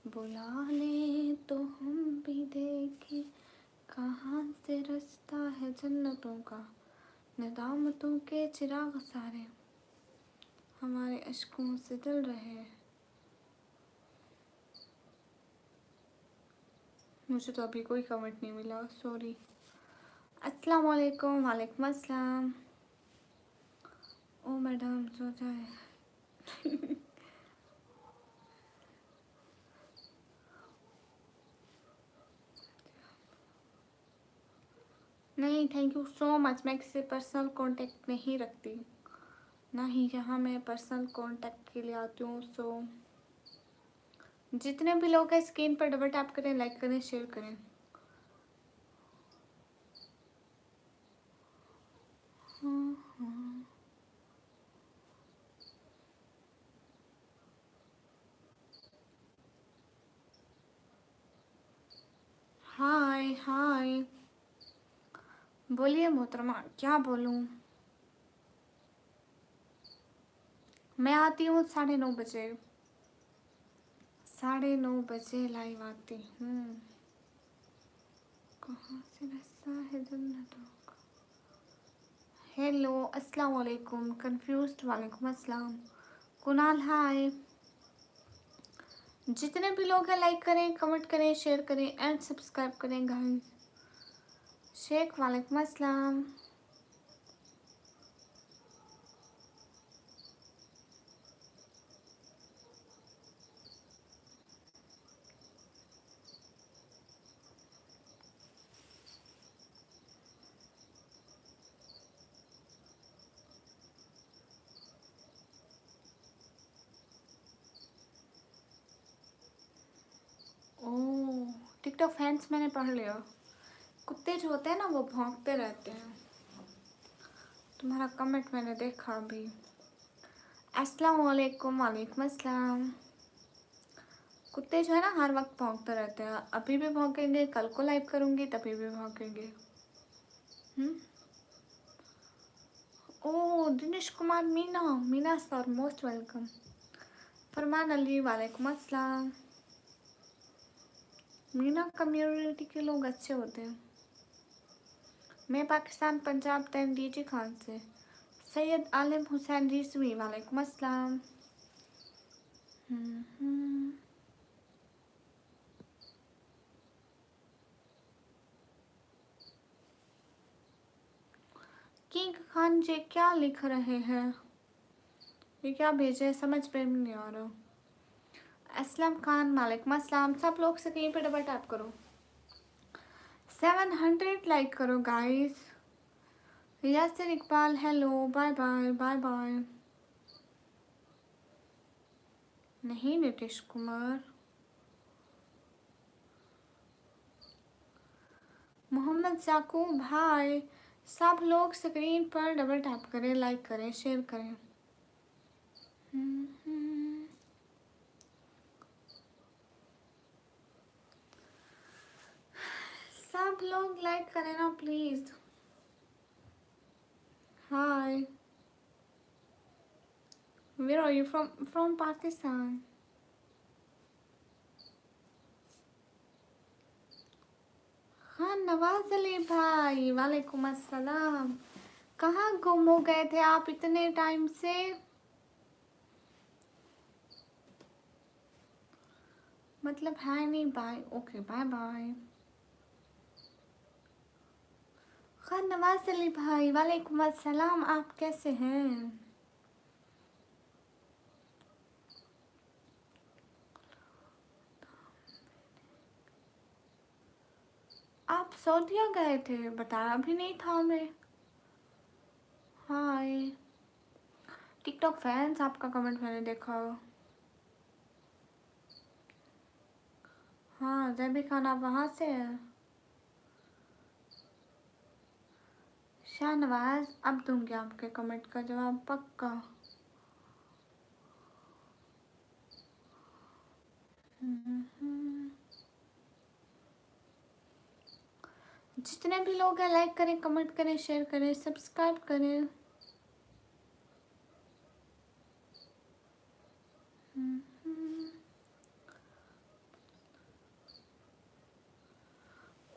बुला ले तो हम भी देखें कहाँ से रास्ता है जन्नतों का। निदामतों के चिराग सारे हमारे अश्कों से जल रहे हैं। मुझे तो अभी कोई कमेंट नहीं मिला, सॉरी। अस्सलाम वालेकुम। वालेकुम अस्सलाम। ओ मैडम सो जाए। नहीं, थैंक यू सो मच। मैं किसी पर्सनल कांटेक्ट नहीं रखती, ना ही यहाँ मैं पर्सनल कांटेक्ट के लिए आती हूँ। सो जितने भी लोग हैं स्क्रीन पर डबल टैप करें, लाइक करें, शेयर करें। हाय हाय, बोलिए मोहतरमा, क्या बोलूँ? मैं आती हूँ 9:30 बजे। 9:30 लाइव आती हूँ। कहाँ से रास्ता है जन्नतों का। हेलो अस्सलाम वालेकुम। कंफ्यूज्ड वालेकुम अस्सलाम। कुणाल हाय। जितने भी लोग हैं लाइक करें, कमेंट करें, शेयर करें एंड सब्सक्राइब करें गाइस। शेख वालेकुम अस्सलाम। ओह, टिकटॉक फैंस मैंने पढ़ लिया। कुत्ते जो होते हैं ना वो भौंकते रहते हैं। तुम्हारा कमेंट मैंने देखा अभी। अस्सलाम वालेकुम। वालेकुम अस्सलाम। कुत्ते जो है ना हर वक्त भौंकते रहते हैं। अभी भी भौंकेंगे, कल को लाइव करूँगी तभी भी भौंकेंगे। Oh Dinesh Kumar Meena. Meena sir most welcome. Farman Ali वालेकुम अस्सलाम। मीना कम्युनिटी के लोग अच्छे होते हैं। मैं पाकिस्तान पंजाब तैन डीजी खान से। सैयद आलिम हुसैन रिजवी वालेकुम अस्सलाम। किंग खान जी क्या लिख रहे हैं? ये क्या भेजे हैं समझ में नहीं आ रहा। असलम खान वालेकुम अस्सलाम। सब लोग से कहीं पे डबल टैप करो। 700 लाइक करो guys. Yasir Iqbal hello, bye bye bye bye. नहीं नीतीश कुमार। मोहम्मद याकूब भाई। सब लोग स्क्रीन पर डबल टैप करें, लाइक करें, शेयर करें। सब लोग लाइक करें ना please. Hi, where are you from? From Pakistan. हाँ नवाज अली भाई वालेकुम अस्सलाम। कहाँ गुम हो गए थे आप इतने टाइम से? मतलब है नहीं, bye. Okay, bye bye. Khan Nawaz Ali भाई, वालेकुम अस्सलाम, आप कैसे हैं? आप सऊदीया गए थे, बताया भी नहीं था हमें। हाय टिकटॉक फैंस, आपका कमेंट मैंने देखा। हाँ जैबी खान, आप वहाँ से हैं? शाहनवाज, अब दूंगी आपके कमेंट का जवाब पक्का। जितने भी लोग हैं लाइक करें, कमेंट करें, शेयर करें, सब्सक्राइब करें।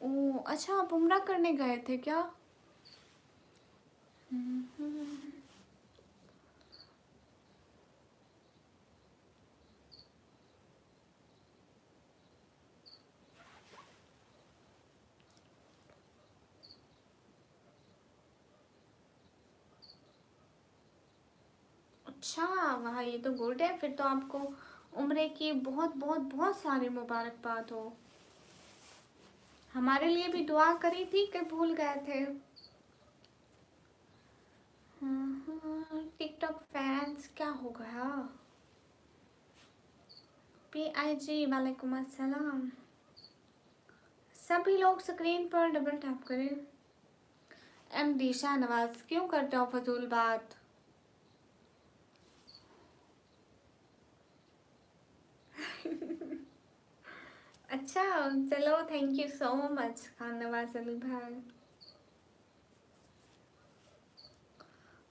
ओ अच्छा, आप उम्रा करने गए थे क्या? अच्छा वाह, ये तो गुड है। फिर तो आपको उम्रे की बहुत बहुत बहुत सारी मुबारकबाद हो। हमारे लिए भी दुआ करी थी कि भूल गए थे। टिकटॉक फैंस क्या हो गया? PIG, वालेकुम अस्सलाम। सभी लोग स्क्रीन पर डबल टैप करें। MD शाहनवाज, क्यों करते हो फजूल बात? अच्छा चलो, thank you so much Khan Nawaz Ali भाई।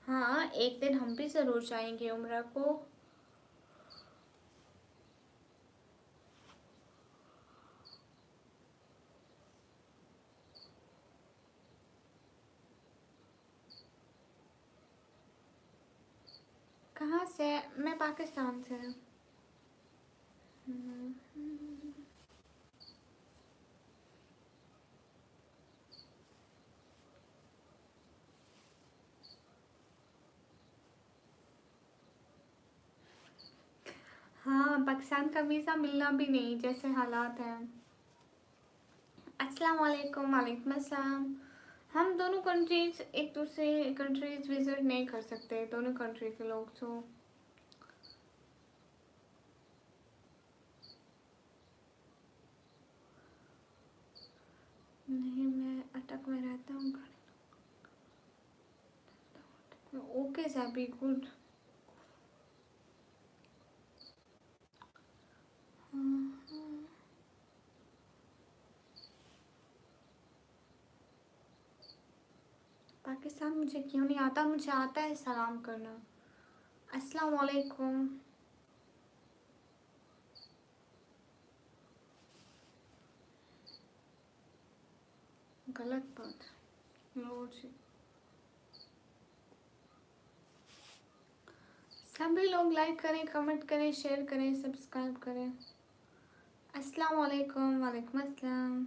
हाँ एक दिन हम भी ज़रूर जाएंगे उम्रा को। कहाँ से? मैं पाकिस्तान से। हाँ पाकिस्तान का वीज़ा मिलना भी नहीं, जैसे हालात हैं। अस्सलाम वालेकुम, वालेकुम अस्सलाम। हम दोनों कंट्रीज एक दूसरे कंट्रीज विजिट नहीं कर सकते, दोनों कंट्री के लोग। तो नहीं, मैं अटक में रहता हूँ। Okay SEBI, good. पाकिस्तान मुझे क्यों नहीं आता? मुझे आता है सलाम करना। अस्सलाम वालेकुम। गलत बात। लो जी, सभी लोग लाइक करें, कमेंट करें, शेयर करें, सब्सक्राइब करें। अस्सलाम वालेकुम, वालेकुम अस्सलाम।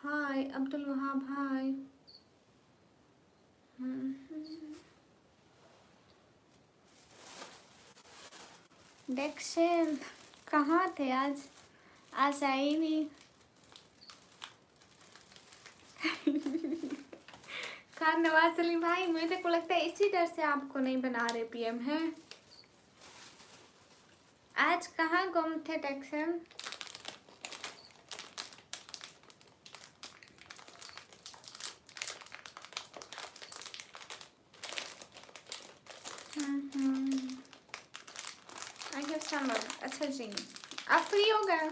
हाय अब्दुल वहाब, हाय। डेक्शन, कहाँ थे आज? आज आए ही नहीं। खान नवाज अली भाई, मुझे को लगता है इसी डर से आपको नहीं बना रहे PM हैं। आज कहाँ गुम थे डेक्शन? I have summer. अच्छा जी, आप फ्री हो गए?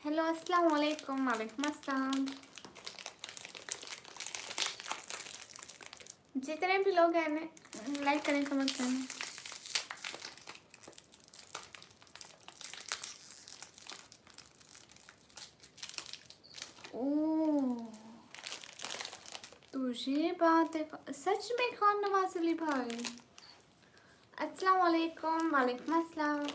हेलो अस्सलाम वालेकुम, वालेकुम अस्सलाम। जितने भी लोग हैं लाइक करें, कमेंट करें। ओह, तुझे बात है सच में खान नवाज अली भाई। अस्सलाम वालेकुम, वालेकुम अस्सलाम।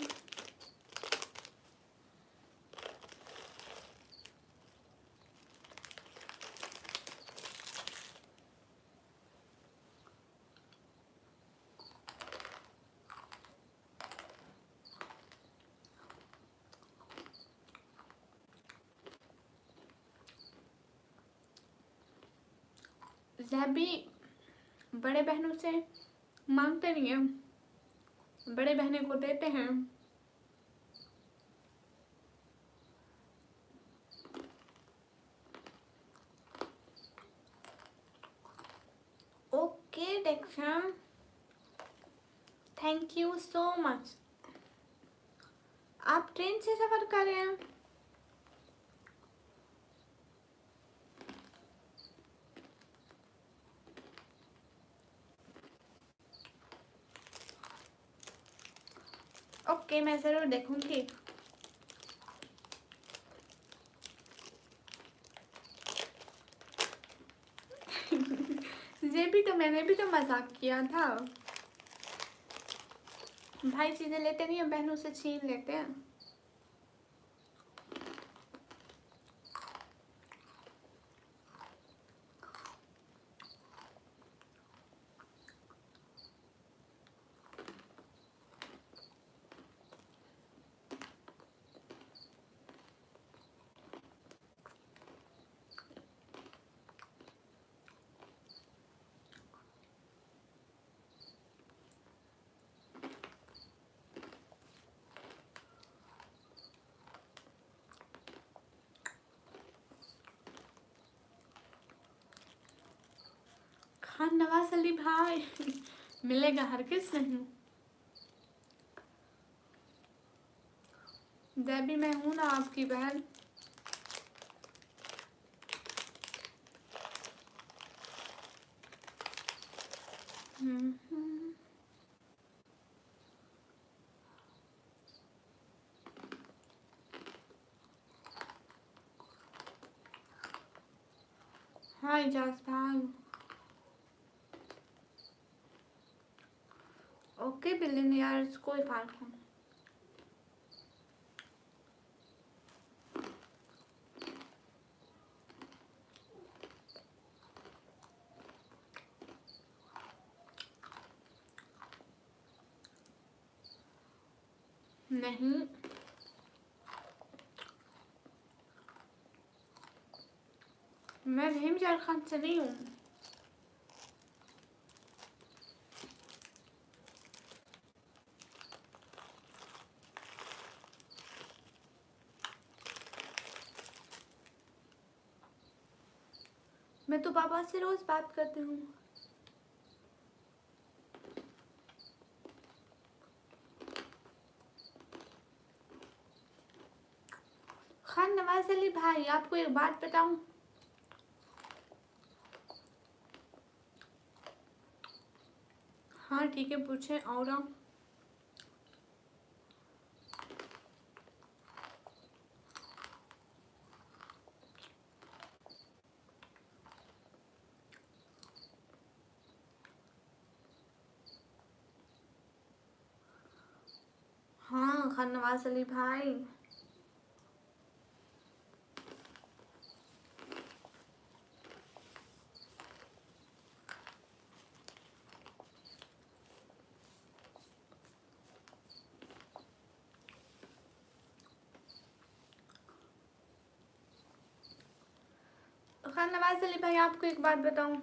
जैबी बड़े बहनों से मांगते नहीं है, बड़े बहनें को देते हैं। ओके डेक्शन, थैंक यू सो मच। आप ट्रेन से सफर कर रहे हैं? ओके, मैं जरूर देखूंगी। मैंने भी तो मजाक किया था भाई। चीजें लेते नहीं है, बहनों से छीन लेते हैं। खान नवाज अली भाई मिलेगा हरगिज नहीं। देबी मैं हूं ना आपकी बहन। हाँ इजाज भाई। ओके बिलियन यार, कोई फाल्ट नहीं। मैं रहीम जाल खान से नहीं हूँ। मैं तो पापा से रोज बात करती हूँ। खान नवाज अली भाई, आपको एक बात बताऊं? हाँ ठीक है, पूछे। और हाँ खान नवाज अली भाई। खान नवाज अली भाई, आपको एक बात बताऊं?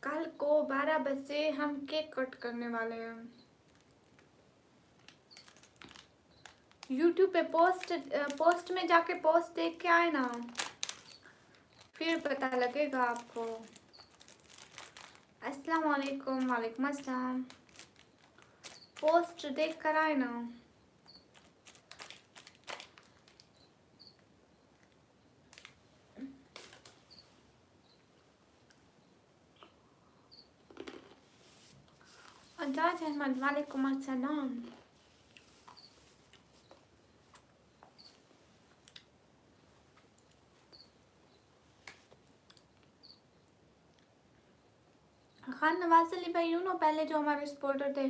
कल को 12 बजे हम केक कट करने वाले हैं। यूट्यूब पे पोस्ट में जाके पोस्ट देख के आए ना, फिर पता लगेगा आपको। अस्सलाम वालेकुम, वालेकुम अस्सलाम। पोस्ट देख कर आए ना। अजाज अहमद वालेकुम अस्सलाम। खान नवाज अली भाई, यू नो पहले जो हमारे सपोर्टर थे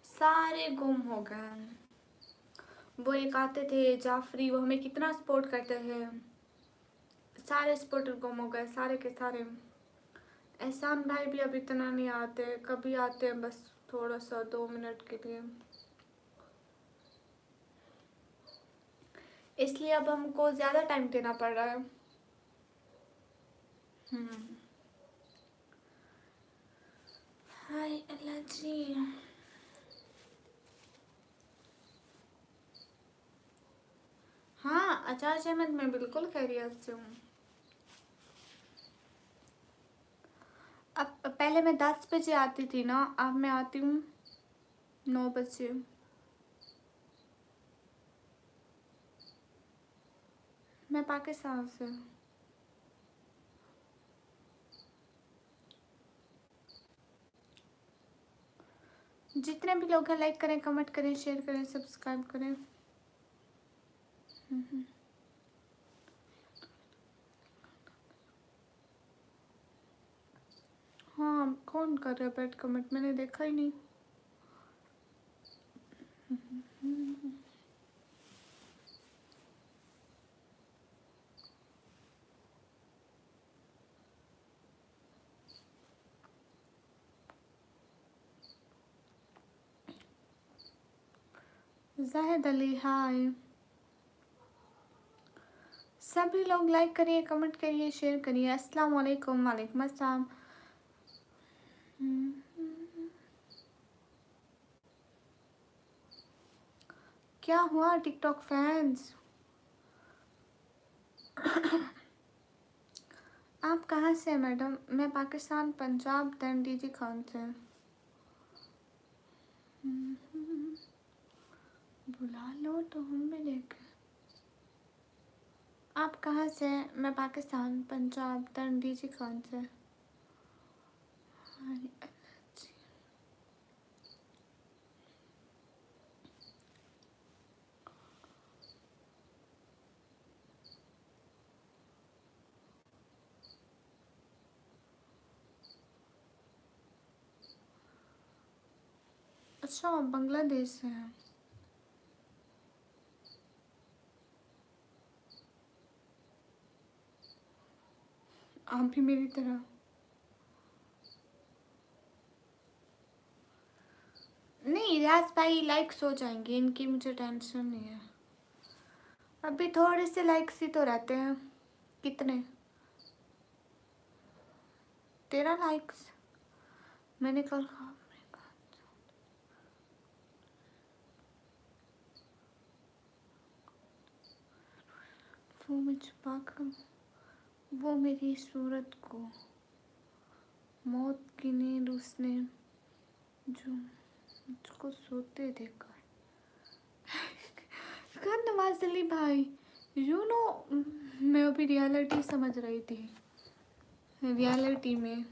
सारे गुम हो गए। वो एक आते थे जाफरी, वो हमें कितना सपोर्ट करते थे, सारे सपोर्टर गुम हो गए सारे के सारे। एहसान भाई भी अब इतना नहीं आते, कभी आते हैं बस थोड़ा सा 2 मिनट के लिए, इसलिए अब हमको ज़्यादा टाइम देना पड़ रहा है। हाय अल्लाह जी। हाँ अजाज अहमद, मैं बिल्कुल खैरियत से हूँ। अब पहले मैं 10 बजे आती थी ना, अब मैं आती हूँ 9 बजे। मैं पाकिस्तान से। जितने भी लोग हैं लाइक करें, कमेंट करें, शेयर करें, सब्सक्राइब करें। हाँ कौन कर रहा है बैड कमेंट, मैंने देखा ही नहीं। जाहिद अली हाय। सभी लोग लाइक करिए, कमेंट करिए, शेयर करिए। अस्सलाम वालेकुम। वालेकुम अस्सलाम। क्या हुआ टिकटॉक फैंस? आप कहाँ से हैं मैडम? मैं पाकिस्तान, पंजाब, दैन डीजी खान से। बुला लो तो हम मिलेंगे। आप कहाँ से हैं? मैं पाकिस्तान, पंजाब, दैन डीजी खान से। अच्छा आप बांग्लादेश से हैं। आप भी मेरी तरह। नहीं रियाज भाई लाइक्स हो जाएंगे इनकी, मुझे टेंशन नहीं है। अभी थोड़े से लाइक्स ही तो रहते हैं। कितने? 13 लाइक्स मैंने कल। वो मैं छुपा कर, वो मेरी सूरत को मौत की नींद उसने जो मुझको सोते देखा। खान नवाज अली भाई, यू नो मैं अभी रियलिटी समझ रही थी। रियलिटी में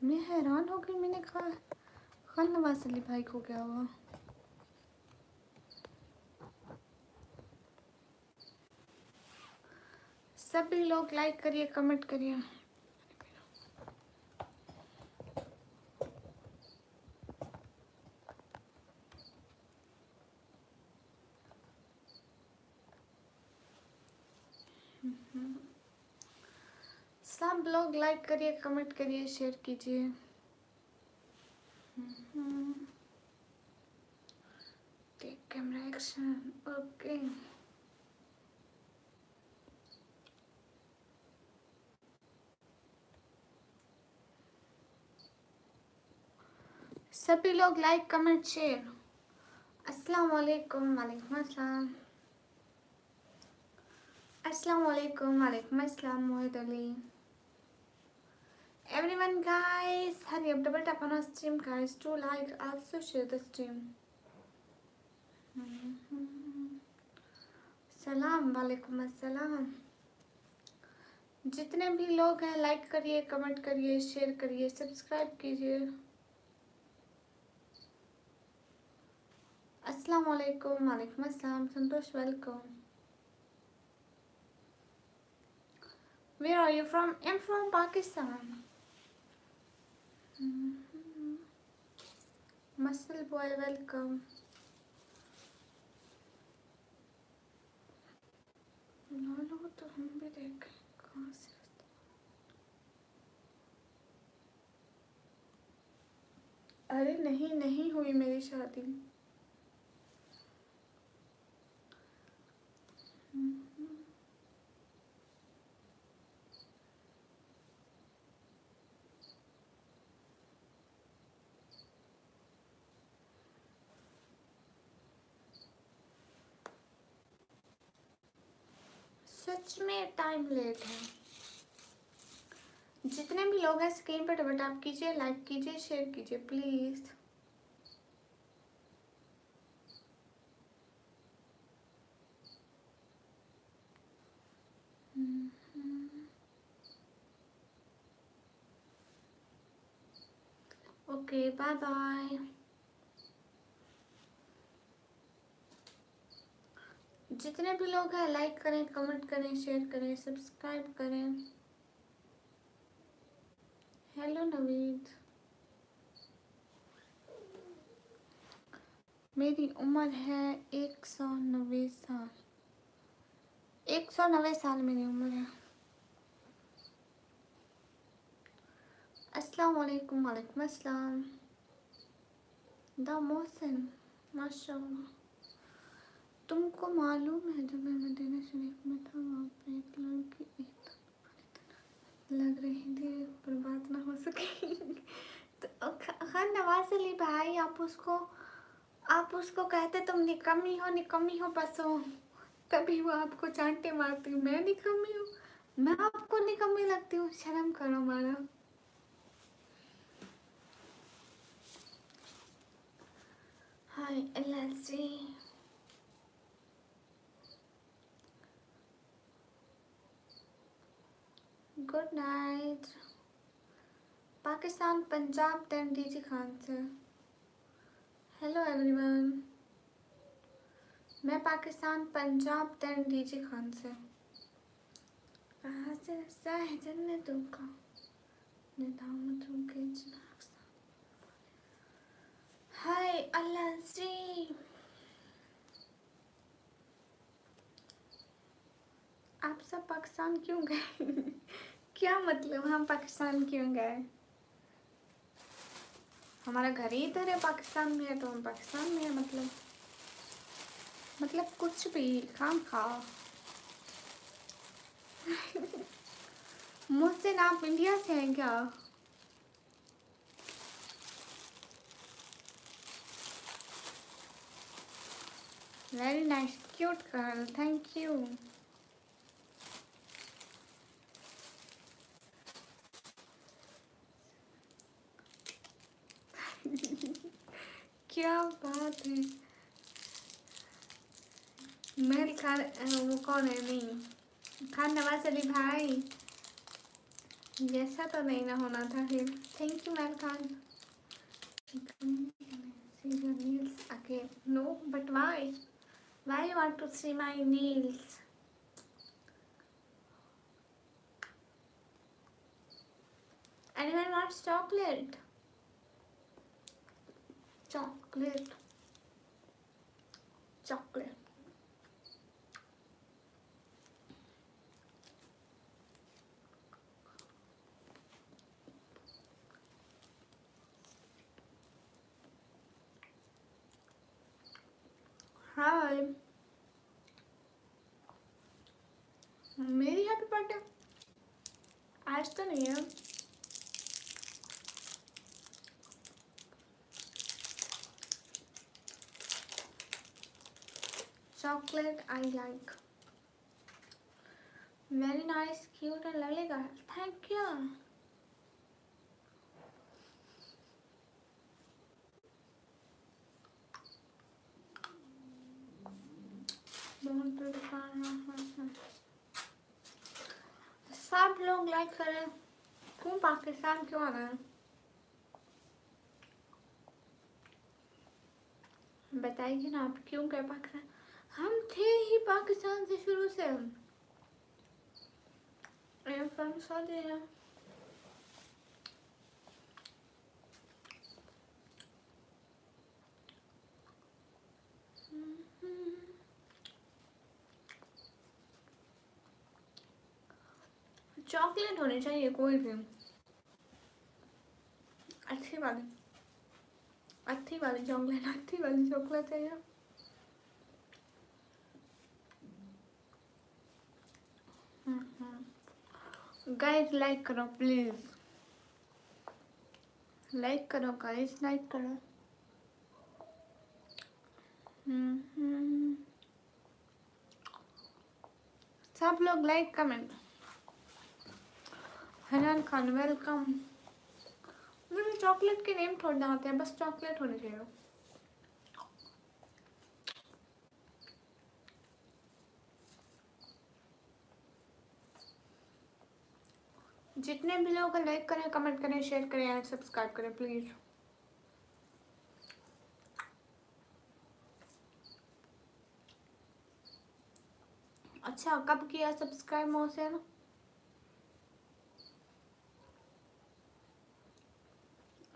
मैं हैरान हो गई, मैंने कहा खान नवाज अली भाई को क्या हुआ। सभी लोग लाइक करिए, कमेंट करिए। सब लोग लाइक करिए, कमेंट करिए, शेयर कीजिए। Take camera action. ओके सभी लोग लाइक कमेंट शेयर। अस्सलाम वालेकुम। वालेकुम अस्सलाम। अस्सलाम वालेकुम। वालेकुम अस्सलाम मोहित Ali. Everyone guys, hurry up, double tap on our stream guys to like, also share the stream. सलाम वालेकुम अस्सलाम। जितने भी लोग हैं लाइक करिए, कमेंट करिए, शेयर करिए, सब्सक्राइब कीजिए। अस्सलाम वालेकुम, वालेकुम अस्सलाम, संतोष welcome. Where are you from? I'm from Pakistan. Muscle boy welcome. लो तो हम भी देखें कहाँ से. अरे नहीं नहीं हुई मेरी शादी. सच में टाइम लेट है. जितने भी लोग हैं स्क्रीन पर डबल टैप कीजिए, लाइक कीजिए, शेयर कीजिए प्लीज. Okay bye bye. जितने भी लोग हैं लाइक करें, कमेंट करें, शेयर करें, सब्सक्राइब करें. हेलो नवीद. मेरी उम्र है 190 साल. 190 साल मेरी उम्र है. अस्सलाम वालेकुम, वालेकुम अस्सलाम. द मोहसिन माशाल्लाह. तुमको मालूम है जब मैं मदीना शरीफ में था वहाँ पे एक लड़की लग रही थी पर बात ना हो सकी. तो खान नवाज अली भाई आप उसको कहते तुम निकम्मी हो बस हो. तभी वो आपको चांटे मारती हूँ. मैं निकम्मी हूँ? मैं आपको निकम्मी लगती हूँ? शर्म करो मारा. Hi LLC. Good night. Pakistan Punjab 10 DG Khan से. Hello everyone. मैं पाकिस्तान पंजाब 10 डीजी खान से. कहाँ से रसा है जन्नतों का निदामतों के चिराग सा. हाय एलएलसी. आप सब पाकिस्तान क्यों गए? क्या मतलब हम पाकिस्तान क्यों गए? हमारा घर ही इधर है, पाकिस्तान में है तो हम पाकिस्तान में है. मतलब कुछ भी खाम खा. मुझसे ना आप इंडिया से हैं क्या? Very nice cute girl, thank you. क्या बात है. महल खान वो कौन है? नहीं खान नवाज अली भाई. जैसा तो नहीं ना होना था फिर. Thank you Mahal Khan. See your nails again? No, but why? Why you want to see my nails? Anyone wants chocolate? Chocolate. Chocolate. हाय. मेरी हैप्पी बर्थडे आज तो नहीं है. Chocolate I like. Very nice, cute and lovely girl. Thank you. सब लोग like करें. क्यों पाकिस्तान क्यों आ रहे हैं? बताइए ना, आप क्यों गए पाकिस्तान? हम थे ही पाकिस्तान से शुरू से। सऊदी है। चॉकलेट होनी चाहिए कोई भी, अच्छी वाली, अच्छी वाली चॉकलेट, अच्छी वाली चॉकलेट है यार। गाइस लाइक करो प्लीज, लाइक करो गाइस, लाइक करो। सब लोग like comment. Hanan Khan welcome. मुझे चॉकलेट के नेम थोड़ना आते हैं, बस चॉकलेट होनी चाहिए। जितने भी लोग लाइक करें, कमेंट करें, शेयर करें एंड सब्सक्राइब करें प्लीज। अच्छा कब किया सब्सक्राइब मोहसिन?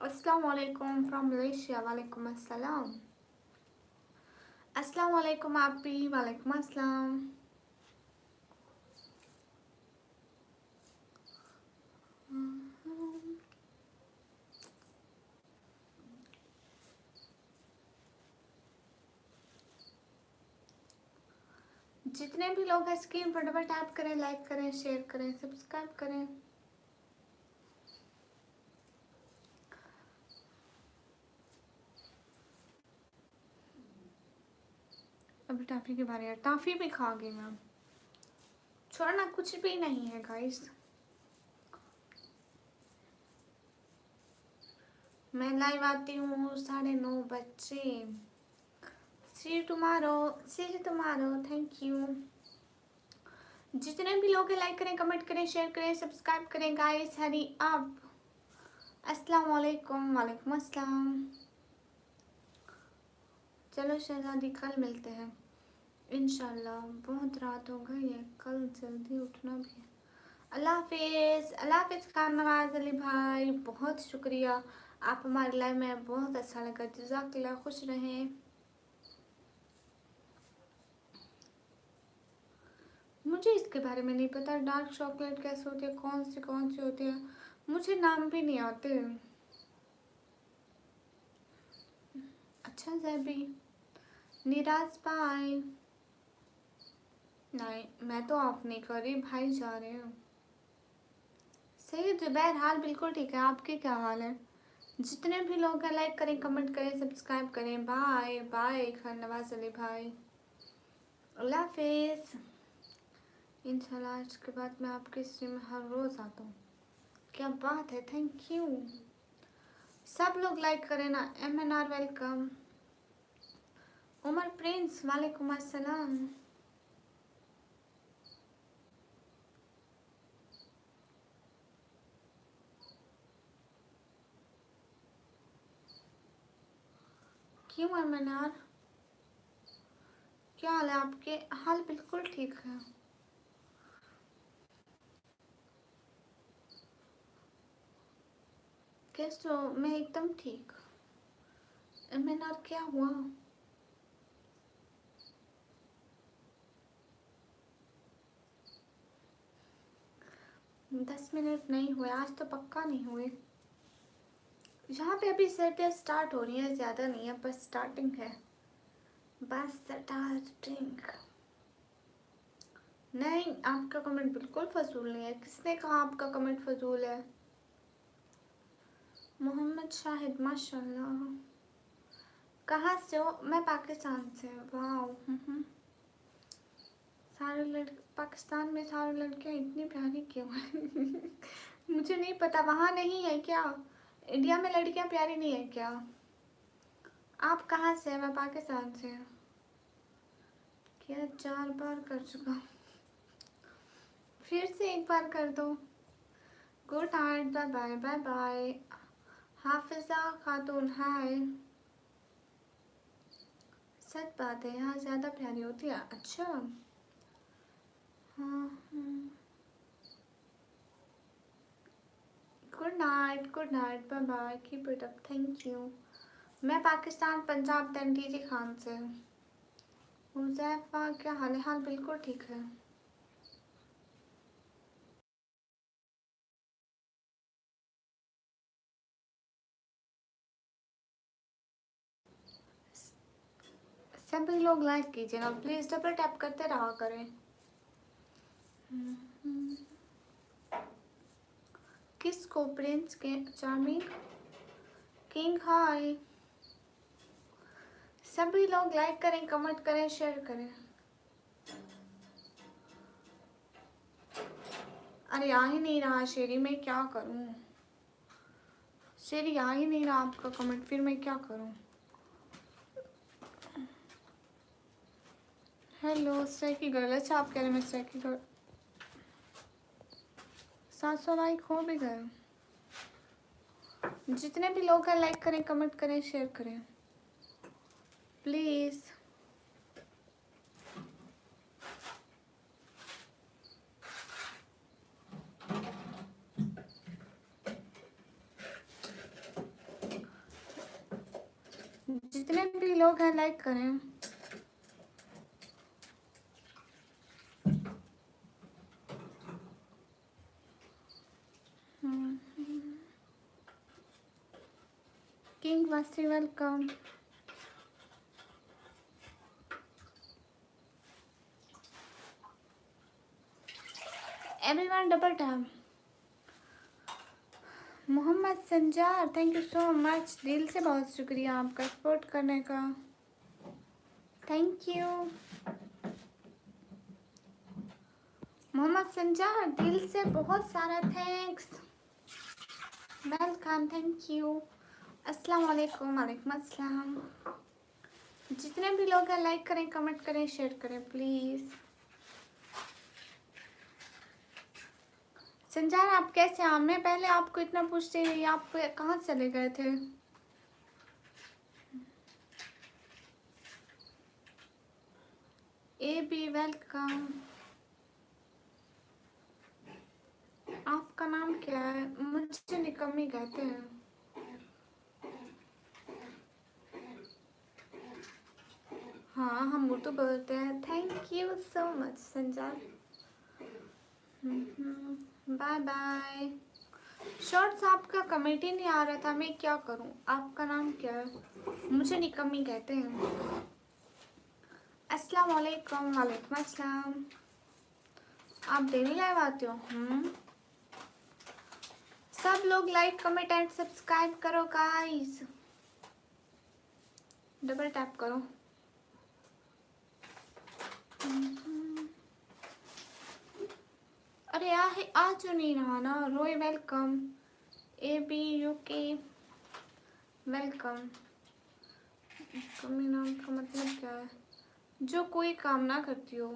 अस्सलाम वालेकुम फ्रॉम मलेशिया। वालेकुम अस्सलाम। अस्सलाम वालेकुम आपी। वालेकुम अस्सलाम। जितने भी लोग हैं स्क्रीन पर डबल टैप करें, लाइक करें, शेयर करें, सब्सक्राइब करें। अभी टॉफी के बारे में, टॉफी भी खा गई मैं। छोड़ना कुछ भी नहीं है गाइस। मैं लाइव आती हूँ 9:30 बजे। See you tomorrow, see you tomorrow. Thank you. जितने भी लोग हैं लाइक करें, कमेंट करें, शेयर करें, सब्सक्राइब करें गाइस। Hurry up. अस्सलाम वालेकुम। वालेकुम अस्सलाम। चलो शहजादी कल मिलते हैं इंशाल्लाह। बहुत रात हो गई है, कल जल्दी उठना भी है। अल्लाह हाफिज़। अल्लाह हाफिज़ खान नवाज अली भाई, बहुत शुक्रिया, आप हमारे लाइव में बहुत अच्छा लगा। जज़ाकल्लाह, खुश रहें। मुझे इसके बारे में नहीं पता, डार्क चॉकलेट कैसे होती है, कौन सी होती है, मुझे नाम भी नहीं आते। अच्छा जैबी, निराज भाई। नहीं मैं तो ऑफ नहीं कर रही, भाई जा रहे हो। सही जुबैर, हाल बिल्कुल ठीक है, आपके क्या हाल है? जितने भी लोग हैं लाइक करें, कमेंट करें, सब्सक्राइब करें। बाय बाय खान नवाज अली भाई। अल्लाह हाफिज़। इंशाल्लाह आज के बाद मैं आपके स्ट्रीम में हर रोज़ आता हूँ। क्या बात है, थैंक यू। सब लोग लाइक करें ना। MNR welcome. उमर प्रिंस वालेकुम अस्सलाम। क्यों MNR, क्या हाल है आपके? हाल बिल्कुल ठीक है। कैसे हो? मैं एकदम ठीक। MNR क्या हुआ? दस मिनट नहीं हुए आज तो, पक्का नहीं हुए। यहाँ पे अभी सर्दियाँ स्टार्ट हो रही है, ज़्यादा नहीं है, बस स्टार्टिंग है, बस स्टार्टिंग। नहीं आपका कमेंट बिल्कुल फजूल नहीं है। किसने कहा आपका कमेंट फजूल है? मोहम्मद शाहिद माशाल्लाह। कहाँ से हो? मैं पाकिस्तान से। वाह। सारे लड़के पाकिस्तान में, सारी लड़कियाँ इतनी प्यारी क्यों हैं? मुझे नहीं पता, वहाँ नहीं है क्या? इंडिया में लड़कियाँ प्यारी नहीं है क्या? आप कहाँ से? मैं पाकिस्तान से। क्या 4 बार कर चुका हूँ, फिर से एक बार कर दो। Good night, bye bye bye bye. Hafiza Khatoon hi. सच बात है, यहाँ ज़्यादा प्यारी होती है। अच्छा हाँ। Good night, good night, bye bye, keep it up, thank you. मैं पाकिस्तान पंजाब तंडीजी खान से हूँ। हुज़ैफा क्या हाल है? हाल बिल्कुल ठीक है। सभी लोग लाइक कीजिए ना प्लीज़, डबल टैप करते रहा करें। किसको? प्रिंस के चार्मिंग किंग हाय। सभी लोग लाइक करें, कमेंट करें, शेयर करें। अरे आ ही नहीं रहा शेरी, मैं क्या करूं? शेरी आ ही नहीं रहा आपका कमेंट, फिर मैं क्या करूं? Hello Saraiki girl. अच्छा आप कह रहे हैं मैं स्ट्राइकी गर्ल। 700 लाइक हो भी गए। जितने भी लोग हैं लाइक करें, कमेंट करें, शेयर करें प्लीज़। जितने भी लोग हैं लाइक करें। King Wasi welcome. Everyone double tap. Mohammad Sanjar thank you so much, दिल से बहुत शुक्रिया आपका सपोर्ट करने का, थैंक यू। मोहम्मद संजार दिल से बहुत सारा थैंक्स, वेलकम, थैंक यू। अस्सलाम वालेकुम, वालेकुम अस्सलाम। जितने भी लोग हैं लाइक करें, कमेंट करें, शेयर करें प्लीज़। संजार आप कैसे हैं? मैं पहले आपको इतना पूछते रही, आप कहाँ चले गए थे? A B welcome. आपका नाम क्या है? मुझे निकम्मी कहते हैं। हाँ हम उर्दू बोलते हैं। Thank you so much Sanjar. Bye bye. Shorts आपका कमेंट ही नहीं आ रहा था, मैं क्या करूं? आपका नाम क्या है? मुझे निकम्मी कहते हैं। अस्सलाम वालेकुम, वालेकुम अस्सलाम। आप डेली लाइव आते हो? सब लोग लाइक कमेंट एंड सब्सक्राइब करो गाइस, डबल टैप करो। अरे आ जो नहीं रहा ना। रोय वेलकम। ए बी यू के वेलकम। कमी नाम का मतलब क्या है? जो कोई काम ना करती हो।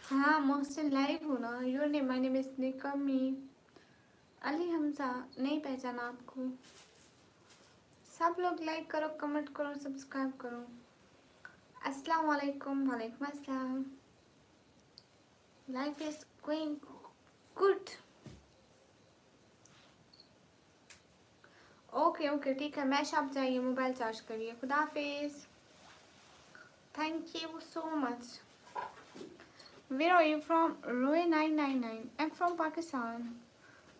हाँ मोहसिन लाइव हो ना। Your name? My name is निकम्मी। अली हमजा नहीं पहचाना आपको। सब लोग लाइक करो, कमेंट करो, सब्सक्राइब करो। अस्सलाम वालेकुम, वालेकुम अस्सलाम। Life is going good. Okay okay ठीक है, मैश आप जाइए, मोबाइल चार्ज करिए। खुदा हाफिज, thank you so much. Where are you from? रोए 999। I am from Pakistan.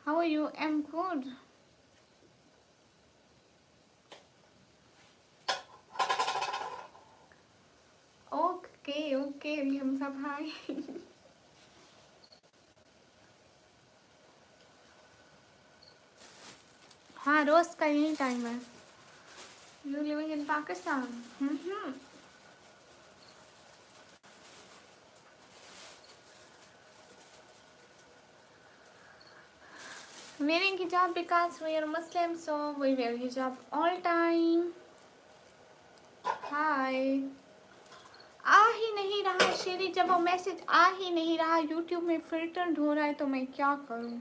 How are you? I am good. Okay okay हम सब हाय। हाँ रोज का यही टाइम है। You living in Pakistan? Wearing hijab because we are Muslim, so we wear hijab all time. Hi. आ ही नहीं रहा शेरी, जब वो मैसेज आ ही नहीं रहा। यूट्यूब में फिल्टर ढूंढ रहा है तो मैं क्या करूं?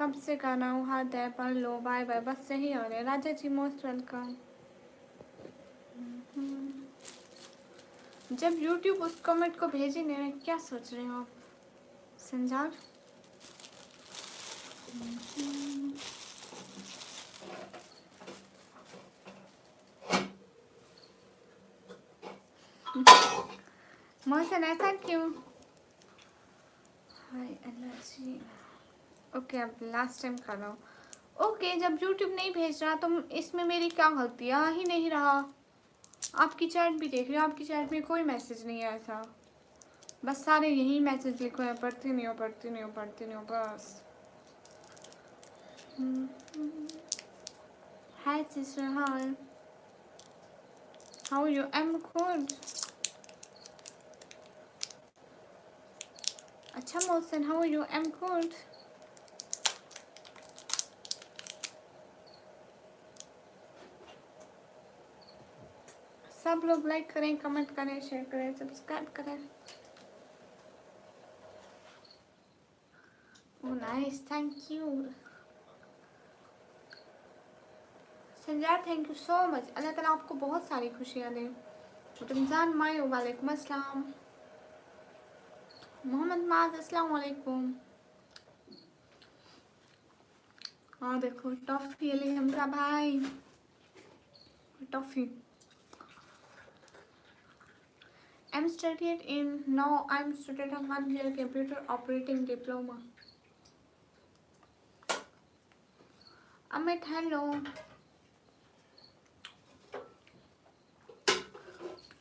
कब से कर रहा हूँ, हाथ है पढ़ लो, बाय बाय, बस यही हो रहा है। राजा जी मोस्ट वेलकम। जब YouTube उस कमेंट को भेजे नहीं, क्या सोच रहे हो आप संजार? मोहसिन ऐसा क्यों? हाय अल्लाह जी। ओके अब लास्ट टाइम कर रहा हूँ। ओके जब YouTube नहीं भेज रहा तो इसमें मेरी क्या गलती है? आ ही नहीं रहा। आपकी चैट भी देख रही हूँ, आपकी चैट में कोई मैसेज नहीं आया था, बस सारे यही मैसेज लिखो है, पढ़ती नहीं हो, पढ़ती नहीं हो, पढ़ती नहीं हो, बस। Hi sister, hi, how you? I am good. अच्छा Mohsin, how you? I am good. सब लोग लाइक करें, कमेंट करें, शेयर करें, सब्सक्राइब करें। Oh nice, thank you Sanjar, thank you so much. अल्लाह ताला आपको बहुत सारी खुशियाँ दे। रमज़ान मायो, वालेकुम अस्सलाम। मोहम्मद माज, अस्सलाम वालेकुम। हाँ देखो टॉफ़ी अली हमजा भाई, toffee. I'm studied in now. I'm student of 1 year computer operating diploma. Amit hello.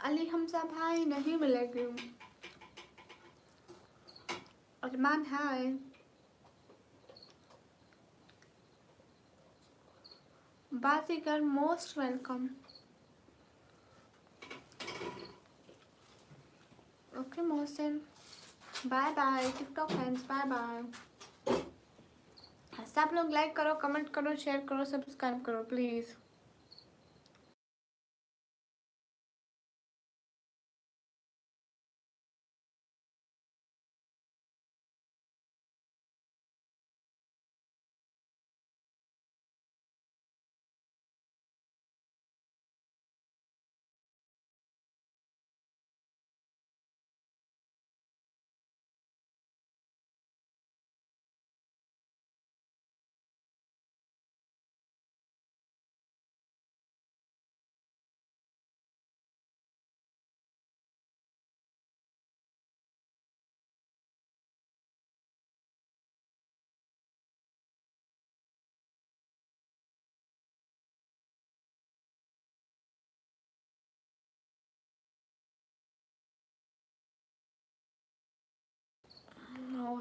Ali Hamza भाई नहीं मिलेगी। Arman hi. Baazigar most welcome. Okay Mohsin, bye bye TikTok friends, bye bye. सब लोग लाइक करो, कमेंट करो, शेयर करो, सब्सक्राइब करो please.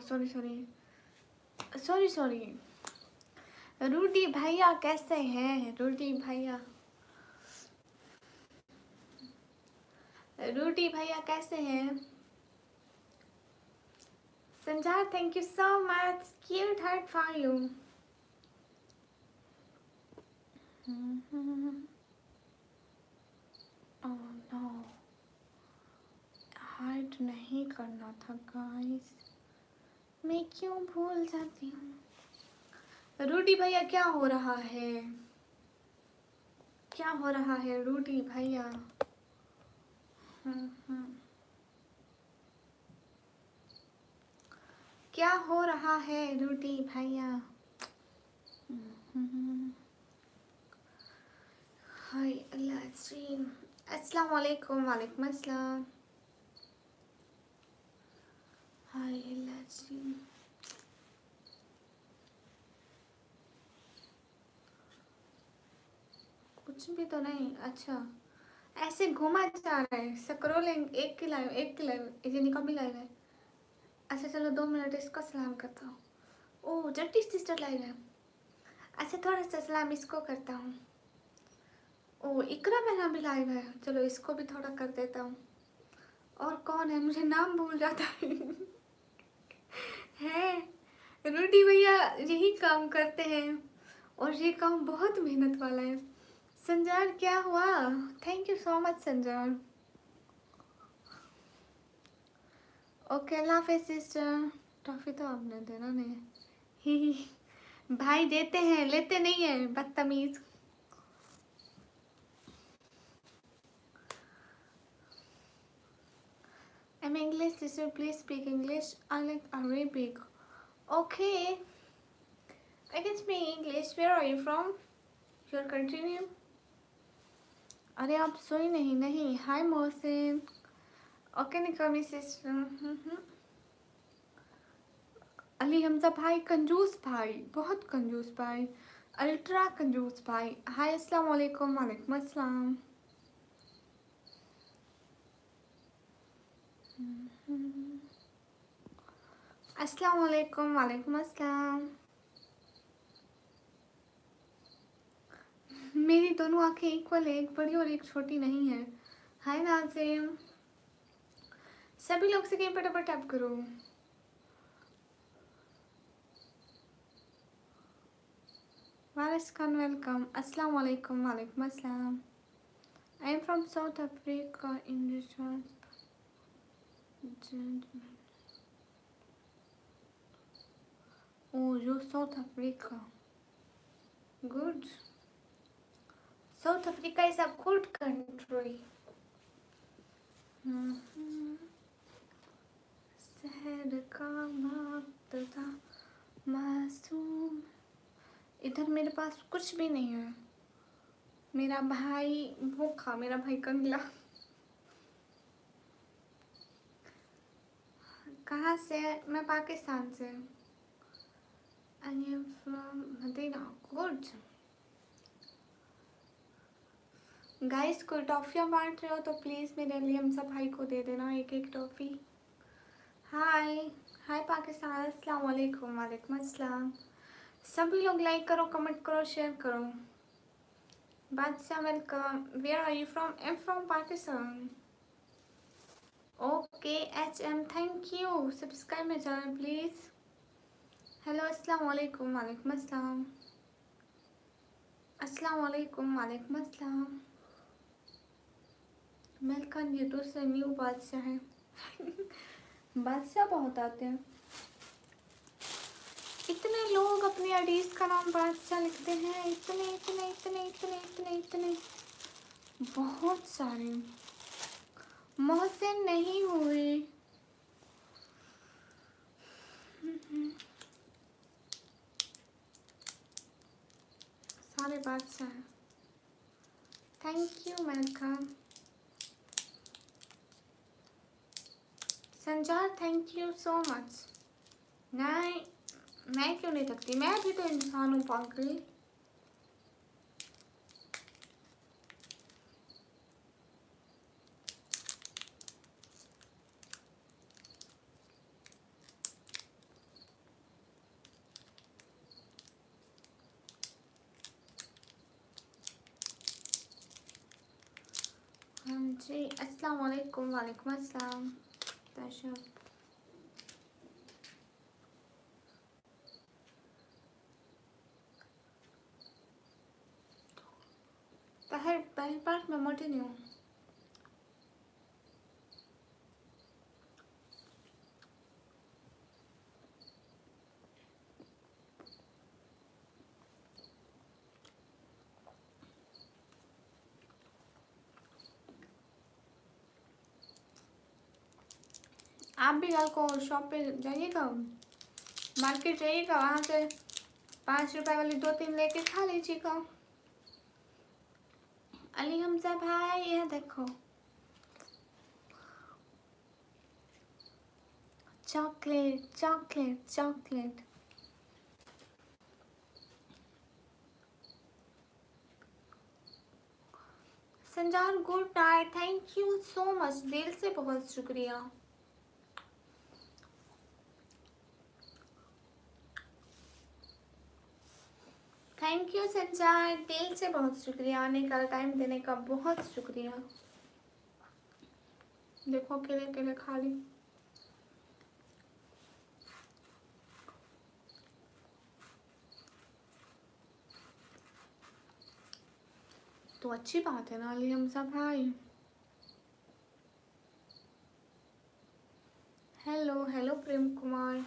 Sorry sorry sorry sorry. Rudy भैया कैसे हैं? रूडी भैया, रूडी भैया कैसे हैं? Sanjar thank you so much, cute heart for you. Oh no, hide नहीं करना था गाइस, मैं क्यों भूल जाती हूँ। रूडी भैया क्या हो रहा है? क्या हो रहा है रूडी भैया? क्या हो रहा है रूडी भैया? हाय अल्लाह जी, अस्सलाम वालेकुम, वालेकुम अस्सलाम। हाय अल्लाह जी, कुछ भी तो नहीं। अच्छा ऐसे घुमा जा रहा है, स्क्रोलिंग, एक की लाइव, एक की लाइव, ये निका भी लाइव है। अच्छा चलो 2 मिनट इसको सलाम करता हूँ। ओह जट्टी सिस्टर लाइव है। अच्छा थोड़ा सा सलाम इसको करता हूँ। ओह इकरा बहना भी लाइव है, चलो इसको भी थोड़ा कर देता हूँ। और कौन है, मुझे नाम भूल जाता है रूडी भैया यही काम करते हैं और ये काम बहुत मेहनत वाला है। संजार क्या हुआ? Thank you so much Sanjar. Okay अल्लाह हाफिज़ सिस्टर। टॉफ़ी तो आपने देना नहीं है। ही भाई देते हैं, लेते नहीं है, बदतमीज। I'm English teacher, please speak English. I like Arabic. Okay, I can speak English. Where are you from? Your country name? अरे आप सोई नहीं? नहीं। Hi मोहसिन। Okay निकामी सिस्टर। अली हमजा भाई कंजूस भाई, बहुत कंजूस भाई, अल्ट्रा कंजूस भाई। हाय अस्सलाम वालेकुम। वालेकुम अस्सलाम। अस्सलाम वालेकुम। वालेकुम अस्सलाम। मेरी दोनों आंखें इक्वल है, एक बड़ी और एक छोटी नहीं है। हाय नाज़िम। सभी लोग से कहीं फटाफट टैप करो। वालेकुम वेलकम। अस्सलाम वालेकुम। वालेकुम अस्सलाम। I am from south Africa in this. Oh, you South Africa. Good. South Africa is a good country. शहर का वक्त था मासूम। इधर मेरे पास कुछ भी नहीं है। मेरा भाई भूखा, मेरा भाई कंगला। कहाँ से? मैं पाकिस्तान से। I am from Medina. Good. Guys कोई टॉफियाँ बांट रहे हो तो प्लीज़ मेरे लिए हम सब भाई को दे देना एक एक टॉफ़ी। हाय हाय पाकिस्तान। अस्सलाम वालेकुम। वालेकुम अस्सलाम। सभी लोग लाइक करो, कमेंट करो, शेयर करो। Badshah welcome. Where are you from? I am from Pakistan. Okay HM thank you. Subscribe my channel please. Hello अस्सलाम वालेकुम। वालेकुम अस्सलाम। अस्सलाम वालेकुम। वालेकुम अस्सलाम। मेलकन ये दूसरे न्यू बादशाह हैं। बादशाह बहुत आते हैं। इतने लोग अपनी आईडीज का नाम बादशाह लिखते हैं, इतने इतने इतने इतने इतने इतने बहुत सारे। मोहसिन नहीं हुए। सारे बादशाह हैं। Thank you welcome. Sanjar thank you so much. नहीं मैं क्यों नहीं थकती, मैं भी तो इंसान हूँ पागल। हाँ जी अस्सलाम वालेकुम। वालेकुम अस्सलाम। तशब पहली बार मैं मोटी नहीं हूँ। आप भी कल को शॉप पे जाइएगा, मार्केट जाइएगा, वहाँ से 5 रुपए वाली 2-3 लेके खा लीजिएगा। अली हमजा भाई यह देखो chocolate chocolate chocolate. Sanjar good night. Thank you so much, दिल से बहुत शुक्रिया। थैंक यू संजार, दिल से बहुत शुक्रिया। आने का टाइम देने का बहुत शुक्रिया। देखो अकेले अकेले खा ली। तो अच्छी बात है ना अली हमजा भाई। Hello hello Prem Kumar.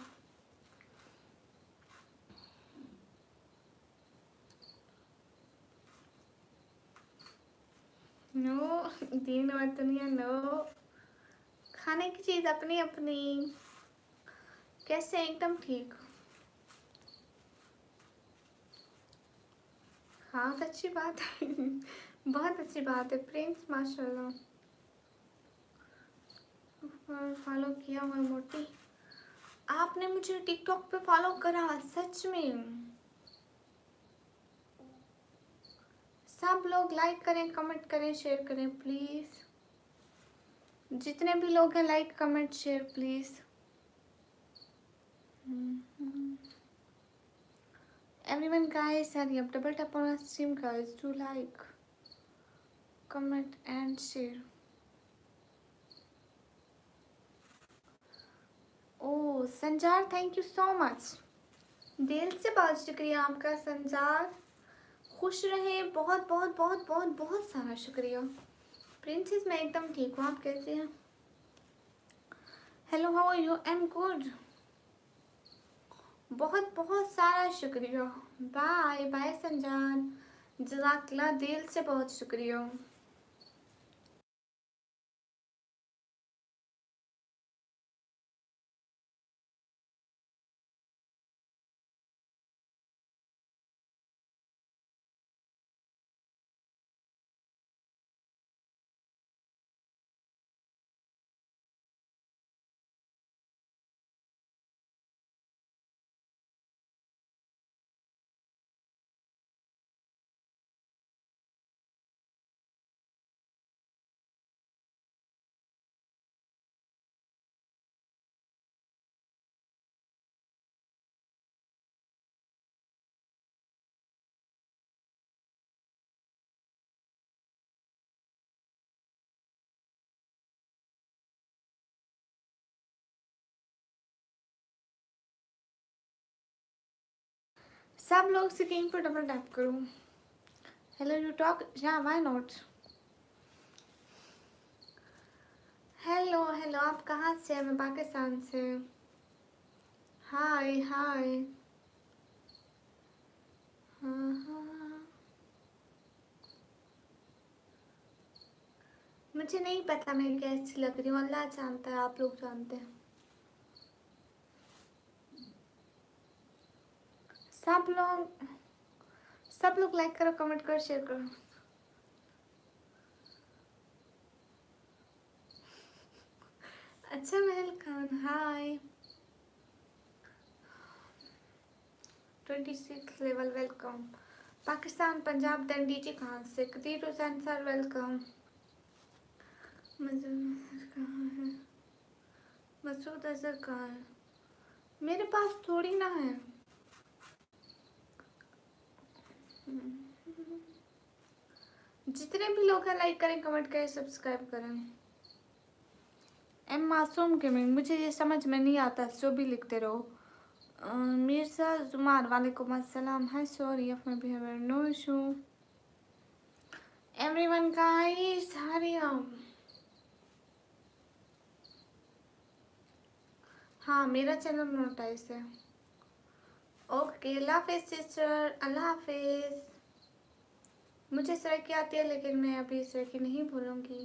दीन और दुनिया नो, खाने की चीज अपनी अपनी। कैसे? एकदम ठीक। हाँ तो अच्छी बात है। बहुत अच्छी बात है प्रिंस, माशाल्लाह। फॉलो किया हुआ मोटी। आपने मुझे टिकटॉक पे फॉलो करा? सच में? सब लोग लाइक करें, कमेंट करें, शेयर करें प्लीज। जितने भी लोग हैं like comment share please. Everyone guys, hurry up, double tap on our stream guys, do like, comment and share. Oh Sanjar, thank you so much, दिल से बहुत शुक्रिया आपका संजार। खुश रहे, बहुत बहुत बहुत बहुत बहुत सारा शुक्रिया। प्रिंसेस मैं एकदम ठीक हूँ, आप कैसे हैं? Hello, how are you? I am good. बहुत बहुत सारा शुक्रिया। बाय बाय संजान, जज़ाकल्लाह, दिल से बहुत शुक्रिया। सब लोग स्क्रीन पर डबल टैप करो। हेलो यू टॉक, या व्हाई नॉट। हेलो हेलो, आप कहाँ से हैं? मैं पाकिस्तान से। हाय हाय। हाँ हाँ, मुझे नहीं पता मैं कैसी लग रही हूँ, अल्लाह जानता है, आप लोग जानते हैं। सब लोग, सब लोग लाइक करो, कमेंट करो, शेयर करो। अच्छा Mahal Khan, hi. 26 level, welcome. Pakistan, Punjab, then DG Khan से कदीर हुसैन सर, वेलकम। मसूद कहाँ है? मसूद अजहर कहाँ है? मेरे पास थोड़ी ना है। जितने भी लोग हैं लाइक करें, कमेंट करें, सब्सक्राइब करें। एम मासूम गेमिंग, मुझे ये समझ में नहीं आता, जो भी लिखते रहो। मिर्जा जुमार, वालेकुम अस्सलाम। Hi, sorry of my behaviour, no issue. Everyone guys, hurry up. हाँ, मेरा चैनल मोनेटाइज है। ओके, अल्लाह हाफिज सिस्टर, अल्लाह हाफिज। मुझे सराइकी आती है लेकिन मैं अभी सराइकी नहीं बोलूँगी।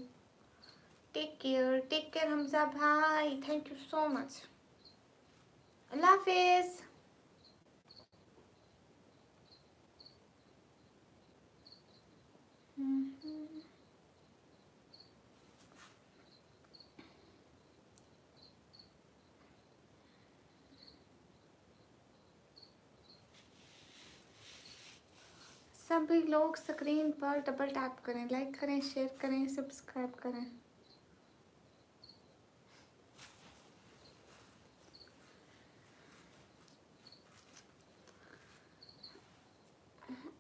टेक केयर हमजा भाई, थैंक यू सो मच। अल्लाह हाफिज। सभी लोग स्क्रीन पर डबल टैप करें, लाइक करें, शेयर करें, सब्सक्राइब करें।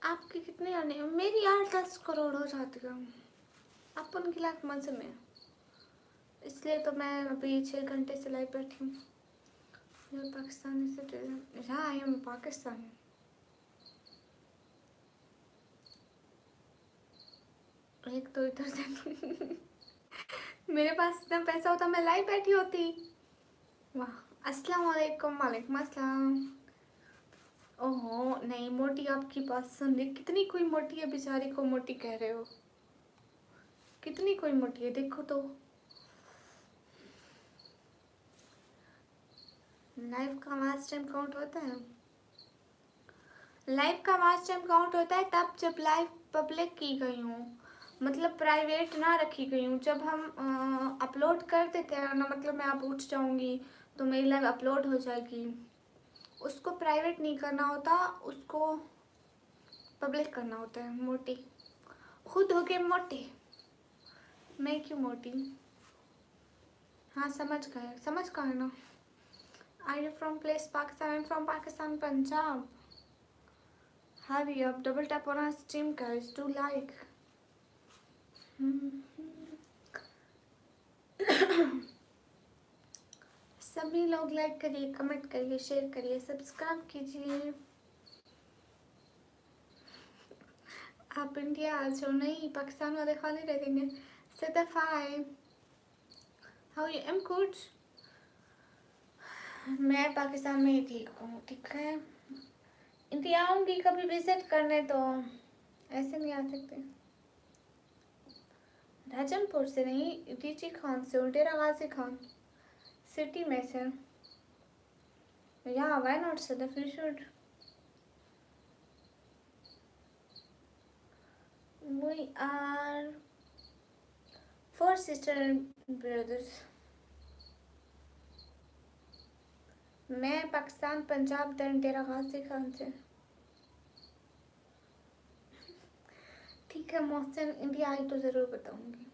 आपकी कितनी आने? मेरी 8-10 करोड़ हो जाती है अपन की लाख मंथ में, इसलिए तो मैं अभी 6 घंटे से लाइव बैठी हूँ। पाकिस्तानी सिटीजन, हाँ आई एम पाकिस्तानी। एक तो इधर से मेरे पास इतना पैसा होता मैं लाइव बैठी होती। वाह, अस्सलाम वालेकुम। वालेकुम अस्सलाम। ओहो नहीं, मोटी आपकी बात सुन ली, कितनी कोई मोटी है, बेचारी को मोटी कह रहे हो। कितनी कोई मोटी है देखो तो। लाइव का वॉच टाइम काउंट होता है? लाइव का वॉच टाइम काउंट होता है तब जब लाइव पब्लिक की गई हूँ, मतलब प्राइवेट ना रखी गई हूँ। जब हम अपलोड कर देते हैं ना, मतलब मैं अब उठ जाऊँगी तो मेरी लाइव अपलोड हो जाएगी, उसको प्राइवेट नहीं करना होता, उसको पब्लिक करना होता है। मोटी खुद हो के मोटे, मैं क्यों मोटी? हाँ समझ गए, समझ गए ना। Are you from place Pakistan? I am from Pakistan, Punjab. Hurry up, double tap on our stream guys, do like. सभी लोग लाइक करिए, कमेंट करिए, शेयर करिए, सब्सक्राइब कीजिए। आप इंडिया आ जाओ। नहीं, पाकिस्तान वाले खाली रखेंगे। सदफ हाय, हाउ यू? Am good. मैं पाकिस्तान में ही ठीक हूँ, ठीक है। इंडिया आऊँगी कभी विजिट करने तो ऐसे नहीं आ सकते। राजनपुर से नहीं, डीजी खान से हूँ, डेरा गाजी खान सिटी में से। या why not Sadaf, you should. We are 4 sister and brothers. मैं पाकिस्तान, पंजाब, देन डेरा गाजी खान से। ठीक है मोहसिन, इंडिया आई तो ज़रूर बताऊंगी।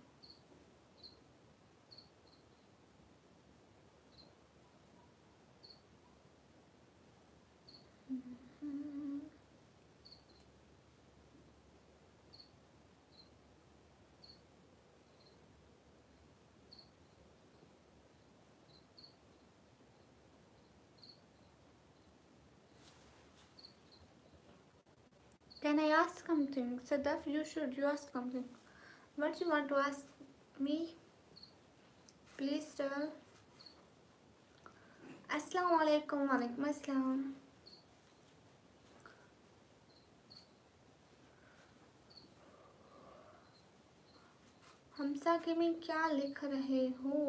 Can I ask something? Sadaf, you should. You ask something. What you want to ask me? Please tell. Assalamu alaikum. Walaikum assalam. हमसा के में क्या लिख रहे हो?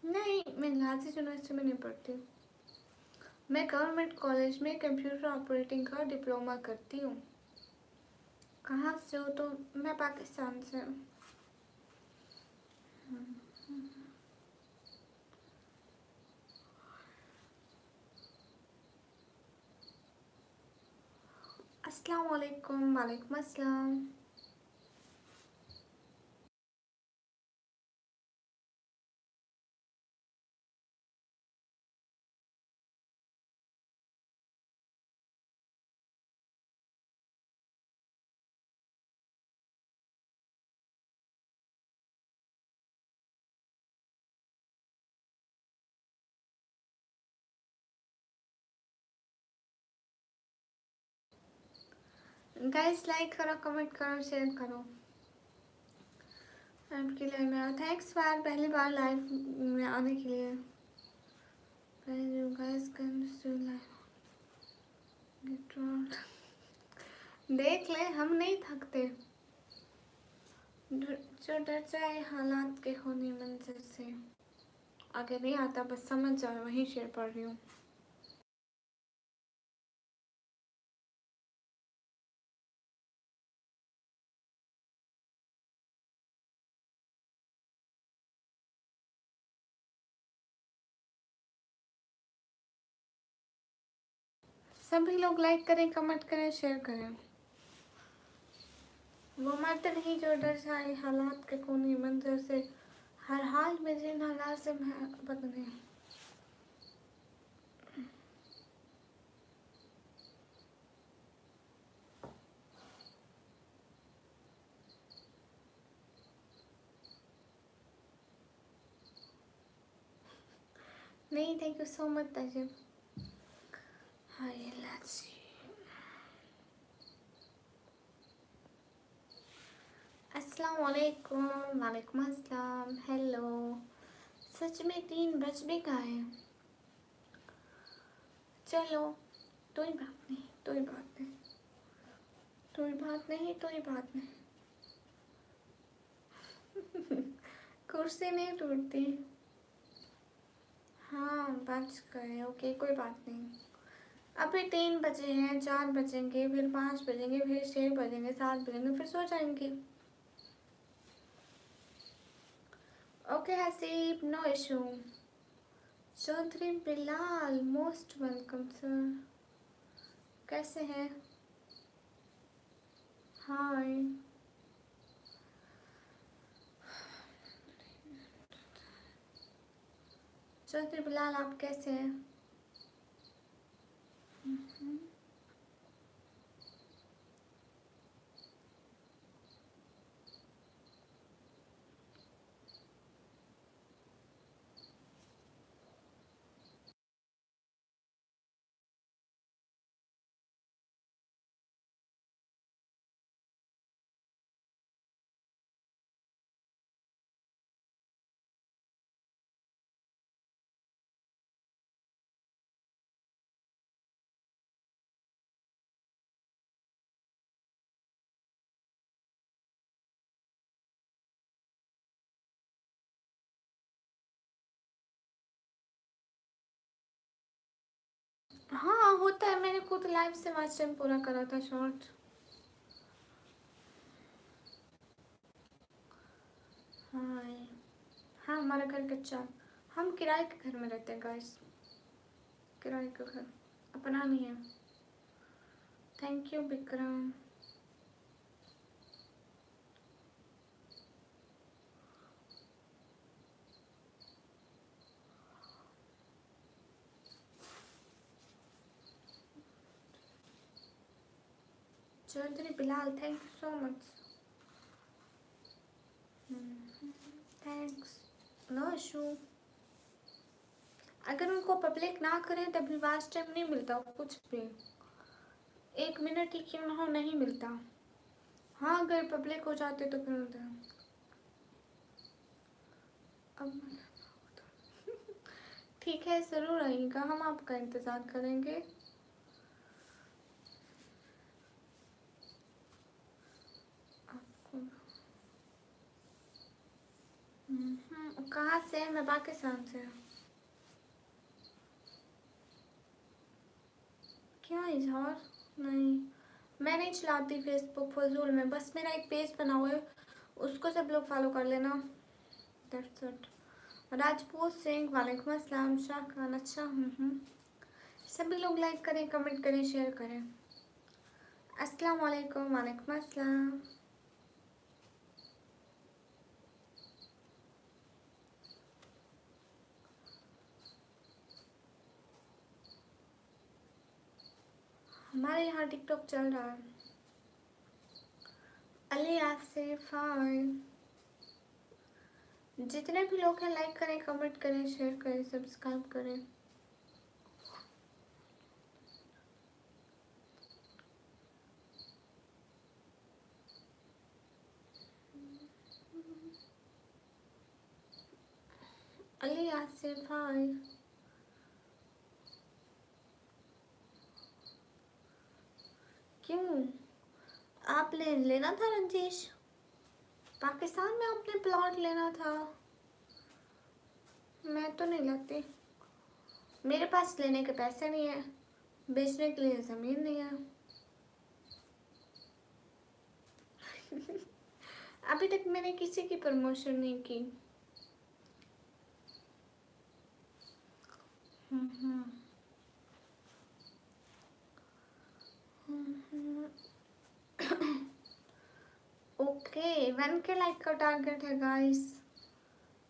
नहीं, मैं गाजी यूनिवर्सिटी में नहीं पढ़ती। मैं गवर्नमेंट कॉलेज में कंप्यूटर ऑपरेटिंग का डिप्लोमा करती हूँ। कहाँ से हो? तो मैं पाकिस्तान से हूँ। अस्सलाम वालेकुम। वालेकुम अस्सलाम। गाइस लाइक करो, कमेंट करो, शेयर करो। आपकी लाइव में आओ। थैंक्स फॉर पहली बार लाइव में आने के लिए। Guys can do live. देख ले, हम नहीं थकते। जो डर जाए हालात के खूनी मंजर से, आगे नहीं आता, बस समझ जाओ, वही शेयर पढ़ रही हूँ। सभी लोग लाइक करें, कमेंट करें, शेयर करें। वो मर्द नहीं जो डर जाए हालात के खूनी मंजर से, हर हाल में जिन हालात से मैं बदले। नहीं, थैंक यू सो मच ताजिब। हाय लाची। अस्सलाम वालेकुम। वालेकुम अस्सलाम। हेलो। सच में 3 बज भी गए। चलो कोई बात नहीं, कोई बात नहीं, कोई बात नहीं, कोई बात नहीं। कुर्सी नहीं टूटती। हाँ बच गए, ओके कोई बात नहीं। अभी 3 बजे हैं, 4 बजेंगे, फिर 5 बजेंगे, फिर 6 बजेंगे, 7 बजेंगे, फिर सो जाएंगे। Okay Haseeb, no issue. Chaudhary Bilal most welcome sir, कैसे हैं? हाय। चौधरी बिलाल आप कैसे हैं? हाँ होता है, मैंने खुद लाइव से वाच टाइम पूरा करा था शॉर्ट। हाँ हाँ हमारा घर कच्चा, हम किराए के घर में रहते हैं गाइस, किराए का घर, अपना नहीं है। Thank you Vikram. Chaudhary Bilal thank you so much. Thanks, no issue. अगर उनको पब्लिक ना करें तभी वाच टाइम नहीं मिलता कुछ भी, 1 मिनट ही क्यों ना हो नहीं मिलता। हाँ अगर पब्लिक हो जाते तो फिर होता है। अब ठीक है ज़रूर आइएगा, हम आपका इंतज़ार करेंगे। कहाँ से? मैं पाकिस्तान से। क्या इजहार? नहीं, मैं नहीं चलाती फेसबुक फजूल में, बस मेरा एक पेज बना हुआ है, उसको सब लोग फॉलो कर लेना। That's it. राजपूत सिंह वालेकुम अस्सलाम। शाह खान अच्छा। सभी लोग लाइक करें, कमेंट करें, शेयर करें। अस्सलाम वालेकुम। वालेकुम अस्सलाम। हमारे यहाँ टिकटॉक चल रहा है। अली आसिफ हाय। जितने भी लोग हैं लाइक करें, कमेंट करें, शेयर करें, सब्सक्राइब करें। अली आसिफ हाय। क्यों? आप लेना था रंजीश, पाकिस्तान में आपने प्लॉट लेना था। मैं तो नहीं लेती, मेरे पास लेने के पैसे नहीं है, बेचने के लिए ज़मीन नहीं है। अभी तक मैंने किसी की प्रमोशन नहीं की। ओके 1K लाइक का टारगेट है गाइस,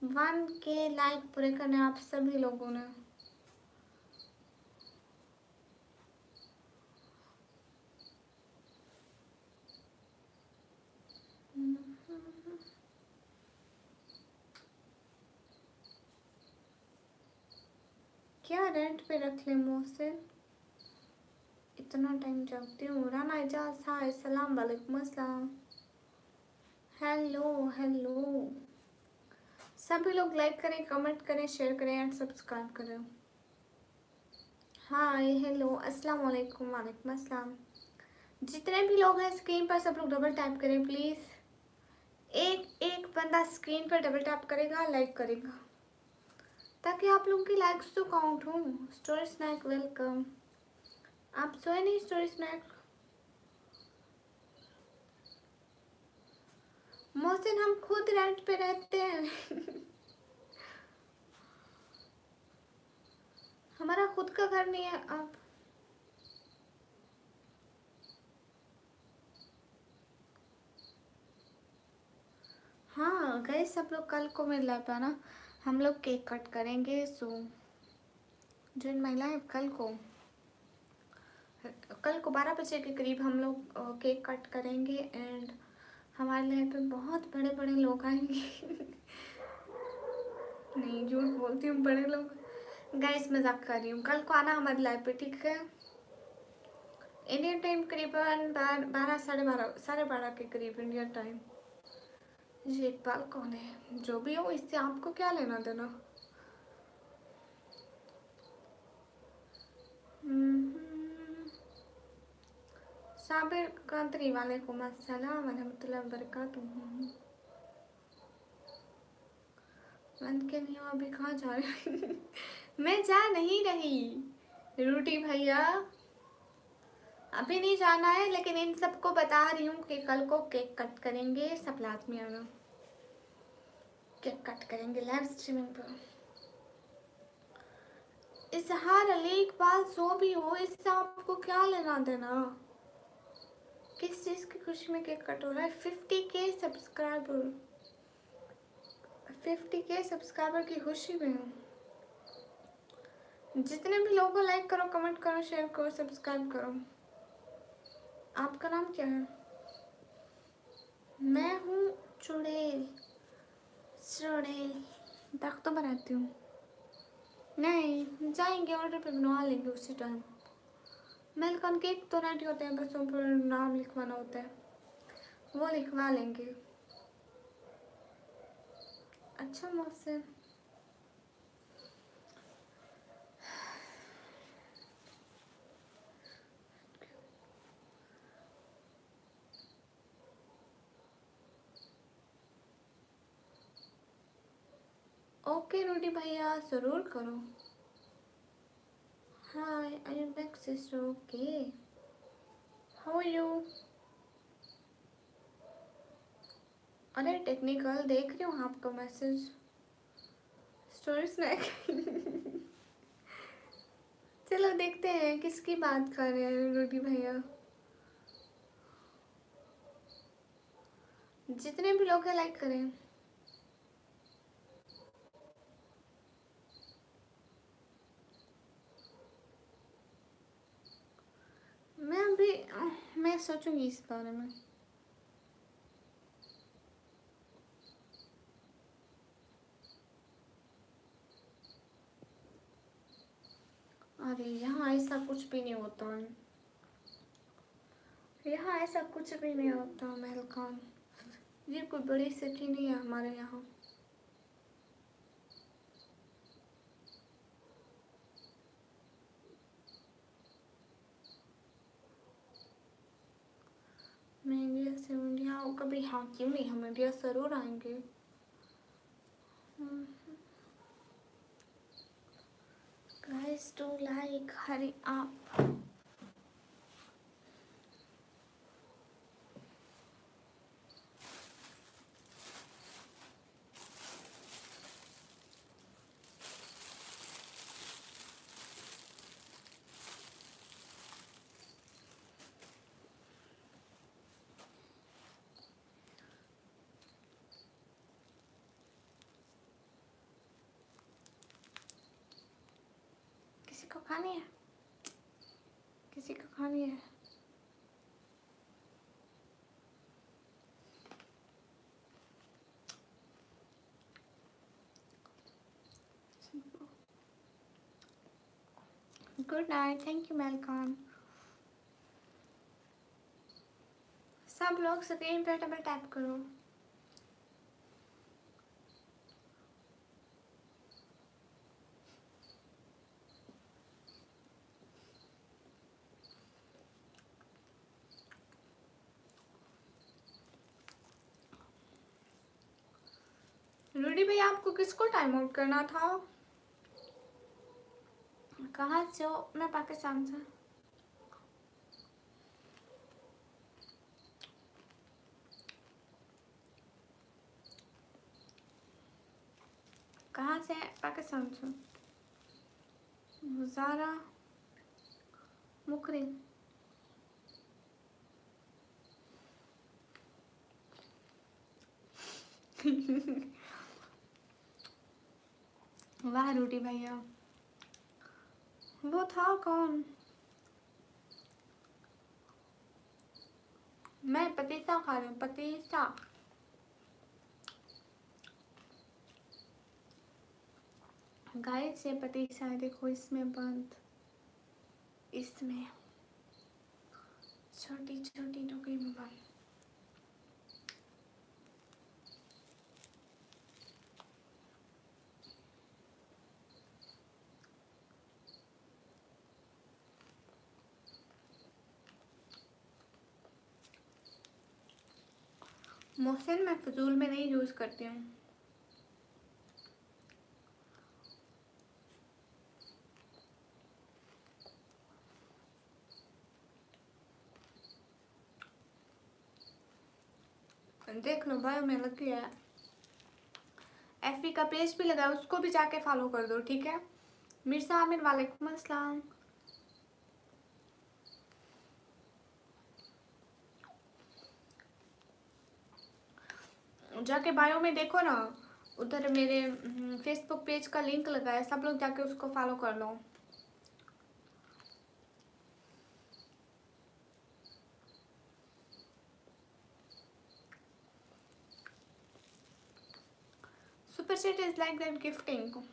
1K लाइक पूरे करने आप सभी लोगों ने। क्या रेंट पे रख ले मोहसिन, इतना टाइम जगती हूँ। राना एजाज हाय, सलाम वालेकुम अस्सलाम। Hello hello. सभी लोग लाइक करें, कमेंट करें, शेयर करें एंड सब्सक्राइब करें। हाय हेलो अस्सलाम वालेकुम वालेकुम अस्सलाम। जितने भी लोग हैं स्क्रीन पर सब लोग डबल टैप करें प्लीज़। एक एक बंदा स्क्रीन पर डबल टैप करेगा, लाइक करेगा, ताकि आप लोगों की लाइक्स तो काउंट हो। Story snack welcome. आप सोए नहीं स्टोरी स्नैक? मोहसिन हम खुद रेंट पे रहते हैं। हमारा खुद का घर नहीं है। आप हाँ गए सब लोग, कल को मिल रहा है ना, हम लोग केक कट करेंगे। सो जो महिलाएं कल को 12 बजे के करीब हम लोग केक कट करेंगे एंड हमारे लाइफ पे बहुत बड़े बड़े लोग आएंगे। नहीं झूठ बोलती हूँ, बड़े लोग। गाइस मजाक कर रही हूँ, कल को आना हमारे लाइफ पे, ठीक है? इंडियन टाइम करीबन 12 साढ़े बारह के करीब इंडियन टाइम। ये इकबाल कौन है? जो भी हो, इससे आपको क्या लेना देना। साबिर कादरी वालेकुम अस्सलाम वरहमतुल्लाहि वबरकातुहू। बंद के नहीं हो अभी, कहाँ जा रहे? मैं जा नहीं रही रूटी भैया, अभी नहीं जाना है, लेकिन इन सबको बता रही हूँ कि कल को केक कट करेंगे, सब लाजमी आना। केक कट करेंगे लाइव स्ट्रीमिंग पर। इजहार अली इकबाल जो भी हो, इससे आपको क्या लेना देना? किस चीज़ की खुशी में केक कट हो रहा है? 50K सब्सक्राइबर, 50K सब्सक्राइबर की खुशी में हूँ। जितने भी लोगों को लाइक करो, कमेंट करो, शेयर करो, सब्सक्राइब करो। आपका नाम क्या है? मैं हूँ चुड़ैल। चुड़ैल दख्तों बनाती हूँ। नहीं जाएंगे, ऑर्डर पे बनवा लेंगे उसी टाइम। मेलकॉन केक तो रेडी होते हैं, बस उन पर नाम लिखवाना होता है, वो लिखवा लेंगे। अच्छा मोहसिन, ओके रोटी भैया ज़रूर करो। Hi I am back sister, okay how are you? अरे टेक्निकल देख रही हूँ आपका मैसेज। Story snack. चलो देखते हैं किसकी बात कर रहे हैं रोटी भैया। जितने भी लोग हैं लाइक करें। मैं सोचूंगी इस बारे में। अरे यहाँ ऐसा कुछ भी नहीं होता है, यहाँ ऐसा कुछ भी नहीं होता महल खान। ये कोई बड़ी सिटी नहीं है हमारे यहाँ। मैं इंडिया से हूँ, इंडिया आओ कभी। हाँ क्यों नहीं, हम इंडिया ज़रूर आएंगे। गाइस डू लाइक, हरी आप। किसी को खानी है? किसी को खानी है? गुड नाइट, थैंक यू मेलकॉन। सब लोग स्क्रीन पर डबल टैप करो। रूडी भैया आपको किसको टाइम आउट करना था? कहाँ से हो? मैं पाकिस्तान से। कहाँ से? पाकिस्तान से। ज़ारा मुकरिम। वाह रूडी भैया। वो था कौन? मैं पतीसा खा रही हूँ, पतीसा। गाइस ये पतीसा है, देखो इसमें बंद, इसमें छोटी छोटी टोकरी में बंद। मोहसिन मैं फजूल में नहीं यूज़ करती हूँ। देख लो भाई में लग गया है। एफबी का पेज भी लगा, उसको भी जाके फॉलो कर दो, ठीक है? मिर्जा आमिर वालेकुम अस्सलाम। जाके बायो में देखो ना, उधर मेरे फेसबुक पेज का लिंक लगा है, सब लोग जाके उसको फॉलो कर लो। Super chat is like that gifting.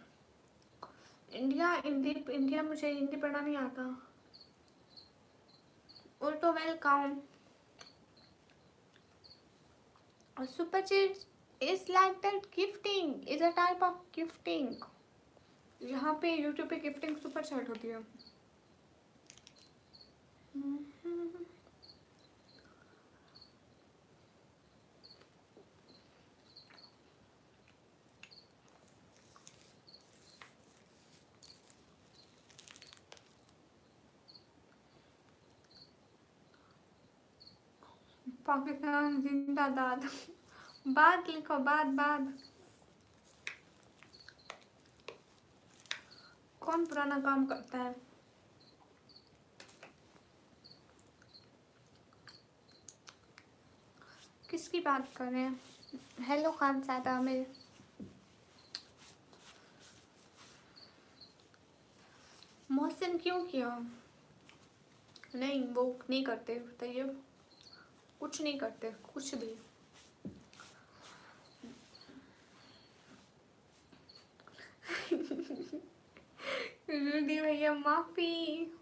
India मुझे हिंदी पढ़ना नहीं आता। उल्टो welcome. Super chat is like that gifting, is a type of gifting. यहाँ पे यूट्यूब पे गिफ्टिंग सुपर चैट होती है। पाकिस्तान जिंदाबाद। बाद लिखो, बाद। कौन पुराना काम करता है? किसकी बात कर रहे हैं? हेलो खान सादा मेरे। मोहसिन क्यों किया? नहीं वो नहीं करते तैयब, कुछ नहीं करते, कुछ भी। रूडी भैया माफी।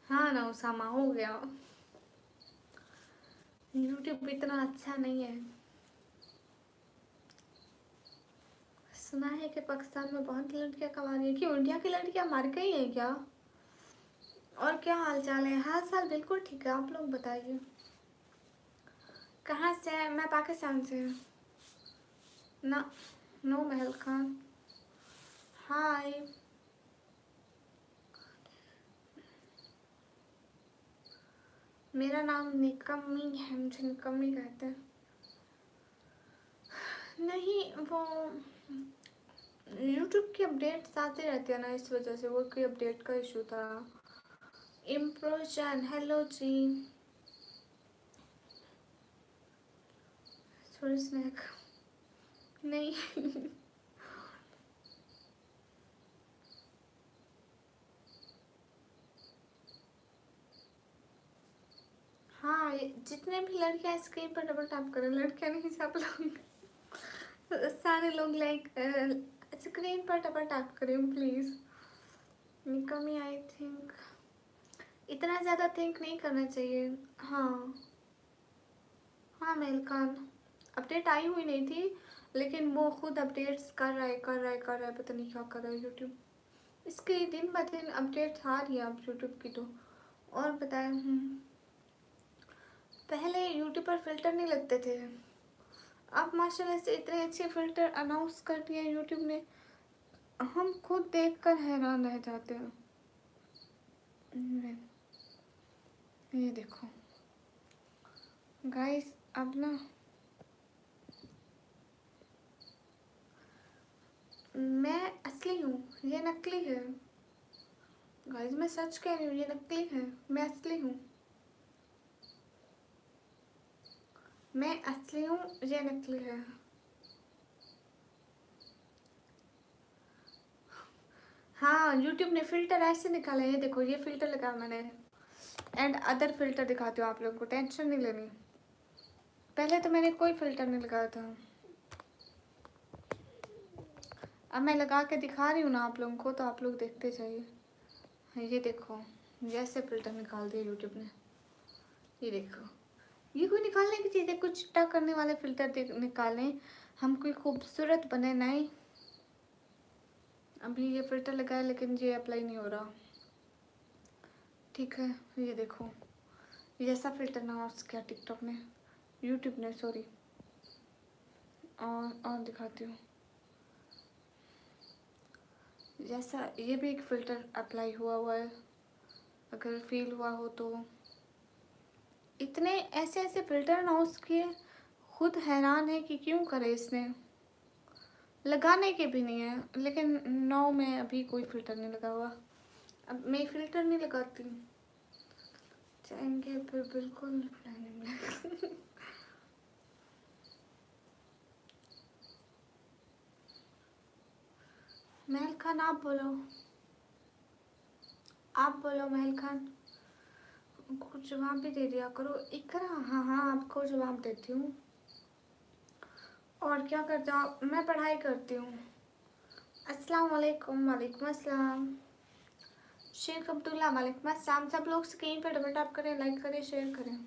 हाँ ना उसामा, हो गया। यूट्यूब इतना अच्छा नहीं है। सुना है कि पाकिस्तान में बहुत लड़कियां कमा रही है। क्यों इंडिया की लड़कियां मर गई हैं क्या? और क्या हाल चाल है? हाल चाल बिल्कुल ठीक है, आप लोग बताइए। कहाँ से है? मैं पाकिस्तान से हूँ। ना, नो महल खान। हाय। मेरा नाम निकम्मी है, मुझे निकम्मी कहते हैं। नहीं वो यूट्यूब की अपडेट्स आते रहते हैं ना, इस वजह से वो कोई अपडेट का इशू था। इम्प्रोजन हेलो जी। थोड़ी स्नैक नहीं। हाँ जितने भी लड़कियां स्क्रीन पर डबल टैप करें, लड़कियां नहीं सब लोग, सारे लोग लाइक स्क्रीन पर डबल टैप करें प्लीज। निकमी आई थिंक इतना ज़्यादा थिंक नहीं करना चाहिए। हाँ हाँ मेल खान, अपडेट आई हुई नहीं थी, लेकिन वो खुद अपडेट्स कर रहा है, पता नहीं क्या कर रहा है यूट्यूब। इसके दिन ब दिन अपडेट्स आ रही है अब यूट्यूब की तो। और बताए पहले यूट्यूब पर फिल्टर नहीं लगते थे, अब माशाल्लाह से इतने अच्छे फ़िल्टर अनाउंस कर दिए यूट्यूब ने, हम खुद देखकर हैरान रह जाते हैं। ये देखो गाइस, अब ना मैं असली हूँ, ये नकली है। गाइस मैं सच कह रही हूँ, ये नकली है, मैं असली हूँ। मैं असली हूँ, ये नकली है। हाँ, यूट्यूब ने फ़िल्टर ऐसे निकाला है, ये देखो ये फ़िल्टर लगा मैंने, एंड अदर फ़िल्टर दिखाती हूँ आप लोगों को, टेंशन नहीं लेनी। पहले तो मैंने कोई फ़िल्टर नहीं लगाया था, अब मैं लगा के दिखा रही हूँ ना आप लोगों को, तो आप लोग देखते जाइए। ये देखो, जैसे फ़िल्टर निकाल दिए यूट्यूब ने, ये देखो। ये कोई निकालने की चीज़ है, कुछ चिट्टा करने वाले फ़िल्टर निकालें, हम कोई खूबसूरत बने नहीं। अभी ये फ़िल्टर लगाया लेकिन ये अप्लाई नहीं हो रहा, ठीक है। ये देखो, जैसा फ़िल्टर ना किया टिकटॉक ने, यूट्यूब ने, सॉरी। और दिखाती हूँ, जैसा ये भी एक फ़िल्टर अप्लाई हुआ है, अगर फील हुआ हो तो। इतने ऐसे ऐसे फ़िल्टर अनाउंस किए, खुद हैरान है कि क्यों करे इसने। लगाने के भी नहीं है, लेकिन नो में अभी कोई फ़िल्टर नहीं लगा हुआ। अब मैं फ़िल्टर नहीं लगाती, चाहेंगे फिर बिल्कुल रिप्लाई नहीं मिलेगा। महल खान आप बोलो, आप बोलो महल खान, कुछ जवाब भी दे दिया करो। इकरा, हाँ हाँ आपको जवाब देती हूँ। और क्या करते हो आप? मैं पढ़ाई करती हूँ। अस्सलाम वालेकुम। वालेकुम अस्सलाम। शेख अब्दुल्ला वालेकुम अस्सलाम। सब लोग स्क्रीन पर डबल टैप करें, लाइक करें, शेयर करें।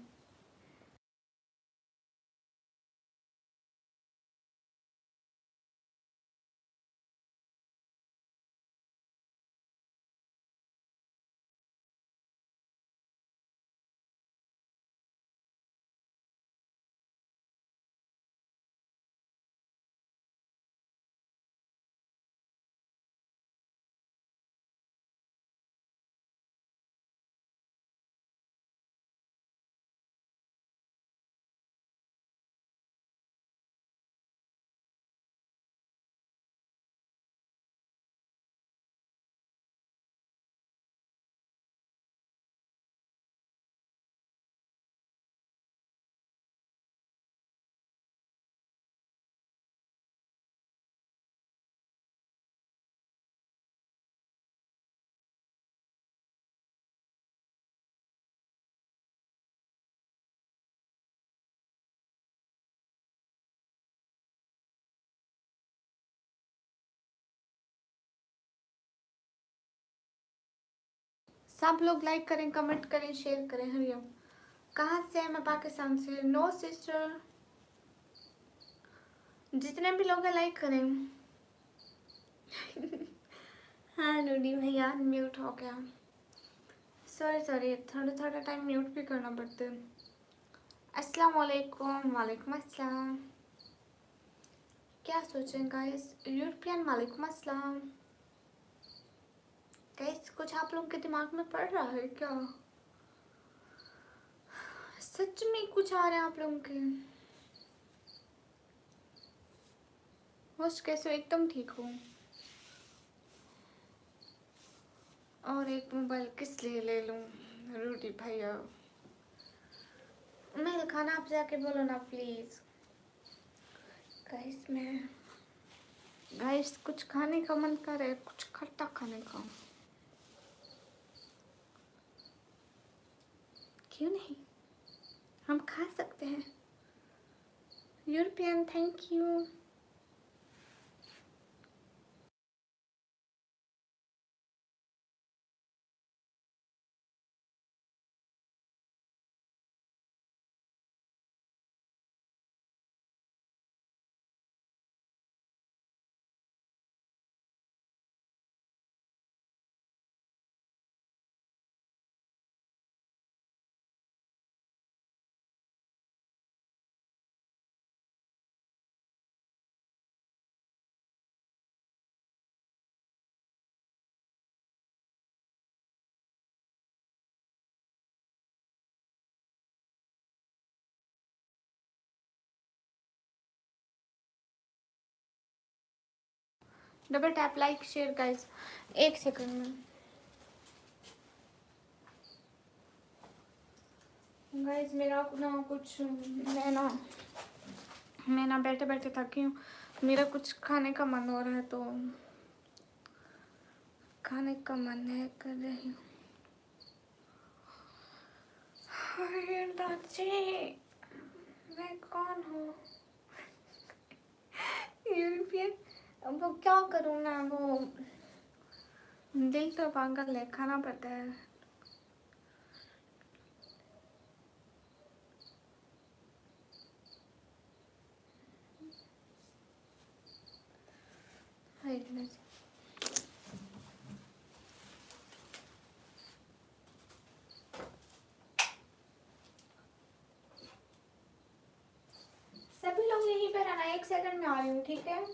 सब लोग लाइक करें, कमेंट करें, शेयर करें। हरिओम। कहाँ से है? मैं पाकिस्तान से। नो सिस्टर, जितने भी लोग हैं लाइक करें। हाँ नूडी भैया म्यूट हो गया, सॉरी सॉरी, थोड़ा थोड़ा टाइम म्यूट भी करना पड़ता है। अस्सलाम वालेकुम। वालेकुम अस्सलाम। क्या सोचें गाइस? यूरोपियन वालेकुम अस्सलाम। गाइस कुछ आप लोगों के दिमाग में पड़ रहा है क्या? सच में कुछ आ रहा है आप लोगों के? होश कैसे? एकदम ठीक हूँ। और एक मोबाइल किस लिए ले लूँ? रूडी भैया, मैं खाना आप जाके बोलो ना प्लीज़। गाइस कुछ खाने का मन कर रहा है, कुछ खट्टा खाने का। क्यों नहीं, हम खा सकते हैं। European thank you. Double tap like share guys, 1 second में। गाइस मेरा ना कुछ, मैं ना बैठे बैठे थकी हूँ, मेरा कुछ खाने का मन हो रहा है तो खाने का मन है, कर रही हूँ। अरे दादी, मैं कौन हूँ? यूरोपियन। अब वो क्या करूँ ना, वो दिल तो पागल है, खाना पड़ता है। सभी लोग यहीं पर आना, 1 सेकंड में आ रही हूँ, ठीक है?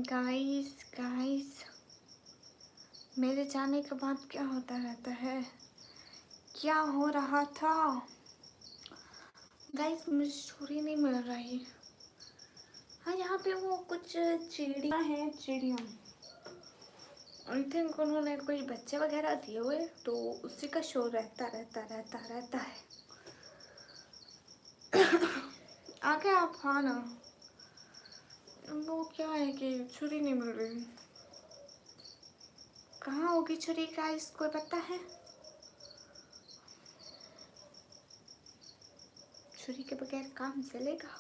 गाइस मेरे जाने के बाद क्या होता रहता है, क्या हो रहा था? गाइस मुझे स्टोरी नहीं मिल रही। हाँ यहाँ पे वो कुछ चिड़िया हैं, चिड़िया आई थिंक उन्होंने कोई बच्चे वगैरह दिए हुए, तो उसी का शो रहता है। आगे आप, हाँ ना, वो क्या है कि छुरी नहीं मिल रही। कहाँ होगी छुरी गाइस, कोई पता है? छुरी के बगैर काम चलेगा?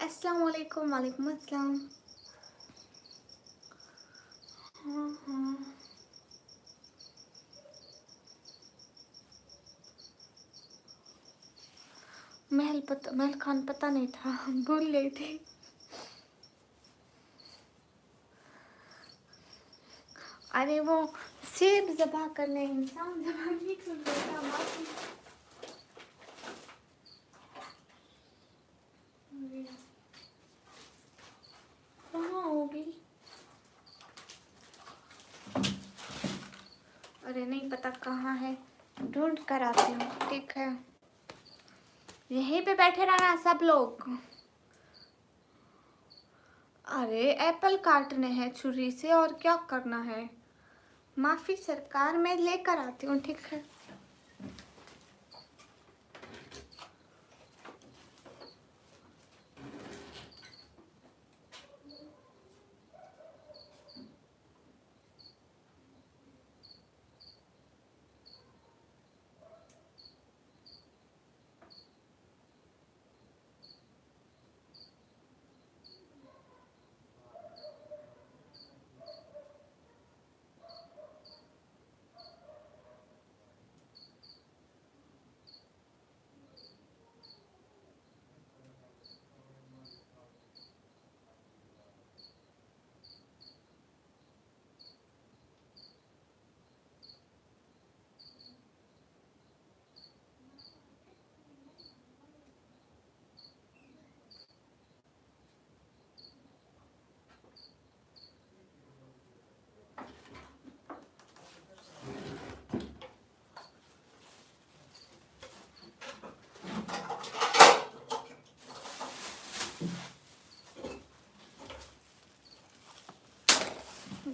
अस्सलाम वालेकुम। वालेकुम अस्सलाम। हाँ। महल खान पता नहीं था, भूल गई थी। अरे वो सेब ज़बह करने इंसान ज़बह नहीं कर देता। कहाँ होगी? अरे नहीं पता कहाँ है, ढूंढ कर आती हूँ। ठीक है, यहीं पे बैठे रहना सब लोग। अरे एप्पल काटने हैं छुरी से, और क्या करना है? माफ़ी सरकार, मैं लेकर आती हूँ। ठीक है,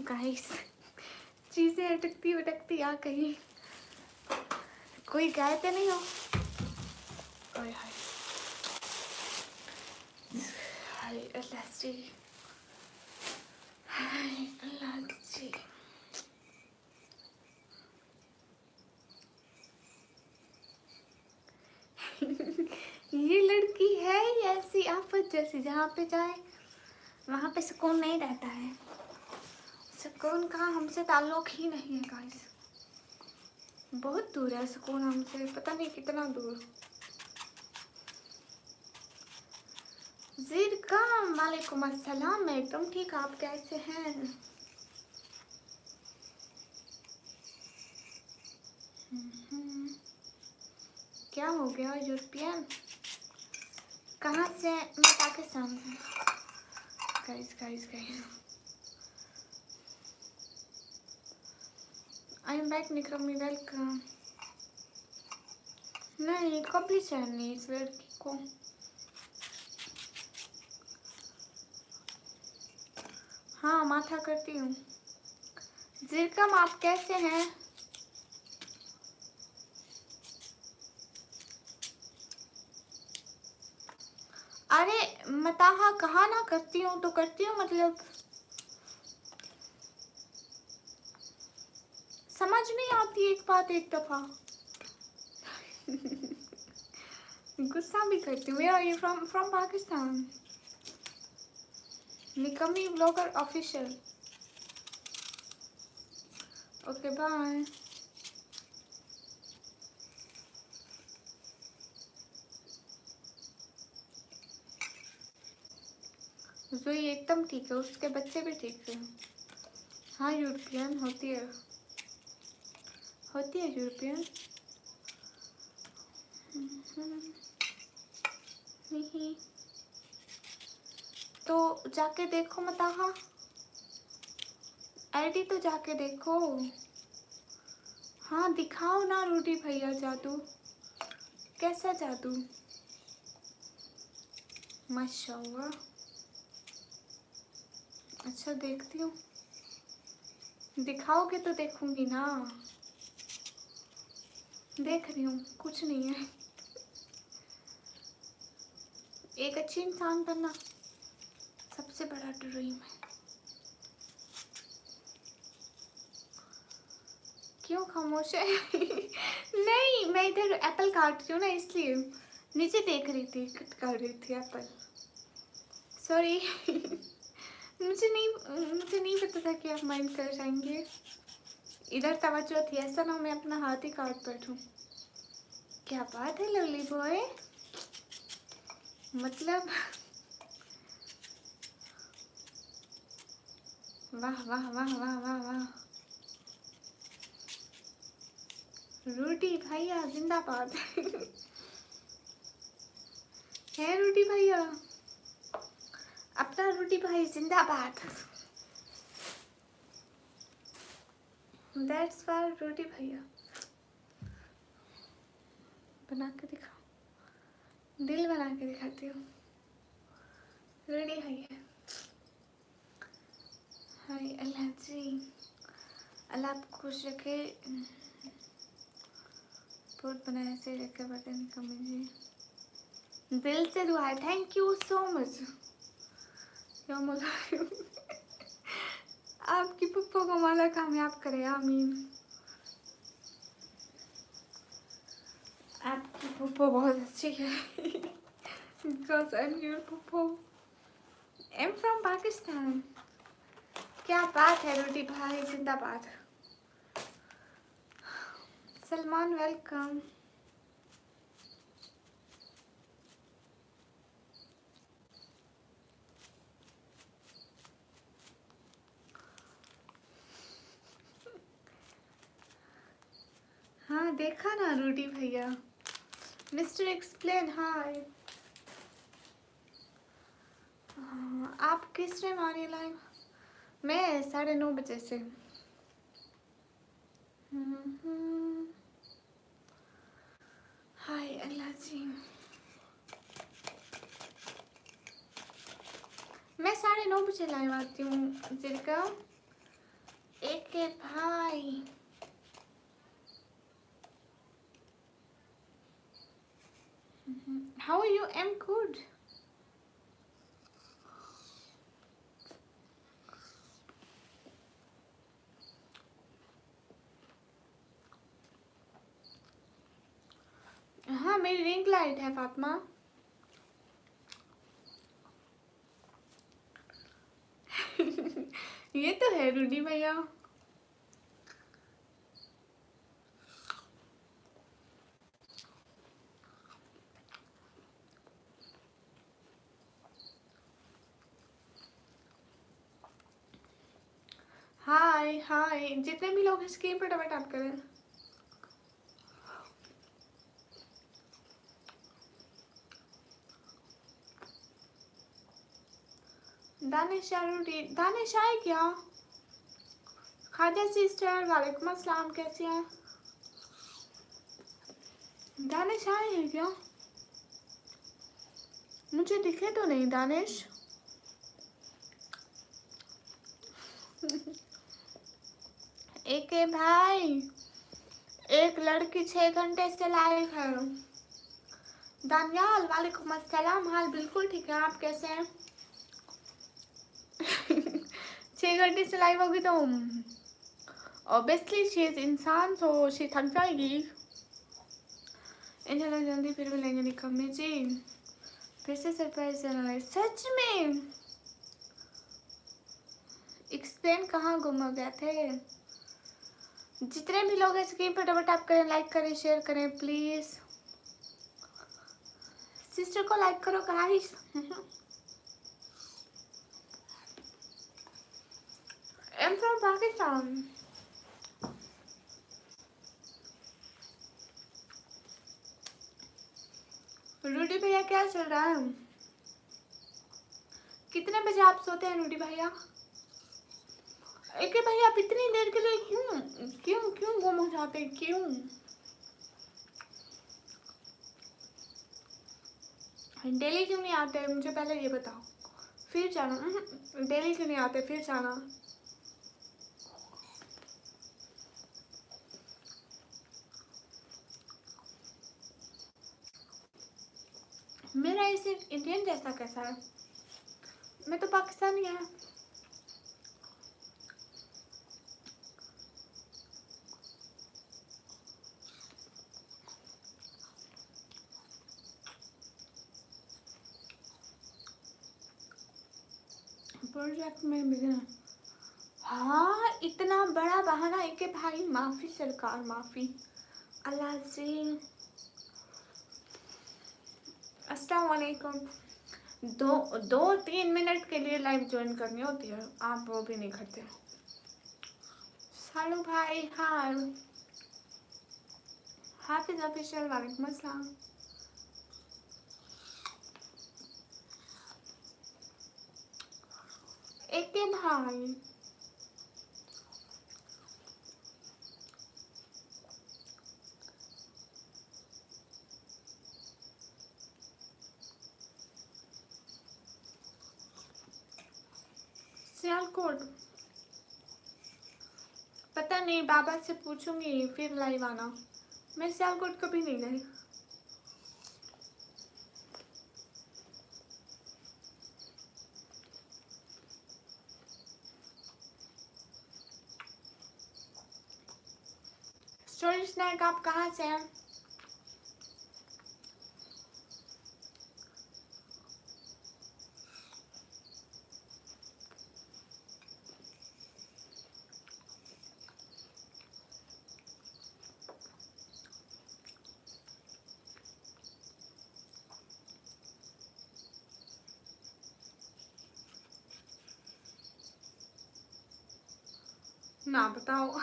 गाइस चीज़ें अटकती भटकती आ गई। कोई गाय तो नहीं हो? ओए हाय हाय अल्लाह जी, हाय अल्लाह जी। ये लड़की है ही ऐसी आफत जैसी, जहाँ पे जाए वहाँ पे सुकून नहीं रहता है। सुकून का हमसे ताल्लुक ही नहीं है गाइस, बहुत दूर है सुकून हमसे, पता नहीं कितना दूर। ज़िरका वालेकुम अस्सलाम, मैं एकदम ठीक, आप कैसे हैं? क्या हो गया यूरोपियन? कहाँ से? मैं पाकिस्तान से। Guys guys guys, I am back Nikmi, welcome. नहीं कभी चैन नहीं इस लड़की को। हाँ माथा करती हूँ। ज़िरकम आप कैसे हैं? अरे मताहा कहा ना करती हूँ तो करती हूँ, मतलब समझ नहीं आती एक बात एक दफ़ा। गुस्सा भी करती हूँ। यार ये from Pakistan, Nikmi blogger official. Okay bye. जोई एकदम ठीक है, उसके बच्चे भी ठीक है। हाँ यूरोपियन होती है, होती है यूरोपियन। नहीं तो जाके देखो मताहा, आईडी तो जाके देखो। हाँ दिखाओ ना रूडी भैया जादू, कैसा जादू? माशाल्लाह। अच्छा देखती हूँ, दिखाओगे तो देखूंगी ना। देख रही हूँ, कुछ नहीं है। एक अच्छी इंसान बनना सबसे बड़ा ड्रीम है। क्यों खामोश है? नहीं, मैं इधर एप्पल काट रही हूँ ना, इसलिए नीचे देख रही थी, कट कर रही थी एप्पल। सॉरी। मुझे नहीं पता था कि आप माइंड कर जाएंगे। इधर तवज्जो थी, ऐसा ना मैं अपना हाथ ही काट बैठूं। क्या बात है लवली बॉय, मतलब वाह वाह वाह वाह वाह वाह। रूटी भैया जिंदाबाद। है रूटी भैया, अपना रूटी भाई जिंदाबाद। दैट्स फॉर रूटी भैया। बना के दिखाओ, दिल बना के दिखाती हूँ। रूटी भैया, हाय अल्लाह जी, अल्लाह आपको खुश रखे। पोट बनाए से रखे बटन कमेंट दिल से दुआ। Thank you so much. आपकी पप्पा को माला कामयाब करे, आमीन। आपकी पप्पा बहुत अच्छी है। Because I'm your papa. I'm from Pakistan। क्या बात है रोटी भाई जिंदाबाद। सलमान वेलकम। हाँ देखा ना रूटी भैया। मिस्टर एक्सप्लेन हाय। आप किस टाइम आ रही है लाइव? मैं 9:30 बजे से। हाय अल्लाह जी, मैं 9:30 बजे लाइव आती हूँ। जिनका एक भाई। How are you? I'm good। हाँ मेरी रिंग लाइट है फातिमा। ये तो है रूडी भैया। हाय हाय, जितने भी लोग स्क्रीन पर डबल टैप करें। दानिश रूडी, दानिश आए क्या? खाजा सिस्टर वालेकुम अस्सलाम, कैसी हैं? दानिश आए हैं क्या? मुझे दिखे तो नहीं दानिश। एक भाई, एक लड़की 6 घंटे से लाइव है। दानियाल वालेकुम अस्सलाम, हाल बिल्कुल ठीक है, आप कैसे हैं? 6 घंटे से लाइव होगी तो ऑब्वियसली शी इज इंसान, तो शी थक जाएगी। इंशाल्लाह जल्दी फिर मिलेंगे निकम में जी। फिर से सरप्राइज देना है सच में। एक्सप्लेन कहाँ गुम हो गए थे? जितने भी लोग स्क्रीन पर डबल टैप करें, लाइक करें, शेयर करें प्लीज। सिस्टर को लाइक करो guys. I am from Pakistan. Rudy भैया क्या चल रहा है? कितने बजे आप सोते हैं रूडी भैया? एक भैया आप इतनी देर के लिए क्यों क्यों क्यों गुम हो जाते हैं, क्यों? डेली क्यों नहीं आते मुझे पहले ये बताओ, फिर जाना। डेली क्यों नहीं आते फिर जाना? मेरा इसे इंडियन जैसा कैसा है? मैं तो पाकिस्तानी है। प्रोजेक्ट में बिगड़ा। हाँ, इतना बड़ा बहाना है कि भाई माफ़ी सरकार, माफ़ी। अल्लाह से। अस्सलाम वालेकुम। 2-3 मिनट के लिए लाइव ज्वाइन करनी होती है, आप वो भी नहीं करते। सालू भाई हाँ, हाफिज ऑफिशियल वालेकुम अस्सलाम। एक के भाई सियालकोट, पता नहीं, बाबा से पूछूंगी फिर लाइव आना। मैं सियालकोट कभी नहीं गई। स्टोरी स्नैक आप कहाँ से हैं? ना बताओ।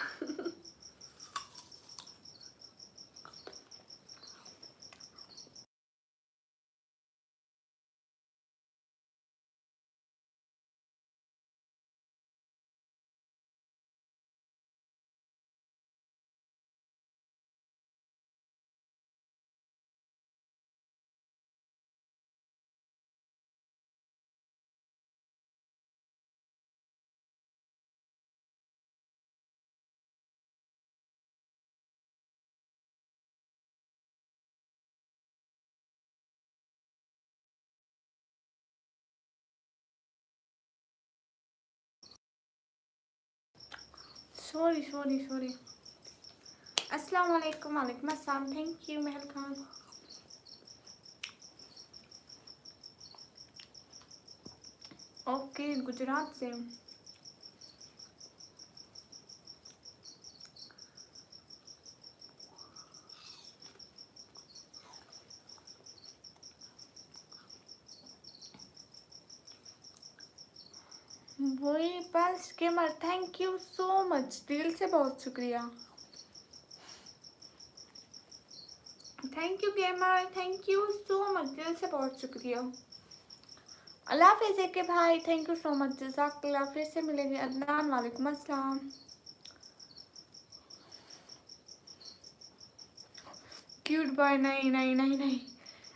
Sorry sorry sorry. अस्सलाम वालेकुम, वालेकुम अस्सलाम। Thank you Mehar Khan. Okay, Gujarat से। वही बस gamer, thank you so much, दिल से बहुत शुक्रिया। Thank you gamer, thank you so much, दिल से बहुत शुक्रिया। अल्लाह हाफिज़ के भाई, थैंक यू सो मच, जज़ाकल्लाह। फिर से मिलेंगे। अदनान वालेकुम अस्सलाम। क्यूट बॉय, नहीं नहीं नहीं नहीं,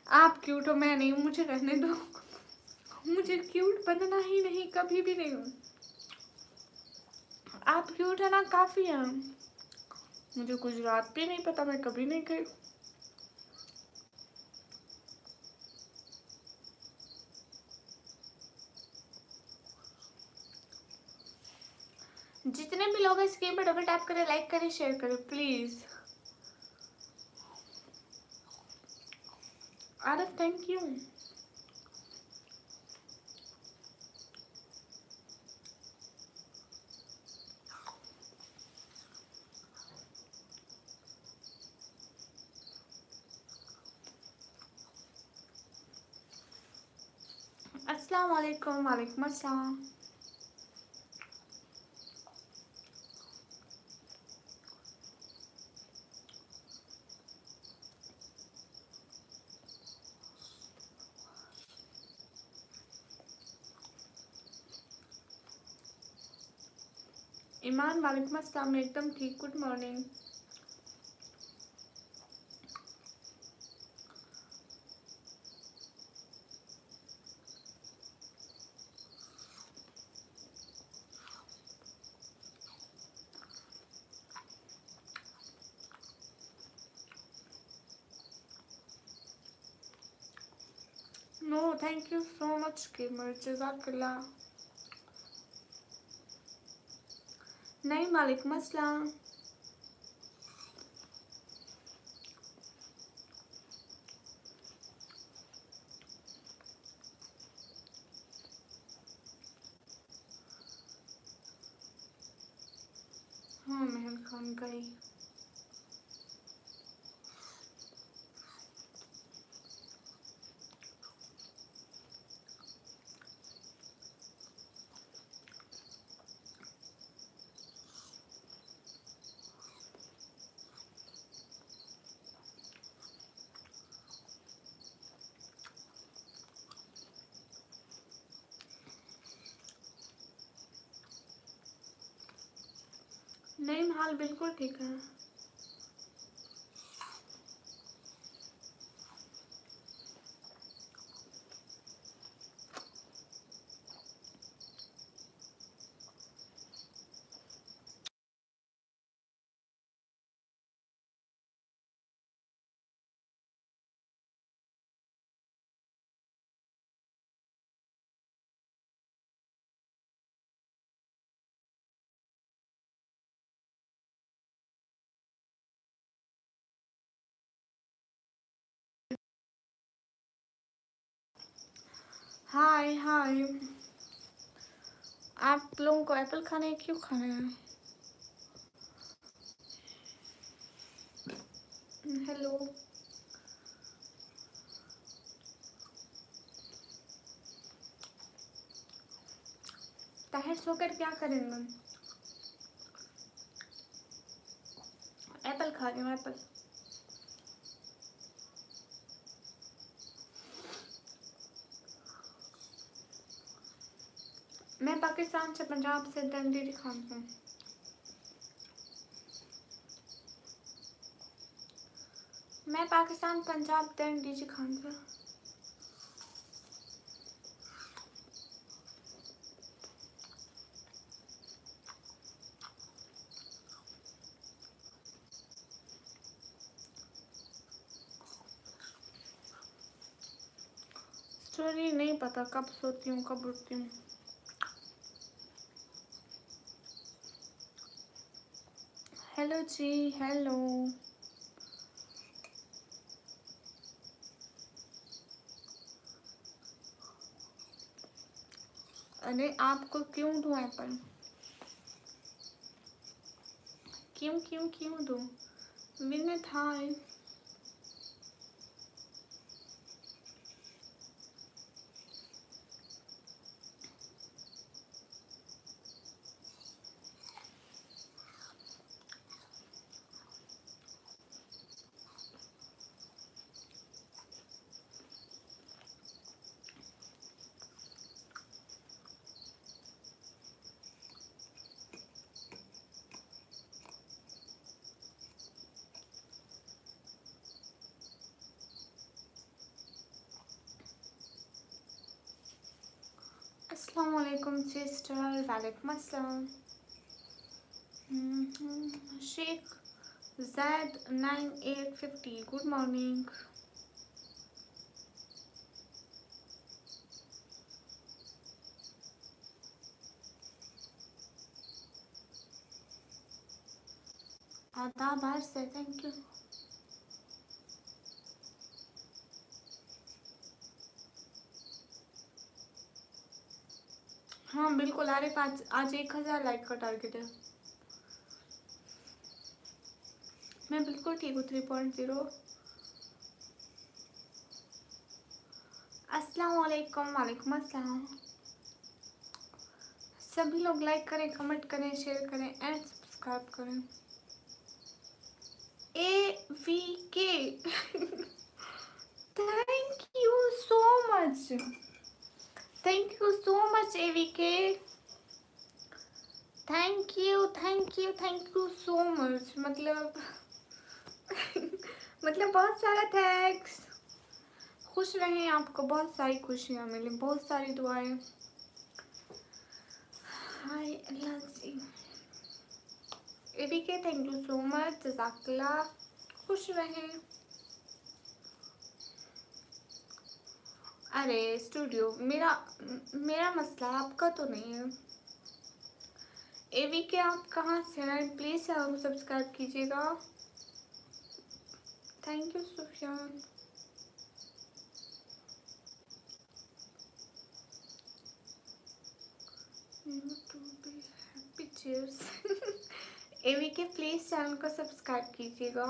आप क्यूट हो, मैं नहीं हूँ, मुझे रहने दो। मुझे क्यूट बनना ही नहीं, कभी भी नहीं हूँ। आप क्यूट है ना, काफ़ी है। मुझे गुजरात भी नहीं पता, मैं कभी नहीं गई। जितने भी लोग इस गेम पर डबल टैप करें, लाइक करें, शेयर करें प्लीज़। Araf thank you. अस्सलाम वालेकुम, वालेकुम अस्सलाम। ईमान वालेकुम अस्सलाम, एकदम ठीक, good morning. No thank you so much gamer, जज़ाकल्लाह। नहीं, वालेकुम अस्सलाम। हाँ मेहर खान का ही। नहीं हाल बिल्कुल ठीक है। हाय हाय, आप लोगों को एप्पल खाने हैं, क्यों खाने हैं? हेलो, ताहिर सोकर क्या करेंगे? एप्पल खा रही हूँ, एप्पल। मैं पाकिस्तान से, पंजाब से तंदूरी खाती हूँ। मैं पाकिस्तान, पंजाब, तंदूरी खाती हूँ। स्टोरी नहीं पता, कब सोती हूँ कब उठती हूँ। हेलो जी, हेलो। अरे आपको क्यों दूँ एप्पल? क्यों क्यों क्यों दूँ? विनेत हाय। अस्सलाम वालेकुम सिस्टर, वालेकुम अस्सलाम। Sheikh Zaid 9850, good morning. आदाब से, थैंक यू। हाँ बिल्कुल आरिफ, आज 1000 लाइक का टारगेट है। मैं बिल्कुल ठीक हूँ। 3.0। अस्सलाम वालेकुम, वालेकुम अस्सलाम। सभी लोग लाइक करें, कमेंट करें, शेयर करें एंड सब्सक्राइब करें। AVK thank you so much, thank you so much AVK, thank you thank you thank you so much. मतलब मतलब बहुत सारा थैंक्स। खुश रहें, आपको बहुत सारी खुशियाँ मिलें, बहुत सारी दुआएं। हाय अल्लाह जी। AVK thank you so much, जज़ाकल्लाह। खुश रहें। अरे स्टूडियो मेरा मेरा मसला, आपका तो नहीं है। AVK आप कहाँ से हैं? प्लीज़ सब्सक्राइब कीजिएगा। Thank you Sufiyan. Happy cheers. AV K please channel को सब्सक्राइब कीजिएगा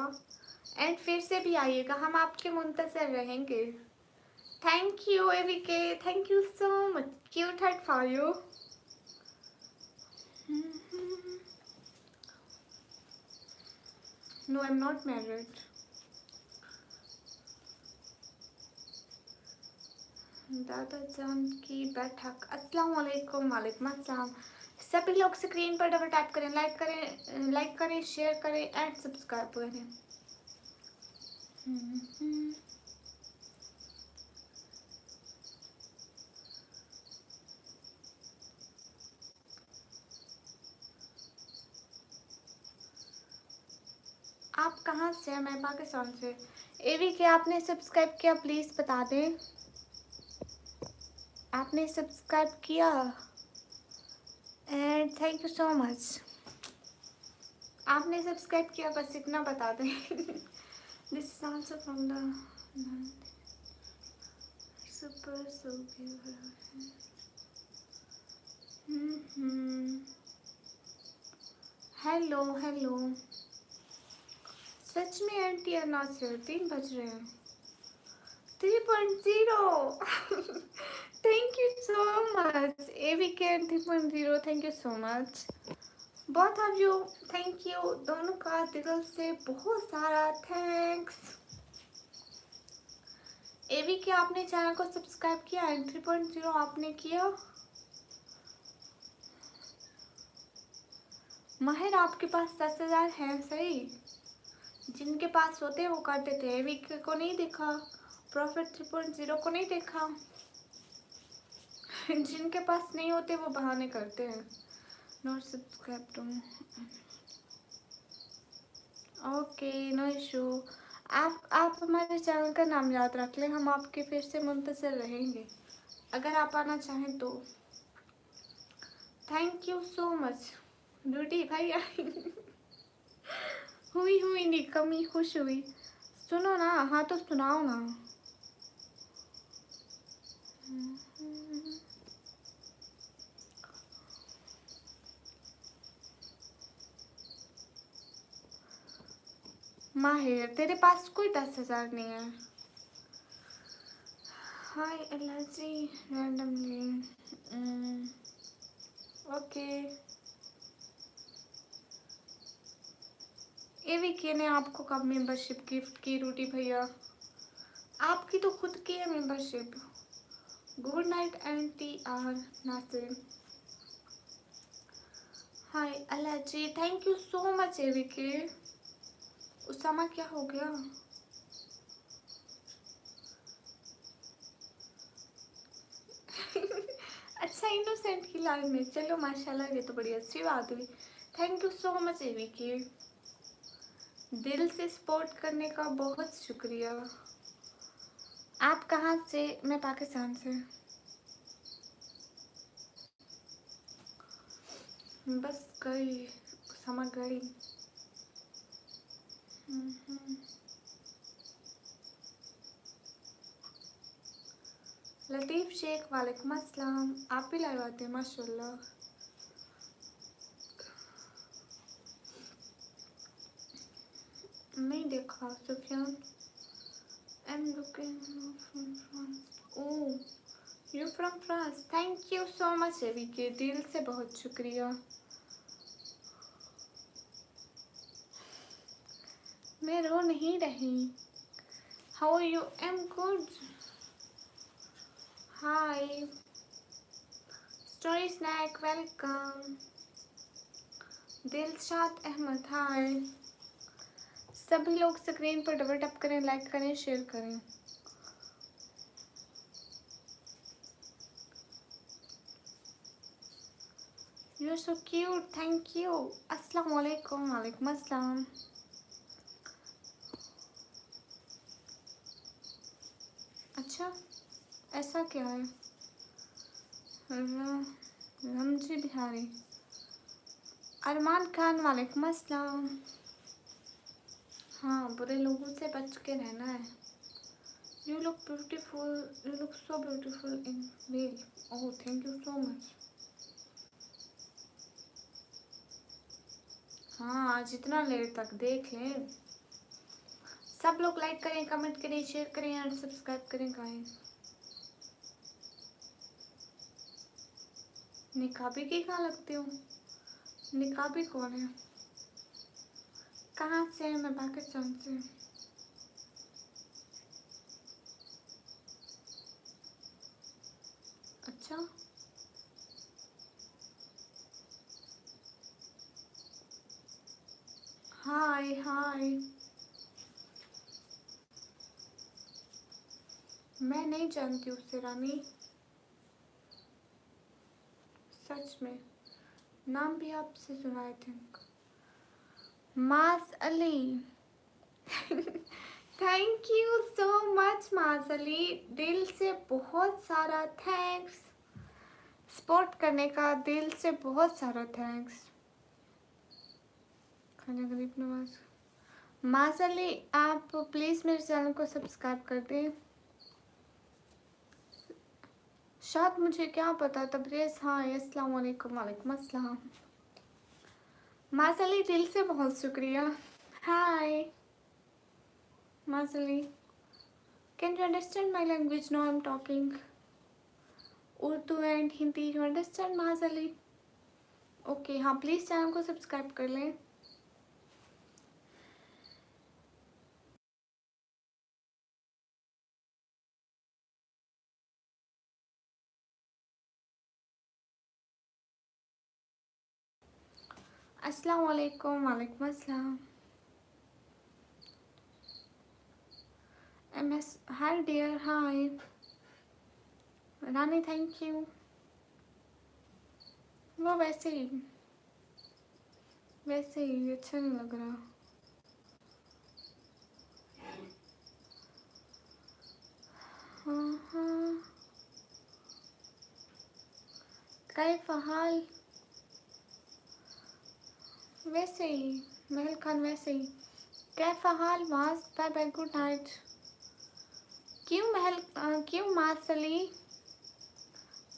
एंड फिर से भी आइएगा, हम आपके मुंतज़र रहेंगे। Thank you AV K, thank you so much, cute heart for you. No I am not married. दादा जान की बैठक। अस्सलाम वालेकुम। वालेकुम अस्सलाम। सभी लोग स्क्रीन पर डबल टैप करें, लाइक करें, शेयर करें एंड सब्सक्राइब करें। आप कहाँ से हैं? मैं पाकिस्तान से। एवी के आपने सब्सक्राइब किया, प्लीज़ बता दें आपने सब्सक्राइब किया and thank you so much. आपने सब्सक्राइब किया, बस इतना बता दें। This is also from the super so hello hello. सच में एंटी या नॉट श्योर? 3 बज रहे हैं। 3.0 thank you so much AV के 3.0, thank you so much both of you, thank you दोनों का दिल से बहुत सारा थैंक्स। एवी के आपने चैनल को सब्सक्राइब किया एंड 3.0 आपने किया। माहिर आपके पास 10,000 है, सही। जिनके पास होते हैं वो कर देते हैं। एवी को नहीं देखा, प्रॉफिट 3.0 को नहीं देखा। जिनके पास नहीं होते वो बहाने करते हैं। Not subscribe to, okay no issue. आप हमारे चैनल का नाम याद रख लें, हम आपके फिर से मुंतज़र रहेंगे अगर आप आना चाहें तो। Thank you so much Rudy भाई। हुई नहीं कमी, खुश हुई। सुनो ना, हाँ तो सुनाओ ना। माहिर तेरे पास कोई 10,000 नहीं है। हाय एलर्जी रैंडमली, ओके। एवी के ने आपको कब मेंबरशिप गिफ्ट की रूटी भैया? आपकी तो खुद की है membership. Good night aunty R Nasir. Hi allergy, thank you so much AV K. Usama क्या हो गया? अच्छा इनोसेंट की लाइन में, चलो माशाल्लाह, ये तो बड़ी अच्छी बात हुई। Thank you so much AV के, दिल से सपोर्ट करने का बहुत शुक्रिया। आप कहाँ से? मैं पाकिस्तान से। बस गई, समझ गई। लतीफ़ शेख वालेकुम अस्सलाम, आप भी लाइव आते हैं माशाल्लाह। नहीं देखा Sufiyan. I'm looking from France. Oh, you from France? Thank you so much एवी के, दिल से बहुत शुक्रिया। मैं रो नहीं रही। How are you? I'm good. Hi. Story snack, welcome. Dilshad Ahmad, हाय। सभी लोग स्क्रीन पर डबल टैप करें, लाइक करें, शेयर करें। You are so cute, thank you. अस्सलाम वालेकुम। वालेकुम अस्सलाम। अच्छा ऐसा क्या है? रमजी बिहारी, अरमान खान वालेकुम अस्सलाम। हाँ बुरे लोगों से बच के रहना है। You look beautiful, you look so beautiful in reel. Oh thank you so much. हाँ, जितना लेट तक देख लें। सब लोग लाइक करें, कमेंट करें, शेयर करें और सब्सक्राइब करें गाइस। निकाबी की कहाँ लगती हूँ? निकाबी कौन है? कहाँ से? मैं पाकिस्तान से। अच्छा, हाय हाय। मैं नहीं जानती उससे रानी, सच में। नाम भी आपसे सुना I think. Mass Ali. Thank you so much mass Ali, दिल से बहुत सारा थैंक्स। सपोर्ट करने का दिल से बहुत सारा थैंक्स। खाना गरीब नवाज। मास अली, आप प्लीज़ मेरे चैनल को सब्सक्राइब कर दें। शायद, मुझे क्या पता। तबरेज़, हाँ, अस्सलाम वालेकुम। वालेकुम अस्सलाम। मास अली, दिल से बहुत शुक्रिया। Hi Mas Ali, can you understand my language? No, I am talking Urdu and Hindi. You understand Mas Ali? Okay, हाँ, प्लीज़ चैनल को सब्सक्राइब कर लें। अस्सलाम वालेकुम। वालेकुम अस्सलाम। MS, hi dear, hi Rani, thank you. वो वैसे ही अच्छा नहीं लग रहा। हाँ हाँ, कैफ हाल? वैसे ही महल खान, वैसे ही। कैफ हाल Mas? Bye bye, good night. क्यों क्यों मास अली?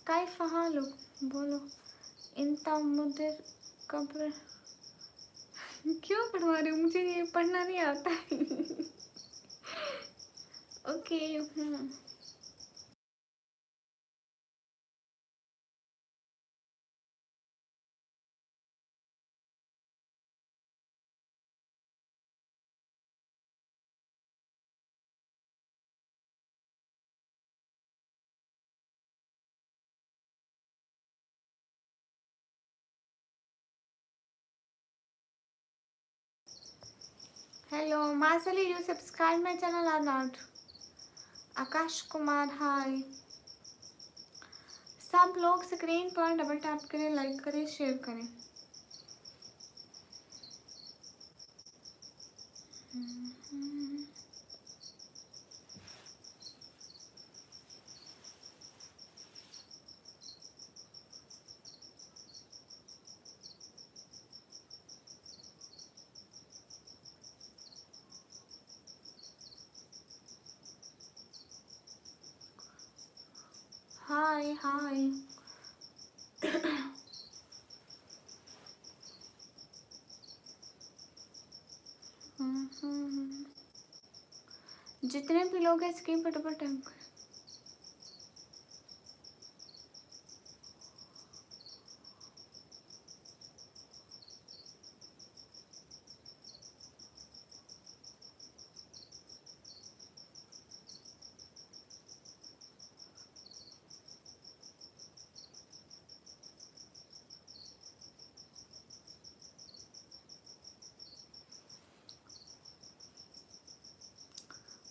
कैफ हाल? बोलो। इंता मुदिर कब्र। क्यों पढ़वा रही हूँ? मुझे ये पढ़ना नहीं आता है। Okay. Hello Mas Ali, you subscribe my channel are not? Akash Kumar, hi. सब लोग स्क्रीन पर डबल टैप करें, लाइक करें, शेयर करें। Hi hi. जितने भी लोग हैं स्क्रीन पर डबल टैप करें।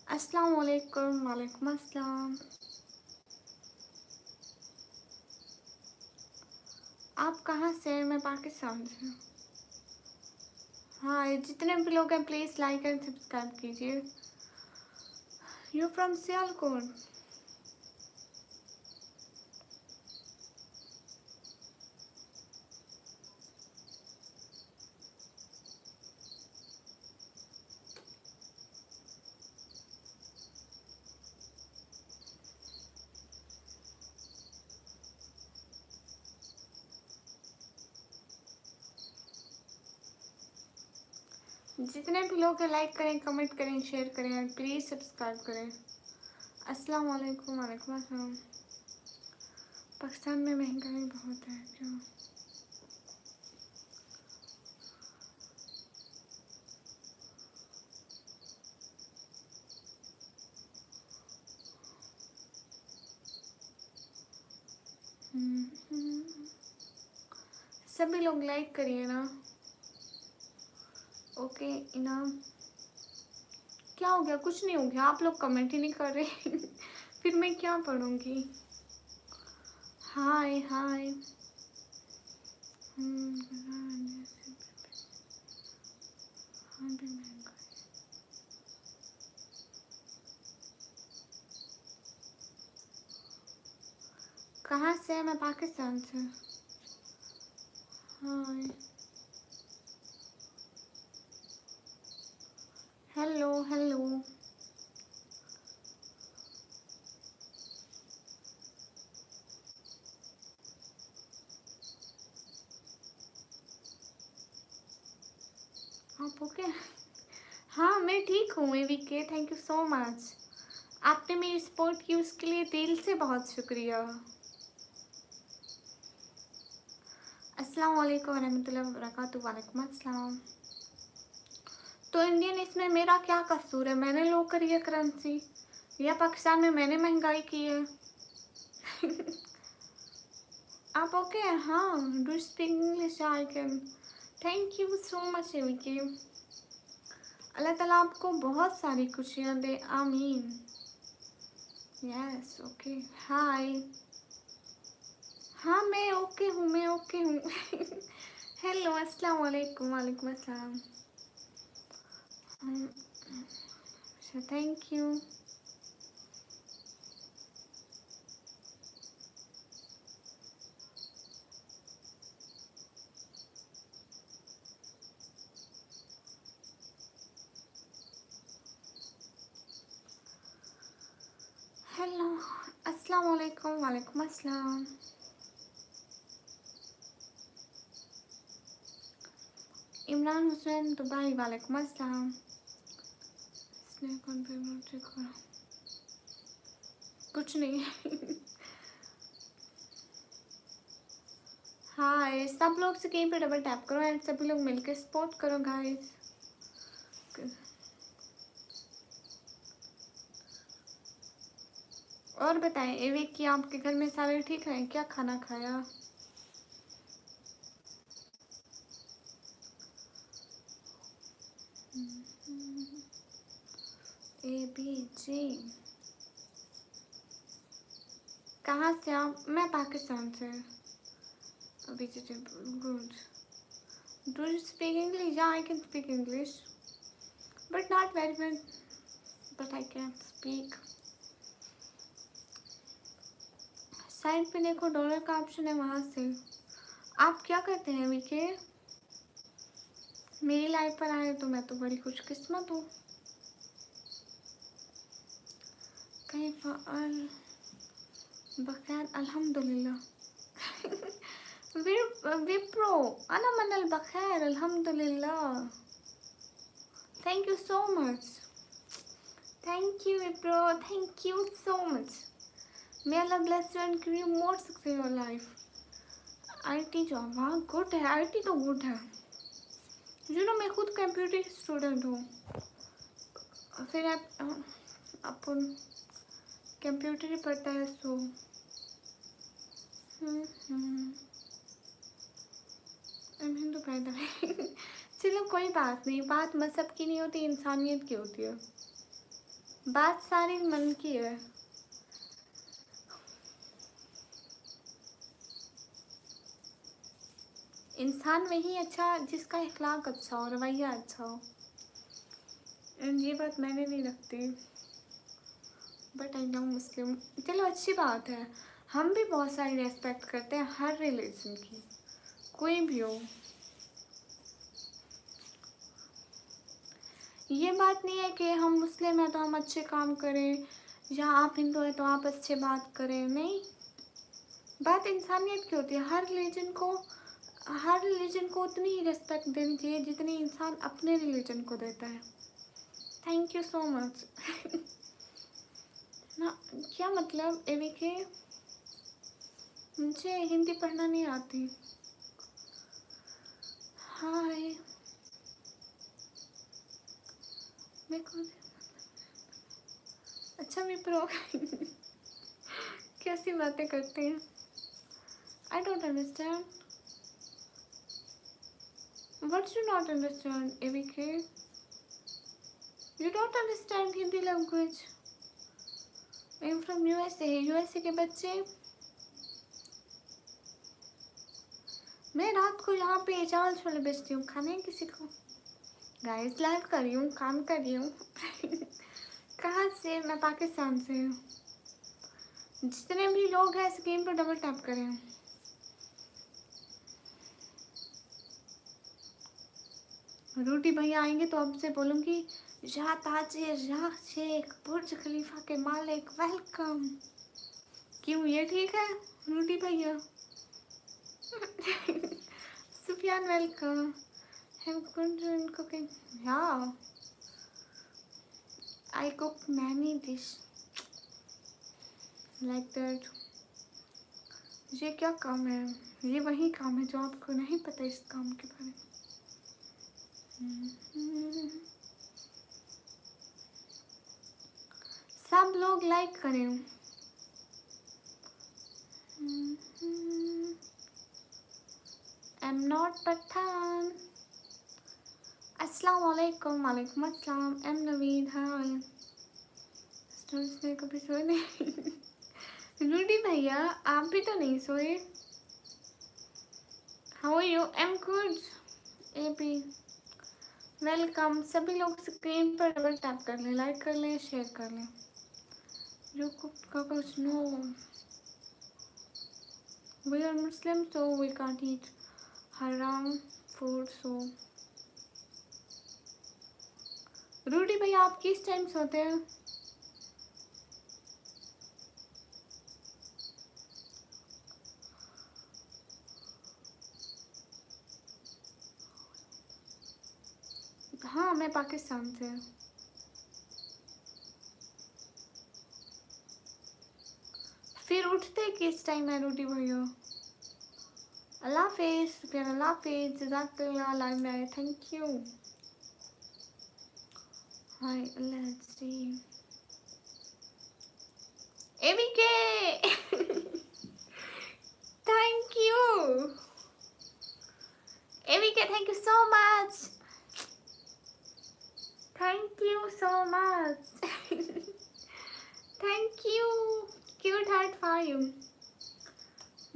अस्सलाम वालेकुम। वालेकुम अस्सलाम। आप कहाँ से हैं? मैं पाकिस्तान से हूँ। हाँ, जितने भी लोग हैं प्लीज़ लाइक एंड सब्सक्राइब कीजिए। You from Sialkot? जितने भी लोग हैं लाइक करें, कमेंट करें, शेयर करें और प्लीज़ सब्सक्राइब करें। अस्सलाम वालेकुम। वालेकुम अस्सलाम। पाकिस्तान में महंगाई बहुत है क्यों? सभी लोग लाइक करिए ना। ओके इनाम क्या हो गया? कुछ नहीं हो गया, आप लोग कमेंट ही नहीं कर रहे। फिर मैं क्या पढ़ूंगी? हाय हाय। कहाँ से है? मैं पाकिस्तान से। Hi hello hello. आप ओके? हाँ मैं ठीक हूँ एवीके, थैंक यू सो मच। आपने मेरी सपोर्ट की उसके लिए दिल से बहुत शुक्रिया। अस्सलाम वालेकुम रहमतुल्लाहि व बरकातुहू। वालेकुम अस्सलाम। तो इंडियन इसमें मेरा क्या कसूर है? मैंने लो करी है करेंसी या पाकिस्तान में मैंने महंगाई की है? आप ओके? हाँ do speak English? I can. Thank you so much AVK. अल्लाह ताला आपको बहुत सारी खुशियाँ दे, आमीन। Yes okay. हाय। हाँ मैं ओके हूँ, मैं ओके हूँ। हेलो अस्सलाम वालेकुम। वालेकुम अस्सलाम। अच्छा थैंक यू। हेलो अस्सलाम वालेकुम। वालेकुम अस्सलाम। इमरान हुसैन दुबई। वालेकुम अस्सलाम। कुछ नहीं। हाय सब लोग से कहीं पे डबल टैप करो एंड सभी लोग मिलके सपोर्ट करो गाइस। और बताएं एवी कि आपके घर में सारे ठीक हैं? क्या खाना खाया? A B G. कहाँ से आप? मैं पाकिस्तान से। Vegetable good. Do you speak English? Yeah I can speak English but not very well, but I can speak. Side पे देखो डॉलर का ऑप्शन है, वहाँ से। आप क्या करते हैं विके? मेरी लाइफ पर आए तो मैं तो बड़ी खुशकिस्मत हूँ। कहीं पर बखैर अल्हम्दुलिल्लाह। विप्रो अना मनल बखैर अल्हम्दुलिल्लाह। Thank you so much. Thank you Wipro, thank you so much. May Allah bless you and give you more success in your life. IT job, हाँ गुड है, आईटी तो गुड है। यू नो मैं खुद कंप्यूटर स्टूडेंट हूँ। फिर आप अपन computer ही पढ़ता है सो। हिंदू पैदा। चलो कोई बात नहीं, बात मजहब की नहीं होती, इंसानियत की होती है। बात सारी मन की है। इंसान वही अच्छा जिसका इखलाक अच्छा हो, रवैया अच्छा हो। ये बात मैंने नहीं रखती, बट आई लव मुस्लिम। चलो अच्छी बात है। हम भी बहुत सारी रेस्पेक्ट करते हैं हर रिलीजन की, कोई भी हो। ये बात नहीं है कि हम मुस्लिम हैं तो हम अच्छे काम करें, या आप हिंदू हैं तो आप अच्छे बात करें, नहीं। बात इंसानियत की होती है। हर रिलीजन को हर रिलीजन को उतनी ही रिस्पेक्ट देनी चाहिए जितनी इंसान अपने रिलीजन को देता है। Thank you so much. ना क्या मतलब एवीके, मुझे हिंदी पढ़ना नहीं आती। हाय मैं कौन, अच्छा मैं प्रो कैसी बातें करते हैं। I don't understand. What you not understand AVK? You don't understand Hindi language. I am from USA. USA के बच्चे, मैं रात को यहाँ पे चावल छोले बेचती हूँ, खाने हैं किसी को? गाइस लाइव कर रही हूँ, काम कर रही हूँ। कहाँ से? मैं पाकिस्तान से हूँ। जितने भी लोग हैं स्क्रीन पर डबल टैप करें। रूटी भैया आएंगे तो आपसे बोलूँगी या ताजिर या शेख बुर्ज खलीफा के मालिक वेलकम। क्यों, ये ठीक है रूटी भैया? सुफियान वेलकम। हम कुकिंग, या I cook many dish like that. ये क्या काम है? ये वही काम है जो आपको नहीं पता इस काम के बारे में। सब लोग लाइक करें। I'm not Pathan. अस्सलाम वालेकुम। वालेकुम अस्सलाम। एम नवीद हाय। स्टूडेंट्स ने कभी सोए नहीं। रूडी भैया आप भी तो नहीं सोए। How are you? Am good. A B welcome. सभी लोग स्क्रीन पर डबल टैप कर लें, लाइक कर लें, शेयर कर लें। You cooked cockroach? No. We are Muslim, so we can't eat haram food. So Rudy भैया आप किस टाइम सोते हैं? हाँ मैं पाकिस्तान से। फिर उठते किस टाइम है रूडी भैया? अल्लाह हाफिज़। फिर अल्लाह हाफिज़। जज़ाकल्लाह लाइव में आए, thank you. Hi let's see AVK. Thank you AVK, thank you so much. Thank you so much. Thank you. Cute heart for you.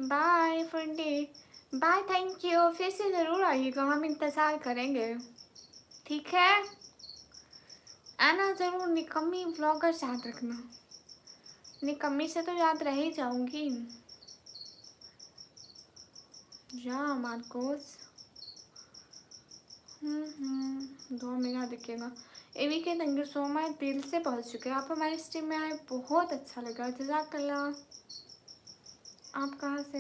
Bye फंडी। Bye, thank you. फिर से ज़रूर आइएगा, हम इंतज़ार करेंगे, ठीक है? आना ज़रूर। निकम्मी व्लॉगर याद रखना। निकम्मी से तो याद रह ही जाऊंगी। या मार्कोस। दुआ में याद रखिएगा। एवीके थैंक यू सो मच, दिल से पहुंच चुके हैं आप हमारे स्ट्रीम में आए, बहुत अच्छा लगा। जज़ाकल्लाह। आप कहाँ से?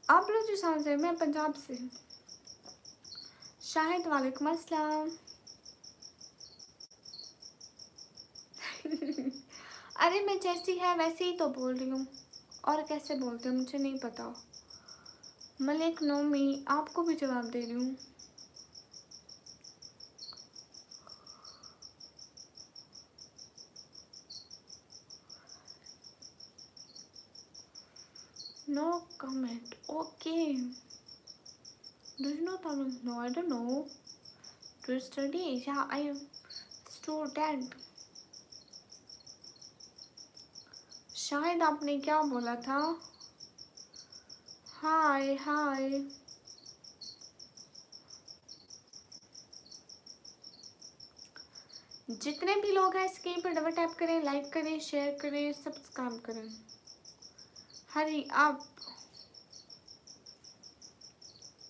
आप बलूचिस्तान से? मैं पंजाब से। शाहिद वालेकुम अस्सलाम। अरे मैं जैसी है वैसे ही तो बोल रही हूँ, और कैसे बोलते हैं मुझे नहीं पता। मलिक नोमी आपको भी जवाब दे रही हूँ। No comment, okay. Do you know Tamil? No I don't know. To study? या आई एम स्टूडेंट। शायद आपने क्या बोला था? हाय हाय। जितने भी लोग हैं स्क्रीन पर डबल टैप करें, लाइक करें, शेयर करें, सब्सक्राइब करें। Hurry up.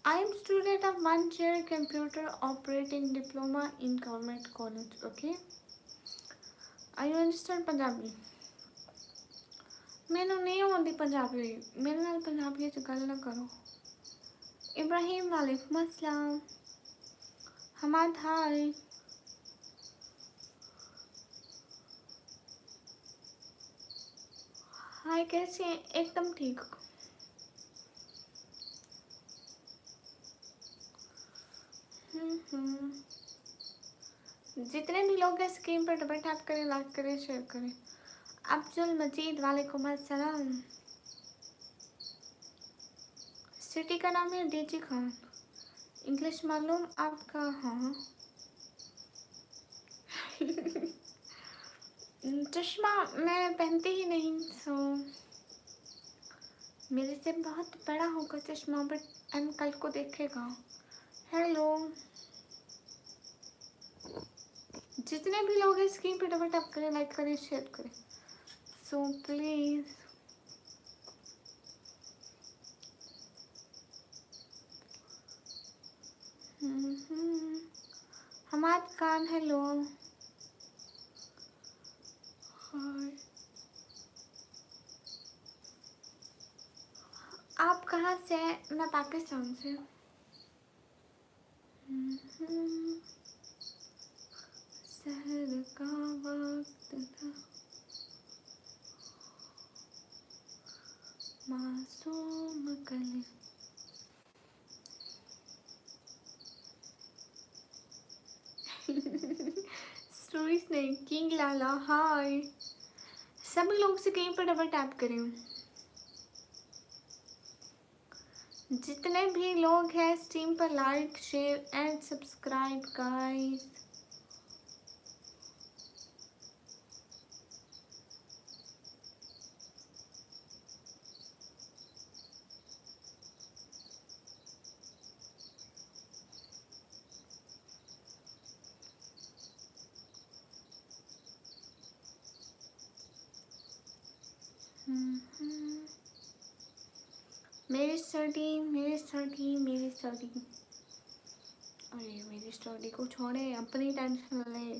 I am student of 1 year computer operating diploma in government college. Okay. Are you understand Punjabi? मैंने नहीं आती पंजाबी, मेरे नाल पंजाबी च गल ना करो। इब्राहिम वालेकुम अस्सलाम। हमाद हाय। हाय कैसे हैं? एकदम ठीक। जितने भी लोग हैं स्क्रीन पर डबल टैप करें, लाइक करें, शेयर करें। अब्दुल मजीद वालेकुम अस्सलाम। सिटी का नाम है डीजी खान। इंग्लिश मालूम आपका? हाँ। चश्मा मैं पहनती ही नहीं, सो मेरे से बहुत बड़ा होगा चश्मा, बट एम कल को देखेगा। हेलो, जितने भी लोग हैं स्क्रीन पे डबल टैप करें, लाइक करें, शेयर करें। So please Hammad Khan hello. Hi, आप कहाँ से हैं? मैं पाकिस्तान से। सहर का वक्त था, मासूम कली। स्टोरीज नहीं, किंग लाला हाय। सभी लोग से कहीं पर डबल टैप करें। जितने भी लोग हैं स्ट्रीम पर like share and subscribe guys. मेरी स्टडी मेरी स्टडी मेरी स्टडी। अरे मेरी स्टडी को छोड़े, अपनी टेंशन ले।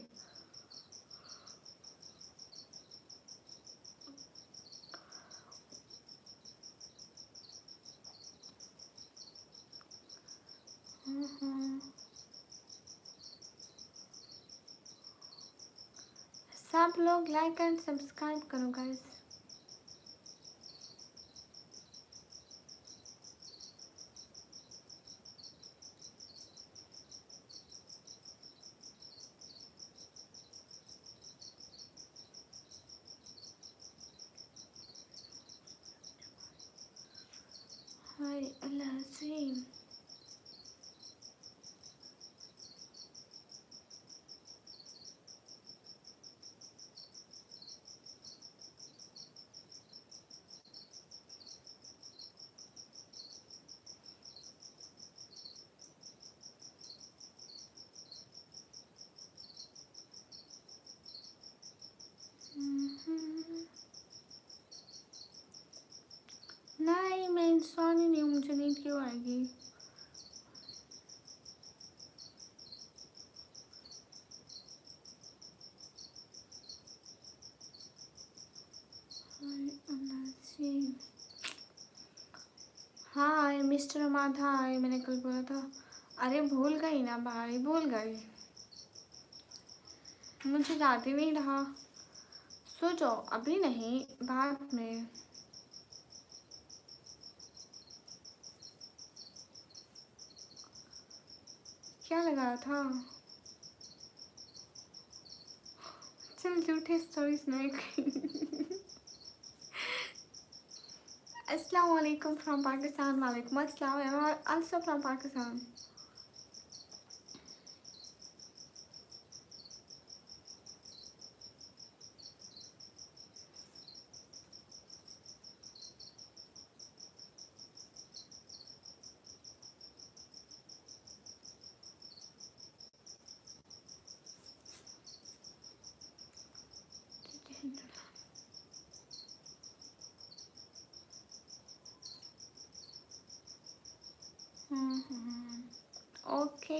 सब लोग लाइक एंड सब्सक्राइब करो गाइस। हाय अल्लाह हसीन। नहीं मैं इंसान ही नहीं हूँ, मुझे नींद क्यों आएगी? हाय मिस्टर अमाद हाय, मैंने कल बोला था। अरे भूल गई ना भाई, भूल गई, मुझे याद ही नहीं रहा। सो जाओ, अभी नहीं, बाद में। क्या लगाया था? चल झूठे स्टोरीज नहीं। अस्सलाम वालेकुम फ्रॉम पाकिस्तान। वालेकुम अस्सलाम, I am also from Pakistan. Okay,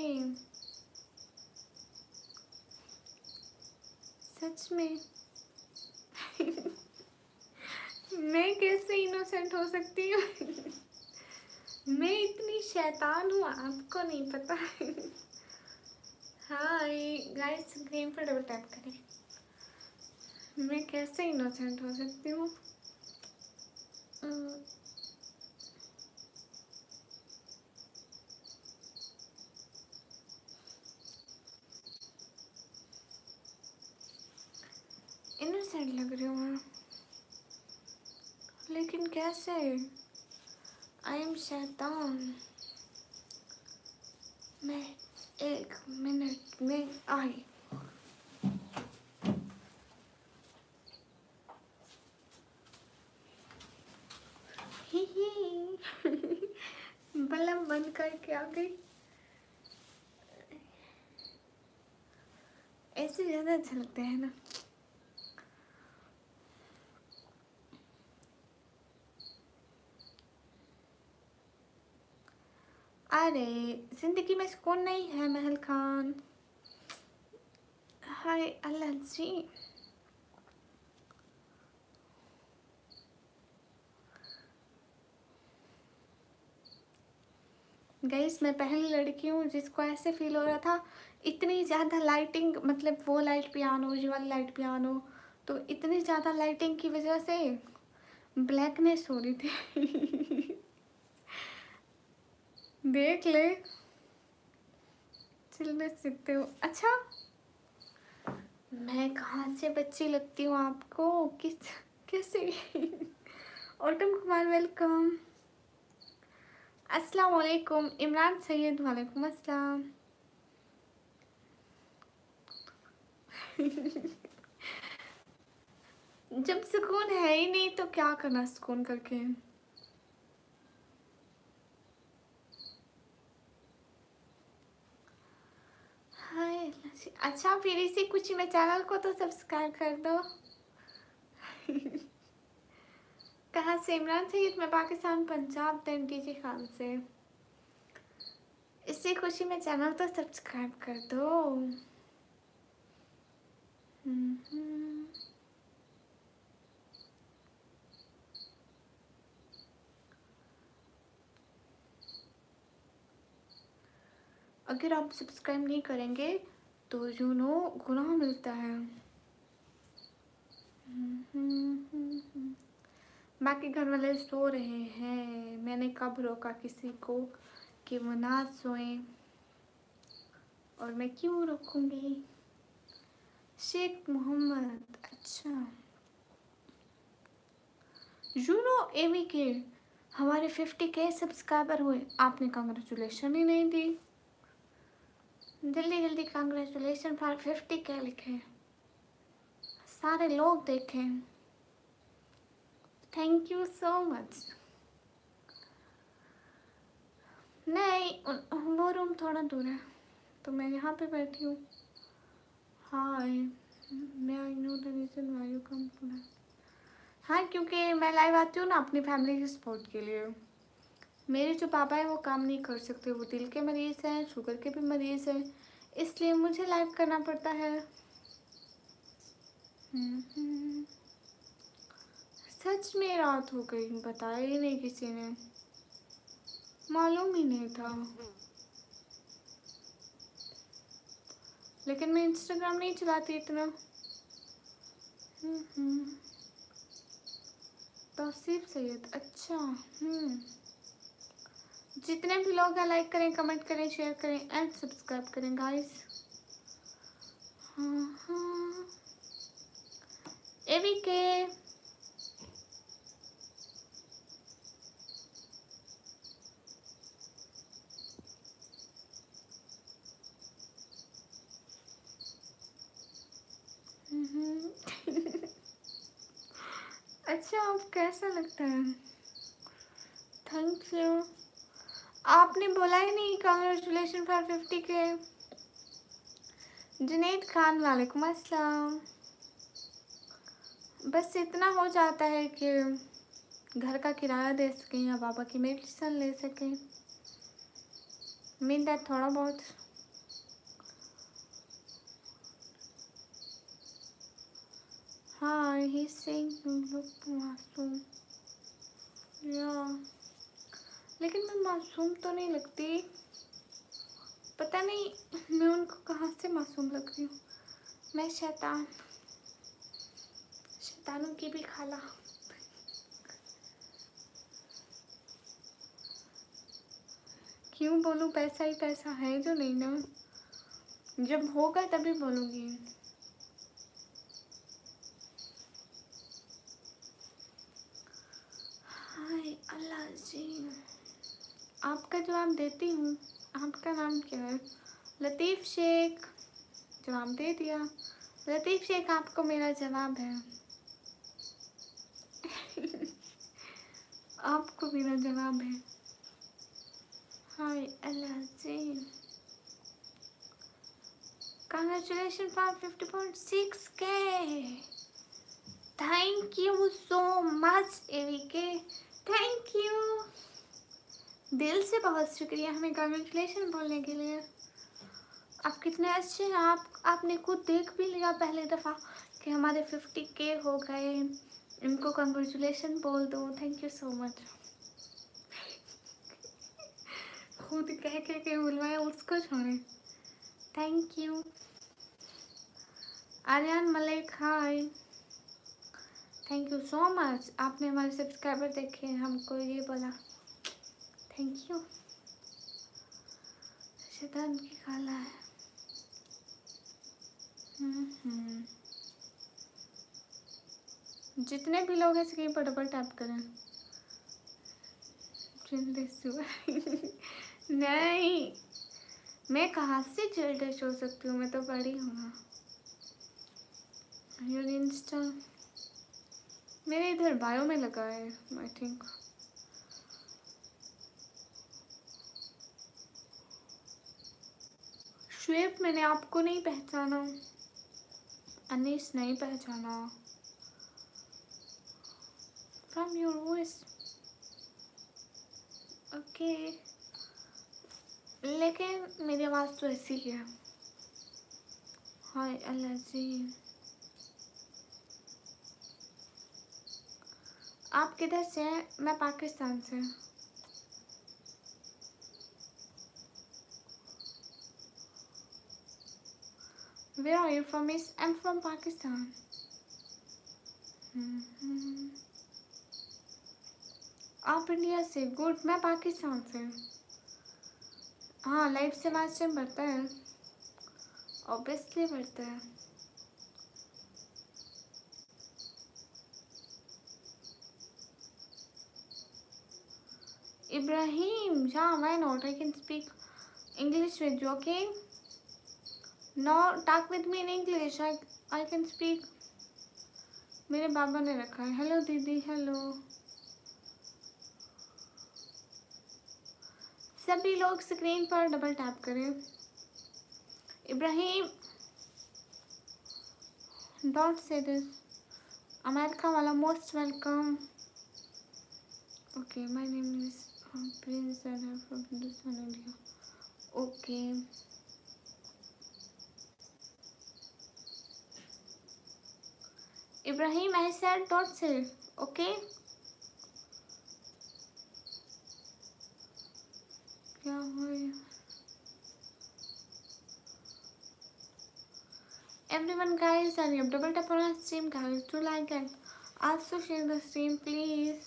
सच में। मैं कैसे इनोसेंट हो सकती हूँ। मैं इतनी शैतान हूँ, आपको नहीं पता। हाय गाइस, स्क्रीन पर डबल टैप करें। मैं कैसे इनोसेंट हो सकती हूँ? इनोसेंट लग रही हूँ मैं, लेकिन कैसे? आई एम शैतान। मैं 1 मिनट में आई। बल्ब बंद करके आ गई। ऐसे ज्यादा अच्छा लगता है ना। अरे जिंदगी में सुकून नहीं है महल खान। हाय अल्लाह जी। गाइस मैं पहली लड़की हूँ जिसको ऐसे फील हो रहा था, इतनी ज़्यादा लाइटिंग, मतलब वो लाइट भी ऑन हो, ये वाली लाइट भी ऑन हो, तो इतनी ज़्यादा लाइटिंग की वजह से ब्लैकनेस हो रही थी। देख ले, चिल्ले सकते हो। अच्छा, मैं कहाँ से बच्ची लगती हूँ आपको? किस कैसे? Autumn Kumar welcome. अस्सलाम वालेकुम। इमरान सैयद वालेकुम अस्सलाम। जब सुकून है ही नहीं तो क्या करना सुकून करके? हाय अल्लाह जी। अच्छा फिर इसी खुशी में चैनल को तो सब्सक्राइब कर दो। कहाँ से? इमरान सैयद, मैं पाकिस्तान पंजाब डीजे खान से। इसी खुशी में चैनल तो सब्सक्राइब कर दो। अगर आप सब्सक्राइब नहीं करेंगे तो यू नो गुनाह मिलता है। बाकी घर वाले सो रहे हैं, मैंने कब रोका किसी को कि वो ना सोएं, और मैं क्यों रोकूंगी? शेख मोहम्मद, अच्छा। यू नो एवी के हमारे 50K सब्सक्राइबर हुए, आपने कांग्रेचुलेशन ही नहीं दी। जल्दी जल्दी कांग्रेचुलेशन फॉर 50K लिखें, सारे लोग देखें। Thank you so much. नहीं, वो रूम थोड़ा दूर है तो मैं यहाँ पे बैठी हूँ। हाय, मैं I know the reason why you come to. हाँ, क्योंकि मैं लाइव आती हूँ ना अपनी फैमिली के सपोर्ट के लिए। मेरे जो पापा हैं वो काम नहीं कर सकते, वो दिल के मरीज़ हैं, शुगर के भी मरीज़ हैं, इसलिए मुझे लाइव करना पड़ता है। सच में रात हो गई, बताया ही नहीं किसी ने, मालूम ही नहीं था। लेकिन मैं इंस्टाग्राम नहीं चलाती इतना। तौसीफ सैयद, अच्छा। जितने भी लोग हैं लाइक करें, कमेंट करें, शेयर करें एंड सब्सक्राइब करें गाइस। एवी के अच्छा, आप कैसा लगता है? Thank you. आपने बोला ही नहीं congratulation for 50K। Junaid Khan वालेकुम अस्सलाम। बस इतना हो जाता है कि घर का किराया दे सकें या बाबा की मेडिसिन ले सकें, मीन दैट थोड़ा बहुत। हाँ, ही सेइंग यू लुक मासूम। मासूम तो नहीं लगती, पता नहीं मैं उनको कहाँ से मासूम लग रही हूँ। मैं शैतानों की भी खाला। क्यों बोलूँ, पैसा ही पैसा है जो नहीं ना, जब होगा तभी बोलूँगी। हाय अल्लाह जी, आपका जवाब देती हूँ। आपका नाम क्या है? लतीफ़ शेख। जवाब दे दिया। लतीफ़ शेख, आपको मेरा जवाब है। आपको मेरा जवाब है। Hi Allah ji, Congratulations for 50.6K. Thank you so much AVK. Thank you. दिल से बहुत शुक्रिया हमें कॉन्ग्रेचुलेशन बोलने के लिए। आप कितने अच्छे हैं। आपने खुद देख भी लिया पहले दफ़ा कि हमारे 50K हो गए। इनको कॉन्ग्रेचुलेशन बोल दो। Thank you so much. खुद कह के बुलवाया, उसको छोड़े। Thank you. Aryan Malik, hi, thank you so much. आपने हमारे सब्सक्राइबर देखे, हमको ये बोला, थैंक यू। शैतान की खाला है। जितने भी लोग हैं स्क्रीन पर डबल टैप करें। नहीं, मैं कहाँ से चिल्ड्रेस हो सकती हूँ, मैं तो बड़ी हूँ ना। योर इंस्टा मेरे इधर बायो में लगा है आई थिंक। श्वेब, मैंने आपको नहीं पहचाना। अनीस नहीं पहचाना। फ्रॉम योर वॉइस ओके, लेकिन मेरी आवाज़ तो ऐसी ही है। हाय अल्लाह जी, आप किधर से हैं? मैं पाकिस्तान से। Where are you from? I'm from Pakistan. आप इंडिया से? गुड। मैं पाकिस्तान से। हाँ, लाइफ से आवाज़ टाइम बढ़ता है, ऑब्वियसली बढ़ता है। Ibrahim, yeah, why not? I can speak English with you, okay? No, talk with me in English. I can speak. मेरे बाबा ने रखा है। हेलो दीदी, हेलो। सभी लोग स्क्रीन पर डबल टैप करें। Ibrahim, don't say this. America वाला most welcome. Okay, my name is prince and I am from Hindustan India. Okay, Ibrahim, I said don't say, okay? क्या हुआ? Everyone guys, hurry up, double tap on our stream guys, do like and also share the stream please.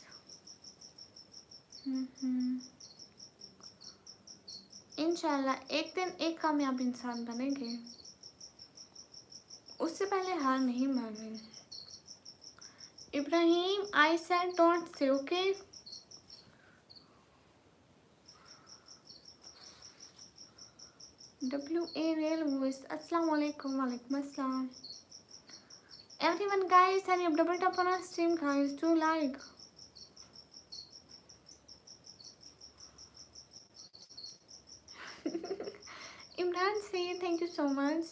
इंशाल्लाह एक दिन एक कामयाब इंसान बनेंगे, उससे पहले हार नहीं माननी। Ibrahim, I said don't say, okay? WA real voice. अस्सलाम वालेकुम। वालेकुम अस्सलाम। Everyone guys, hurry up, double tap on our stream guys, do like. Imran से thank you so much.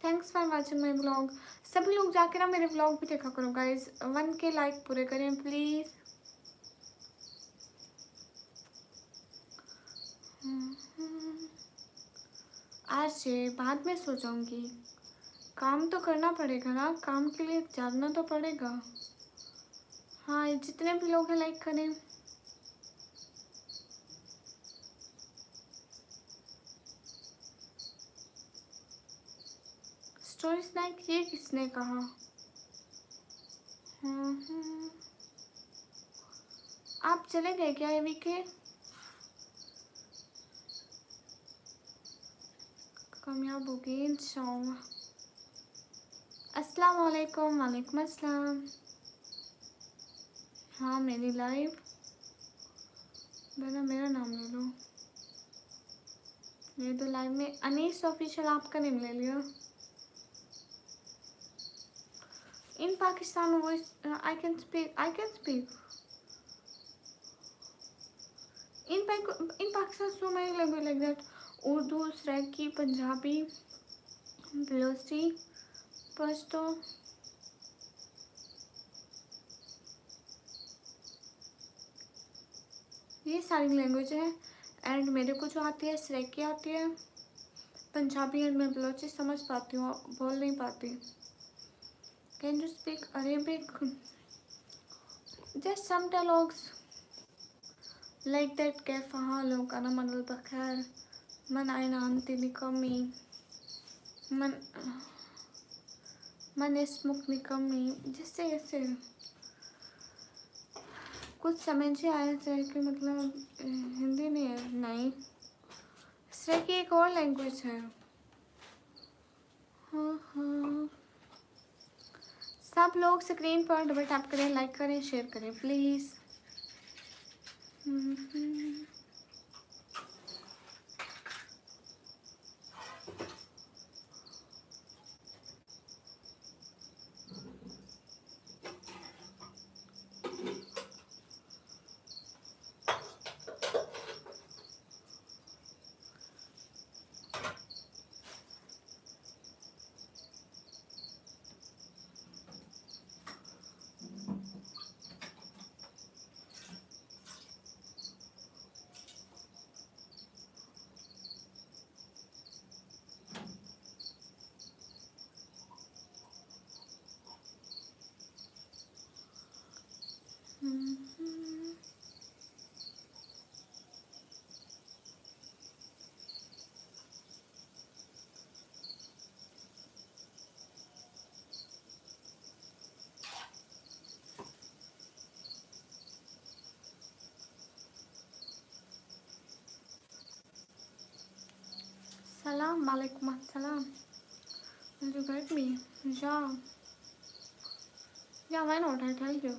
Thanks for watching my blog. सभी लोग जाके ना मेरे ब्लॉग भी देखा करो गाइज। 1K लाइक पूरे करें प्लीज़। आज से बाद में सो जाऊंगी, काम तो करना पड़ेगा ना, काम के लिए जागना तो पड़ेगा। हाँ, जितने भी लोग हैं लाइक करें। स्टोरी स्नैक ये किसने कहा? आप चले गए क्या एवी के? कामयाब हो गए इंशाल्लाह। अस्सलाम वालेकुम। वालेकुम अस्सलाम। हाँ मेरी लाइव मेरा नाम ले लो। ये तो लाइव में अनीस ऑफिशियल आपका नेम ले लिया। In Pakistan voice I can speak in Pakistan so many language like that. Urdu, Sraiki, Punjabi, Balochi, Pashto. ये सारी लैंग्वेज है। एंड मेरे को जो आती है सराइकी आती है, पंजाबी एंड मैं बलोची समझ पाती हूँ, बोल नहीं पाती। Can you speak Arabic? Just some dialogues like that. कैफ हालुक अना मनल बखैर मन आयना अंति निकमी मन इस्मुक निकमी, जिससे ऐसे कुछ समझ ही आया सर कि मतलब हिंदी नहीं है। नहीं, सर की एक और लैंग्वेज है। हाँ सब लोग स्क्रीन पर डबल टैप करें, लाइक करें, शेयर करें please. Salam alaikum assalam. Did you get me? Yeah. Yeah, why not? I tell you.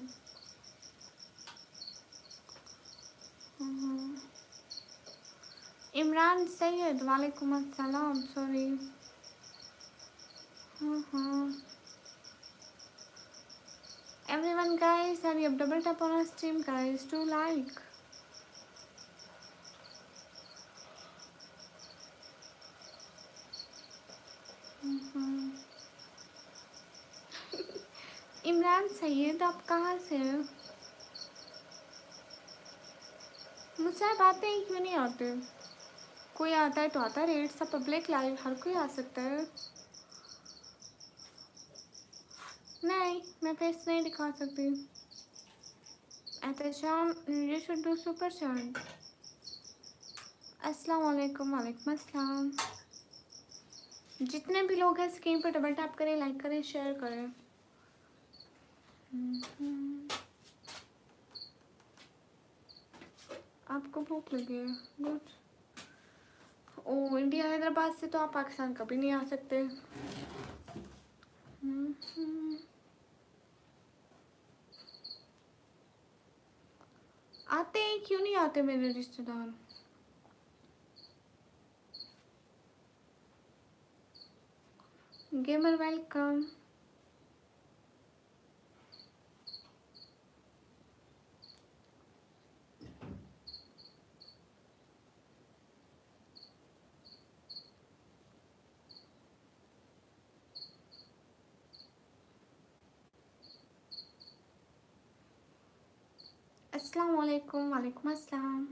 Imran Sayyed, walaikum assalam. Sorry. Everyone, guys, hurry up, double tap on our stream, guys. Do like. Imran Syed, आप कहाँ से हो? मुझसे आप आते हैं क्यों नहीं आते? कोई आता है तो आता है। रेट सब पब्लिक लाइव, हर कोई आ सकता है। नहीं, मैं फेस नहीं दिखा सकती। Ehtesham, you should do super chat. अस्सलाम वालेकुम। वालेकुम अस्सलाम। जितने भी लोग हैं स्क्रीन पर डबल टैप करें, लाइक करें, शेयर करें। आपको भूख लगी है? गुड। ओ, इंडिया हैदराबाद से तो आप पाकिस्तान कभी नहीं आ सकते। आते हैं क्यों नहीं आते मेरे रिश्तेदार? Gamer welcome. अस्सलाम वालेकुम। वालेकुम अस्सलाम।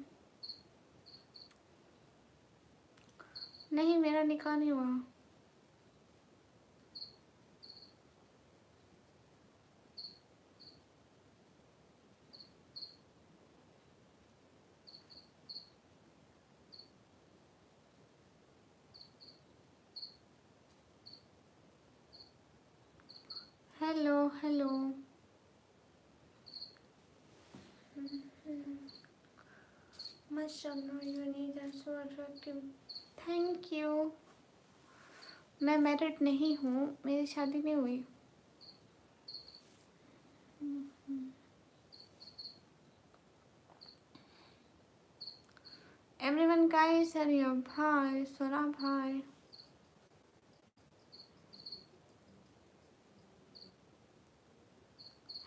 नहीं, मेरा निकाह नहीं हुआ। Hello hello. माशाल्लाह you need are so attractive. Thank you. मैं मैरिड नहीं हूँ, मेरी शादी नहीं हुई। Everyone guys hurry up. भाई सोना भाई,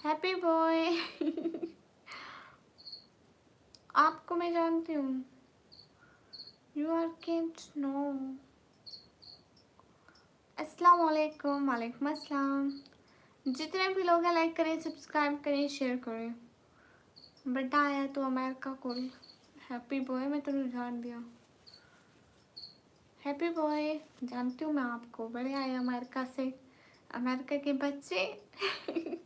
हैप्पी बॉय। आपको मैं जानती हूँ। You are can't no. अस्सलाम वालेकुम। वालेकुम अस्सलाम। जितने भी लोग हैं लाइक करें, सब्सक्राइब करें, शेयर करें। बेटा आया तो अमेरिका कोल। हैप्पी बॉय, मैं तुम्हें जान दिया। हैप्पी बॉय, जानती हूँ मैं आपको। बड़े आए अमेरिका से, अमेरिका के बच्चे।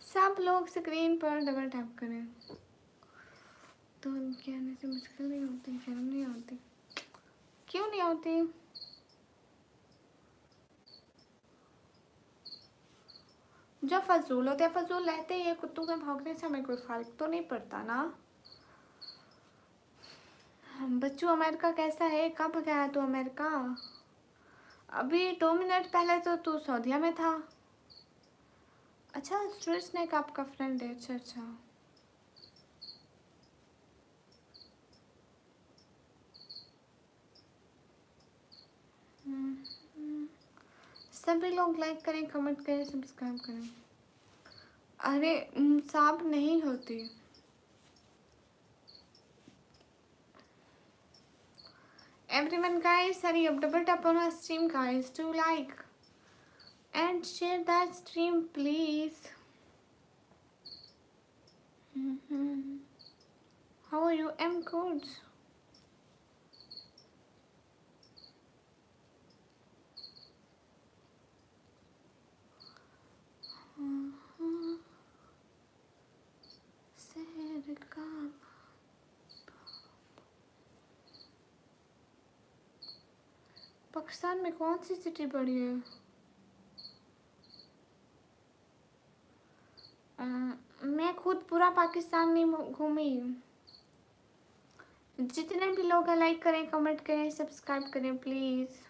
सब लोग स्क्रीन पर डबल टैप करें तो उनके आने से मुश्किल नहीं होती, शर्म नहीं आती। क्यों नहीं आती? जब फजूल होते हैं फजूल रहते ही, कुत्तों के भौंकने से हमें कोई फर्क तो नहीं पड़ता ना। बच्चू अमेरिका कैसा है? कब गया तू अमेरिका? अभी 2 मिनट पहले तो तू सऊदीया में था। अच्छा, स्ट्रीट स्नैक आपका फ्रेंड है? अच्छा अच्छा। सभी लोग लाइक करें, कमेंट करें, सब्सक्राइब करें। अरे सांप नहीं होती। Everyone guys, hurry up, double tap on our stream guys to like and share that stream please. How are you? I'm good. Pakistan में कौन सी सिटी बड़ी है? मैं खुद पूरा पाकिस्तान नहीं घूमी। जितने भी लोग हैं लाइक करें, कमेंट करें, सब्सक्राइब करें प्लीज।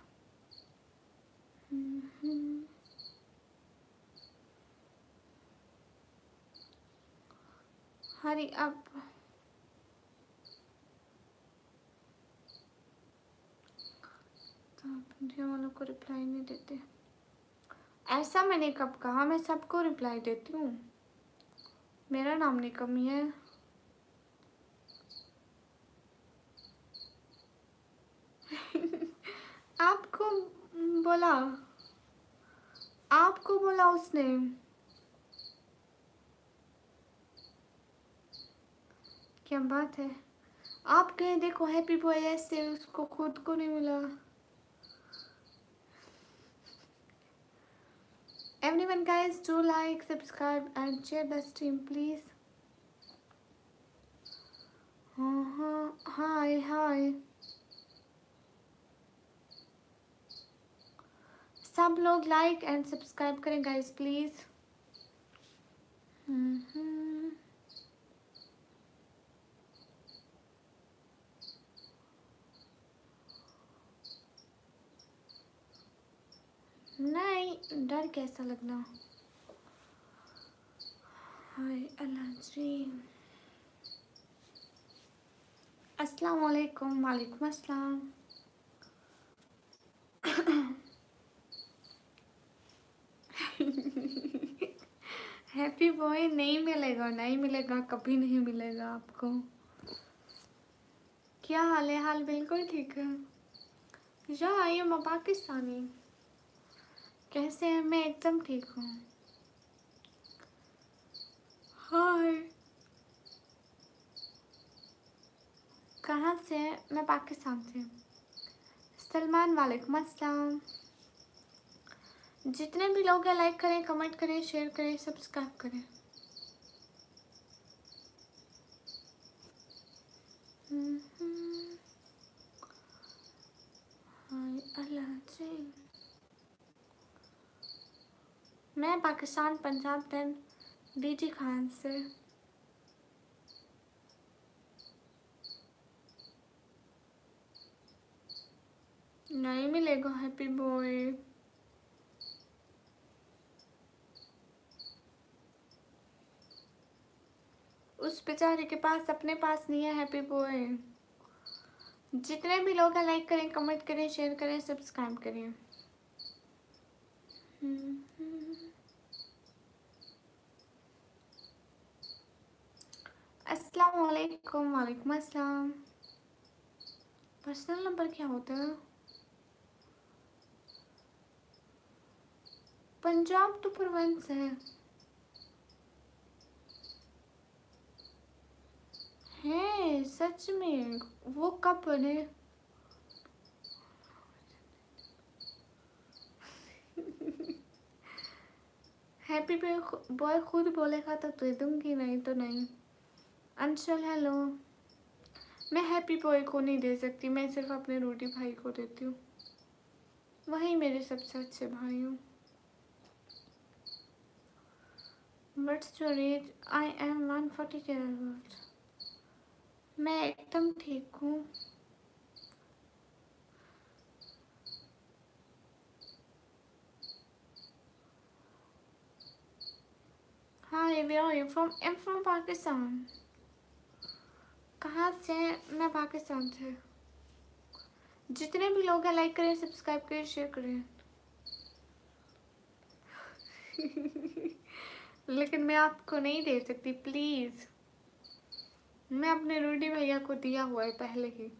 Hurry up. इंडिया वालों को रिप्लाई नहीं देते। ऐसा मैंने कब कहा? मैं सबको रिप्लाई देती हूँ, मेरा नाम नहीं कमी है। आपको बोला, आपको बोला उसने। क्या बात है? आप कहीं देखो हैप्पी बॉय ऐसे, उसको खुद को नहीं मिला। Everyone guys, do like, subscribe and share the stream please. Hi hi। सब लोग लाइक एंड सब्सक्राइब करें गाइस प्लीज। नहीं, डर कैसा लगना। हाय अल्लाह जी। अस्सलाम वालेकुम। वालेकुम अस्सलाम। हैप्पी बॉय नहीं मिलेगा, नहीं मिलेगा, कभी नहीं मिलेगा आपको। क्या हाल है? हाल बिल्कुल ठीक है। या आई एम पाकिस्तानी। कैसे हैं? मैं एकदम ठीक हूँ। हाय। कहाँ से? मैं पाकिस्तान से। सलमान वालेकुम अस्सलाम। जितने भी लोग हैं लाइक करें, कमेंट करें, शेयर करें, सब्सक्राइब करें। हाय अल्लाह जी। मैं पाकिस्तान पंजाब देन डीजी खान से। नहीं मिलेगा हैप्पी बॉय। उस बेचारे के पास अपने पास नहीं है हैप्पी बॉय। जितने भी लोग हैं लाइक करें, कमेंट करें, शेयर करें, सब्सक्राइब करें। अस्सलाम वालेकुम। वालेकुम अस्सलाम। पर्सनल नंबर क्या होता है? पंजाब तो प्रोविंस है सच में। वो कब बने? हैप्पी बॉय खुद बोलेगा तो दे दूंगी, नहीं तो नहीं। अंशल हेलो। मैं हैप्पी बॉय को नहीं दे सकती, मैं सिर्फ अपने रोटी भाई को देती हूँ, वही मेरे सबसे अच्छे भाई हूँ। What's your age? I am 140 years old। मैं एकदम ठीक हूँ। Hi where are you from? I am from Pakistan. कहाँ से? मैं पाकिस्तान से। जितने भी लोग हैं लाइक करें, सब्सक्राइब करें, शेयर करें। लेकिन मैं आपको नहीं दे सकती प्लीज़। मैं अपने रूडी भैया को दिया हुआ है पहले ही,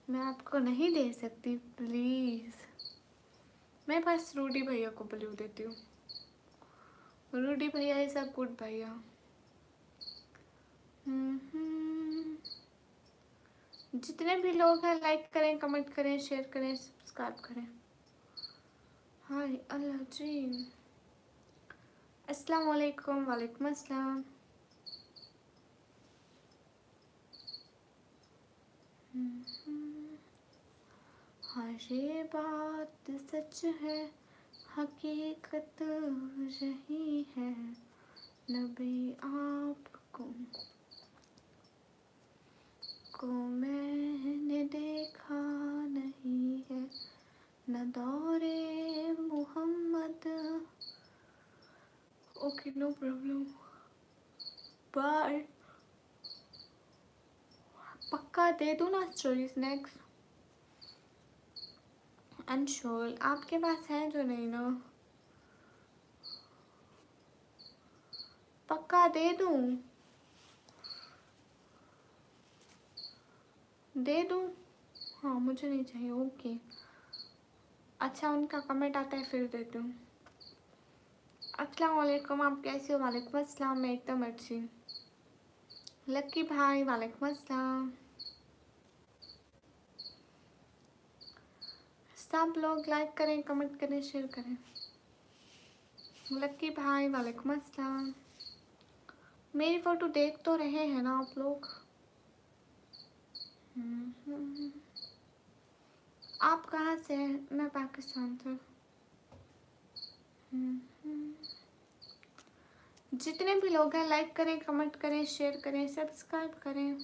मैं आपको नहीं दे सकती प्लीज़। मैं बस रूडी भैया को ब्लू देती हूँ। रूडी भैया इज अ गुड भैया। जितने भी लोग हैं लाइक करें, कमेंट करें, शेयर करें, सब्सक्राइब करें। हाय अल्लाह जी। अस्सलाम वालेकुम। वालेकुम अस्सलाम। हाँ ये बात सच है, हकीकत यही है, नबी आपको मैंने देखा नहीं है, न दौरे Mohammed. Okay no problem, bye. पक्का दे दूँ ना स्टोरी स्नैक्स? अंशुल आपके पास है जो नहीं ना? पक्का दे दूँ? दे दूँ? हाँ मुझे नहीं चाहिए। ओके अच्छा, उनका कमेंट आता है फिर देती हूँ। अस्सलाम वालेकुम, आप कैसे हो? वालेकुम अस्सलाम, मैं एकदम अच्छी। लक्की भाई वालेकुम अस्सलाम। सब लोग लाइक करें, कमेंट करें, शेयर करें। लक्की भाई वालेकुम अस्सलाम। मेरी फ़ोटो देख तो रहे हैं ना आप लोग? आप कहाँ से हैं? मैं पाकिस्तान से। जितने भी लोग हैं लाइक करें, कमेंट करें, शेयर करें, सब्सक्राइब करें।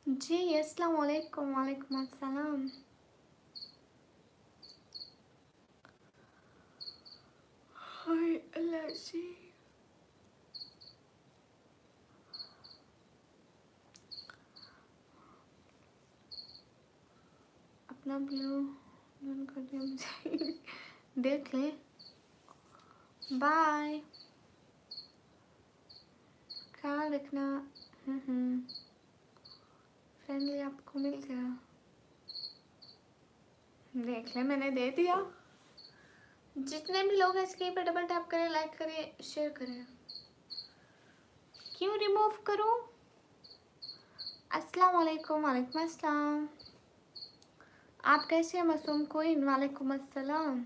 जी अस्सलाम वालेकुम। वालेकुम अस्सलाम। हाय अल्लाह जी। अपना ब्लू डन कर दिया मुझे। देख ले। बाय। ख्याल रखना। फ्रेंडली आपको मिल गया। देख ले मैंने दे दिया। जितने भी लोग हैं स्क्रीन पर डबल टैप करें, लाइक करें, शेयर करें। क्यों रिमूव करूं? अस्सलाम वालेकुम। वालेकुम अस्सलाम। आप कैसे हैं मासूम कोइन? वालेकुम अस्सलाम।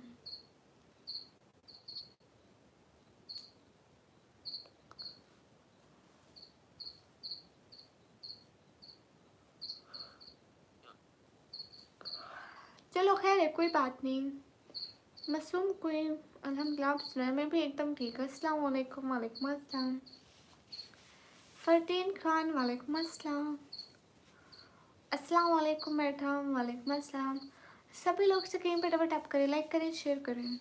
खैर है, कोई बात नहीं। मासूम कोई अल्हम्दुलिल्लाह, आप सुनाए? मैं भी एकदम ठीक। अस्सलाम वालेकुम। वालेकुम अस्सलाम। फरदीन खान वालेकुम अस्सलाम। अस्सलाम वालेकुम मैडम। वालेकुम अस्सलाम। सभी लोग स्क्रीन पे डबल टैप करें, लाइक करें, शेयर करें।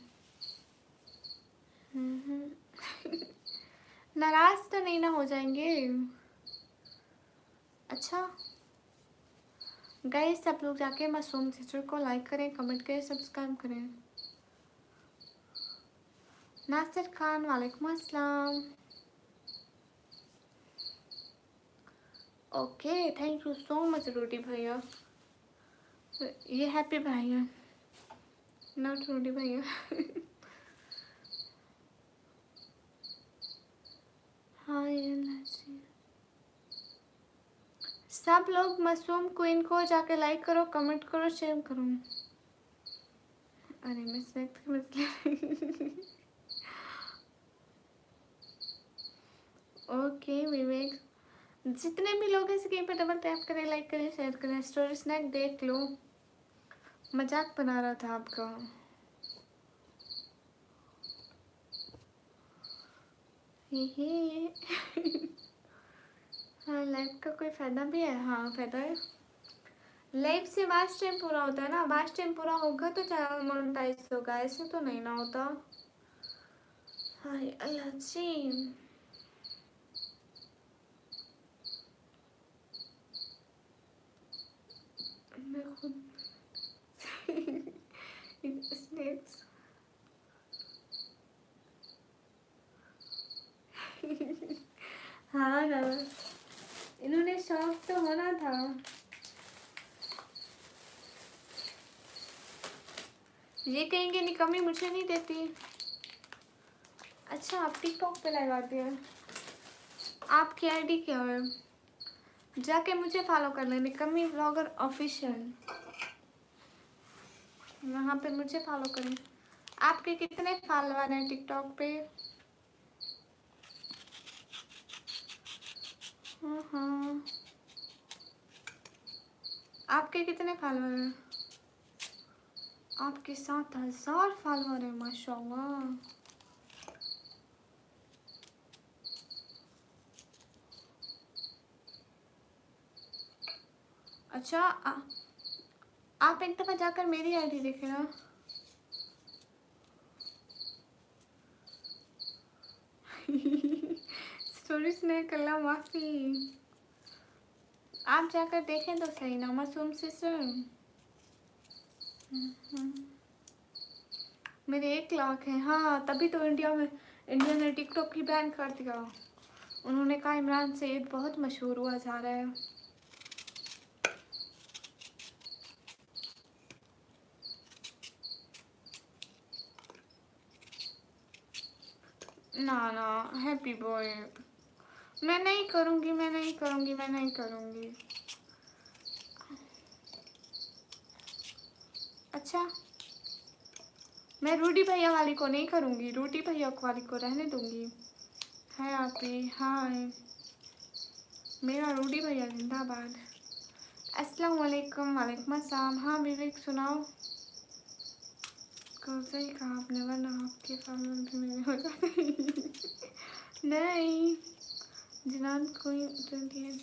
नाराज तो नहीं ना हो जाएंगे? अच्छा गाइस, सब लोग जाके मासूम सिस्टर को लाइक करें, कमेंट करें, सब्सक्राइब करें। नासिर खान वालेकुम अस्सलाम। Okay, thank you so much Rudy भैया। ये हैप्पी भैया, नॉट रूडी भैया। हाँ ये सब लोग मासूम क्वीन को जाके लाइक करो, कमेंट करो, शेयर करो। अरे मैं ओके विवेक, जितने भी लोग हैं स्क्रीन पे डबल टैप करें, लाइक करें, शेयर करें। स्टोरी स्नैक देख लो, मजाक बना रहा था आपका। हाँ, लाइव का कोई फायदा भी है? हाँ फायदा है। लाइव से वाच टाइम पूरा होता है ना, वाच टाइम पूरा होगा तो चैनल मोनेटाइज होगा, ऐसे तो नहीं ना होता। हाय अल्लाह जी। मैं खुद स्नैक्स हाँ ना, इन्होंने शौक तो होना था। ये कहेंगे निकम्मी मुझे नहीं देती। अच्छा, आप टिकटॉक पे लगाते हैं? आपकी आईडी क्या है? जाके मुझे फॉलो कर लें, निकम्मी व्लॉगर ऑफिशियल। वहाँ पे मुझे फॉलो करें। आपके कितने फॉलोवर हैं टिकटॉक पे? हाँ, आपके कितने फॉलोवर हैं? आपके 7,000 फॉलोवर हैं, माशाल्लाह। अच्छा आप एक दफ़ा जाकर मेरी आईडी देखे ना। स्टोरीज ने कल्ला माफ़ी। आप जाकर देखें तो सही ना मासूम सिस्टर। मेरे 1 लाख हैं। हाँ, तभी तो इंडिया ने टिकटॉक की बैन कर दिया। उन्होंने कहा इमरान सईद बहुत मशहूर हुआ जा रहा है। ना ना, हैप्पी बॉय। मैं नहीं करूँगी, मैं नहीं करूँगी, मैं नहीं करूँगी। अच्छा, मैं रूडी भैया वाली को नहीं करूँगी, रूडी भैया वाली को रहने दूँगी। है आप ही? हाय, मेरा रूडी भैया जिंदाबाद। अस्सलाम वालेकुम। वालेकुम अस्सलाम। हाँ विवेक सुनाओ। कब सही कहा आपने, वरना आपके फॉलोअर भी मेरे हो जाते। नहीं जिनान कोई है।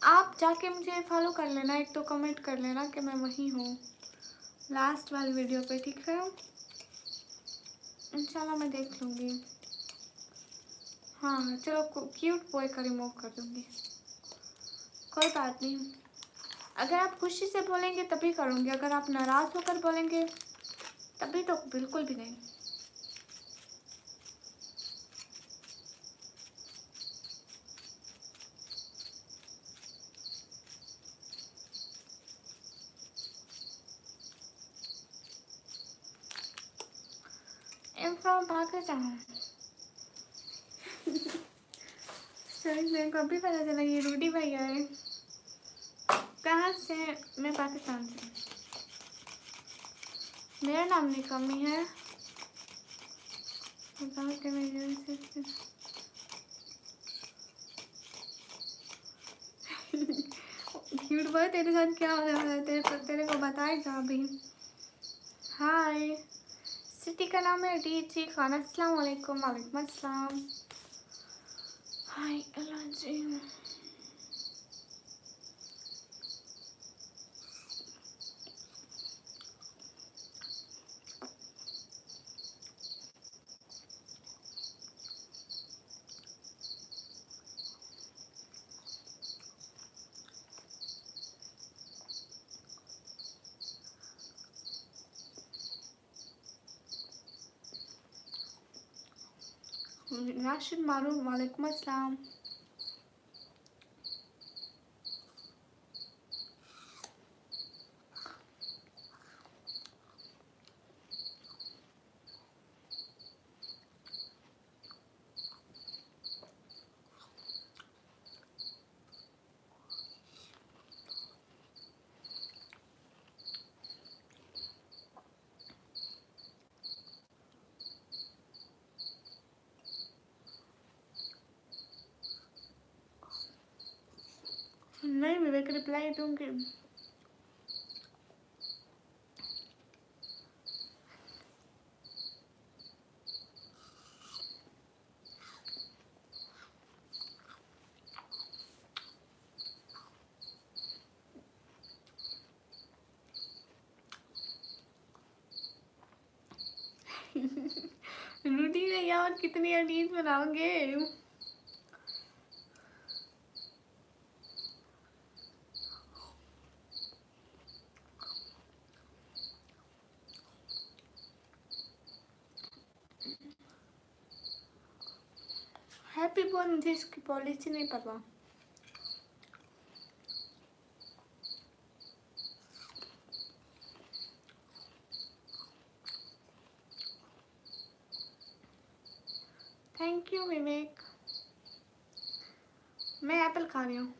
आप जाके मुझे फॉलो कर लेना, एक तो कमेंट कर लेना कि मैं वहीं हूँ लास्ट वाली वीडियो पे, ठीक है? इंशाल्लाह मैं देख लूँगी। हाँ चलो, क्यूट बॉय का रिमूव कर दूँगी, कोई बात नहीं। अगर आप खुशी से बोलेंगे तभी करूँगी, अगर आप नाराज़ होकर बोलेंगे तभी तो बिल्कुल भी नहीं। I'm from Pakistan। सही, मेरे को अभी पता चला ये रूडी भैया है। कहाँ से? मैं पाकिस्तान से। मेरा नाम निकम्मी है। बताओ कि मैं बोल तेरे साथ क्या हो रहा है, तेरे को बताएगा अभी। हाय, सिटी का नाम है डीजी खान। अस्सलाम वालेकुम। वालेकुम अस्सलाम। हाय अल्लाह जी। राशिद मारूफ वालेकुम अस्सलाम। नहीं विवेक रिप्लाई दूंगी। रूटीन है यार, कितनी अजीब बनाओगे। हैप्पी बॉर्न, मुझे इसकी पॉलिसी नहीं पता। थैंक यू विवेक। मैं एप्पल खा रही हूँ।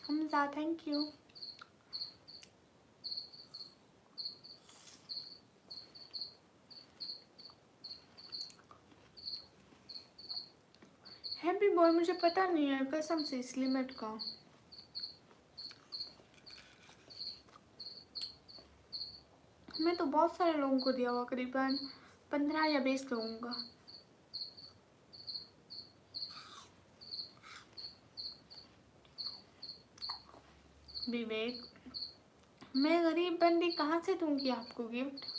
Hamza thank you. Happy boy मुझे पता नहीं है कसम से, इस लिमिट का। मैं तो बहुत सारे लोगों को दिया हुआ, करीबन 15 या 20 लोगों का। विवेक, मैं गरीब बंदी कहाँ से दूंगी आपको गिफ्ट।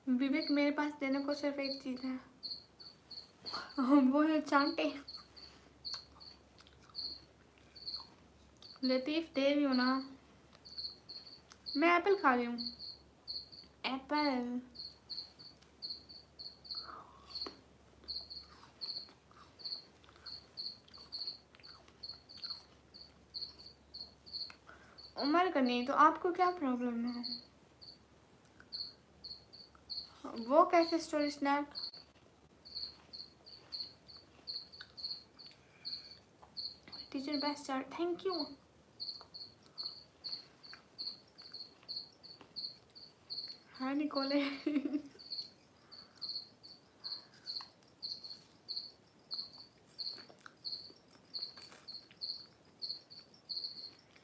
विवेक मेरे पास देने को सिर्फ एक चीज है, वो है चांटे। लतीफ दे रही हूँ ना। मैं एप्पल खा रही हूँ। एप्पल। उम्र का नहीं तो आपको क्या प्रॉब्लम है। वो कैसे story snap. Teacher best star, thank you. हाँ निकोले।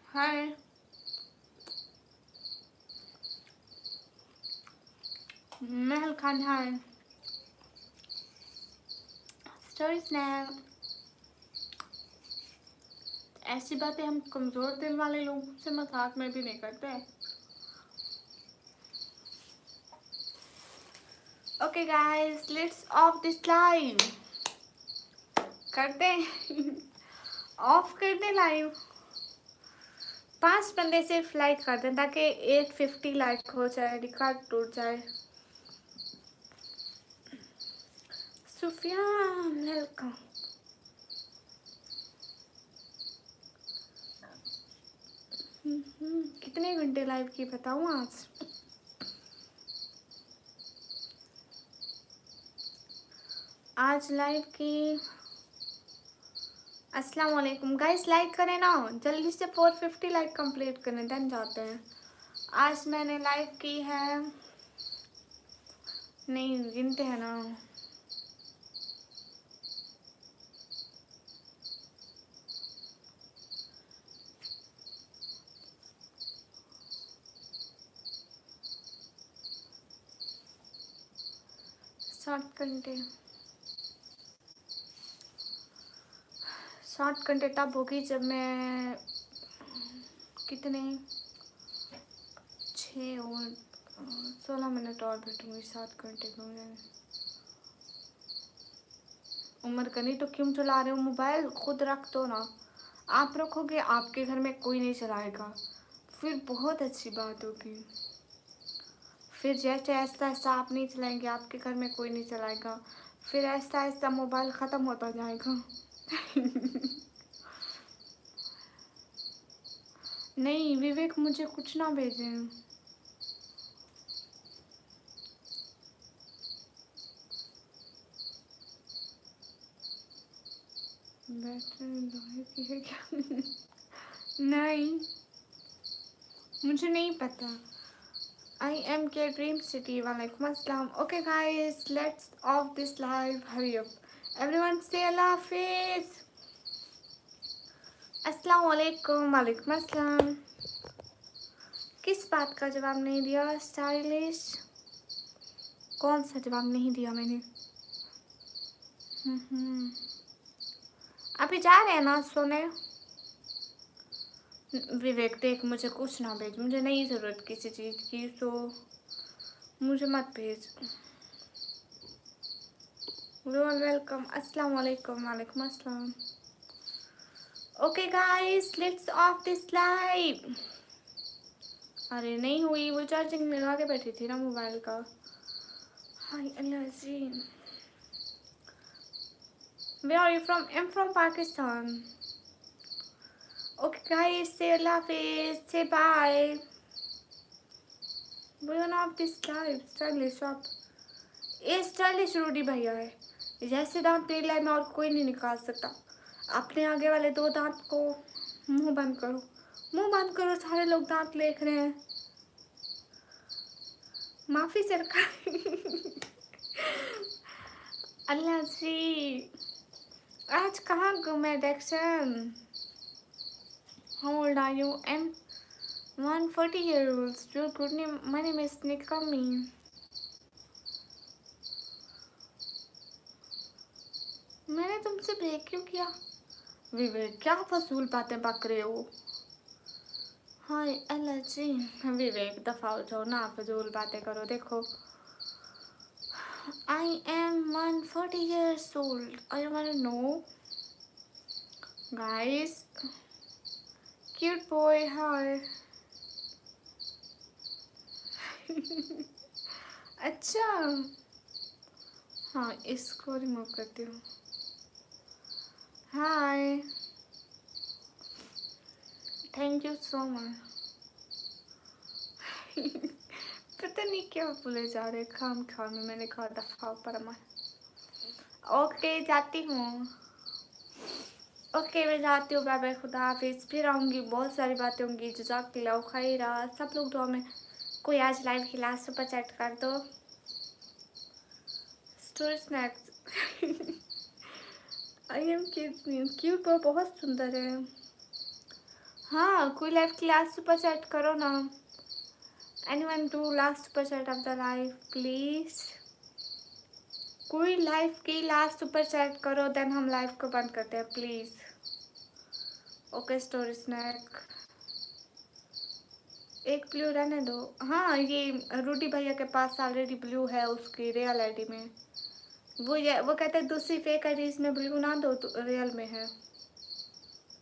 हाय। महल खान हाय। Story snap. ऐसी बातें हम कमजोर दिल वाले लोगों से मजाक में भी नहीं करते। Okay guys, let's off this live. कर दे ऑफ कर दे लाइव। 5 बंदे सिर्फ लाइक कर दें ताकि 850 लाइक हो जाए, रिकॉर्ड टूट जाए। सुफियान वेलकम। कितने घंटे लाइव की बताऊँ आज? आज लाइव की अस्सलाम वालेकुम गाइस, लाइक करें ना जल्दी से, 450 लाइक कंप्लीट करें देन जाते हैं। आज मैंने लाइव की है, नहीं गिनते हैं ना। शॉर्ट घंटे तब होगी जब मैं कितने 6 और 16 मिनट और बैठूंगी 7 घंटे को। उम्र करनी तो क्यों चला रहे हो मोबाइल, खुद रख दो ना। आप रखोगे आपके घर में कोई नहीं चलाएगा, फिर बहुत अच्छी बात होगी। फिर जैसे ऐसा ऐसा आप नहीं चलाएंगे आपके घर में कोई नहीं चलाएगा, फिर ऐसा ऐसा मोबाइल ख़त्म होता जाएगा। नहीं विवेक मुझे कुछ ना भेजें। बैटरी की है क्या? नहीं मुझे नहीं पता। I am के ड्रीम सिटी। वालेकुम अस्सलाम। Okay guys let's of this live, hurry up everyone, से अल्लाह हाफिज। अस्सलाम वालेकुम। वालेकुम अस्सलाम। किस बात का जवाब नहीं दिया? स्टाइलिश कौन सा जवाब नहीं दिया मैंने? अभी जा रहे हैं ना सोने? विवेक देख मुझे कुछ ना भेज, मुझे नहीं ज़रूरत किसी चीज़ की, तो मुझे मत भेज। वेलकम। अस्सलाम वालेकुम। वालेकुम अस्सलाम। Okay guys let's of this live. अरे नहीं हुई, वो चार्जिंग में लगा के बैठी थी ना मोबाइल का। हाय अल्लाह जी। Where are you from? I'm from Pakistan. Okay guys, say Allah Hafiz, say bye. We are not this live. Stylish shop. ये स्टाइलिश रूडी भैया है, जैसे दांत मेरी लाइफ में और कोई नहीं निकाल सकता। अपने आगे वाले 2 दांत को मुंह बंद करो, मुंह बंद करो, सारे लोग दांत देख रहे हैं। माफी सरकार। अल्लाह जी आज कहाँ घूमे डेक्सन? How old are you? I'm 140 years old. Your good name? My name is Nikami. मैंने तुमसे ब्रेक क्यों किया? विवेक क्या फजूल बातें बक रहे हो? हाय अल्लाह जी। विवेक दफा हो जाओ ना, फजूल बातें करो। देखो I am 140 years old. I want to know guys. Cute boy, hi. अच्छा हाँ इसको रिमूव करती हूँ। हाय थैंक यू सो मच। पता नहीं क्या बोले जा रहे खाम खाम में, मैंने कहा दफा पर ओके जाती हूँ। ओके मैं जाती हूँ, बाय बाय, खुदा हाफिज। फिर आऊँगी, बहुत सारी बातें होंगी। जज़ाकल्लाह खैरा। सब लोग दुआ में। कोई आज लाइव की लास्ट सुपर चैट कर दो। Story snacks. I am cute बहुत सुंदर है। हाँ कोई लाइव की लास्ट सुपर चैट करो ना। Anyone do last super chat off the live please. कोई लाइव की लास्ट सुपर चैट करो, देन हम लाइव को बंद करते हैं प्लीज। ओके स्टोरी स्नैक एक ब्लू रहने दो। हाँ ये रूडी भैया के पास ऑलरेडी ब्लू है उसकी रियल आईडी में, वो कहते हैं दूसरी फेक आईडी इसमें ब्लू ना दो तो रियल में है।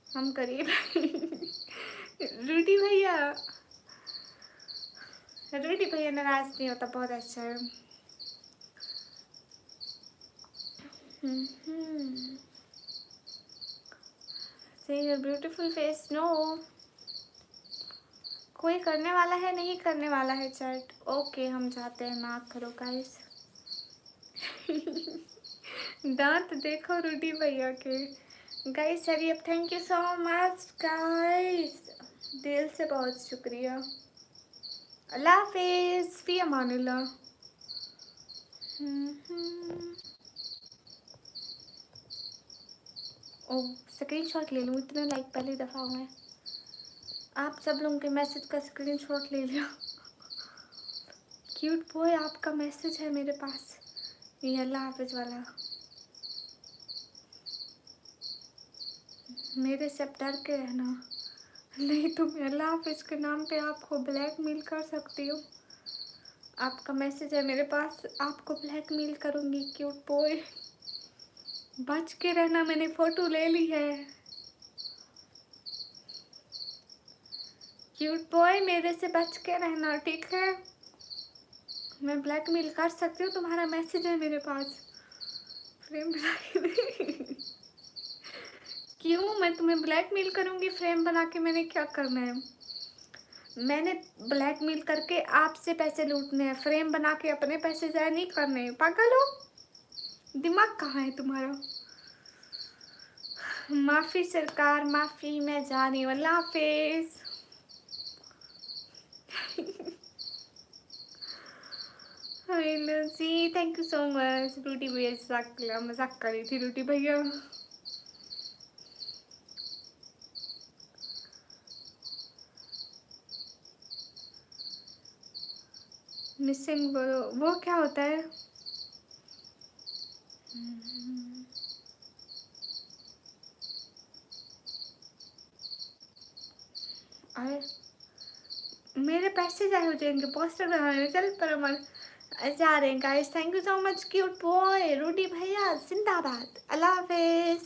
हम करिए रूडी भैया, रूडी भैया नाराज नहीं होता, बहुत अच्छा है। ब्यूटीफुल फेस नो, कोई करने वाला है नहीं करने वाला है चैट। ओके हम जाते हैं, ना करो गाइस। दांत देखो रूडी भैया के। Guys hurry up, thank you so much guys, दिल से बहुत शुक्रिया। अल्लाह हाफिज़, फी अमानिल्लाह। ओ स्क्रीनशॉट ले लूँ, इतने लाइक पहली दफ़ा हुए। आप सब लोगों के मैसेज का स्क्रीनशॉट ले लिया। क्यूट बॉय आपका मैसेज है मेरे पास, ये अल्लाह हाफिज़ वाला। मेरे से अब डर के रहना, नहीं तो मैं अल्लाह हाफिज़ के नाम पे आपको ब्लैकमेल कर सकती हूँ। आपका मैसेज है मेरे पास, आपको ब्लैकमेल करूँगी क्यूट बॉय, बच के रहना। मैंने फ़ोटो ले ली है। क्यूट बॉय मेरे से बच के रहना, ठीक है? मैं ब्लैकमेल कर सकती हूँ, तुम्हारा मैसेज है मेरे पास, फ्रेम बना के। क्यों मैं तुम्हें ब्लैकमेल करूँगी फ्रेम बना के? मैंने क्या करना है? मैंने ब्लैकमेल करके आपसे पैसे लूटने हैं, फ्रेम बना के अपने पैसे ज़ाया नहीं करने। पागल हो, दिमाग कहाँ है तुम्हारा? माफ़ी सरकार माफ़ी, मैं जा रही हूँ, अल्लाह हाफिज़। हेलो जी, thank you so much. Ruti भैया मजाक कर रही थी रूटी भैया। मिसिंग वो क्या होता है? अरे मेरे पैसे जाए हो जाएंगे पोस्टर बनाने में। चल पर अमर जा रहे हैं guys, thank you so much cute boy. रूटी भैया जिंदाबाद, अल्लाह हाफिज़।